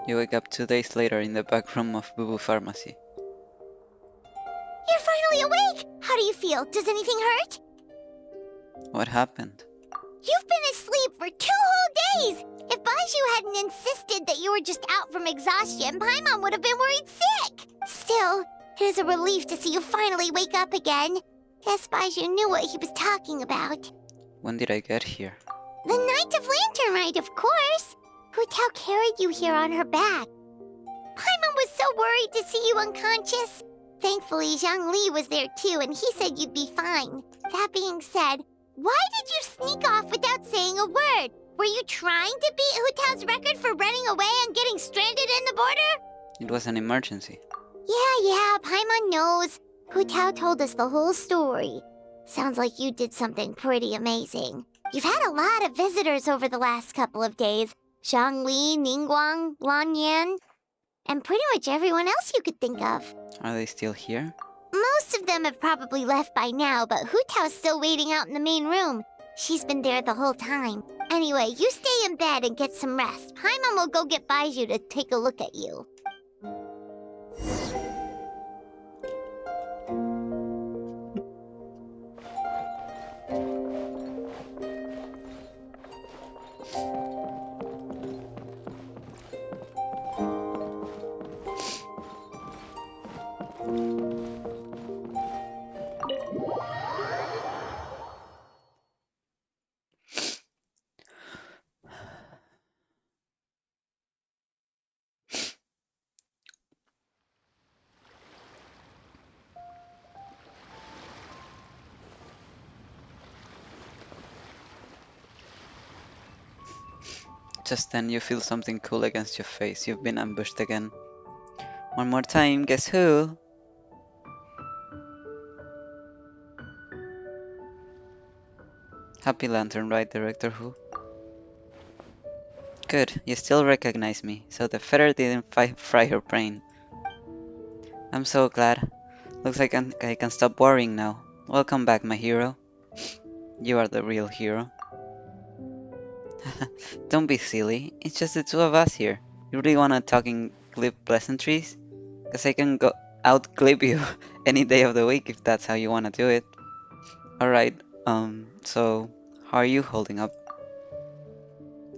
You wake up 2 days later in the back room of Boo Boo Pharmacy. You're finally awake! How do you feel? Does anything hurt? What happened? You've been asleep for 2 whole days! If Baiju hadn't insisted that you were just out from exhaustion, Paimon would have been worried sick! Still, it is a relief to see you finally wake up again. Guess Baiju knew what he was talking about. When did I get here? The Night of Lantern Rite, of course! Hu Tao carried you here on her back. Paimon was so worried to see you unconscious. Thankfully, Zhang Li was there too, and he said you'd be fine. That being said, why did you sneak off without saying a word? Were you trying to beat Hu Tao's record for running away and getting stranded in the border? It was an emergency. Yeah, Paimon knows. Hu Tao told us the whole story. Sounds like you did something pretty amazing. You've had a lot of visitors over the last couple of days. Zhang Li, Ningguang, Lan Yan, and pretty much everyone else you could think of. Are they still here? Most of them have probably left by now, but Hu Tao's still waiting out in the main room. She's been there the whole time. Anyway, you stay in bed and get some rest. Paimon will go get Baiju to take a look at you. Just then you feel something cool against your face. You've been ambushed again. One more time, guess who? Happy Lantern, right, Director Who? Good, you still recognize me, so the feather didn't fry your brain. I'm so glad. Looks like I can stop worrying now. Welcome back, my hero. You are the real hero. Don't be silly, it's just the two of us here. You really wanna talk in glib pleasantries? Cause I can go out-glib you any day of the week if that's how you wanna do it. Alright, so how are you holding up?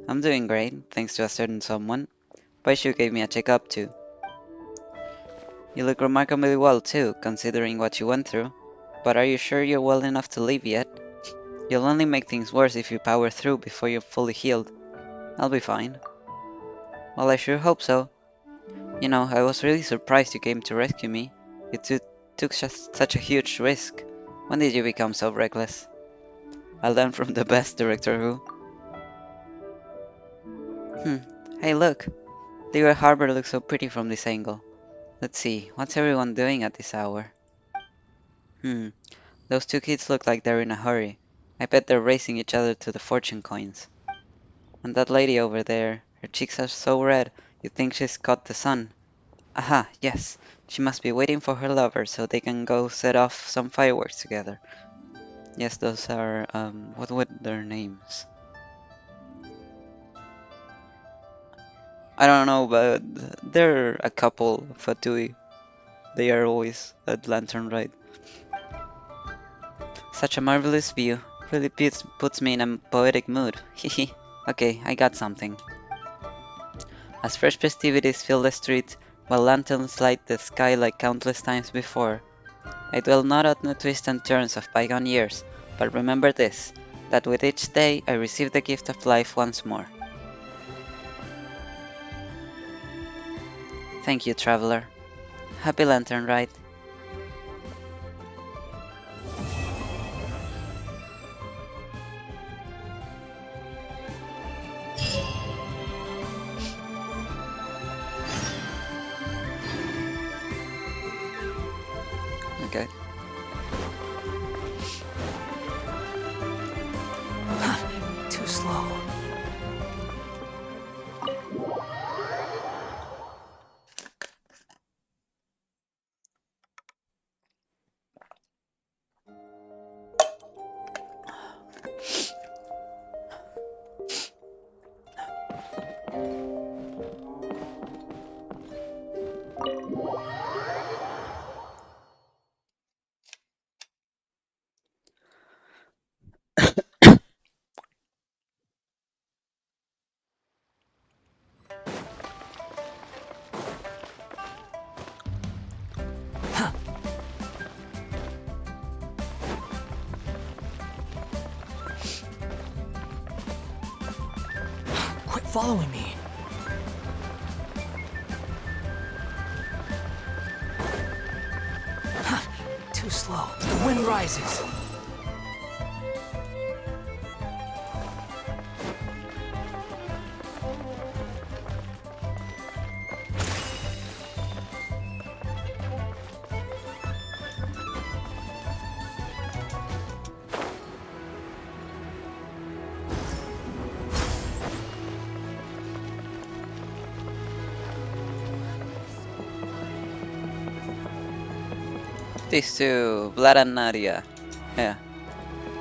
I'm doing great, thanks to a certain someone. Baishu gave me a checkup too. You look remarkably well too, considering what you went through. But are you sure you're well enough to leave yet? You'll only make things worse if you power through before you're fully healed. I'll be fine. Well, I sure hope so. You know, I was really surprised you came to rescue me. You took such a huge risk. When did you become so reckless? I learned from the best, Director Who. Hey look! The harbor looks so pretty from this angle. Let's see, what's everyone doing at this hour? Those two kids look like they're in a hurry. I bet they're racing each other to the fortune coins. And that lady over there, her cheeks are so red, you'd think she's caught the sun. Aha, yes. She must be waiting for her lover so they can go set off some fireworks together. Yes, those are, what were their names? I don't know, but they're a couple, Fatui. They are always at Lantern Rite. Such a marvelous view. Really puts me in a poetic mood. Hehe. Okay, I got something. As fresh festivities fill the street, while lanterns light the sky like countless times before, I dwell not on the twists and turns of bygone years, but remember this, that with each day I receive the gift of life once more. Thank you, traveler. Happy Lantern Ride. Okay. Too slow. Quit following me. Too slow. The wind rises. These two, Vlad and Nadia. Yeah,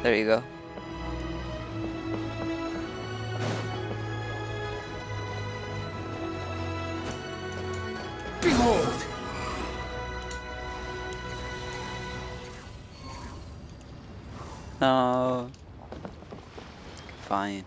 there you go. Behold! No. Fine.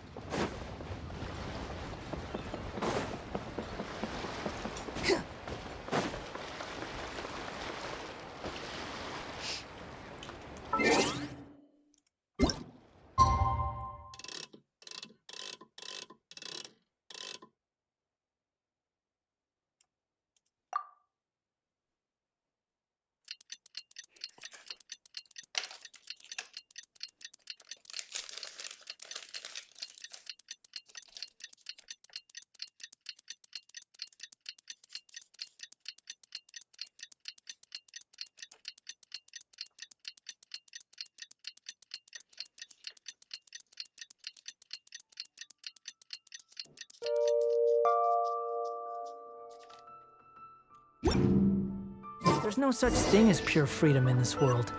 There's no such thing as pure freedom in this world.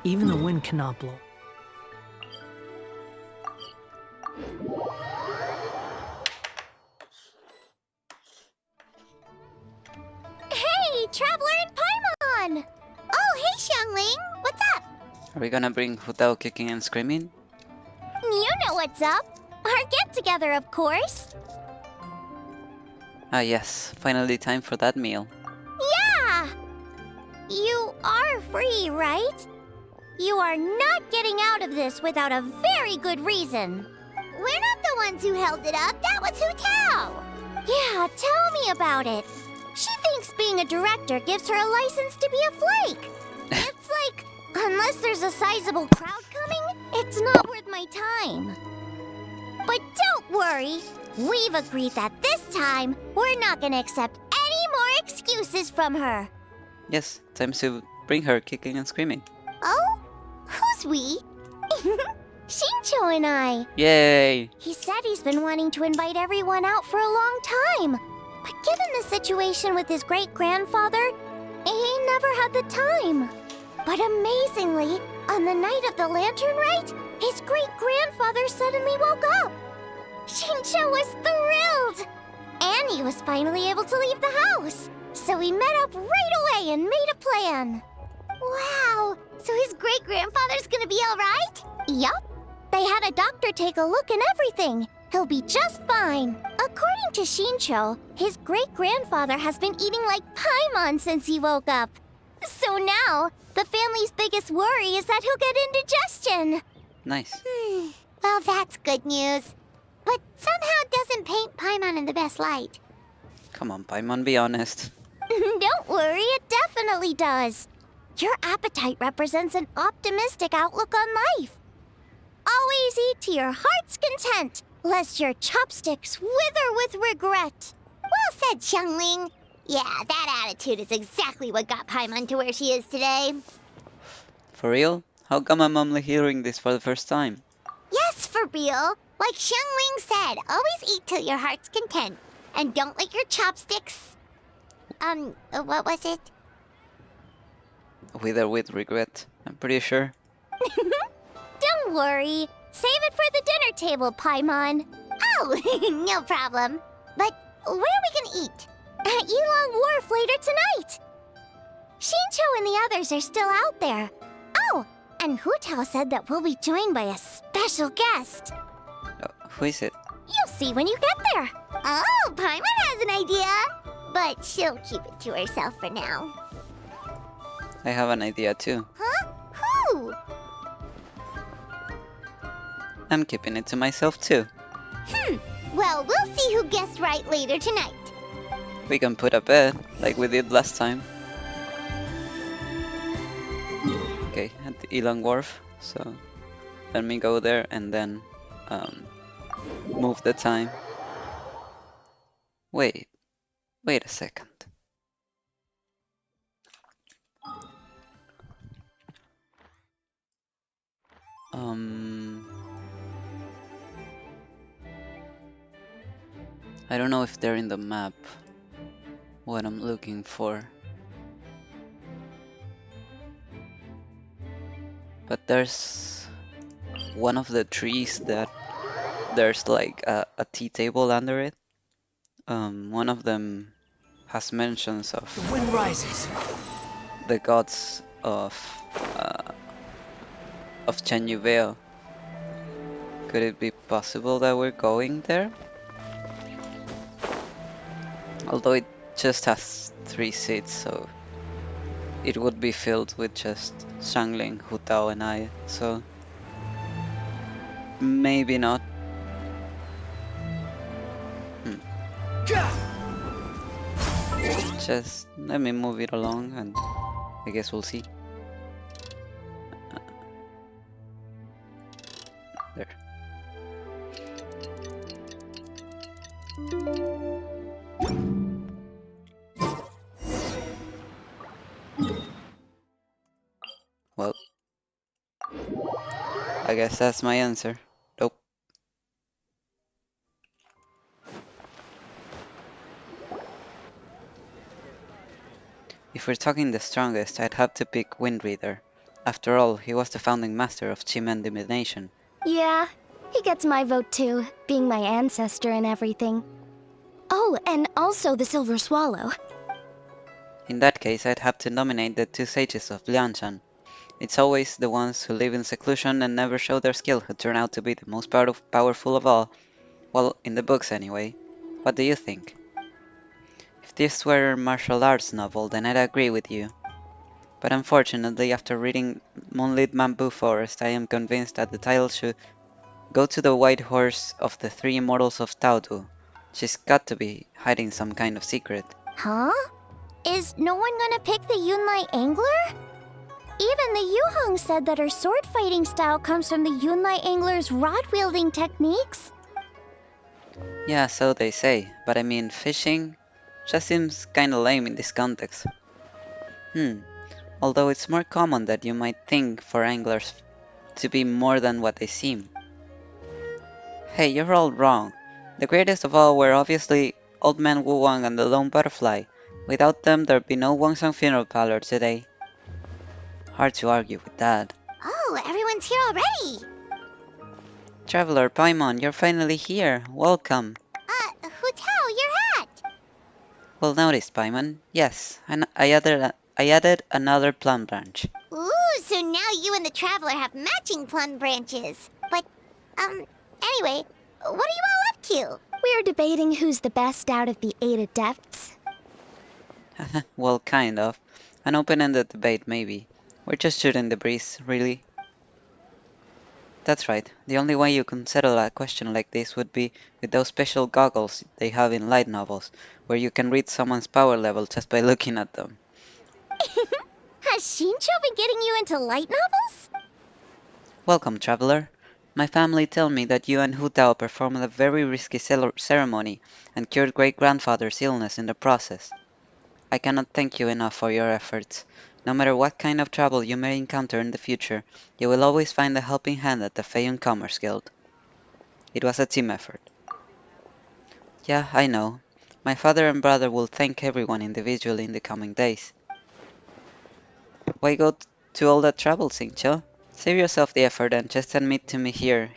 Even the wind cannot blow. Hey, Traveler and Paimon! Oh, hey, Xiangling! What's up? Are we gonna bring Hutao kicking and screaming? You know what's up. Our get-together, of course. Ah yes, finally time for that meal. Yeah! You are free, right? You are not getting out of this without a very good reason. We're not the ones who held it up. That was Hu Tao. Yeah, tell me about it. She thinks being a director gives her a license to be a flake. It's like, unless there's a sizable crowd coming, it's not worth my time. But don't worry. We've agreed that this time, we're not gonna accept any more excuses from her. Yes, time to bring her kicking and screaming. Oh? Who's we? Shincho and I. Yay! He said he's been wanting to invite everyone out for a long time. But given the situation with his great-grandfather, he never had the time. But amazingly, on the night of the lantern rite, his great-grandfather suddenly woke up. Shincho was thrilled! And he was finally able to leave the house. So we met up right away and made a plan. Wow, so his great-grandfather's gonna be alright? Yup. They had a doctor take a look and everything. He'll be just fine. According to Shincho, his great-grandfather has been eating like Paimon since he woke up. So now, the family's biggest worry is that he'll get indigestion. Nice. Well, that's good news. But somehow doesn't paint Paimon in the best light. Come on, Paimon, be honest. Don't worry, it definitely does. Your appetite represents an optimistic outlook on life. Always eat to your heart's content, lest your chopsticks wither with regret. Well said, Xiangling. Yeah, that attitude is exactly what got Paimon to where she is today. For real? How come I'm only hearing this for the first time? Yes, for real. Like Xiangling said, always eat till your heart's content. And don't lick your chopsticks. What was it? Wither with regret, I'm pretty sure. Don't worry. Save it for the dinner table, Paimon. Oh, no problem. But where are we gonna eat? At Yilong Wharf later tonight. Shincho and the others are still out there. Oh, and Hu Tao said that we'll be joined by a special guest. Who is it? You'll see when you get there. Oh, Paimon has an idea. But she'll keep it to herself for now. I have an idea too. Huh? Who? I'm keeping it to myself too. Well, we'll see who guessed right later tonight. We can put a bet, like we did last time. Okay, at the Elang Wharf, so let me go there and then move the time. Wait a second. I don't know if they're in the map, what I'm looking for. But there's one of the trees that there's like a tea table under it. One of them has mentions of The wind rises. the gods of Chen Yubeo. Could it be possible that we're going there? Although it just has 3 seats, so it would be filled with just Xiangling, Hu Tao, and I, so maybe not. Just let me move it along and I guess we'll see. There. Well, I guess that's my answer. Nope. If we're talking the strongest, I'd have to pick Windreader. After all, he was the founding master of Chi-Men divination. Yeah, he gets my vote too, being my ancestor and everything. Oh, and also the Silver Swallow. In that case, I'd have to nominate the 2 sages of Liangshan. It's always the ones who live in seclusion and never show their skill who turn out to be the most powerful of all. Well, in the books anyway. What do you think? If this were a martial arts novel, then I'd agree with you. But unfortunately, after reading Moonlit Bamboo Forest, I am convinced that the title should go to the white horse of the 3 immortals of Taudu. She's got to be hiding some kind of secret. Huh? Is no one gonna pick the Yunlai Angler? Even the Yuhong said that her sword fighting style comes from the Yunlai Angler's rod-wielding techniques. Yeah, so they say, but I mean, fishing just seems kinda lame in this context. Although it's more common that you might think for anglers to be more than what they seem. Hey, you're all wrong. The greatest of all were obviously Old Man Wu Wang and the Lone Butterfly. Without them, there'd be no Wangsang funeral parlor today. Hard to argue with that. Oh, everyone's here already. Traveler Paimon, you're finally here. Welcome. Hu Tao, your hat. Well noticed, Paimon. Yes, and I added another plum branch. Ooh, so now you and the Traveler have matching plum branches. But, anyway, what are you all up to? We're debating who's the best out of the 8 adepts. Well, kind of. An open-ended debate, maybe. We're just shooting the breeze, really. That's right. The only way you can settle a question like this would be with those special goggles they have in light novels, where you can read someone's power level just by looking at them. Has Shincho been getting you into light novels? Welcome, traveler. My family tell me that you and Hu Tao performed a very risky ceremony and cured great-grandfather's illness in the process. I cannot thank you enough for your efforts. No matter what kind of trouble you may encounter in the future, you will always find a helping hand at the Feyun Commerce Guild. It was a team effort. Yeah, I know. My father and brother will thank everyone individually in the coming days. Why go to all that trouble, Xingqiu? Save yourself the effort and just admit to me here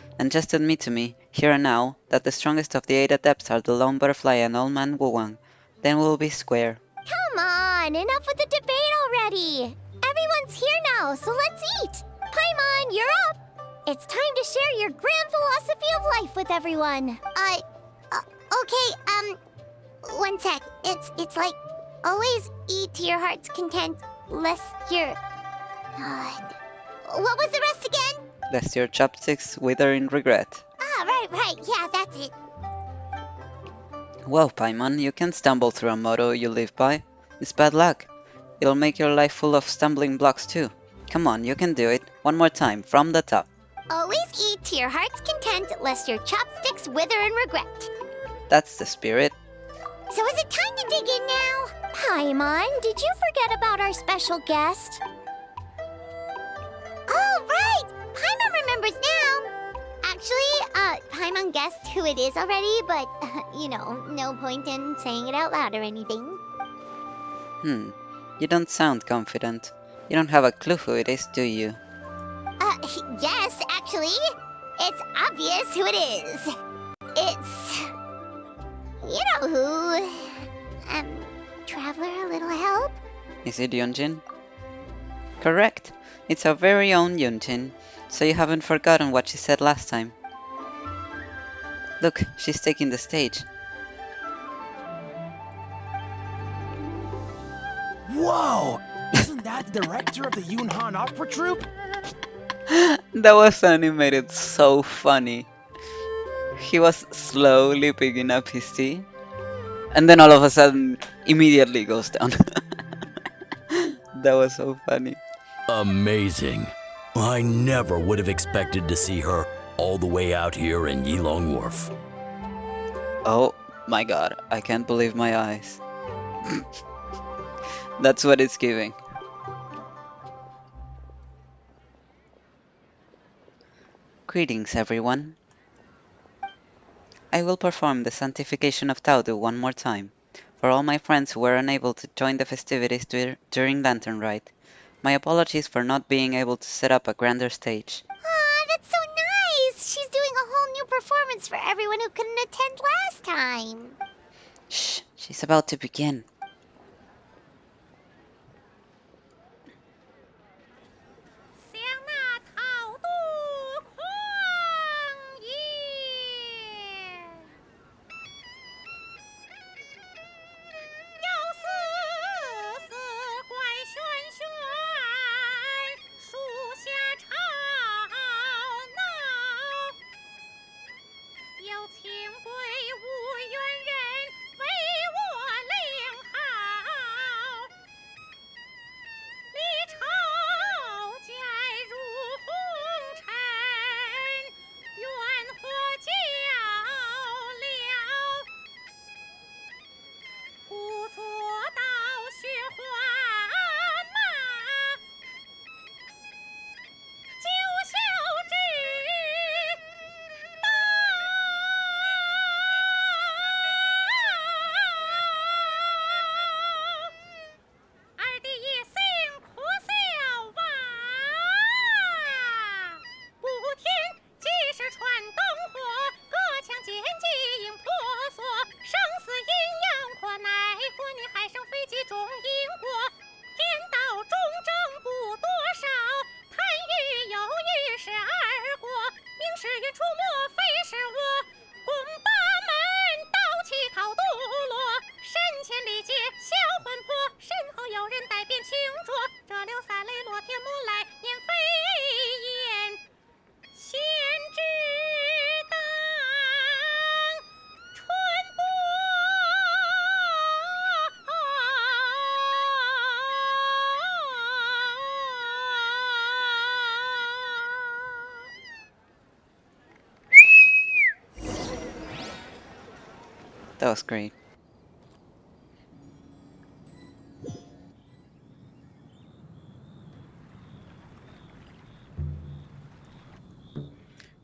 and now that the strongest of the 8 adepts are the Lone Butterfly and Old Man Wu Wang. Then we'll be square. Come on, enough with the debate already. Everyone's here now, so let's eat. Paimon, you're up. It's time to share your grand philosophy of life with everyone. Okay, one sec. It's like, always eat to your heart's content, lest your... what was the rest again? Lest your chopsticks wither in regret. Ah, right, yeah, that's it. Well, Paimon, you can stumble through a motto you live by. It's bad luck. It'll make your life full of stumbling blocks too. Come on, you can do it. One more time, from the top. Always eat to your heart's content, lest your chopsticks wither in regret. That's the spirit. So is it time to dig in now? Paimon, did you forget about our special guest? Oh, right! Paimon remembers now! Actually, Paimon guessed who it is already, but, you know, no point in saying it out loud or anything. You don't sound confident. You don't have a clue who it is, do you? Yes, actually. It's obvious who it is. It's... you know who. Traveler, a little help? Is it Yunjin? Correct. It's our very own Yunjin, so you haven't forgotten what she said last time. Look, she's taking the stage. Whoa! Isn't that the director of the Yunhan Opera Troupe? That was animated so funny. He was slowly picking up his tea, and then all of a sudden, immediately goes down. That was so funny. Amazing. I never would have expected to see her all the way out here in Yilong Wharf. Oh my god, I can't believe my eyes. That's what it's giving. Greetings, everyone. I will perform the Sanctification of Taudu one more time, for all my friends who were unable to join the festivities during Lantern Rite. My apologies for not being able to set up a grander stage. Aw, that's so nice! She's doing a whole new performance for everyone who couldn't attend last time. Shh, she's about to begin. was great.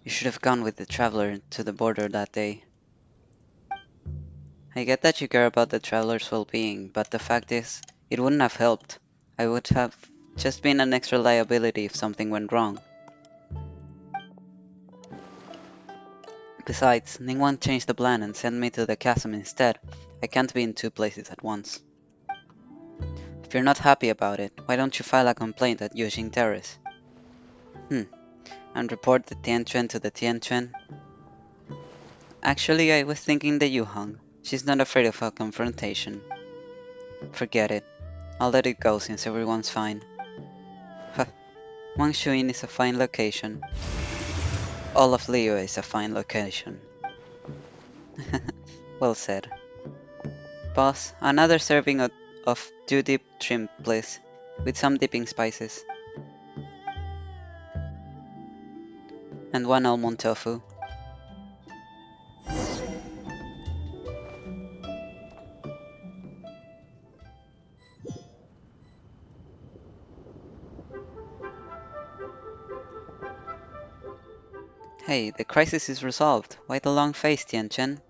You should have gone with the traveler to the border that day. I get that you care about the traveler's well-being, but the fact is, it wouldn't have helped. I would have just been an extra liability if something went wrong. Besides, Ningguang changed the plan and sent me to the chasm instead. I can't be in two places at once. If you're not happy about it, why don't you file a complaint at Yuxing Terrace? And report the Tianquan to the Tianquan? Actually, I was thinking the Yuhang. She's not afraid of a confrontation. Forget it. I'll let it go since everyone's fine. Huh. Wangshuin is a fine location. All of Liyue is a fine location. Well said. Boss, another serving of 2-dip shrimp, please, with some dipping spices. And 1 almond tofu. Hey, the crisis is resolved. Why the long face, Tianchen?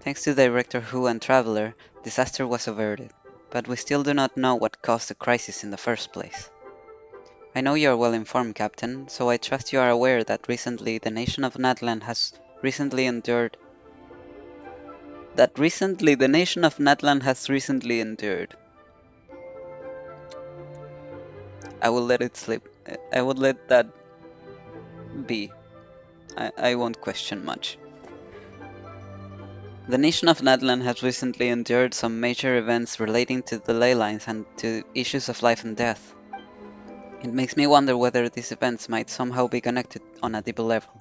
Thanks to Director Hu and Traveler, disaster was averted. But we still do not know what caused the crisis in the first place. I know you are well informed, Captain, so I trust you are aware that recently the nation of Natlan has recently endured. I will let it slip. I would let that be. I won't question much. The nation of Natlan has recently endured some major events relating to the ley lines and to issues of life and death. It makes me wonder whether these events might somehow be connected on a deeper level.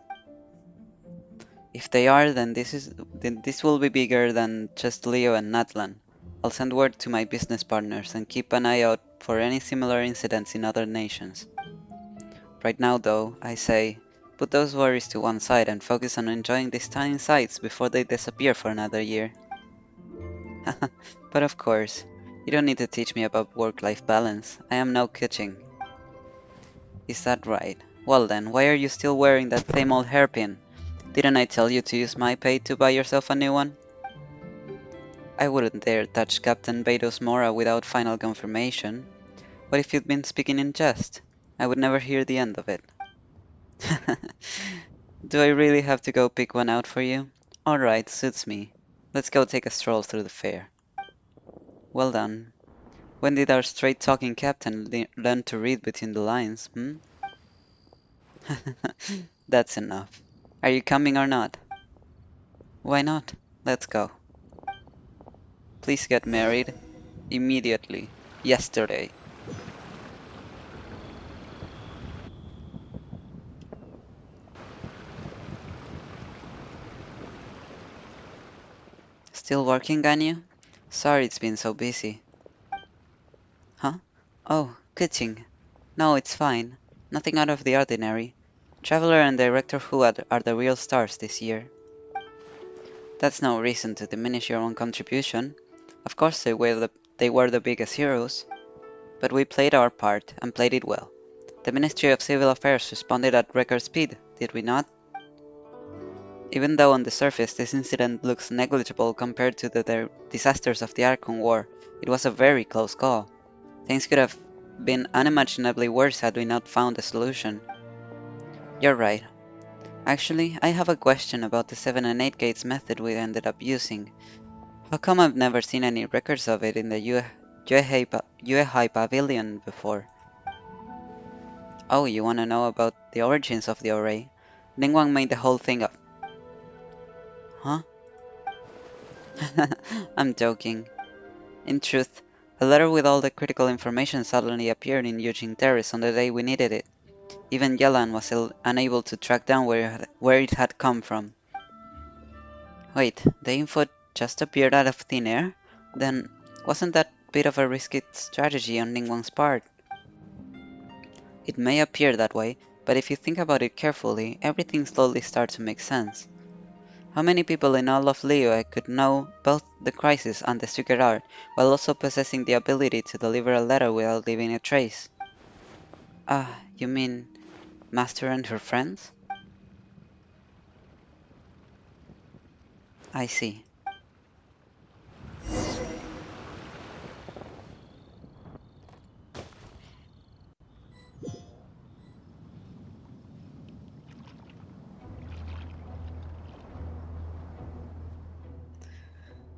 If they are, then this will be bigger than just Leo and Natlan. I'll send word to my business partners and keep an eye out for any similar incidents in other nations. Right now, though, I say, put those worries to one side and focus on enjoying these stunning sights before they disappear for another year. But of course, you don't need to teach me about work-life balance. I am no kitching. Is that right? Well then, why are you still wearing that same old hairpin? Didn't I tell you to use my pay to buy yourself a new one? I wouldn't dare touch Captain Beto's Mora without final confirmation. What if you'd been speaking in jest? I would never hear the end of it. Do I really have to go pick one out for you? Alright, suits me. Let's go take a stroll through the fair. Well done. When did our straight-talking captain learn to read between the lines, That's enough. Are you coming or not? Why not? Let's go. Please get married. Immediately. Yesterday. Still working on you? Sorry it's been so busy. Huh? Oh, kuching. No, it's fine. Nothing out of the ordinary. Traveler and Director Hu are the real stars this year. That's no reason to diminish your own contribution. Of course they were the biggest heroes. But we played our part, and played it well. The Ministry of Civil Affairs responded at record speed, did we not? Even though on the surface this incident looks negligible compared to the disasters of the Archon War, it was a very close call. Things could have been unimaginably worse had we not found a solution. You're right. Actually, I have a question about the 7 and 8 gates method we ended up using. How come I've never seen any records of it in the Yuehai Pavilion before? Oh, you wanna know about the origins of the array? Ningguang made the whole thing up. Huh? I'm joking. In truth, a letter with all the critical information suddenly appeared in Yuxing Terrace on the day we needed it. Even Yelan was unable to track down where it had come from. Wait, the info just appeared out of thin air? Then, wasn't that a bit of a risky strategy on Ningguang's part? It may appear that way, but if you think about it carefully, everything slowly starts to make sense. How many people in all of Liyue could know both the crisis and the secret art, while also possessing the ability to deliver a letter without leaving a trace? Ah, you mean Master and her friends? I see.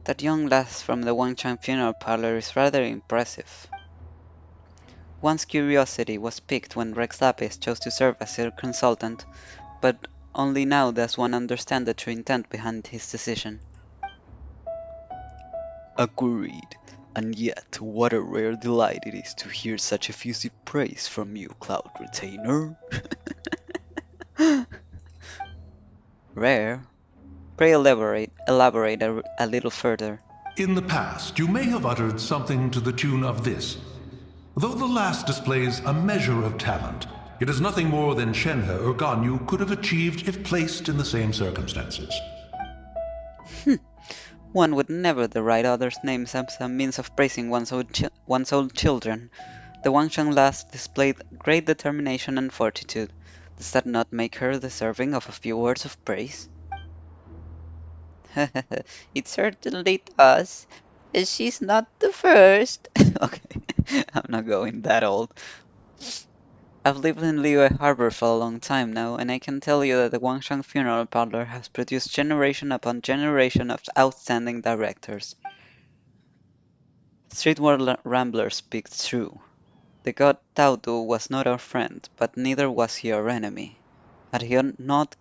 That young lass from the Wangchang funeral parlor is rather impressive. One's curiosity was piqued when Rex Lapis chose to serve as her consultant, but only now does one understand the true intent behind his decision. Agreed. And yet, what a rare delight it is to hear such effusive praise from you, Cloud Retainer. Rare? Pray elaborate a little further. In the past, you may have uttered something to the tune of this. Though the last displays a measure of talent, it is nothing more than Shenhe or Ganyu could have achieved if placed in the same circumstances. One would never deride others' names as a means of praising one's own children. The Wangshang lass displayed great determination and fortitude. Does that not make her deserving of a few words of praise? It certainly does. She's not the first. Okay, I'm not going that old. I've lived in Liyue Harbor for a long time now, and I can tell you that the Wangshang Funeral Parlor has produced generation upon generation of outstanding directors. Streetward Rambler speaks true. The god Tautu was not our friend, but neither was he our enemy. Had he not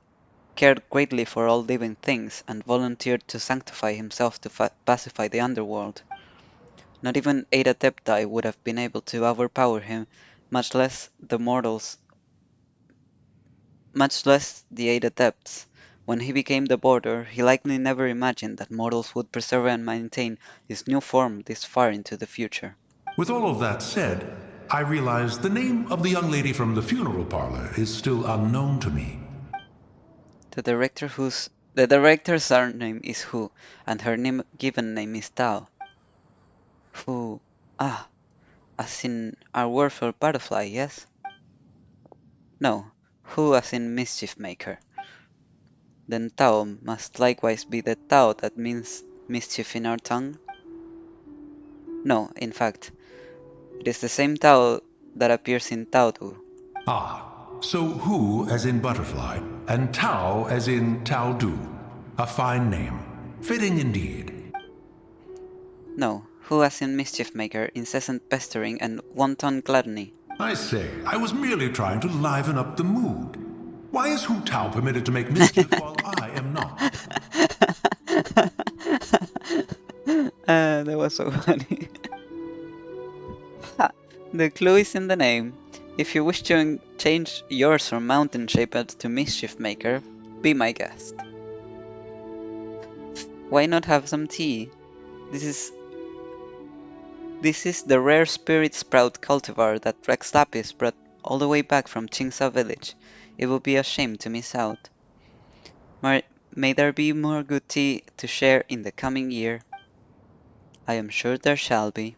cared greatly for all living things, and volunteered to sanctify himself to pacify the underworld, not even 8 Adepti would have been able to overpower him, much less the 8 Adepts. When he became the border, he likely never imagined that mortals would preserve and maintain his new form this far into the future. With all of that said, I realize the name of the young lady from the funeral parlor is still unknown to me. The director's surname is Hu, and her given name is Tao. Hu, as in our word for butterfly, yes? No, Hu as in mischief maker. Then Tao must likewise be the Tao that means mischief in our tongue? No, in fact, it is the same Tao that appears in Taodu. So Hu as in butterfly, and Tao as in Taodu. A fine name. Fitting indeed. No, Hu as in mischief maker, incessant pestering, and wanton gluttony. I say, I was merely trying to liven up the mood. Why is Hu Tao permitted to make mischief while I am not? That was so funny. The clue is in the name. If you wish to change yours from Mountain Shaper to Mischief Maker, be my guest. Why not have some tea? This is the rare spirit sprout cultivar that Rex Lapis brought all the way back from Qingsa village. It would be a shame to miss out. May there be more good tea to share in the coming year. I am sure there shall be.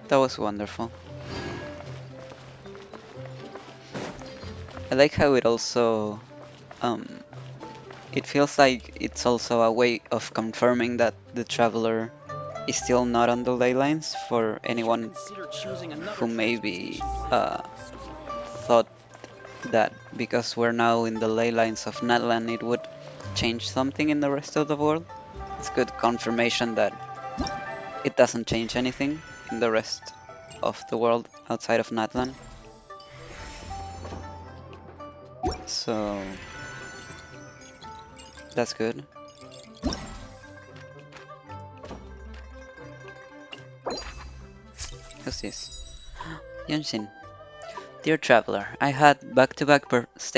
That was wonderful. I like how it also, it feels like it's also a way of confirming that the Traveler is still not on the ley lines for anyone who maybe thought that because we're now in the ley lines of Natlan it would change something in the rest of the world. It's good confirmation that it doesn't change anything in the rest of the world outside of Natlan. So that's good. Who's this? Genshin. Dear Traveler, I had back-to-back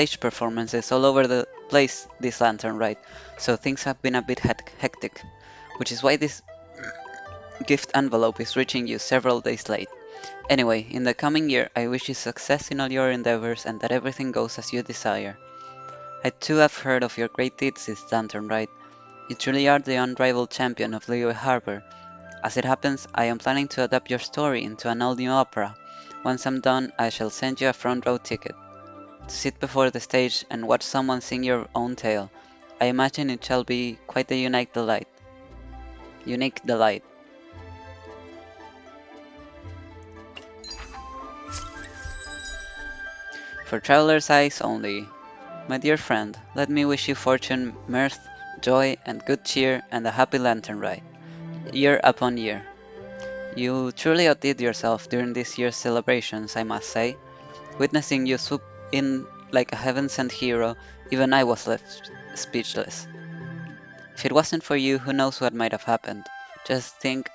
stage performances all over the place this Lantern Rite, so things have been a bit hectic, which is why this gift envelope is reaching you several days late. Anyway, in the coming year, I wish you success in all your endeavors and that everything goes as you desire. I too have heard of your great deeds this Lantern Rite. You truly are the unrivaled champion of Liyue Harbor. As it happens, I am planning to adapt your story into an all-new opera. Once I'm done, I shall send you a front row ticket to sit before the stage and watch someone sing your own tale. I imagine it shall be quite a unique delight. For travelers' eyes only. My dear friend, let me wish you fortune, mirth, joy, and good cheer, and a happy Lantern Rite, year upon year. You truly outdid yourself during this year's celebrations, I must say. Witnessing you swoop in like a heaven-sent hero, even I was left speechless. If it wasn't for you, who knows what might have happened. Just think,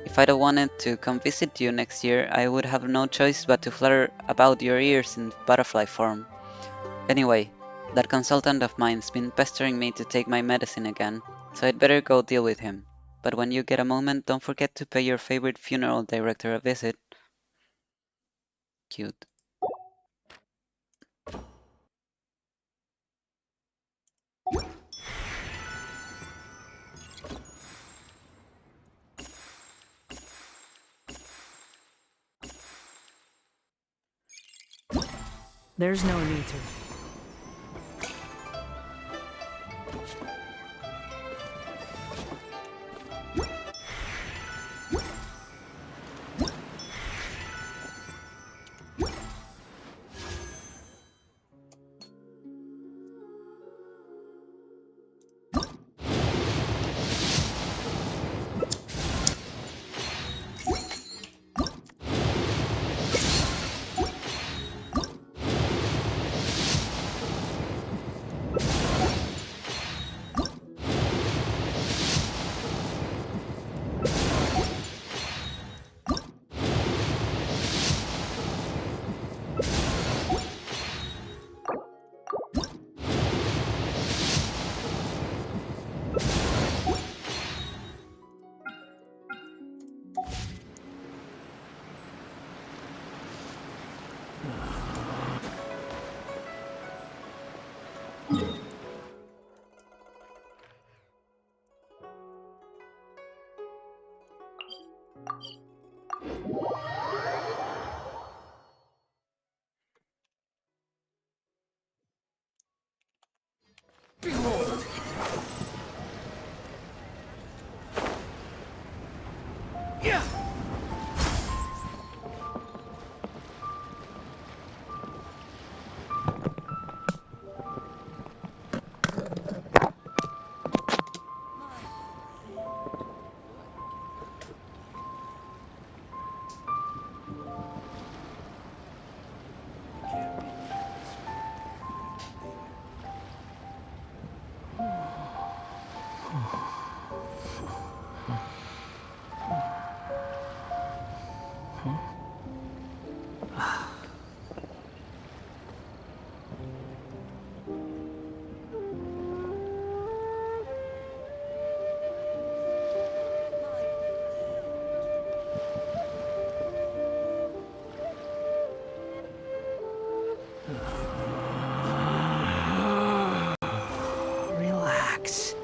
if I'd have wanted to come visit you next year, I would have no choice but to flutter about your ears in butterfly form. Anyway, that consultant of mine's been pestering me to take my medicine again, so I'd better go deal with him. But when you get a moment, don't forget to pay your favorite funeral director a visit. Cute. There's no need to. Behold! Yeah! Relax.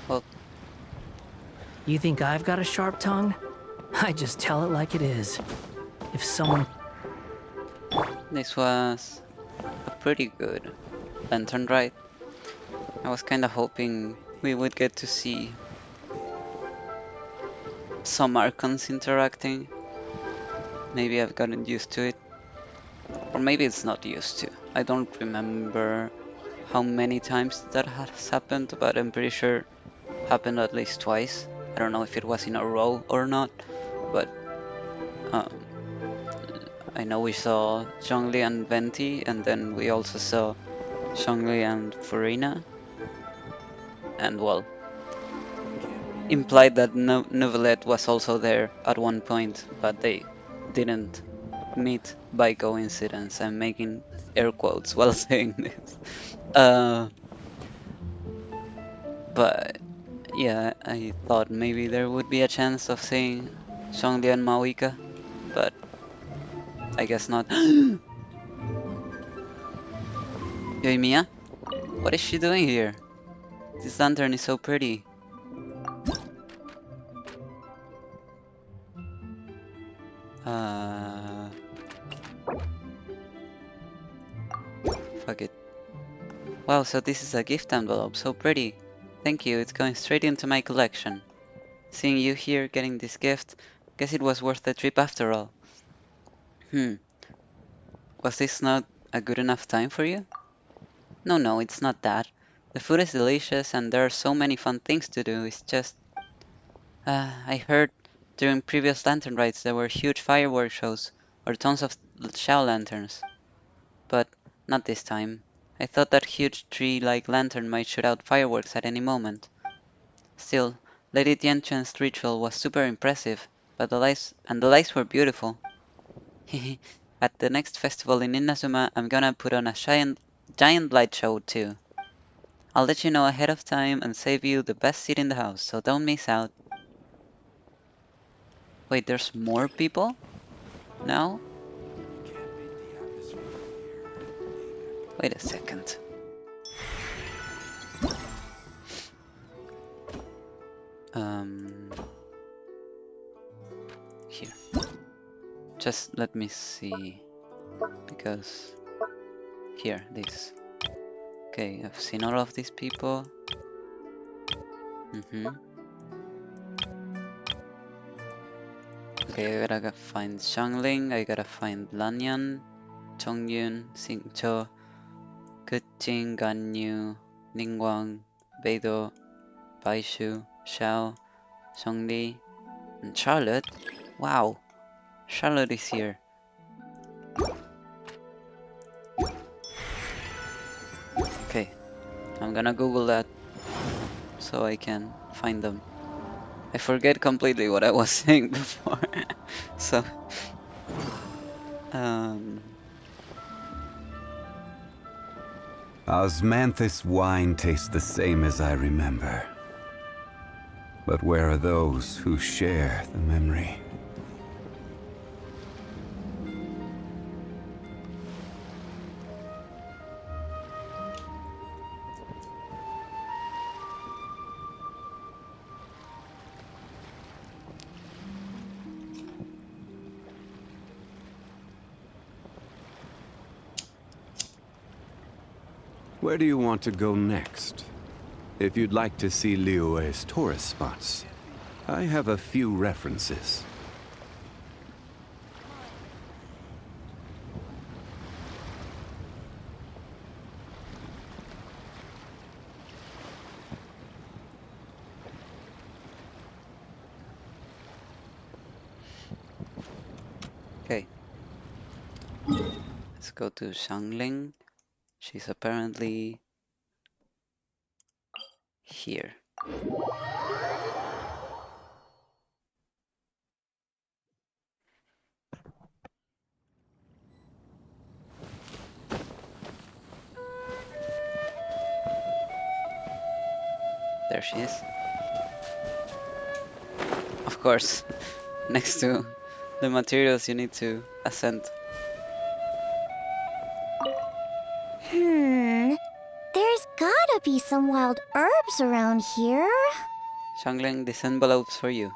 Well, You think I've got a sharp tongue? I just tell it like it is. If someone... this was a pretty good lantern ride. I was kinda hoping we would get to see some Archons interacting. Maybe I've gotten used to it. Or maybe it's not used to. I don't remember how many times that has happened, but I'm pretty sure happened at least twice. I don't know if it was in a row or not, but I know we saw Zhongli and Venti, and then we also saw Zhongli and Furina. And well, implied that Novelette was also there at one point, but they didn't meet by coincidence. I'm making air quotes while saying this. But yeah, I thought maybe there would be a chance of seeing Zhongli and Maoika, but I guess not. Yoimiya? What is she doing here? This lantern is so pretty. Fuck it. Wow, so this is a gift envelope, so pretty. Thank you, it's going straight into my collection. Seeing you here getting this gift, guess it was worth the trip after all. Was this not a good enough time for you? No, it's not that. The food is delicious and there are so many fun things to do, it's just... I heard during previous lantern rides there were huge fireworks shows, or tons of Shao lanterns. But not this time. I thought that huge tree-like lantern might shoot out fireworks at any moment. Still, Lady Tianquan's ritual was super impressive, but the lights were beautiful. At the next festival in Inazuma, I'm gonna put on a giant light show too. I'll let you know ahead of time and save you the best seat in the house, so don't miss out. Wait, there's more people? Now? Wait a second. Here. Just let me see. Because... Here, this. Okay, I've seen all of these people. Okay, I gotta find Xiangling, I gotta find Lanyan, Chongyun, Xingqiu, Kejing, Ganyu, Ningguang, Beidou, Baishu, Xiao, Zhongli, and Charlotte. Wow, Charlotte is here. Okay, I'm gonna Google that so I can find them. I forget completely what I was saying before, so... Osmanthus wine tastes the same as I remember. But where are those who share the memory? Where do you want to go next? If you'd like to see Liyue's tourist spots, I have a few references. Okay. Let's go to Xiangling. She's apparently here. There she is. Of course, next to the materials you need to ascend. There's gotta be some wild herbs around here. Shangling, this envelope's for you.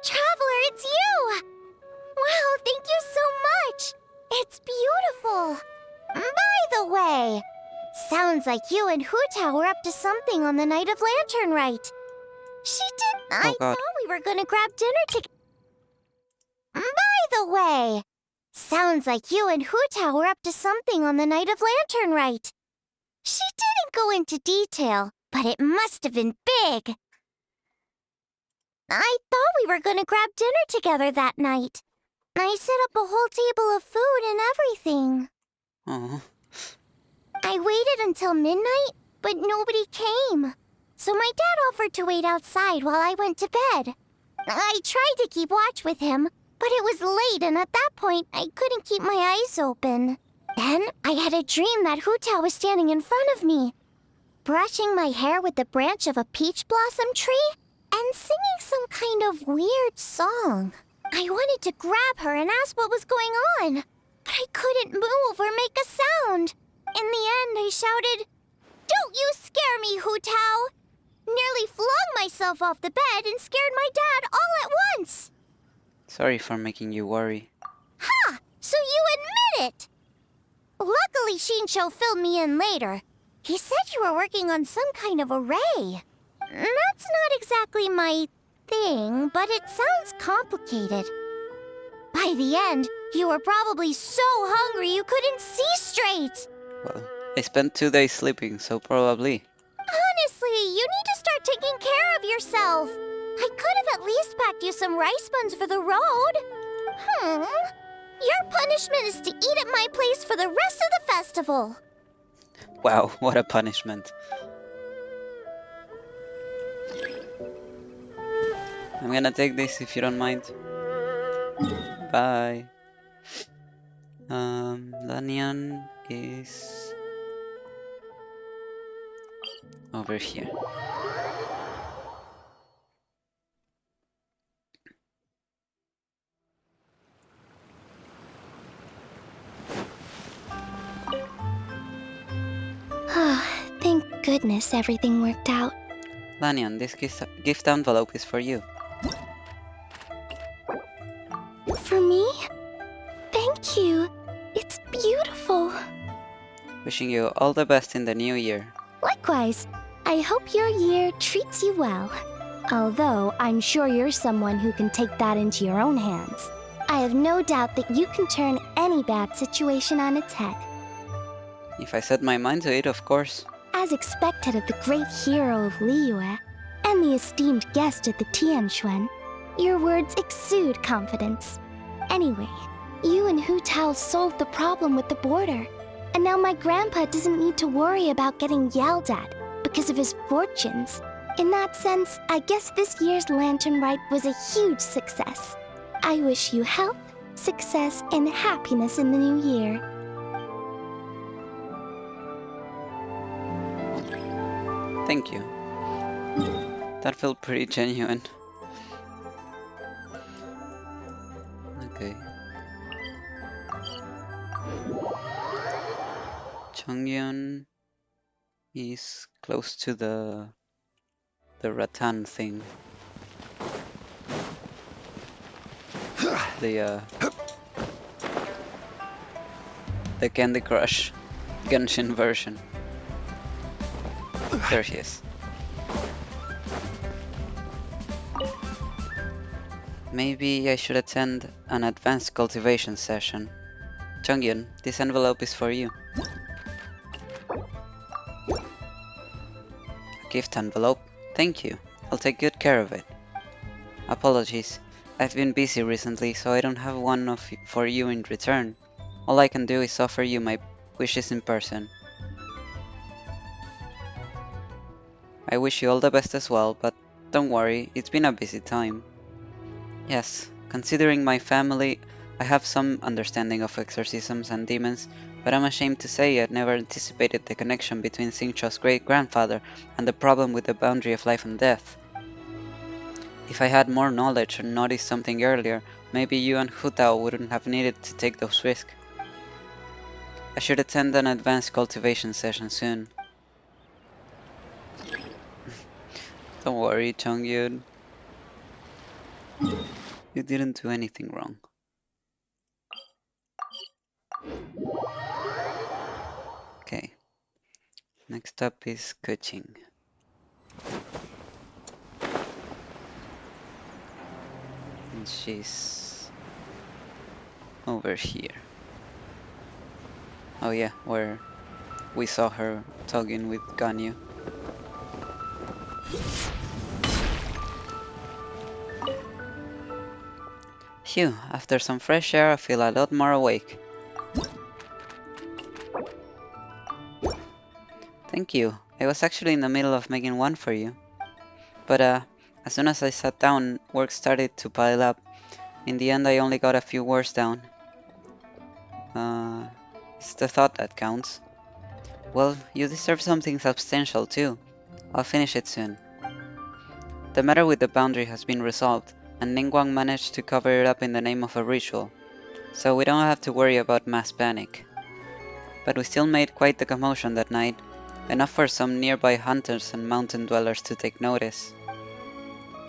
Traveler, it's you! Wow, thank you so much! It's beautiful! By the way, sounds like you and Hutao were up to something on the night of Lantern Rite. She did. I thought we were gonna grab dinner together. By the way, sounds like you and Hutao were up to something on the night of Lantern Rite. She didn't go into detail, but it must have been big. I thought we were gonna grab dinner together that night. I set up a whole table of food and everything. Oh. I waited until midnight, but nobody came. So my dad offered to wait outside while I went to bed. I tried to keep watch with him, but it was late, and at that point, I couldn't keep my eyes open. Then I had a dream that Hutao was standing in front of me, brushing my hair with the branch of a peach blossom tree and singing some kind of weird song. I wanted to grab her and ask what was going on, but I couldn't move or make a sound. In the end, I shouted, "Don't you scare me, Hutao!" Nearly flung myself off the bed and scared my dad all at once. Sorry for making you worry. Ha! So you admit it! Luckily, Shinsho filled me in later. He said you were working on some kind of array. That's not exactly my thing, but it sounds complicated. By the end, you were probably so hungry you couldn't see straight. Well, I spent 2 days sleeping, so probably. Honestly, you need to start taking care of yourself. I could have at least packed you some rice buns for the road. Your punishment is to eat at my place for the rest of the festival. Wow, what a punishment. I'm gonna take this if you don't mind. Bye. Lanyan is over here. Thank goodness everything worked out. Lanyan, this gift envelope is for you. For me? Thank you. It's beautiful. Wishing you all the best in the new year. Likewise, I hope your year treats you well. Although I'm sure you're someone who can take that into your own hands. I have no doubt that you can turn any bad situation on its head. If I set my mind to it, of course. As expected of the great hero of Liyue and the esteemed guest at the Tianquan, your words exude confidence. Anyway, you and Hutao solved the problem with the border, and now my grandpa doesn't need to worry about getting yelled at because of his fortunes. In that sense, I guess this year's Lantern Rite was a huge success. I wish you health, success, and happiness in the new year. Thank you. That felt pretty genuine. Okay. Changyeon is close to the rattan thing. The Candy Crush Genshin version. There he is. Maybe I should attend an advanced cultivation session. Chongyun, this envelope is for you. A gift envelope? Thank you. I'll take good care of it. Apologies. I've been busy recently, so I don't have one for you in return. All I can do is offer you my wishes in person. I wish you all the best as well, but don't worry, it's been a busy time. Yes, considering my family, I have some understanding of exorcisms and demons, but I'm ashamed to say I never anticipated the connection between Xingqiu's great-grandfather and the problem with the boundary of life and death. If I had more knowledge or noticed something earlier, maybe you and Hutao wouldn't have needed to take those risks. I should attend an advanced cultivation session soon. Don't worry, Chongyun. You didn't do anything wrong. Okay. Next up is coaching. And she's over here. Oh yeah, where we saw her talking with Ganyu. Phew, after some fresh air I feel a lot more awake. Thank you. I was actually in the middle of making one for you. But as soon as I sat down, work started to pile up. In the end I only got a few words down. It's the thought that counts. Well, you deserve something substantial too. I'll finish it soon. The matter with the boundary has been resolved, and Ningguang managed to cover it up in the name of a ritual, so we don't have to worry about mass panic. But we still made quite the commotion that night, enough for some nearby hunters and mountain dwellers to take notice.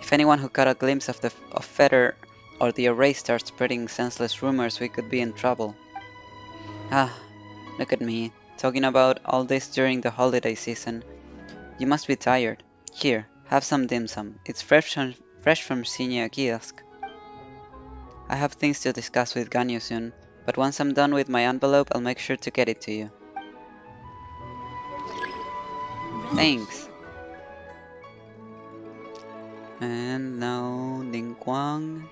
If anyone who caught a glimpse of Feather or the array starts spreading senseless rumors, we could be in trouble. Ah, look at me, talking about all this during the holiday season. You must be tired. Here, have some dim sum. It's fresh from Senior kiosk. I have things to discuss with Ganyu soon, but once I'm done with my envelope, I'll make sure to get it to you. Thanks. And now Ningguang.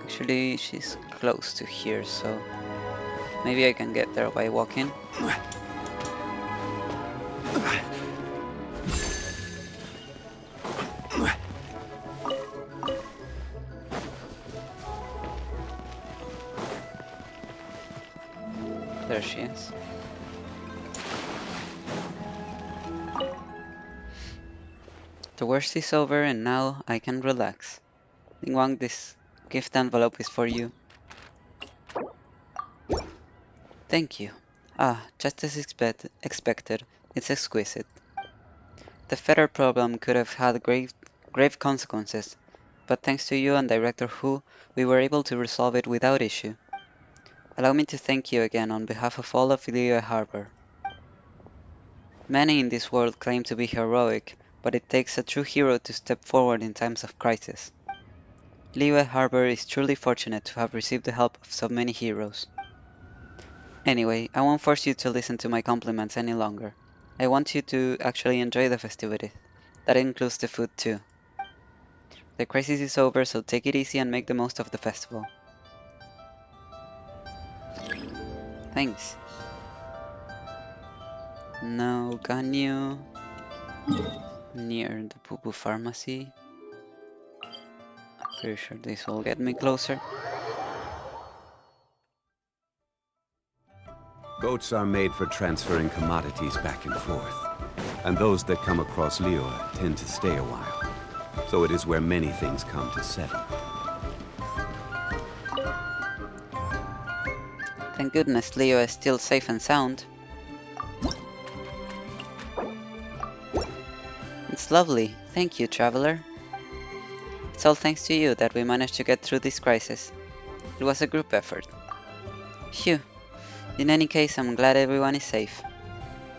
Actually, she's close to here, so maybe I can get there by walking. There she is. The worst is over and now I can relax. Ningguang, this gift envelope is for you. Thank you. Ah, just as expected, it's exquisite. The feather problem could have had grave consequences, but thanks to you and Director Hu, we were able to resolve it without issue. Allow me to thank you again on behalf of all of Liyue Harbor. Many in this world claim to be heroic, but it takes a true hero to step forward in times of crisis. Liyue Harbor is truly fortunate to have received the help of so many heroes. Anyway, I won't force you to listen to my compliments any longer. I want you to actually enjoy the festivities. That includes the food too. The crisis is over, so take it easy and make the most of the festival. Thanks. Now, Ganyu, near the Poo Pharmacy. I'm pretty sure this will get me closer. Boats are made for transferring commodities back and forth, and those that come across Liyue tend to stay a while. So it is where many things come to settle. Thank goodness Liyue is still safe and sound. It's lovely. Thank you, traveler. It's all thanks to you that we managed to get through this crisis. It was a group effort. Phew. In any case, I'm glad everyone is safe.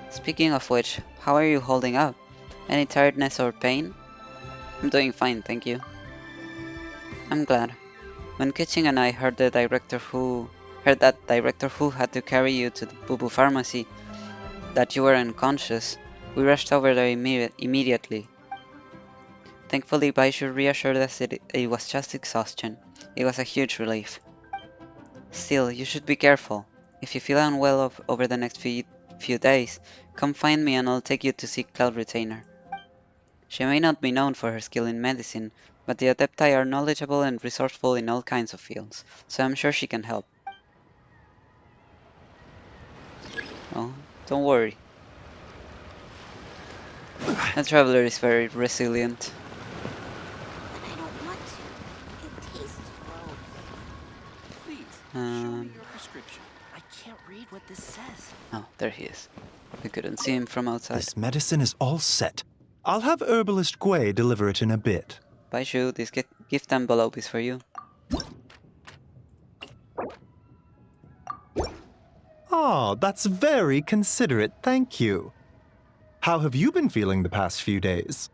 Speaking of which, how are you holding up? Any tiredness or pain? I'm doing fine, thank you. I'm glad. When Kitching and I heard that Director Hu had to carry you to the Boo Pharmacy, that you were unconscious, we rushed over there immediately. Thankfully, Baishu reassured us that it was just exhaustion. It was a huge relief. Still, you should be careful. If you feel unwell over the next few days, come find me and I'll take you to see Cloud Retainer. She may not be known for her skill in medicine, but the Adepti are knowledgeable and resourceful in all kinds of fields, so I'm sure she can help. Oh, don't worry. A traveler is very resilient. But I don't want to. It tastes gross. Please, show me your prescription. can't read what this says. Oh, there he is. We couldn't see him from outside. This medicine is all set. I'll have herbalist Gui deliver it in a bit. Baishu, this gift envelope is for you. Oh, that's very considerate, thank you. How have you been feeling the past few days?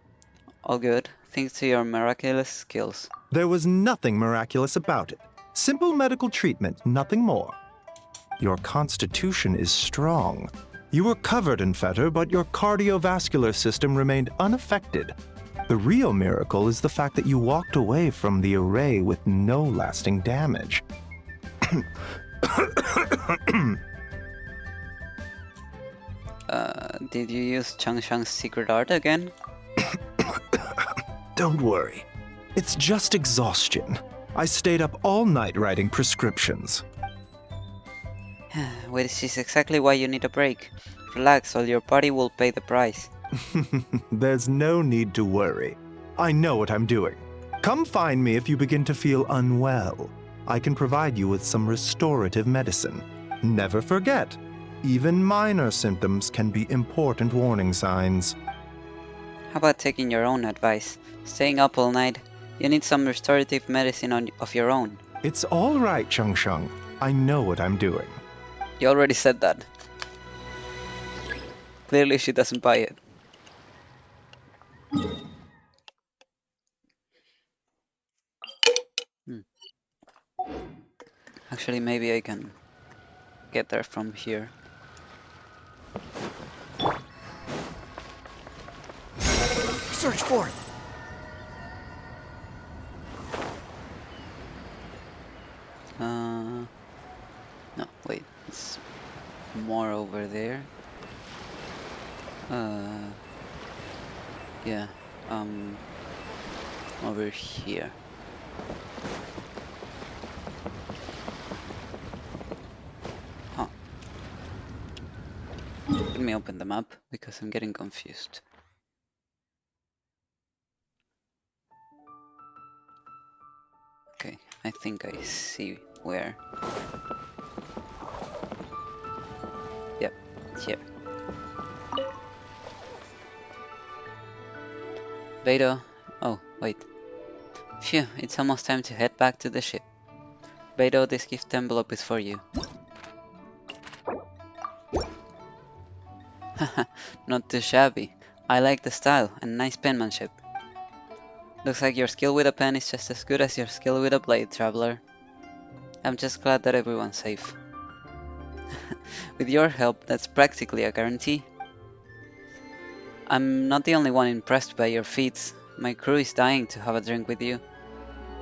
All good, thanks to your miraculous skills. There was nothing miraculous about it. Simple medical treatment, nothing more. Your constitution is strong. You were covered in fetor, but your cardiovascular system remained unaffected. The real miracle is the fact that you walked away from the array with no lasting damage. Did you use Changshang's secret art again? Don't worry. It's just exhaustion. I stayed up all night writing prescriptions. Which is exactly why you need a break. Relax, or your body will pay the price. There's no need to worry. I know what I'm doing. Come find me if you begin to feel unwell. I can provide you with some restorative medicine. Never forget, even minor symptoms can be important warning signs. How about taking your own advice? Staying up all night? You need some restorative medicine of your own. It's all right, Changsheng. I know what I'm doing. You already said that. Clearly she doesn't buy it. Actually, maybe I can get there from here. Search for it. No, wait, it's more over there. Yeah, over here. Oh. Let me open the map because I'm getting confused. Okay, I think I see where. Yep, it's here. Beto. Oh, wait. Phew, it's almost time to head back to the ship. Beto, this gift envelope is for you. Haha, not too shabby. I like the style and nice penmanship. Looks like your skill with a pen is just as good as your skill with a blade, traveler. I'm just glad that everyone's safe. With your help, that's practically a guarantee. I'm not the only one impressed by your feats. My crew is dying to have a drink with you.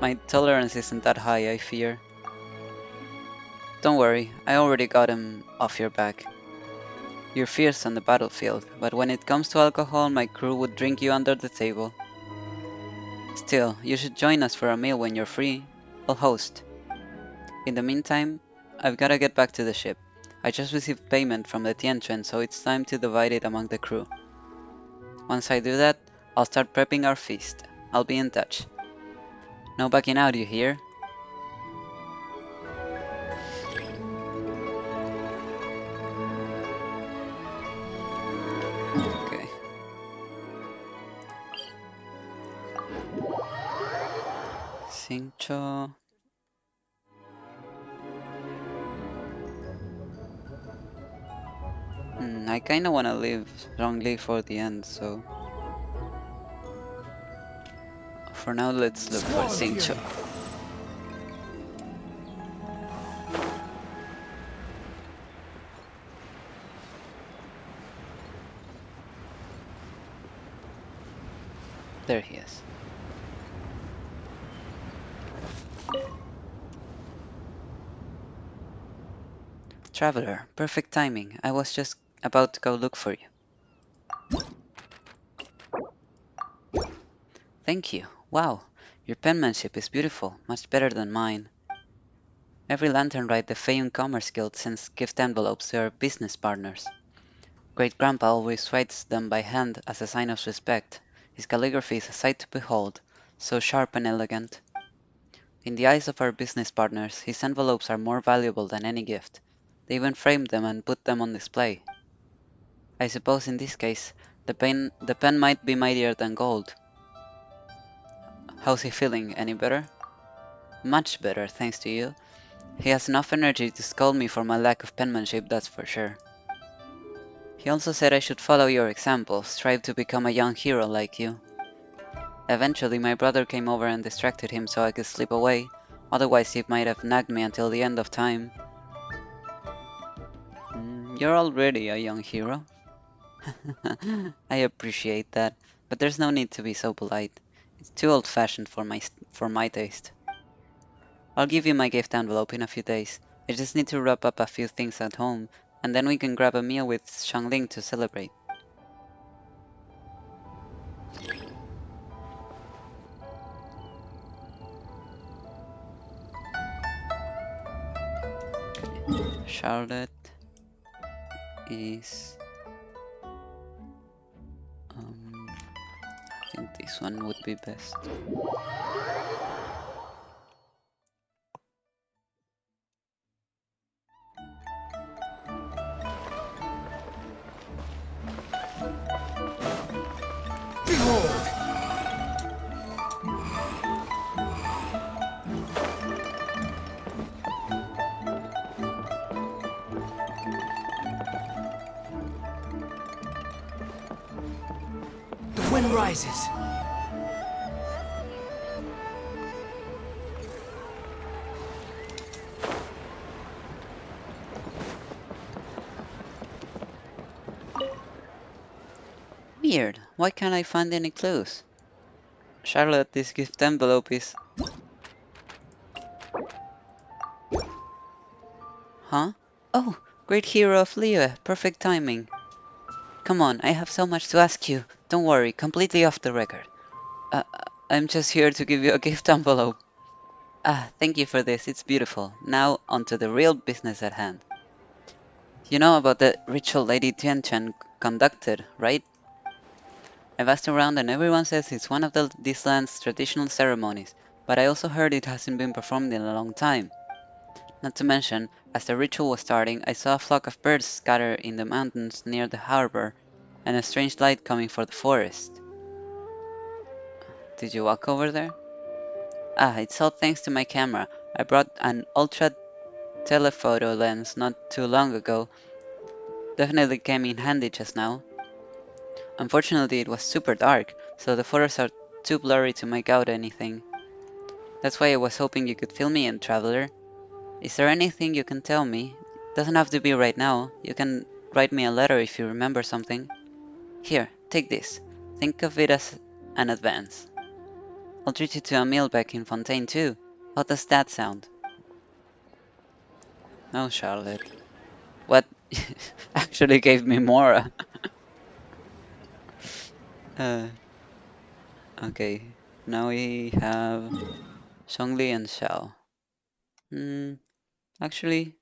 My tolerance isn't that high, I fear. Don't worry, I already got him off your back. You're fierce on the battlefield, but when it comes to alcohol, my crew would drink you under the table. Still, you should join us for a meal when you're free. I'll host. In the meantime, I've gotta get back to the ship. I just received payment from the Tianquan, so it's time to divide it among the crew. Once I do that, I'll start prepping our feast. I'll be in touch. No backing out, you hear? Okay. Xingqiu. I kinda wanna leave Zhongli for the end, so... For now, let's look for Xingqiu. There he is. Traveler, perfect timing. I was just about to go look for you. Thank you. Wow, your penmanship is beautiful, much better than mine. Every lantern rite the Feiyun Commerce Guild sends gift envelopes to our business partners. Great Grandpa always writes them by hand as a sign of respect. His calligraphy is a sight to behold, so sharp and elegant. In the eyes of our business partners, his envelopes are more valuable than any gift. They even framed them and put them on display. I suppose in this case, the pen might be mightier than gold. How's he feeling? Any better? Much better, thanks to you. He has enough energy to scold me for my lack of penmanship, that's for sure. He also said I should follow your example, strive to become a young hero like you. Eventually, my brother came over and distracted him so I could slip away, otherwise he might have nagged me until the end of time. You're already a young hero. I appreciate that, but there's no need to be so polite. It's too old-fashioned for my taste. I'll give you my gift envelope in a few days. I just need to wrap up a few things at home, and then we can grab a meal with Xiangling to celebrate. Charlotte is... I think this one would be best. Behold! The wind rises. Weird, why can't I find any clues? Charlotte, this gift envelope is... Huh? Oh, great hero of Liyue, perfect timing. Come on, I have so much to ask you. Don't worry, completely off the record. I'm just here to give you a gift envelope. Thank you for this, it's beautiful. Now, on to the real business at hand. You know about the ritual Lady Tianchen conducted, right? I've asked around and everyone says it's one of this land's traditional ceremonies, but I also heard it hasn't been performed in a long time. Not to mention, as the ritual was starting, I saw a flock of birds scatter in the mountains near the harbor, and a strange light coming from the forest. Did you walk over there? It's all thanks to my camera. I brought an ultra telephoto lens not too long ago. Definitely came in handy just now. Unfortunately, it was super dark, so the photos are too blurry to make out anything. That's why I was hoping you could fill me in, Traveler. Is there anything you can tell me? Doesn't have to be right now. You can write me a letter if you remember something. Here, take this. Think of it as an advance. I'll treat you to a meal back in Fontaine too. How does that sound? No, Charlotte. What? Actually gave me more. Okay. Now we have Zhongli and Xiao. Actually,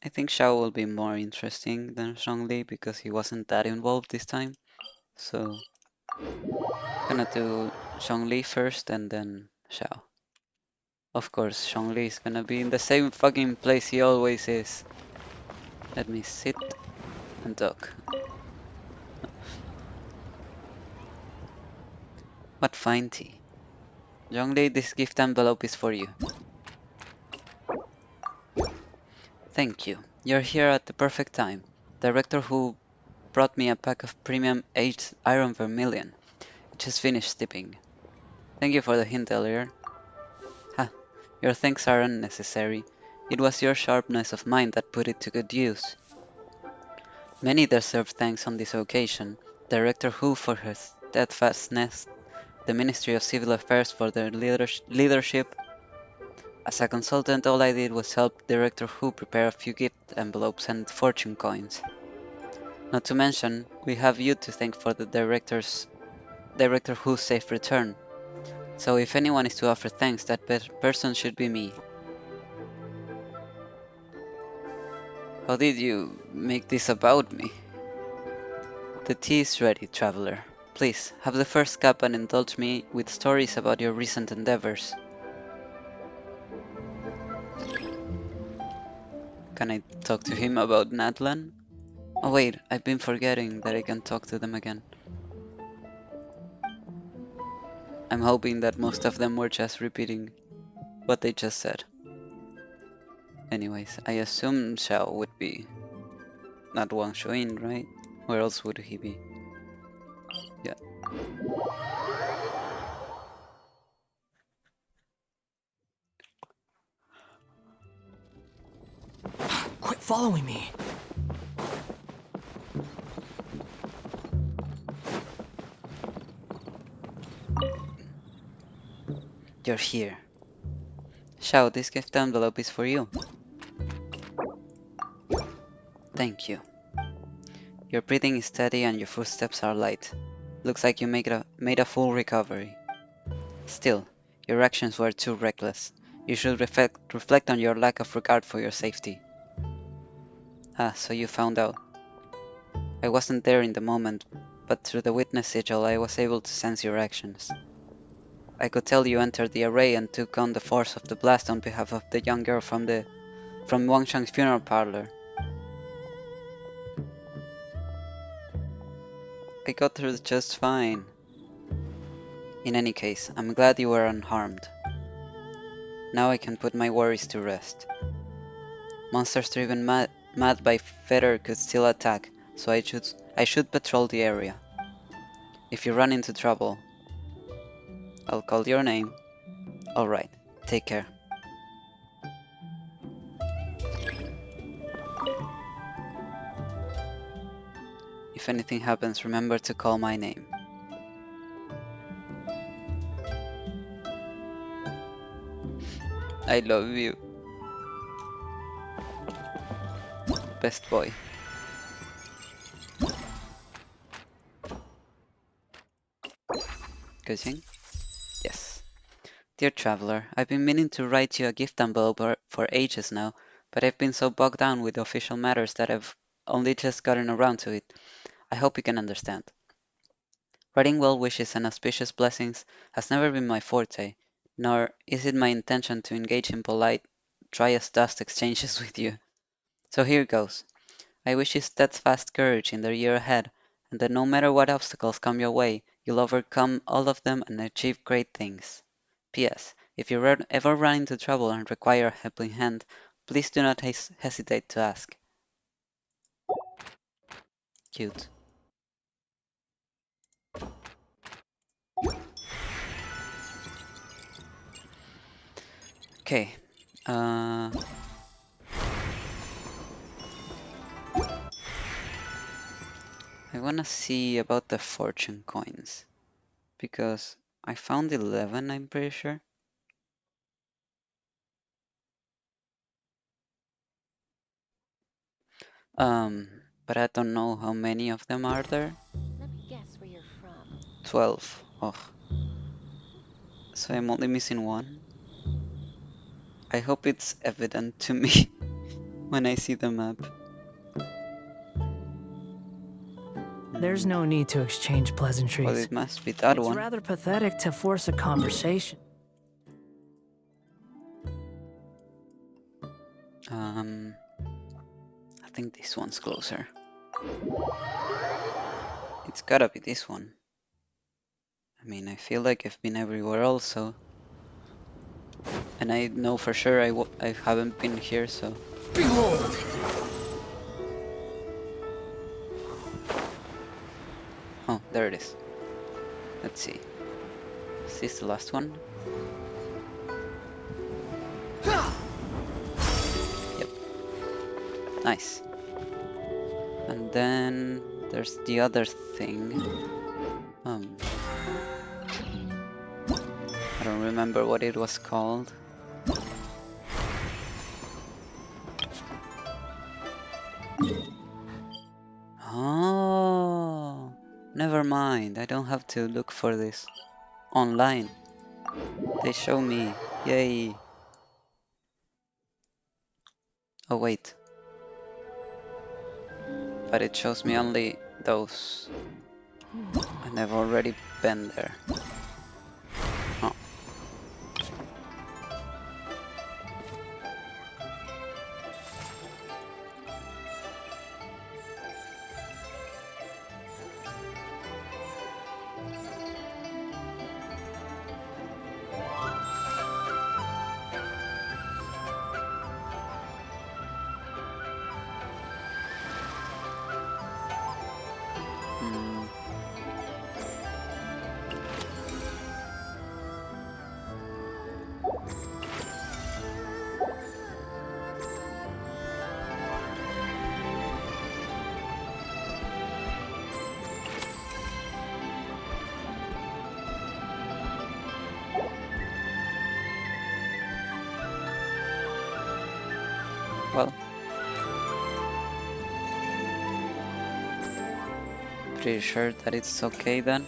I think Xiao will be more interesting than Zhongli because he wasn't that involved this time. So, gonna do Zhongli first and then Xiao. Of course, Zhongli is gonna be in the same fucking place he always is. Let me sit and talk. What fine tea. Zhongli, this gift envelope is for you. Thank you. You're here at the perfect time. Director who brought me a pack of premium aged iron vermilion. It just finished dipping. Thank you for the hint earlier. Ha, your thanks are unnecessary. It was your sharpness of mind that put it to good use. Many deserve thanks on this occasion. Director Hu for her steadfastness, the Ministry of Civil Affairs for their leadership. As a consultant, all I did was help Director Hu prepare a few gift envelopes and fortune coins. Not to mention, we have you to thank for the Director Hu's safe return. So if anyone is to offer thanks, that person should be me. How did you make this about me? The tea is ready, traveler. Please, have the first cup and indulge me with stories about your recent endeavors. Can I talk to him about Natlan? Oh wait, I've been forgetting that I can talk to them again. I'm hoping that most of them were just repeating what they just said. Anyways, I assume Xiao would be not Wang Shuin, right? Where else would he be? Yeah. Quit following me. You're here. Xiao, this gift envelope is for you. Thank you. Your breathing is steady and your footsteps are light. Looks like you made a full recovery. Still, your actions were too reckless. You should reflect on your lack of regard for your safety. Ah, so you found out. I wasn't there in the moment, but through the witness sigil I was able to sense your actions. I could tell you entered the array and took on the force of the blast on behalf of the young girl from Wang Shang's funeral parlor. I got through just fine. In any case, I'm glad you were unharmed. Now I can put my worries to rest. Monsters driven mad by fear could still attack, so I should patrol the area. If you run into trouble, I'll call your name. Alright, take care. If anything happens, remember to call my name. I love you. Best boy. Genshin? Yes. Dear traveler, I've been meaning to write you a gift envelope for ages now, but I've been so bogged down with official matters that I've only just gotten around to it. I hope you can understand. Writing well wishes and auspicious blessings has never been my forte, nor is it my intention to engage in polite, dry as dust exchanges with you. So here goes. I wish you steadfast courage in the year ahead, and that no matter what obstacles come your way, you'll overcome all of them and achieve great things. P.S. If you ever run into trouble and require a helping hand, please do not hesitate to ask. Cute. Okay. I wanna see about the fortune coins, because I found 11, I'm pretty sure. But I don't know how many of them are there. Let me guess where you're from. 12. Oh. So I'm only missing one. I hope it's evident to me when I see the map. There's no need to exchange pleasantries. Well, it must be that one. It's rather pathetic to force a conversation. I think this one's closer. It's gotta be this one. I mean, I feel like I've been everywhere also. And I know for sure I haven't been here, so... Behold! Oh, there it is. Let's see. Is this the last one? Yep. Nice. And then there's the other thing. I don't remember what it was called. Oh, never mind. I don't have to look for this online. They show me. Yay. Oh, wait. But it shows me only those. And I've already been there. Oh. Pretty sure that it's okay then.